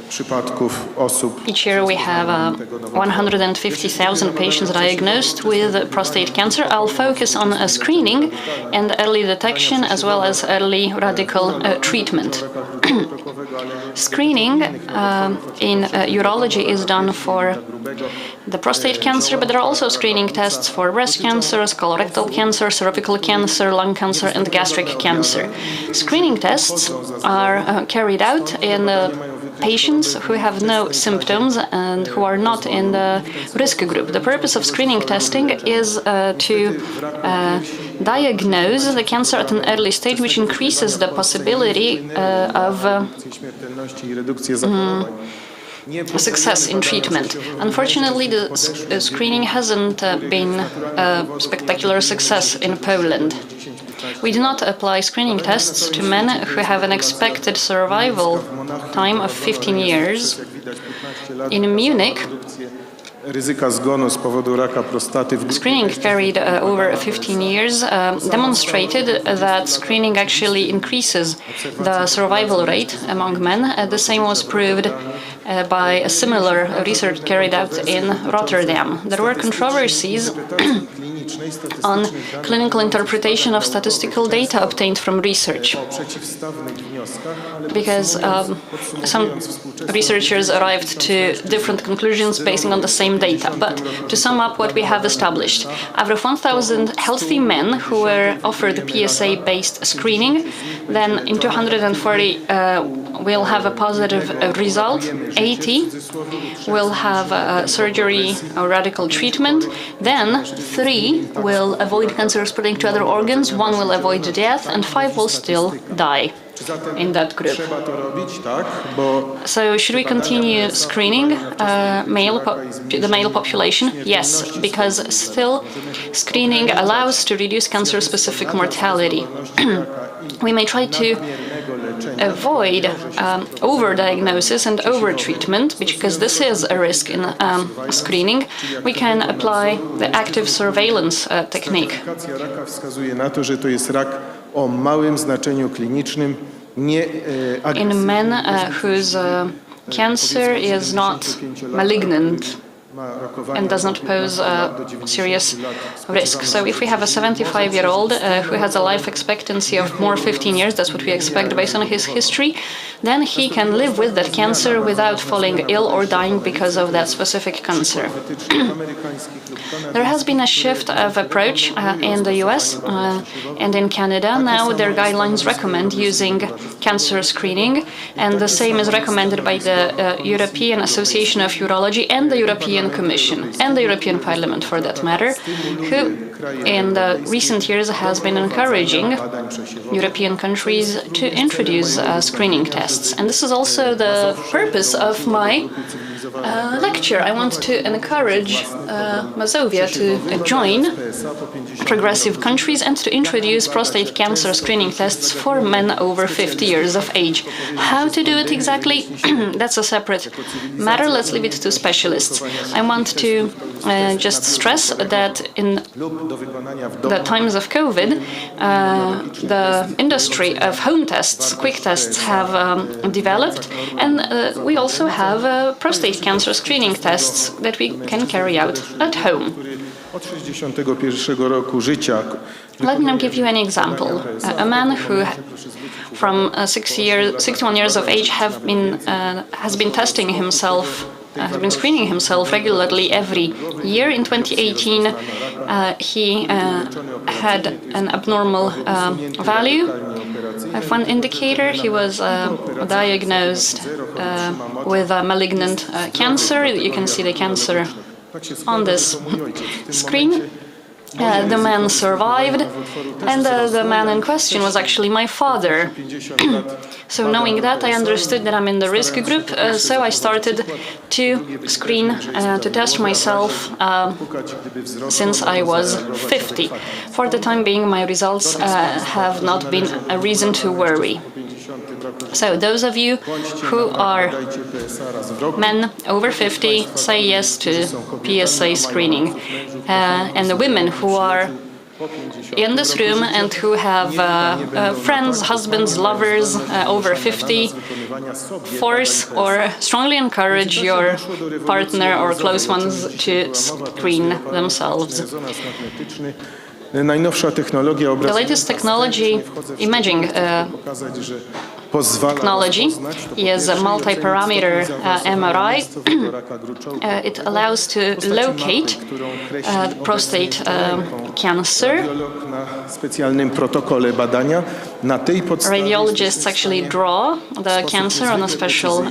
przypadków osób. Each year we have 150,000 patients diagnosed with prostate cancer. I'll focus on screening and early detection as well as early radical treatment. Screening in urology is done for the prostate cancer, but there are also screening tests for breast cancer, colorectal cancer, cervical cancer, lung cancer, and gastric cancer. Screening tests are carried out in patients who have no symptoms and who are not in the risk group. The purpose of screening testing is to diagnose the cancer at an early stage, which increases the possibility of success in treatment. Unfortunately, the screening hasn't been a spectacular success in Poland. We do not apply screening tests to men who have an expected survival time of 15 years. In Munich, screening carried over 15 years demonstrated that screening actually increases the survival rate among men. The same was proved by a similar research carried out in Rotterdam. There were controversies on clinical interpretation of statistical data obtained from research, because some researchers arrived to different conclusions based on the same data. But to sum up what we have established, out of 1,000 healthy men who were offered PSA-based screening, then in 240 will have a positive result, 80 will have surgery or radical treatment, then 3 will avoid cancer spreading to other organs, 1 will avoid death, and 5 will still die in that group. So should we continue screening the male population? Yes, because still screening allows to reduce cancer-specific mortality. We may try to avoid overdiagnosis and overtreatment, because this is a risk in screening. We can apply the active surveillance technique. In men whose cancer is not malignant and does not pose a serious risk. So if we have a 75-year-old who has a life expectancy of more 15 years, that's what we expect based on his history, then he can live with that cancer without falling ill or dying because of that specific cancer. There has been a shift of approach in the US and in Canada. Now their guidelines recommend using cancer screening, and the same is recommended by the European Association of Urology and the European Commission and the European Parliament, for that matter, who in the recent years has been encouraging European countries to introduce screening tests. And this is also the purpose of my lecture. I want to encourage Mazovia to join progressive countries and to introduce prostate cancer screening tests for men over 50 years of age. How to do it exactly? That's a separate matter. Let's leave it to specialists. I want to just stress that in the times of COVID, the industry of home tests, quick tests, have developed, and we also have prostate cancer screening tests that we can carry out at home. Let me now give you an example. A man who, from 61 years of age, has been testing himself, has been screening himself regularly every year. In 2018, he had an abnormal value of one indicator. He was diagnosed with a malignant cancer. You can see the cancer on this screen. The man survived, and the man in question was actually my father. So knowing that, I understood that I'm in the risk group, so I started to screen, to test myself since I was 50. For the time being, my results have not been a reason to worry. So those of you who are men over 50, say yes to PSA screening. And the women who are in this room and who have friends, husbands, lovers over 50, force or strongly encourage your partner or close ones to screen themselves. The latest technology, imaging technology, is a multi-parameter MRI. It allows to locate prostate cancer. Radiologists actually draw the cancer on a special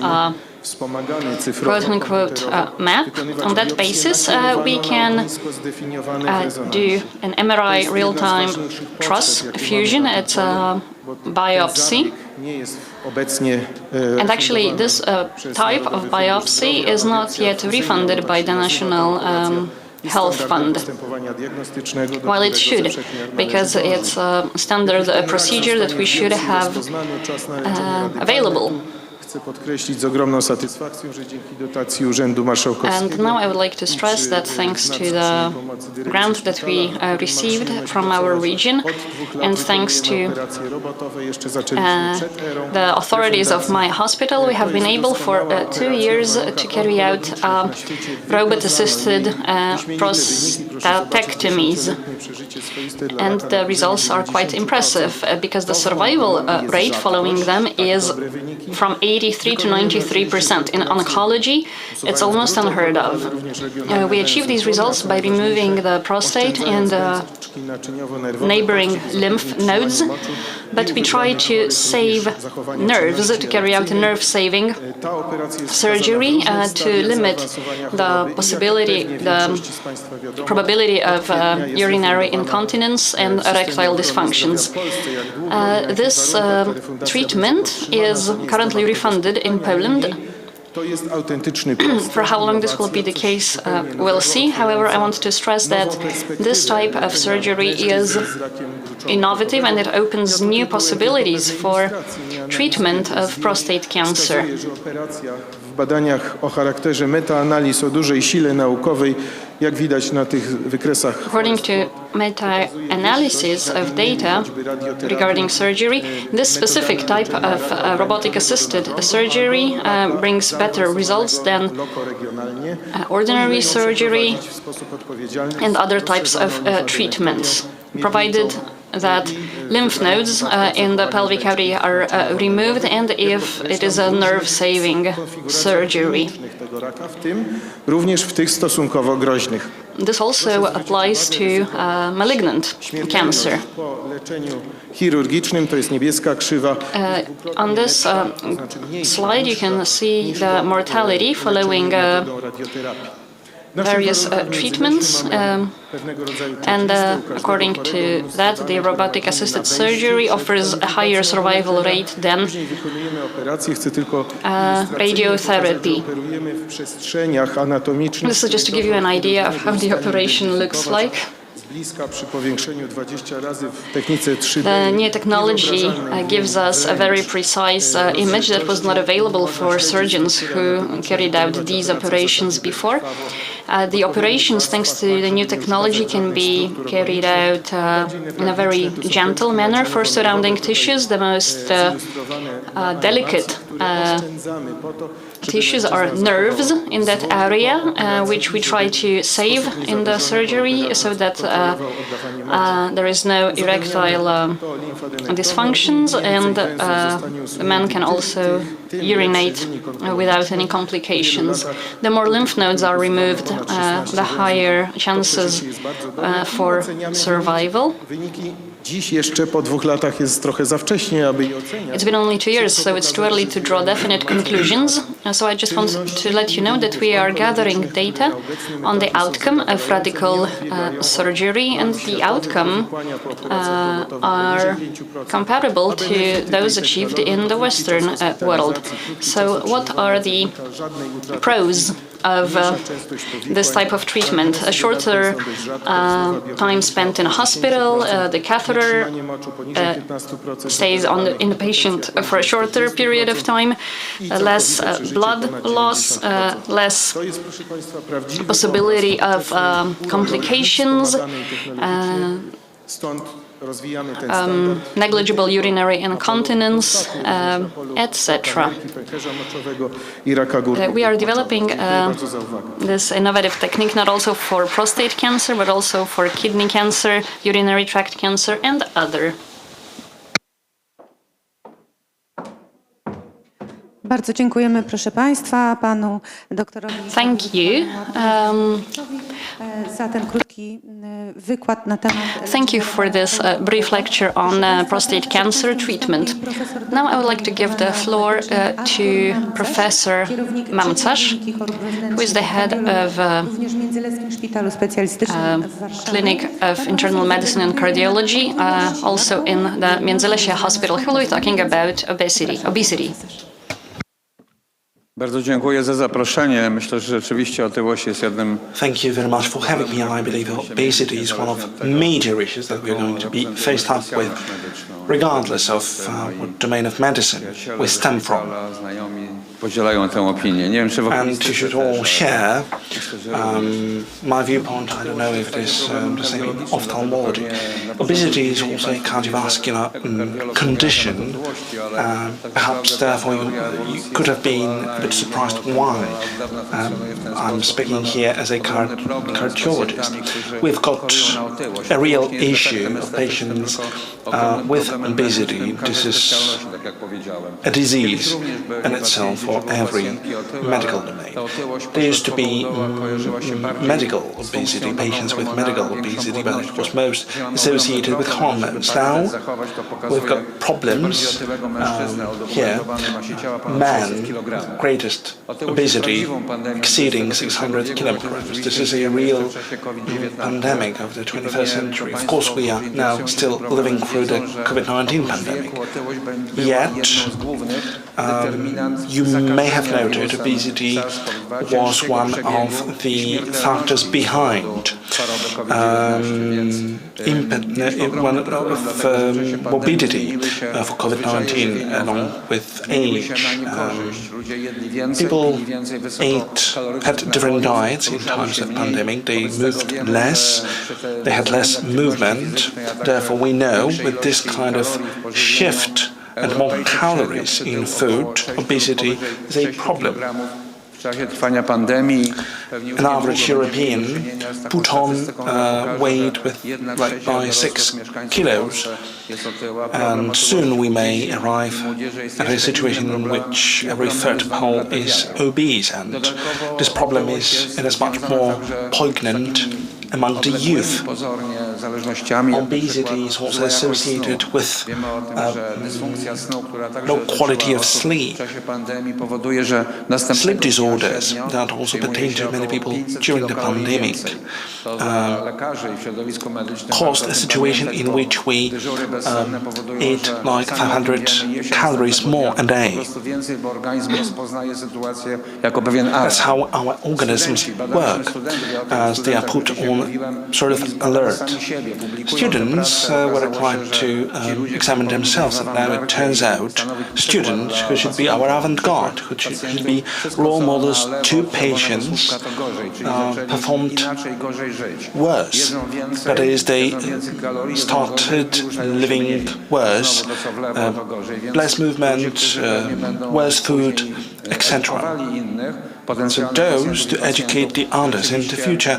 quote-unquote map. On that basis, we can do an MRI real-time truss fusion. It's a biopsy. And actually, this type of biopsy is not yet refunded by the National Health Fund, while it should, because it's a standard procedure that we should have available. And now I would like to stress that thanks to the grant that we received from our region, and thanks to the authorities of my hospital, we have been able for 2 years to carry out robot-assisted prostatectomies. And the results are quite impressive, because the survival rate following them is from 83 to 93%. In oncology, it's almost unheard of. We achieve these results by removing the prostate and neighboring lymph nodes, but we try to save nerves, to carry out a nerve-saving surgery to limit the possibility, the probability of urinary incontinence and erectile dysfunctions. This treatment is currently refunded in Poland. For how long this will be the case, we'll see. However, I want to stress that this type of surgery is innovative and it opens new possibilities for treatment of prostate cancer. W badaniach o charakterze metaanaliz o dużej sile naukowej, jak widać na tych wykresach. According to meta-analysis of data regarding surgery, this specific type of robotic-assisted surgery brings better results than ordinary surgery and other types of treatments, provided that lymph nodes in the pelvic cavity are removed and if it is a nerve-saving surgery. Również w tych stosunkowo groźnych. This also applies to malignant cancer. Chirurgicznym to jest niebieska krzywa. On this slide you can see the mortality following various treatments, and according to that, the robotic-assisted surgery offers a higher survival rate than radiotherapy. This is just to give you an idea of how the operation looks like. The new technology gives us a very precise image that was not available for surgeons who carried out these operations before. The operations, thanks to the new technology, can be carried out in a very gentle manner for surrounding tissues. The most delicate tissues are nerves in that area, which we try to save in the surgery so that there is no erectile dysfunctions, and the man can also urinate without any complications. The more lymph nodes are removed, the higher chances for survival. Dziś jeszcze po 2 latach jest trochę za wcześnie, aby je oceniać. It's been only 2 years, so it's too early to draw definite conclusions. So I just want to let you know that we are gathering data on the outcome of radical surgery, and the outcome are comparable to those achieved in the Western world. So what are the pros of this type of treatment? A shorter time spent in a hospital, the catheter stays in the patient for a shorter period of time, less blood loss, less possibility of complications, negligible urinary incontinence, etc. We are developing this innovative technique not also for prostate cancer, but also for kidney cancer, urinary tract cancer, and other. Bardzo dziękujemy, proszę Państwa, panu doktorowi. Thank you. Za ten krótki wykład na temat. Thank you for this brief lecture on prostate cancer treatment. Now I would like to give the floor to Professor Mamcarz, who is the head of Clinic of Internal Medicine and Cardiology, also in the Międzylesie Hospital. He will be talking about obesity. Bardzo dziękuję za zaproszenie. Myślę, że rzeczywiście otyłość jest jednym. Thank you very much for having me. I believe obesity is one of major issues that we're going to be faced up with, regardless of what domain of medicine we stem from. Znajomi podzielają tę opinię. Nie wiem, czy And you should all share my viewpoint. I don't know if it is the same in ophthalmology. Obesity is also a cardiovascular condition. Perhaps therefore you could have been a bit surprised why I'm speaking here as a cardiologist. We've got a real issue of patients with obesity. This is a disease in itself for every medical domain. There used to be medical obesity, patients with medical obesity, but it was most associated with hormones. Now we've got problems here. Men, greatest obesity exceeding 600 kilograms. This is a real pandemic of the 21st century. Of course, we are now still living through the COVID-19 pandemic. Yet, you may have noted obesity was one of the factors behind morbidity for COVID-19 along with age. People had different diets in times of pandemic. They moved less, they had less movement. Therefore, we know with this kind of shift and more calories in food, obesity is a problem. An average European put on weight by 6 kilos, and soon we may arrive at a situation in which every third Pole is obese, and this problem is inasmuch more poignant among the youth. Obesity is also associated with low quality of sleep. Sleep disorders that also pertain to many people during the pandemic caused a situation in which we eat like 500 calories more a day. That's how our organisms work, as they are put on sort of alert. Students were required to examine themselves, and now it turns out students who should be our avant-garde, who should be role models to patients, performed worse. That is, they started living worse, less movement, worse food, etc. So those to educate the others in the future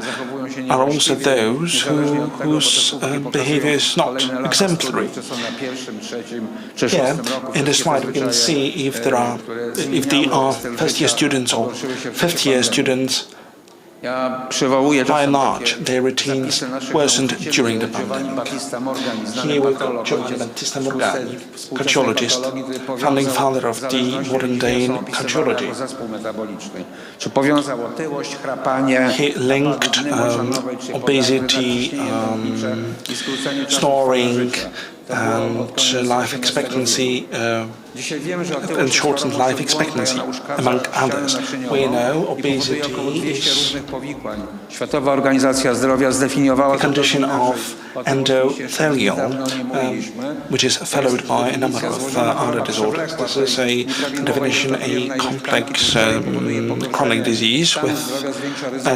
are also those whose behavior is not exemplary. Here, in the slide, we can see if they are first-year students or fifth-year students. By and large, their routines worsened during the pandemic. Here we've got Giovanni Battista Morgani, cardiologist, founding father of the modern-day cardiology. He linked obesity, snoring, and life expectancy, and shortened life expectancy, among others. We know obesity is a condition of endothelial, which is followed by a number of other disorders. This is a definition, a complex chronic disease with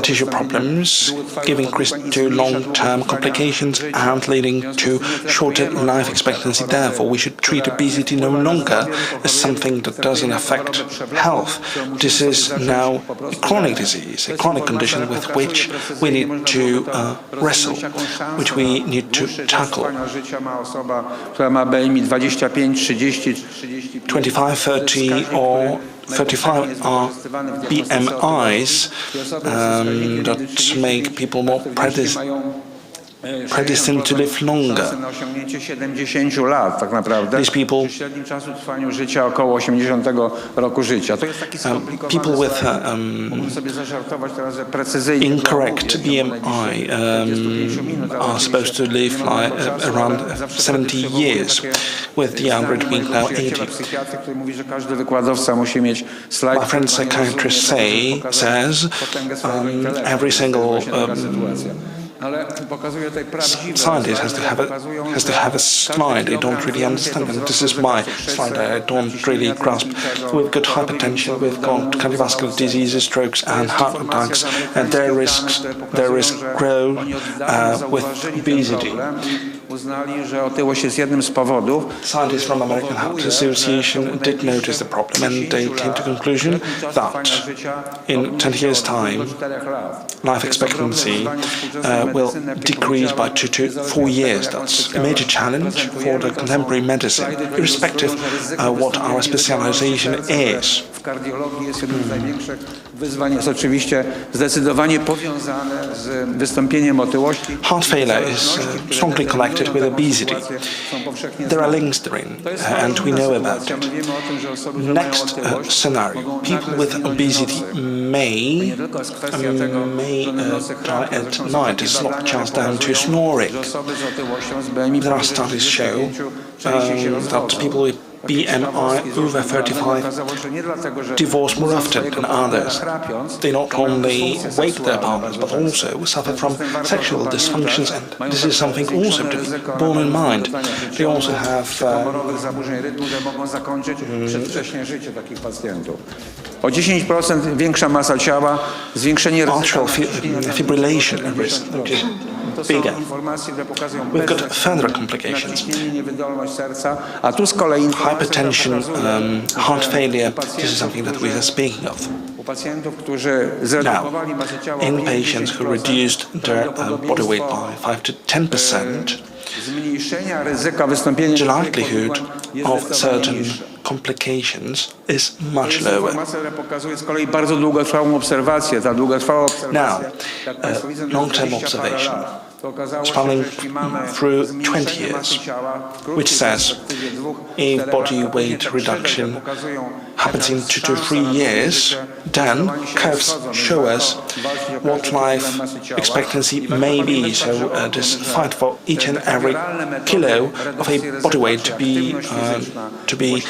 tissue problems, giving rise to long-term complications and leading to shorter life expectancy. Therefore, we should treat obesity no longer as something that doesn't affect health. This is now a chronic disease, a chronic condition with which we need to wrestle, which we need to tackle. 25, 30 or 35 are BMIs that make people more predestined to live longer. These people, people with incorrect BMI are supposed to live around 70 years, with the average being now 80. My friend psychiatrist says every single scientist has to have a slide they don't really understand, and this is my slide I don't really grasp. We've got hypertension, we've got cardiovascular diseases, strokes and heart attacks, and their risks grow with obesity. Scientists from American Heart Association did notice the problem, and they came to the conclusion that in 10 years' time, life expectancy will decrease by 2 to 4 years. That's a major challenge for the contemporary medicine, irrespective of what our specialization is. Kardiologii jest jednym z największych wyzwań, jest oczywiście zdecydowanie powiązane z wystąpieniem otyłości. Heart failure is strongly connected with obesity. There are links therein, and we know about it. Next scenario: people with obesity may die at night. It's not just down to snoring. There are studies show that people with BMI over 35 divorce more often than others. They not only wake their partners, but also suffer from sexual dysfunctions, and this is something also to be borne in mind. They also have o 10% większa masa ciała, zwiększenie atrial fibrillation risk, which is bigger. We've got further complications. Hypertension, heart failure, this is something that we are speaking of. Now, in patients who reduced their body weight by 5 to 10%, the likelihood of certain complications is much lower. Now, long-term observation spanning through 20 years, which says if body weight reduction happens in 2 to 3 years, then curves show us what life expectancy may be. So this fight for each and every kilo of a body weight to be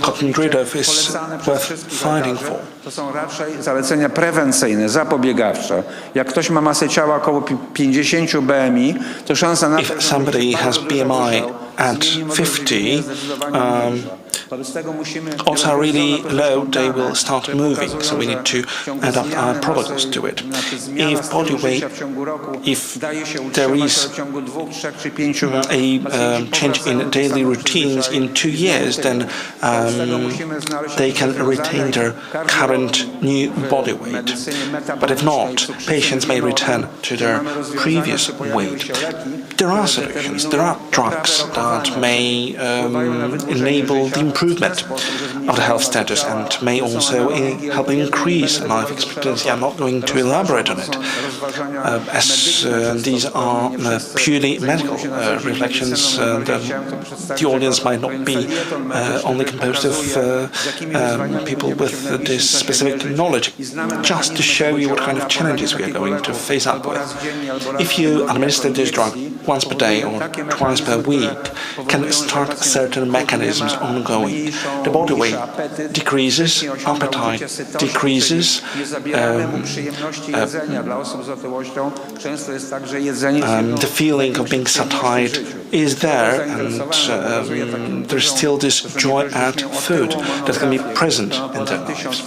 gotten rid of is worth fighting for. To są raczej zalecenia prewencyjne, zapobiegawcze. Jak ktoś ma masę ciała około 50 BMI, to szansa na if somebody has BMI at 50, odds are really low, they will start moving, so we need to adapt our protocols to it. If body weight, if there is a change in daily routines in 2 years, then they can retain their current new body weight. But if not, patients may return to their previous weight. There are solutions, there are drugs that may enable the improvement of the health status and may also help increase life expectancy. I'm not going to elaborate on it, as these are purely medical reflections. The audience might not be only composed of people with this specific knowledge, just to show you what kind of challenges we are going to face up with. If you administer this drug once per day or twice per week, can start certain mechanisms ongoing. The body weight decreases, appetite decreases, the feeling of being satiated is there, and there's still this joy at food that can be present in their lives.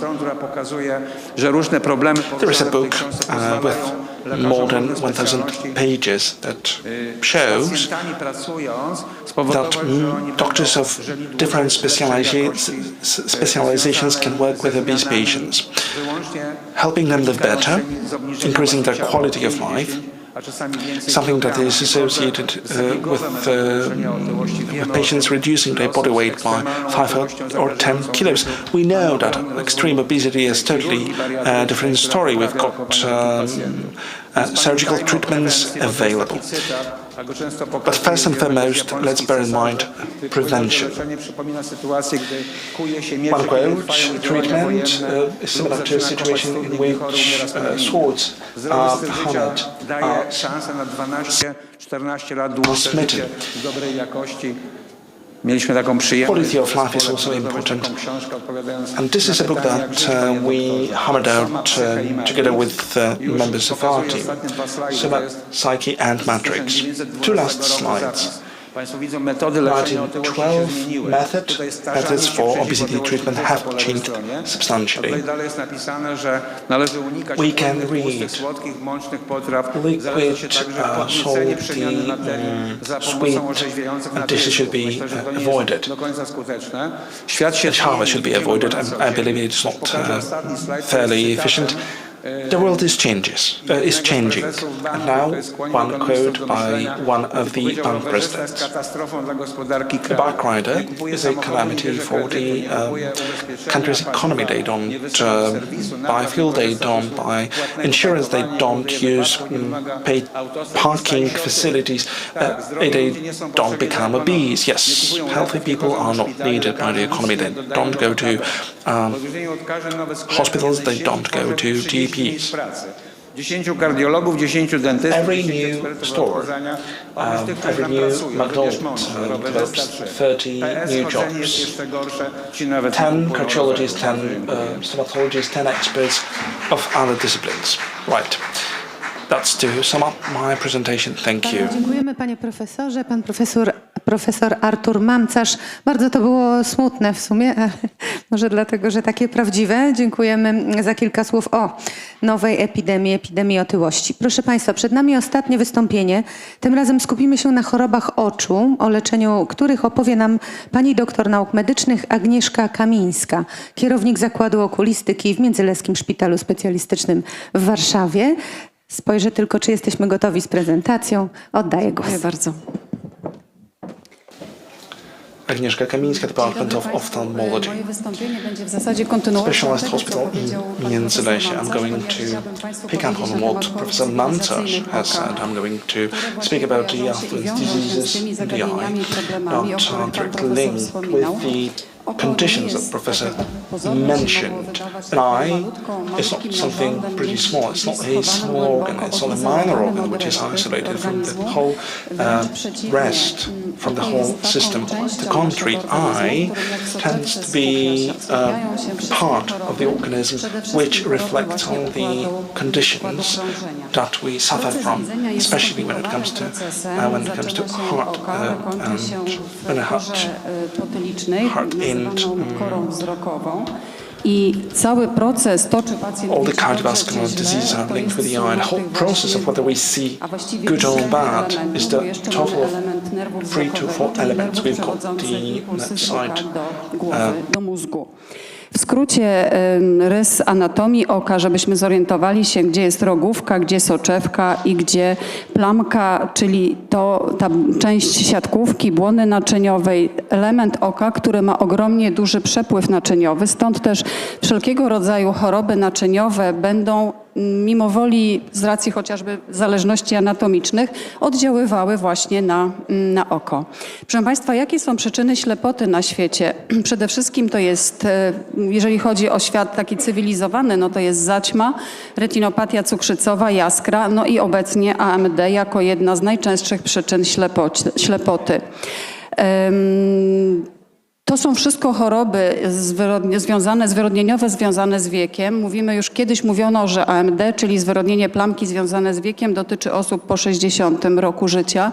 There is a book with more than 1,000 pages that shows that doctors of different specializations can work with obese patients, helping them live better, increasing their quality of life, something that is associated with patients reducing their body weight by 5 or 10 kilos. We know that extreme obesity is totally a different story. We've got surgical treatments available. But first and foremost, let's bear in mind prevention. One quote, treatment is similar to a situation in which swords are hammered, are smitten. Quality of life is also important, and this is a book that we hammered out together with members of our team. So about Psyche and Matrix. 2 last slides. 12 methods for obesity treatment have changed substantially. We can read liquid, salty, sweet dishes should be avoided. Shower should be avoided. I believe it's not fairly efficient. The world is changing. And now, one quote by one of the bank presidents. A bike rider is a calamity for the country's economy. They don't buy fuel, they don't buy insurance, they don't use paid parking facilities, they don't become obese. Yes, healthy people are not needed by the economy. They don't go to hospitals, they don't go to GPs. Every new store, every new McDonald's develops 30 new jobs. 10 cardiologists, 10 stomatologists, 10 experts of other disciplines. Right. That's to sum up my presentation. Thank you. Dziękujemy panie profesorze. Pan profesor Artur Mamcarz. Bardzo to było smutne w sumie, może dlatego, że takie prawdziwe. Dziękujemy za kilka słów o nowej epidemii otyłości. Proszę państwa, przed nami ostatnie wystąpienie. Tym razem skupimy się na chorobach oczu, o leczeniu których opowie nam pani doktor nauk medycznych Agnieszka Kamińska, kierownik Zakładu Okulistyki w Międzyleskim Szpitalu Specjalistycznym w Warszawie. Spojrzę tylko, czy jesteśmy gotowi z prezentacją. Oddaję głos. Dziękuję bardzo. Agnieszka Kamińska, Department of Ophthalmology. Moje wystąpienie będzie w zasadzie kontynuacją Specialized tego, co Hospital powiedział in pan Międzylesie. profesor I'm going Mamcarz, to ponieważ chciałabym pick up on what Professor Mamcarz has said. I'm going to speak about the affluence diseases in the eye that are directly linked with the conditions that Professor mentioned. An eye is not something pretty small. It's not a small organ. It's not a minor organ which is isolated from the whole rest, from the whole system. The contrary, eye tends to be part of the organism which reflects on the conditions that we suffer from, especially when it comes to heart and when it heart in and korą wzrokową. I cały proces, to czy pacjent all the widzi cardiovascular dobrze, czy źle, diseases are to linked with jest the eye. And the suma whole tych process of właśnie, whether we see a właściwie good or trzech bad elementów, is bo the jeszcze total mamy of element nerwu 3 to 4 wzrokowego, czyli elements. nerwów We've got przewodzących the impulsy left z oka side do głowy, do mózgu. W skrócie rys anatomii oka, żebyśmy zorientowali się, gdzie jest rogówka, gdzie soczewka i gdzie plamka, czyli ta część siatkówki, błony naczyniowej, element oka, który ma ogromnie duży przepływ naczyniowy. Stąd też wszelkiego rodzaju choroby naczyniowe będą mimo woli, z racji chociażby zależności anatomicznych, oddziaływały właśnie na oko. Proszę Państwa, jakie są przyczyny ślepoty na świecie? Przede wszystkim to jest, jeżeli chodzi o świat taki cywilizowany, no to jest zaćma, retinopatia cukrzycowa, jaskra, no i obecnie AMD jako jedna z najczęstszych przyczyn ślepoty. To są wszystko choroby zwyrodnieniowe związane z wiekiem. Kiedyś mówiono, że AMD, czyli zwyrodnienie plamki związane z wiekiem, dotyczy osób po 60 roku życia.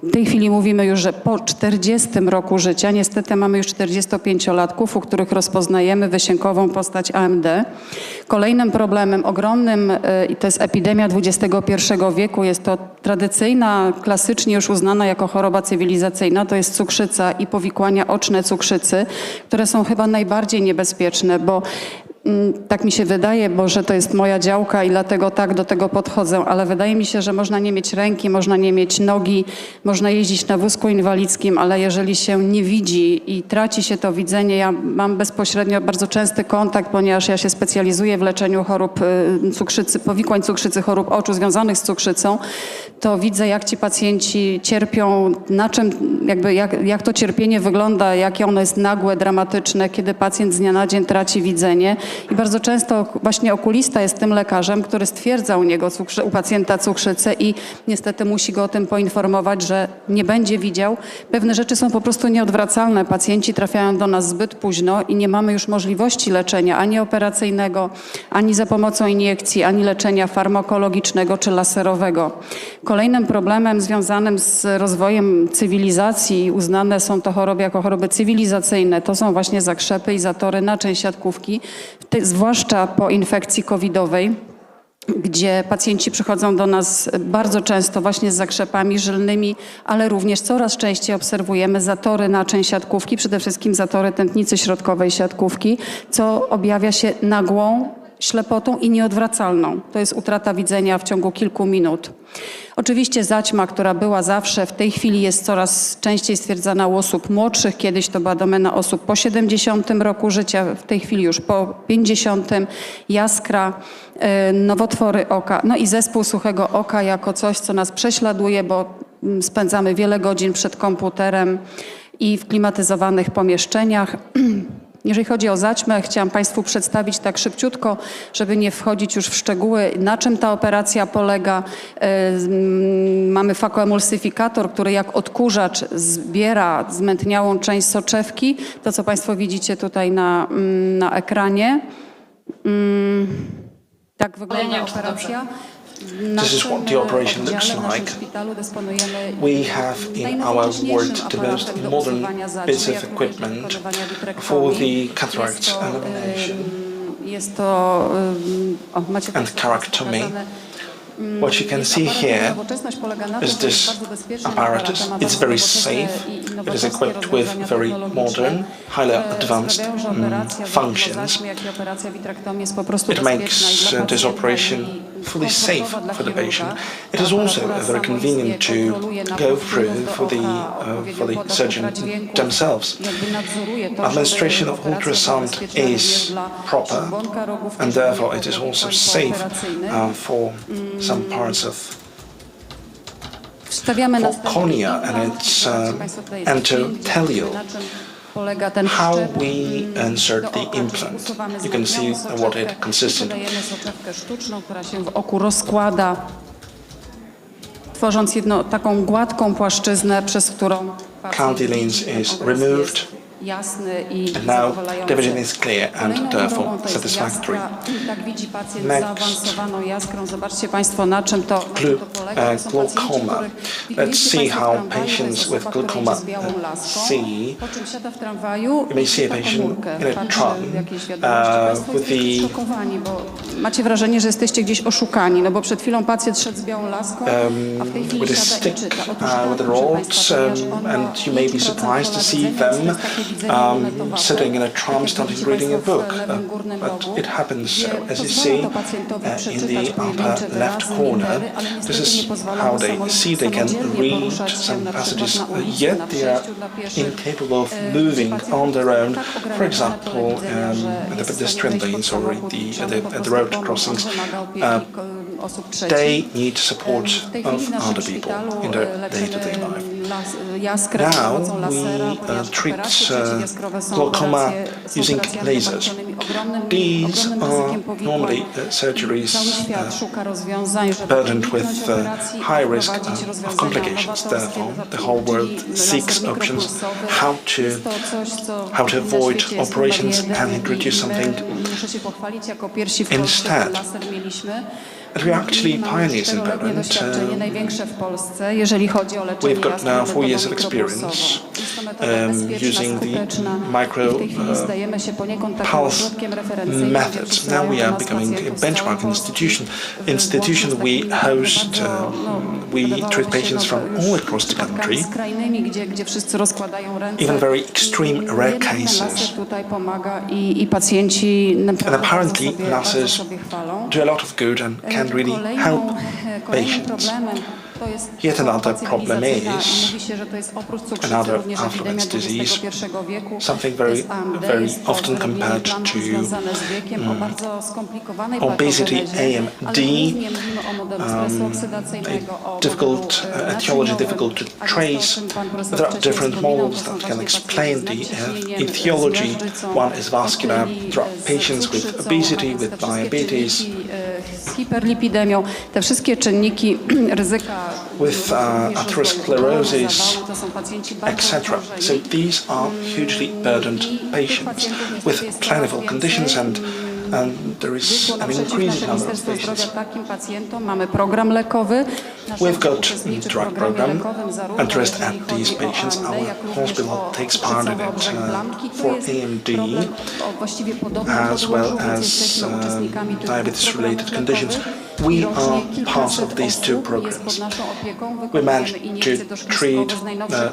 W tej chwili mówimy już, że po 40 roku życia. Niestety mamy już 45-latków, u których rozpoznajemy wysiękową postać AMD. Kolejnym problemem ogromnym, i to jest epidemia XXI wieku, jest to tradycyjna, klasycznie już uznana jako choroba cywilizacyjna, to jest cukrzyca i powikłania oczne cukrzycy, które są chyba najbardziej niebezpieczne, bo tak mi się wydaje, bo że to jest moja działka i dlatego tak do tego podchodzę, ale wydaje mi się, że można nie mieć ręki, można nie mieć nogi, można jeździć na wózku inwalidzkim, ale jeżeli się nie widzi i traci się to widzenie, ja mam bezpośrednio bardzo częsty kontakt, ponieważ ja się specjalizuję w leczeniu chorób cukrzycy, powikłań cukrzycy, chorób oczu związanych z cukrzycą, to widzę, jak ci pacjenci cierpią, na czym, jak to cierpienie wygląda, jakie ono jest nagłe, dramatyczne, kiedy pacjent z dnia na dzień traci widzenie. I bardzo często właśnie okulista jest tym lekarzem, który stwierdza u pacjenta cukrzycę i niestety musi go o tym poinformować, że nie będzie widział. Pewne rzeczy są po prostu nieodwracalne. Pacjenci trafiają do nas zbyt późno i nie mamy już możliwości leczenia ani operacyjnego, ani za pomocą iniekcji, ani leczenia farmakologicznego czy laserowego. Kolejnym problemem związanym z rozwojem cywilizacji, uznane są to choroby jako choroby cywilizacyjne, to są właśnie zakrzepy i zatory naczyń siatkówki, zwłaszcza po infekcji covidowej, gdzie pacjenci przychodzą do nas bardzo często właśnie z zakrzepami żylnymi, ale również coraz częściej obserwujemy zatory naczyń siatkówki, przede wszystkim zatory tętnicy środkowej siatkówki, co objawia się nagłą ślepotą i nieodwracalną. To jest utrata widzenia w ciągu kilku minut. Oczywiście zaćma, która była zawsze, w tej chwili jest coraz częściej stwierdzana u osób młodszych. Kiedyś to była domena osób po 70 roku życia, w tej chwili już po 50. Jaskra, nowotwory oka, no i zespół suchego oka jako coś, co nas prześladuje, bo spędzamy wiele godzin przed komputerem i w klimatyzowanych pomieszczeniach. Jeżeli chodzi o zaćmę, chciałam Państwu przedstawić tak szybciutko, żeby nie wchodzić już w szczegóły, na czym ta operacja polega. Mamy fakoemulsyfikator, który jak odkurzacz zbiera zmętniałą część soczewki. To, co Państwo widzicie tutaj na ekranie. Tak wygląda operacja. This is what the operation looks like. We have in our ward the most modern bits of equipment for the cataracts elimination and cataractomy. What you can see here is this apparatus. It's very safe. It is equipped with very modern, highly advanced functions. It makes this operation fully safe for the patient. It is also very convenient to go through for the surgeon themselves. Administration of ultrasound is proper, and therefore it is also safe for some parts of cornea and its endothelial. How we insert the implant. You can see what it consists in. Sztuczną, która się w oku rozkłada, tworząc taką gładką płaszczyznę, przez którą Candy lens is removed jasny i And now the vision zadowalający. is clear and Kolejną therefore chorobą to jest satisfactory. jaskra. Tak widzi pacjent z Next. zaawansowaną jaskrą. Zobaczcie Państwo, na czym to polega. To są pacjenci, Glaucoma. których Let's widzieliście see Państwo w how tramwaju, to jest patients with osoba, która glaucoma idzie z białą laską, see. po czym siada w tramwaju You may see a i czyta patient komórkę, in a patrzy tram, w jakieś wiadomości. Państwo with jesteście the szokowani, bo macie wrażenie, że jesteście gdzieś oszukani, no bo przed chwilą pacjent szedł z białą laską, a w tej chwili with a siada i stick czyta. Otóż with tak, the proszę rods, Państwa, ponieważ on ma and you may be 5% surprised to pola see widzenia, them jest takie widzenie monetowawe. sitting in a tram, Jak starting widzicie reading a Państwo book. w lewym górnym But rogu, it happens gdzie so, as you pozwala see to pacjentowi in przeczytać the pojedyncze upper wyrazy, left corner. litery, ale This niestety nie is pozwala how mu they see they can samodzielnie read poruszać się some na przykład passages, na ulicy, yet na they are przejściu dla pieszych. incapable of moving on their own. For example, at the pedestrian lanes or at the road crossings. They need support W tej of chwili w naszym other people szpitalu in their leczymy day-to-day life. jaskrę Now pomocą lasera, we ponieważ treat operacje przeciwjaskrowe są glaucoma operacje using operacjami lasers. obarczonymi ogromnym These ryzykiem are powikłań. normally surgeries Cały świat szuka rozwiązań, żeby burdened uniknąć with operacji i high risk wprowadzić of rozwiązania complications. nowatorskie, Therefore, the whole world czyli seeks laser options mikropulsowy. how Jest to coś, co to na avoid świecie jest operations numer and jeden introduce i something my, muszę się pochwalić, jako pierwsi w Polsce instead. ten laser mieliśmy. And we are actually I mamy pioneers in 4-letnie Poland. doświadczenie, największe w Polsce, jeżeli chodzi o leczenie We've got jaskry now 4 years of metodą experience mikropulsową. Jest to metoda bezpieczna, using the skuteczna micro i w tej chwili stajemy się poniekąd takim pulse ośrodkiem referencyjnym, method. gdzie Now przysyłają we do are nas becoming a pacjentów z całej benchmark Polski. institution. We host, we treat patients from all across the przypadkami country. skrajnymi, gdzie wszyscy rozkładają ręce. Even very extreme, rare Jednak ten cases. laser tutaj pomaga i pacjenci naprawdę And apparently bardzo lasers sobie chwalą. do a lot of good and can really help Kolejnym patients. problemem to jest Yet another choroba problem cywilizacyjna is i mówi się, że to jest oprócz cukrzycy another również epidemia affluence disease, XXI wieku. something To very, jest AMD, very jest to often wyrobienie compared plamki to związane z wiekiem o bardzo skomplikowanej obesity, patogenezie, AMD, ale głównie mówimy o modelu stresu oksydacyjnego, o difficult modelu etiology, naczyniowym. difficult to A jest to, o trace. czym pan profesor There are wcześniej different wspominał, modes to są that can właśnie explain pacjenci z the nadciśnieniem, z etiology. miażdżycą, One is vascular. otyli, There are z patients with cukrzycą, obesity, a więc with te wszystkie diabetes, czynniki, z hiperlipidemią, te wszystkie czynniki ryzyka with atherosclerosis, zawału, to są pacjenci bardzo etc. So obciążeni. these are hugely burdened patients with clinical conditions, and there is an increasing number of Ministerstwo Zdrowia patients. takim pacjentom mamy program lekowy. We've got a drug program addressed at these patients. Our hospital takes part in it for AMD as well as diabetes-related conditions. We are part of these two programs. We manage to treat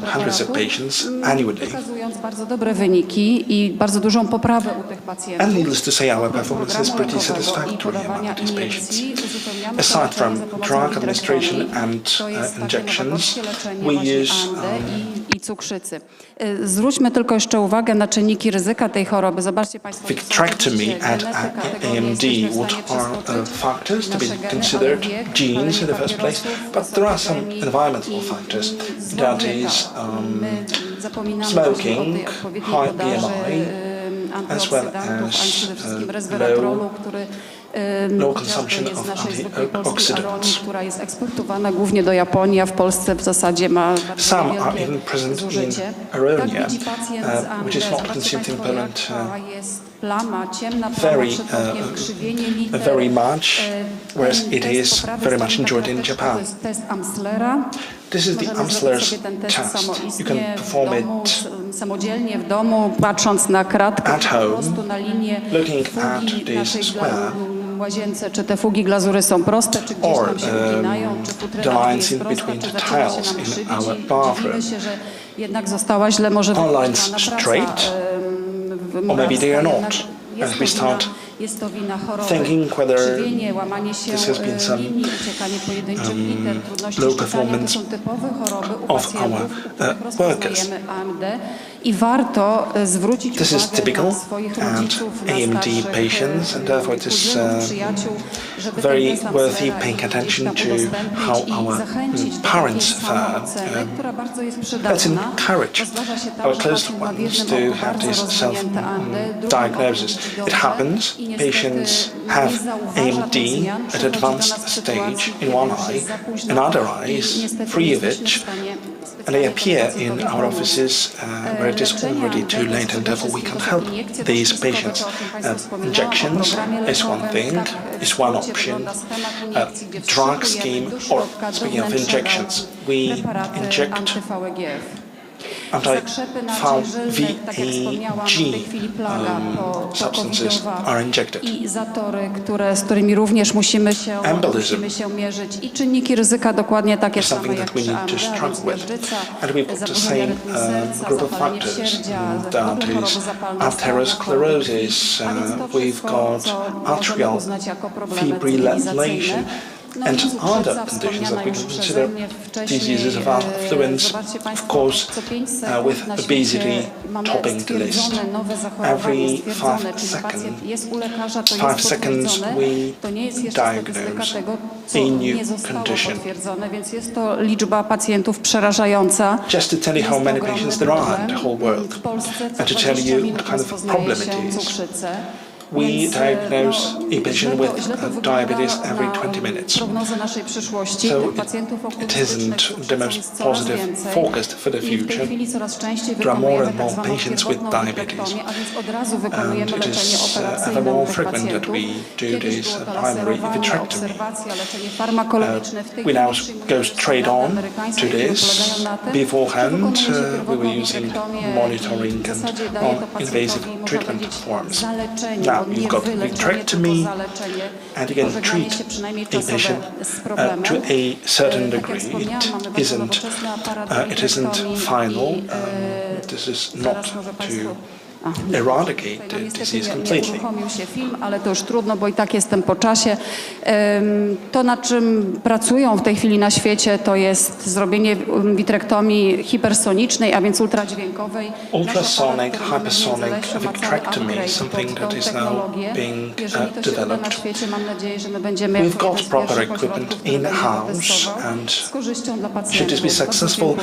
hundreds of patients annually. Wykazując bardzo dobre wyniki i bardzo dużą poprawę u tych pacjentów. And needless to say, our performance is pretty satisfactory among these patients. Aside from drug administration and injections, we use i cukrzycy. Zwróćmy tylko jeszcze uwagę na czynniki ryzyka tej choroby. Zobaczcie Państwo, victrectomy at AMD. What are factors to be considered? Genes in the first place, but there are some environmental factors. That is smoking, high BMI, as well as low consumption of antioxidants. która jest eksportowana głównie do Japonii, a w Polsce w zasadzie ma Some are even present in aronia, which is not Zobaczcie consumed in Państwo, Poland jaka jest plama, ciemna plama very, przed okiem, krzywienie liter. very much, whereas it Test is poprawy very much stanu enjoyed in demokratycznego Japan. To jest test Amslera. This is the Możemy zrobić Amsler's sobie ten test test. You samoistnie can w perform domu, it samodzielnie w domu, patrząc na kratkę, at home, po prostu na linię looking fugi at this naszej square, łazience, czy te fugi glazury są proste, czy gdzieś or tam się uginają, czy futryna the drzwi lines jest in prosta, between czy the zaczyna się tiles nam in krzywić our i bathroom. dziwimy się, że jednak została źle może Are wykonana lines praca straight? wymurarska. Or maybe they are not. Jest And to we start jest to wina choroby. thinking whether Krzywienie, łamanie się this has been some, linii, uciekanie pojedynczych liter, trudności low czytania, to performance są typowe choroby u of pacjentów, our, u których workers. rozpoznajemy AMD i warto zwrócić This is uwagę typical na swoich and rodziców, na AMD starszych patients, and therefore it is kuzynów, przyjaciół, żeby very ten test worthy Amslera paying gdzieś attention tam to udostępnić how i our zachęcić do parents takiej fare. samooceny, która bardzo jest Let's przydatna. encourage Zdarza się tak, our że close pacjent ma w ones jednym to oku have bardzo this rozwinięte AMD, w drugim oku self-diagnosis. widzi It dobrze happens. i niestety Patients nie have zauważa AMD tych zmian, at przychodzi do nas advanced w sytuacji, stage in kiedy one już eye, jest za późno another i eye is niestety free nie of jesteśmy it, w stanie and they appear in our offices where it is already too late and therefore we can't help these patients. Injections is one thing, is one option. Drug scheme, or speaking of injections, we inject anti-VAG substances are injected. I zatory, z którymi również musimy się mierzyć. I czynniki ryzyka dokładnie takie same jak przy AMD, cukrzyca, zaburzenia serca, zapalenie wsierdzia, choroby zapalne atherosclerosis, we've got atrial fibrillation, and other conditions that we consider diseases of affluence, of course, with obesity topping the list. Every 5 seconds we diagnose a new condition. Więc jest to liczba pacjentów przerażająca. Just to tell you how many patients there are in the whole world, and to tell you what kind of problem it is. We diagnose a patient with diabetes every 20 minutes. So it isn't the most positive forecast for the future. There are more and more patients with diabetes, and it is ever more frequent that we do this primary vitrectomy. We now go straight on to this. Beforehand, we were using monitoring and non-invasive treatment forms. Now you've got vitrectomy, and you can treat a patient to a certain degree. It isn't final. This is not to eradicate the disease completely. Uruchomił się film, ale to już trudno, bo i tak jestem po czasie. To, nad czym pracują w tej chwili na świecie, to jest zrobienie vitrektomii hipersonicznej, a więc ultradźwiękowej. Ultrasonic, hypersonic vitrectomy is something that is now being developed. We've got proper equipment in-house, and should this be successful,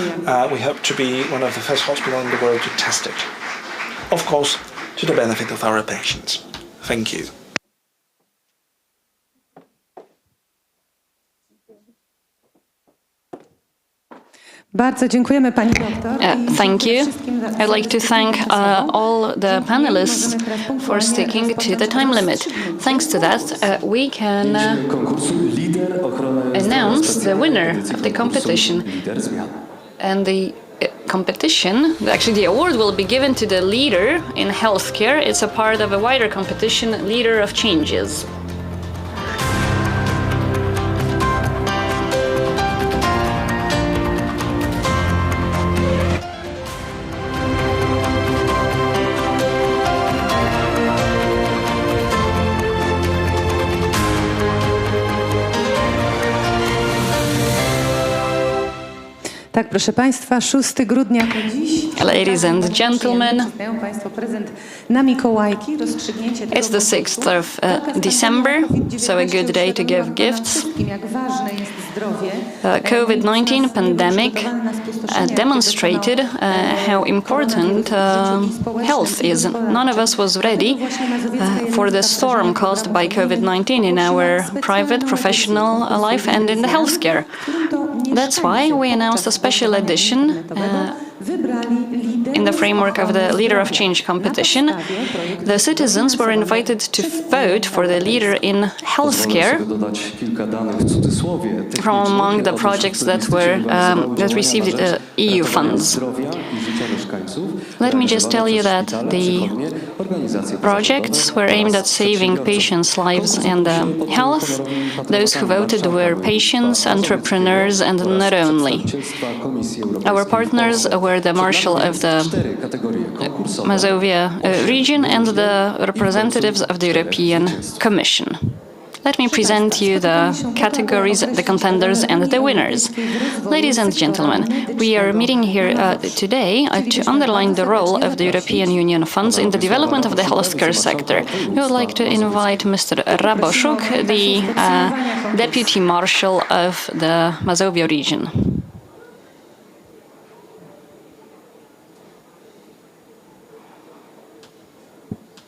we hope to be one of the first hospitals in the world to test it. Of course, to the benefit of our patients. Thank you. Bardzo dziękujemy pani doktor. Thank you. I'd like to thank all the panelists for sticking to the time limit. Thanks to that, we can announce the winner of the competition. And the competition, actually the award will be given to the leader in healthcare. It's a part of a wider competition, Leader of Changes. Tak, proszę Państwa, 6 grudnia to dziś. Ladies and gentlemen, Mają Państwo prezent na Mikołajki, rozstrzygnięcie tego it's the 6th of December, so a good day to give gifts. Jak ważne jest zdrowie. COVID-19 pandemic demonstrated how important health is. None of us was ready for the storm caused by COVID-19 in our private, professional life and in the healthcare. That's why we announced a special edition in the framework of the Leader of Change competition. The citizens were invited to vote for the leader in healthcare from among the projects that were that received EU funds. Let me just tell you that the projects were aimed at saving patients' lives and health. Those who voted were patients, entrepreneurs, and not only. Our partners were the Marshal of the Mazovia region and the representatives of the European Commission. Let me present you the categories, the contenders, and the winners. Ladies and gentlemen, we are meeting here today to underline the role of the European Union funds in the development of the healthcare sector. We would like to invite Mr. Raboszuk, the Deputy Marshal of the Mazovia region.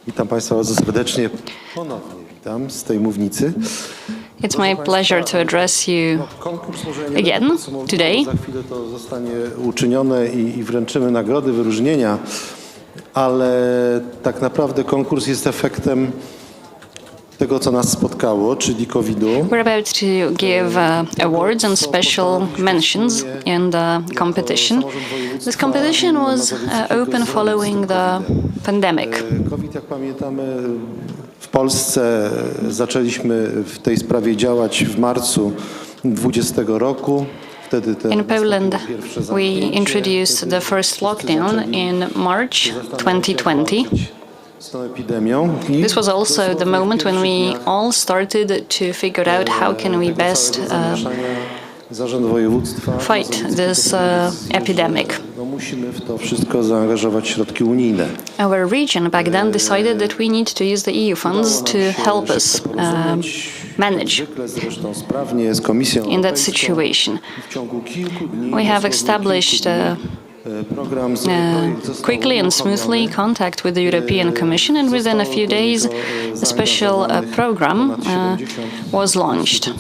Witam Państwa bardzo serdecznie. Ponownie witam z tej mównicy. It's my pleasure to address you again today. Za chwilę to zostanie uczynione i wręczymy nagrody, wyróżnienia, ale tak naprawdę konkurs jest efektem tego, co nas spotkało, czyli COVID-u. We're about to give awards and special mentions in the competition. This competition was open following the pandemic. COVID, jak pamiętamy, w Polsce zaczęliśmy w tej sprawie działać w marcu 2020 roku. Wtedy In Poland, we introduced the first lockdown in March 2020. Z tą epidemią. This was also the moment when we all started to figure out how can we best Zarząd województwa fight this epidemic. Musimy w to wszystko zaangażować środki unijne. Our region back then decided that we need to use the EU funds to help us manage in that situation. We have established quickly and smoothly contact with the European Commission, and within a few days a special program was launched.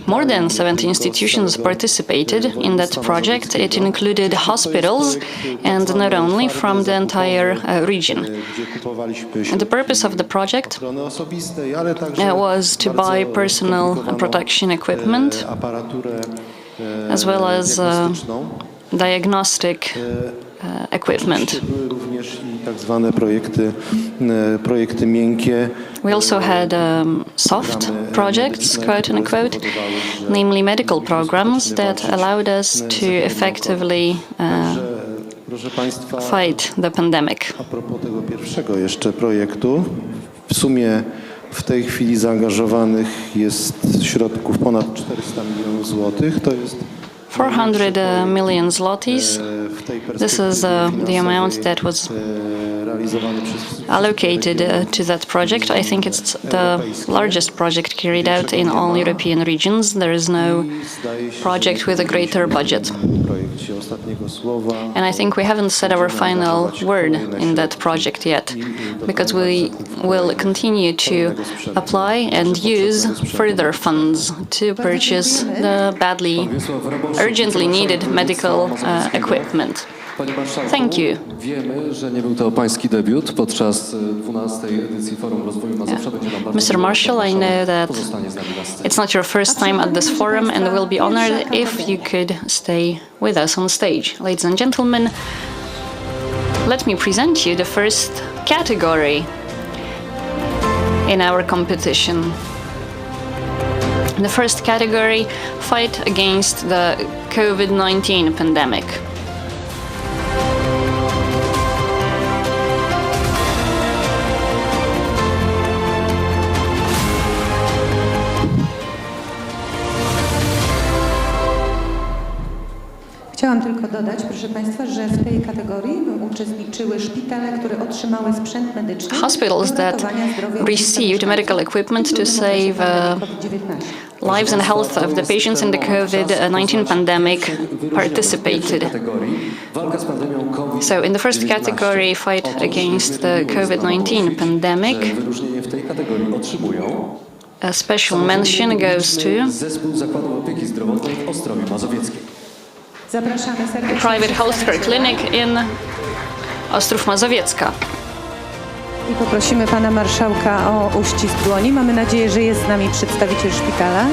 More than 70 institutions participated in that project. It included hospitals, and not only from the entire region. And the purpose of the project was to buy personal protection equipment, as well as diagnostic equipment. We also had soft projects, quote unquote, namely medical programs that allowed us to effectively fight the pandemic. A propos tego pierwszego jeszcze projektu, w sumie w tej chwili zaangażowanych jest środków ponad 400 milionów złotych. To jest 400 million zlotys. This is the amount that was allocated to that project. I think it's the largest project carried out in all European regions. There is no project with a greater budget. And I think we haven't said our final word in that project yet, because we will continue to apply and use further funds to purchase the urgently needed medical equipment. Thank you. Wiemy, że nie był to pański debiut podczas 12. edycji Forum Rozwoju Mazowsza. Będzie nam bardzo Mr. Marshall, I know that it's not your first time at this forum, and we'll be honored if you could stay with us on stage. Ladies and gentlemen, let me present you the first category in our competition. The first category, fight against the COVID-19 pandemic. Chciałam tylko dodać, proszę Państwa, że w tej kategorii uczestniczyły szpitale, które otrzymały sprzęt medyczny. Hospitals that received medical equipment to save lives and health of the patients in the COVID-19 pandemic participated. So in the first category, fight against the COVID-19 pandemic, a special mention goes to the private healthcare clinic in Ostrów Mazowiecka. I poprosimy pana marszałka o uścisk dłoni. Mamy nadzieję, że jest z nami przedstawiciel szpitala.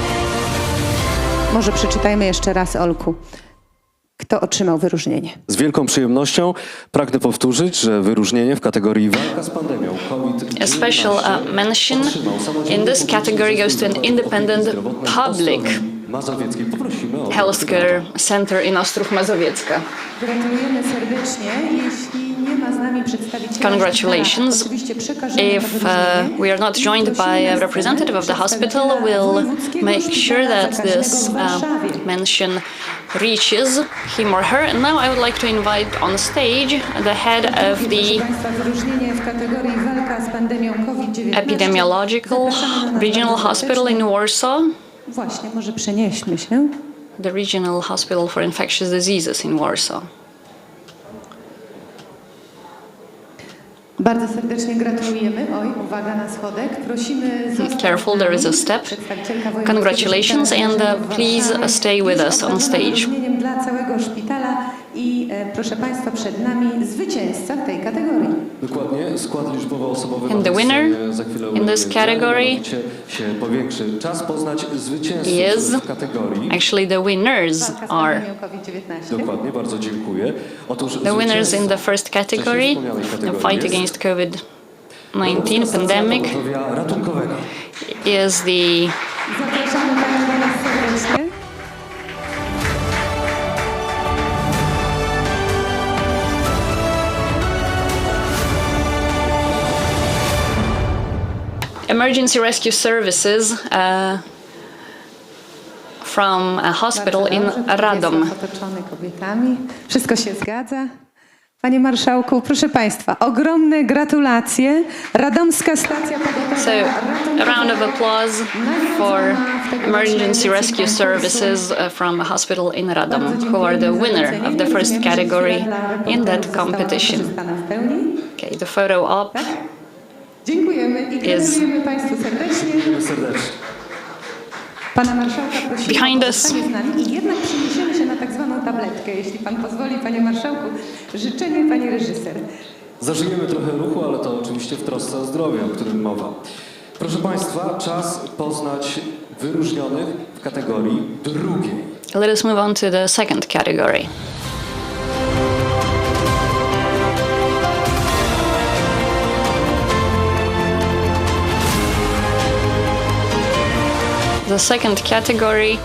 Może przeczytajmy jeszcze raz, Olku, kto otrzymał wyróżnienie. Z wielką przyjemnością pragnę powtórzyć, że wyróżnienie w kategorii walka z pandemią COVID-19 A special mention in this category goes to an independent public healthcare center in Ostrów Mazowiecka. Gratulujemy serdecznie. Jeśli nie ma z nami przedstawiciela Congratulations. szpitala, If we are not joined by a representative of the hospital, we'll make sure that this mention reaches him or her. And now I would like to invite on stage the head of the Epidemiological Regional Hospital in Warsaw. Właśnie, może przenieśmy się. The Regional Hospital for Infectious Diseases in Warsaw. Bardzo serdecznie gratulujemy. Oj, uwaga na schodek. Prosimy zostać Careful, there is a step. przedstawicielka wojewódzkiego Congratulations szpitala and regionalnego please Warszawy stay with us on jest stage. wyróżnieniem dla całego szpitala i proszę Państwa, przed nami zwycięzca w tej kategorii. Dokładnie, skład liczbowo osobowy And the na winner scenie za chwilę in this ulegnie category zmianie, mianowicie się powiększy. Czas poznać zwycięzców is w kategorii. actually the winners Walka z are pandemią COVID-19. Dokładnie, bardzo dziękuję. Otóż the winners in the first category, the fight against COVID-19 pandemic, pogotowia ratunkowego. is the Zapraszamy Panią do nas serdecznie. Emergency Rescue Services from a hospital in Radom. Jest otoczony kobietami. Wszystko się zgadza. Panie Marszałku, proszę Państwa, ogromne gratulacje. Radomska Stacja Pogotowia So, a round of applause for Emergency Rescue Services from a hospital in Radom, who are the winner of the first category in that competition. Okay, the photo up. Dziękujemy i gratulujemy Państwu serdecznie. Serdecznie. Pana Marszałka prosimy Behind o us. pozostanie z nami i jednak przeniesiemy się na tak zwaną tabletkę. Jeśli Pan pozwoli, Panie Marszałku, życzenie Pani Reżyser. Zażyjemy trochę ruchu, ale to oczywiście w trosce o zdrowie, o którym mowa. Proszę Państwa, czas poznać wyróżnionych w kategorii drugiej. Let us move on to the second category. The second category,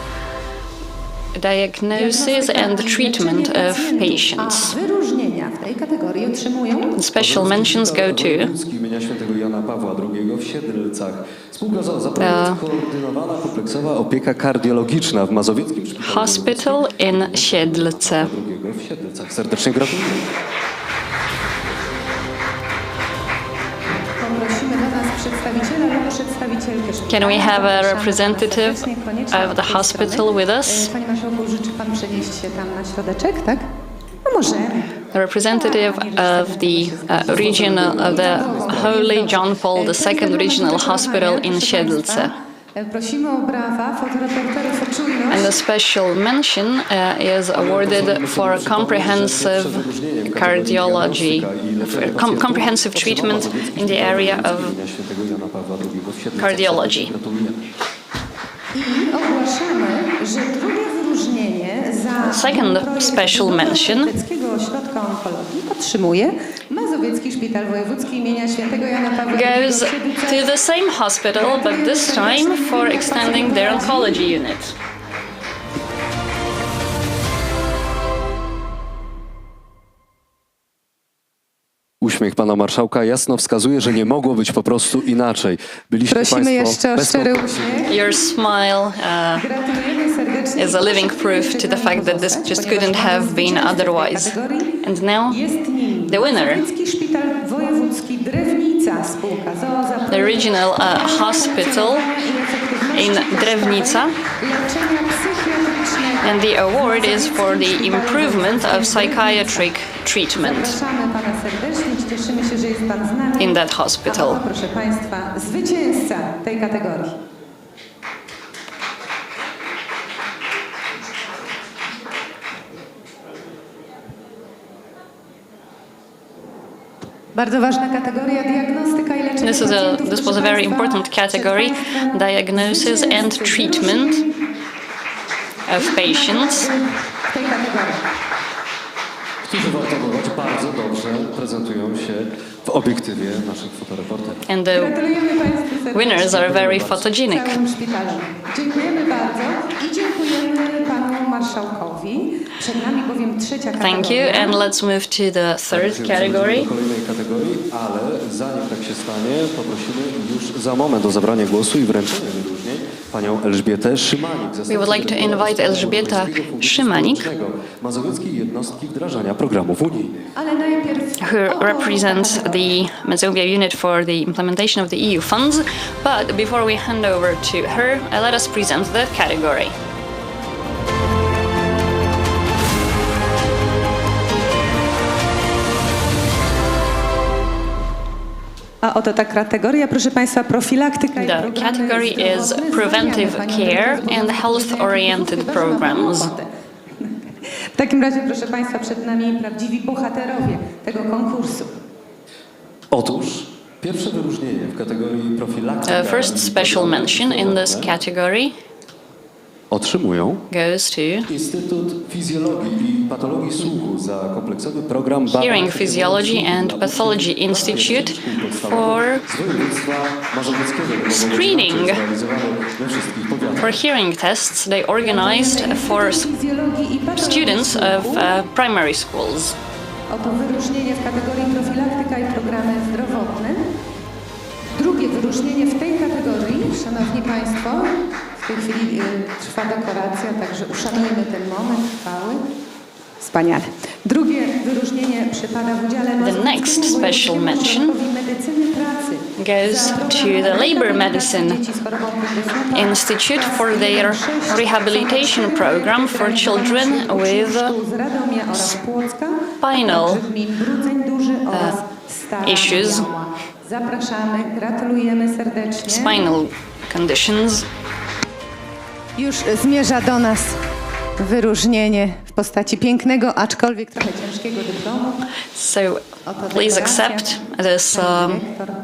diagnosis and treatment of patients. A wyróżnienia w tej kategorii otrzymują Special mentions go to imienia świętego Jana Pawła II w Siedlcach. Spółka za projekt koordynowana kompleksowa opieka kardiologiczna w Mazowieckim Szpitalu Hospital in Siedlce. II w Siedlcach. Serdecznie gratuluję. Poprosimy do nas przedstawiciela lub przedstawicielkę szpitala. Can we have a Zapraszamy representative serdecznie, koniecznie of od the tej hospital strony. with us? Panie Marszałku, życzy Pan przenieść się tam na środeczek, tak? No możemy. The representative of the region of the Holy John Paul II Regional Hospital in Siedlce. Prosimy o brawa fotoreporterów o czujność. And a special mention is awarded for comprehensive cardiology, comprehensive treatment in the area of cardiology. I ogłaszamy, że drugie wyróżnienie za Second special mention Mazowieckiego Ośrodka Onkologii otrzymuje Mazowiecki Szpital Wojewódzki imienia Świętego Jana Pawła II goes w Siedlcach. to the same hospital, but this time for extending their oncology unit. Uśmiech pana marszałka jasno wskazuje, że nie mogło być po prostu inaczej. Byliście Prosimy państwo jeszcze o bez szczery konkurencji. uśmiech. Your smile Gratulujemy serdecznie. is a living proof to the fact that this just couldn't have been otherwise. And now, Jest nim the winner, Mazowiecki Szpital Wojewódzki Drewnica, spółka ZOO za the regional hospital in Drewnica, leczenia psychiatrycznego. and the award is for the improvement of psychiatric treatment Zapraszamy Pana serdecznie, cieszymy się, że jest Pan z nami. in that A hospital. oto, proszę Państwa, zwycięzca tej kategorii. Bardzo ważna kategoria diagnostyka i leczenie pacjentów. This was a very important category, diagnosis and treatment of patients. W tej kategorii. Którzy warto dodać, bardzo dobrze prezentują się w obiektywie naszych fotoreporterów. And the Gratulujemy Państwu serdecznie. winners are very photogenic. Całym szpitalem. Dziękujemy bardzo i dziękujemy Panu Marszałkowi. Przed nami bowiem trzecia kategoria. Thank you, and let's move to the third category. Do kolejnej kategorii, ale zanim tak się stanie, poprosimy już za moment o zabranie głosu i wręczenie wyróżnień panią Elżbietę Szymanik. We would like to invite Elżbieta Szymanik, Mazowieckiej Jednostki Wdrażania Programów Unijnych. Ale najpierw who represents the Mazovia unit for the implementation of the EU funds. But before we hand over to her, let us present the category. A oto ta kategoria, proszę Państwa, profilaktyka i The programy category is zdrowotne preventive wzmacniane. care and health-oriented programs. W takim razie, proszę Państwa, przed nami prawdziwi bohaterowie tego konkursu. Otóż pierwsze wyróżnienie w kategorii profilaktyka First special mention in this category otrzymują goes to Instytut Fizjologii i Patologii Słuchu za kompleksowy program badań Hearing Physiology and Pathology Institute for z województwa mazowieckiego, screening zrealizowany we wszystkich powiatach. for hearing tests they organized for students of primary schools. Oto wyróżnienie w kategorii profilaktyka i programy zdrowotne. Drugie wyróżnienie w tej kategorii, Szanowni Państwo, w tej chwili trwa dekoracja, także uszanujmy ten moment chwały. Wspaniale. Drugie wyróżnienie przypada w udziale next special mention medycyny pracy. goes to the Labor Medicine Institute for their rehabilitation program for children with z Radomia oraz Płocka, spinal gmin Brudzeń Duży oraz Stara issues. Biała. Zapraszamy, gratulujemy serdecznie. spinal conditions. Już zmierza do nas wyróżnienie w postaci pięknego, aczkolwiek trochę ciężkiego dyplomu. So Oto please deklaracja. accept this Pani dyrektor.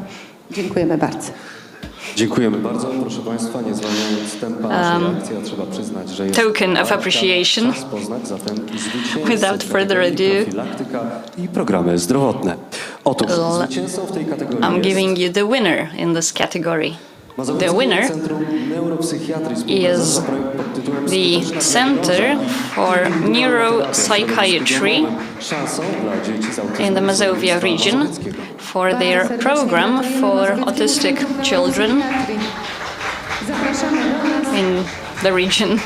Dziękujemy bardzo. Dziękujemy bardzo, proszę Państwa, nie zwalniając tempa naszej akcji, a trzeba przyznać, że jest token of appreciation. czas poznać zatem zwycięzcę Without further kategorii ado, profilaktyka i programy zdrowotne. Otóż Well, zwycięzcą w tej kategorii I'm jest giving you the winner in this category. The winner Centrum Neuropsychiatrii is za projekt pod tytułem the Center for Neuropsychiatry Szansą dla dzieci z autyzmem in the Mazovia region for their program for autistic children Zapraszamy do nas. in the region.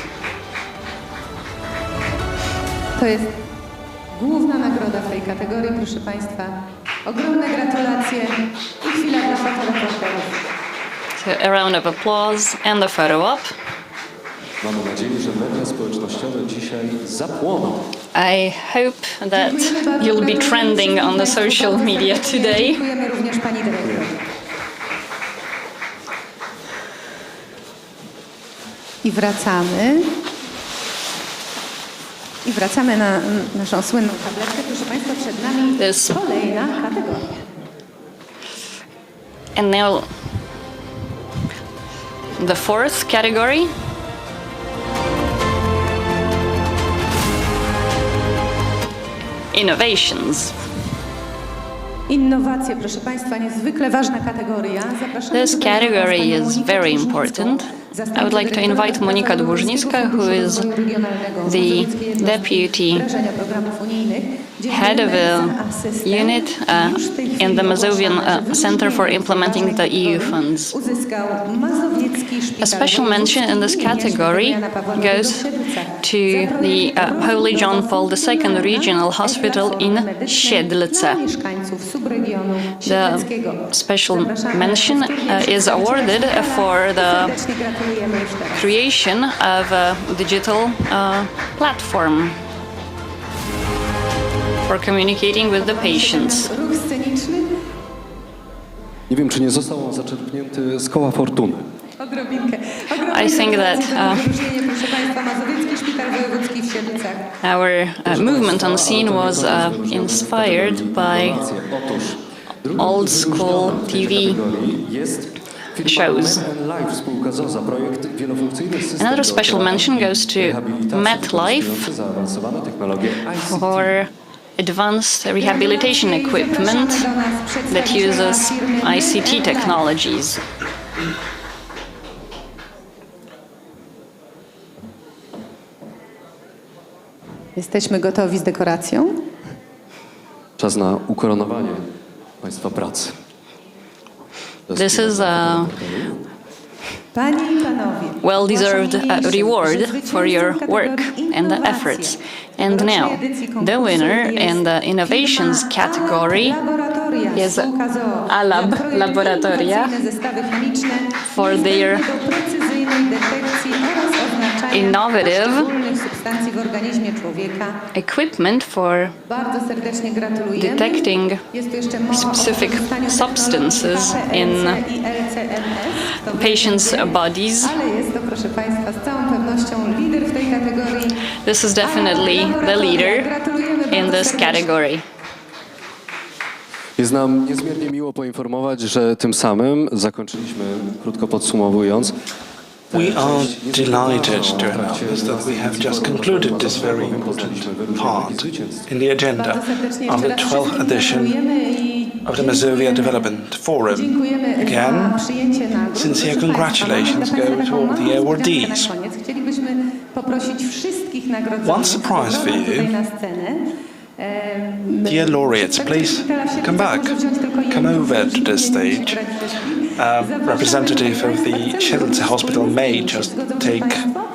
To jest główna nagroda w tej kategorii, proszę Państwa. Ogromne gratulacje i chwila dla fotoreporterów. So a round of applause and a photo op. Mamy nadzieję, że media społecznościowe dzisiaj zapłoną. I hope that you'll be trending on the social media today. Dziękujemy również Pani Dyrektor. I wracamy. I wracamy na naszą słynną tabletkę. Proszę Państwa, przed nami This- kolejna kategoria. And now the fourth category. Innovations. Innowacje, proszę Państwa, niezwykle ważna kategoria. Zapraszamy This tutaj category panią is Monikę very Dłużnicką, important. zastępcę I would like to dyrektora invite Monika Pracowniczego Dłużnicka, who Funduszu is Rozwoju Regionalnego the Mazowieckiej Jednostki deputy Wdrażania Programów Unijnych. head of Dziękujemy a za asystę. unit Już w tej in chwili the Mazovian ogłaszamy, że Center for wyróżnienie Implementing the tej EU kategorii funds. Uzyskał Mazowiecki Szpital A special mention in this Wojewódzki category imienia Jana Pawła II goes w Siedlcach. to the Holy John Paul II Regional Hospital in Siedlce. Dla mieszkańców subregionu The siedleckiego. special Zapraszamy na mention wszystkie is awarded for the Serdecznie gratulujemy już teraz. creation of a digital platform for communicating with the patients. Ruch sceniczny. Nie wiem, czy nie został on zaczerpnięty z koła fortuny. Odrobinkę. I think that Wyróżnienie, proszę Państwa, Mazowiecki Szpital Wojewódzki w Siedlcach. our movement on scene was inspired by Otóż old school TV jest shows. Live, spółka ZOZA, projekt wielofunkcyjny system Another special mention goes to MetLife zaawansowane technologie ICT. for advanced rehabilitation equipment that uses ICT technologies. Jesteśmy gotowi z dekoracją. Czas na ukoronowanie Państwa pracy. This is a Panie i Panowie, well-deserved ogłaszam reward niniejszym, for your że work zwycięzcą and the kategorii efforts. innowacje And now, rocznej edycji the konkursu winner jest in the innovations firma category Laboratoria is Alab Laboratoria for their innovative equipment for detecting specific substances in patients' bodies. This is definitely the leader in this category. Jest nam niezmiernie miło poinformować, że tym samym zakończyliśmy, krótko podsumowując, We are delighted to announce that we have just concluded this very important part in the agenda of the 12th edition of the Mazovia Development Forum. Again, sincere congratulations go to all the awardees. One surprise for you. Dear laureates, please come back. Come over to this stage. Representative of the Siedlce Hospital may just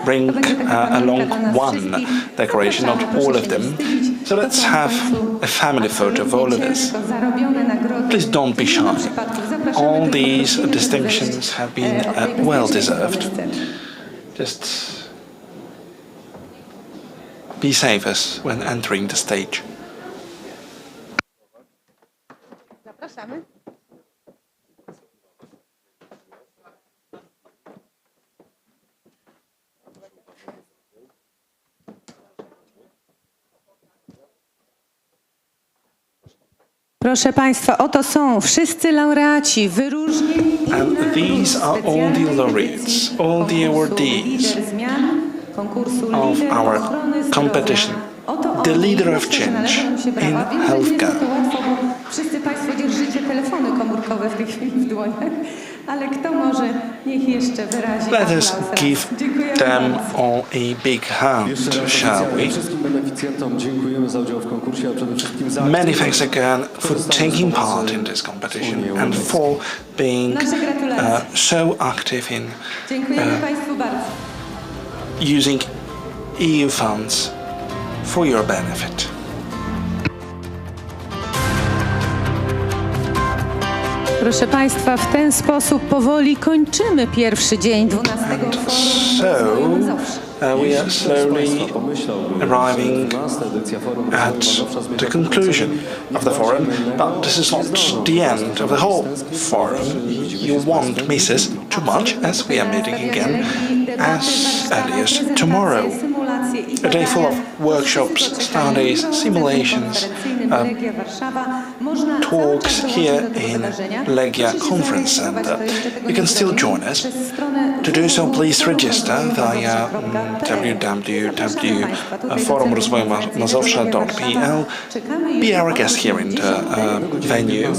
bring along one decoration, not all of them. So let's have a family photo of all of us. Please don't be shy. All these distinctions have been well deserved. Just be safe as when entering the stage. Proszę Państwa, oto są wszyscy laureaci, wyróżnieni And these are all the laureates, all the awardees of our competition, the leader of change in healthcare. Wszyscy Państwo dzierżycie telefony komórkowe w tej chwili w dłoniach, ale kto może, niech jeszcze wyrazi Let us aplauz. give them all a big hand, shall we? Many thanks again for taking part in this competition and for being so active in Dziękujemy Państwu bardzo. using EU funds for your benefit. Proszę Państwa, w ten sposób powoli kończymy pierwszy dzień 12 Forum We are slowly arriving at the conclusion of the forum, but this is not the end of the whole forum. You won't miss us too much, as we are meeting again as early as tomorrow. A day full of workshops, studies, simulations, talks here in Legia Conference Center. You can still join us. To do so, please register via www.forumrozwojumazowsza.pl. Be our guest here in the venue.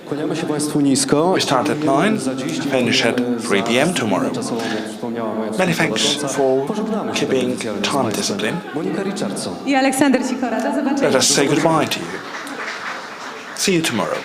We start at 9, finish at 3 p.m. tomorrow. Many thanks for keeping time discipline. I Aleksander Sikora. Do zobaczenia. Let us say goodbye to you. See you tomorrow.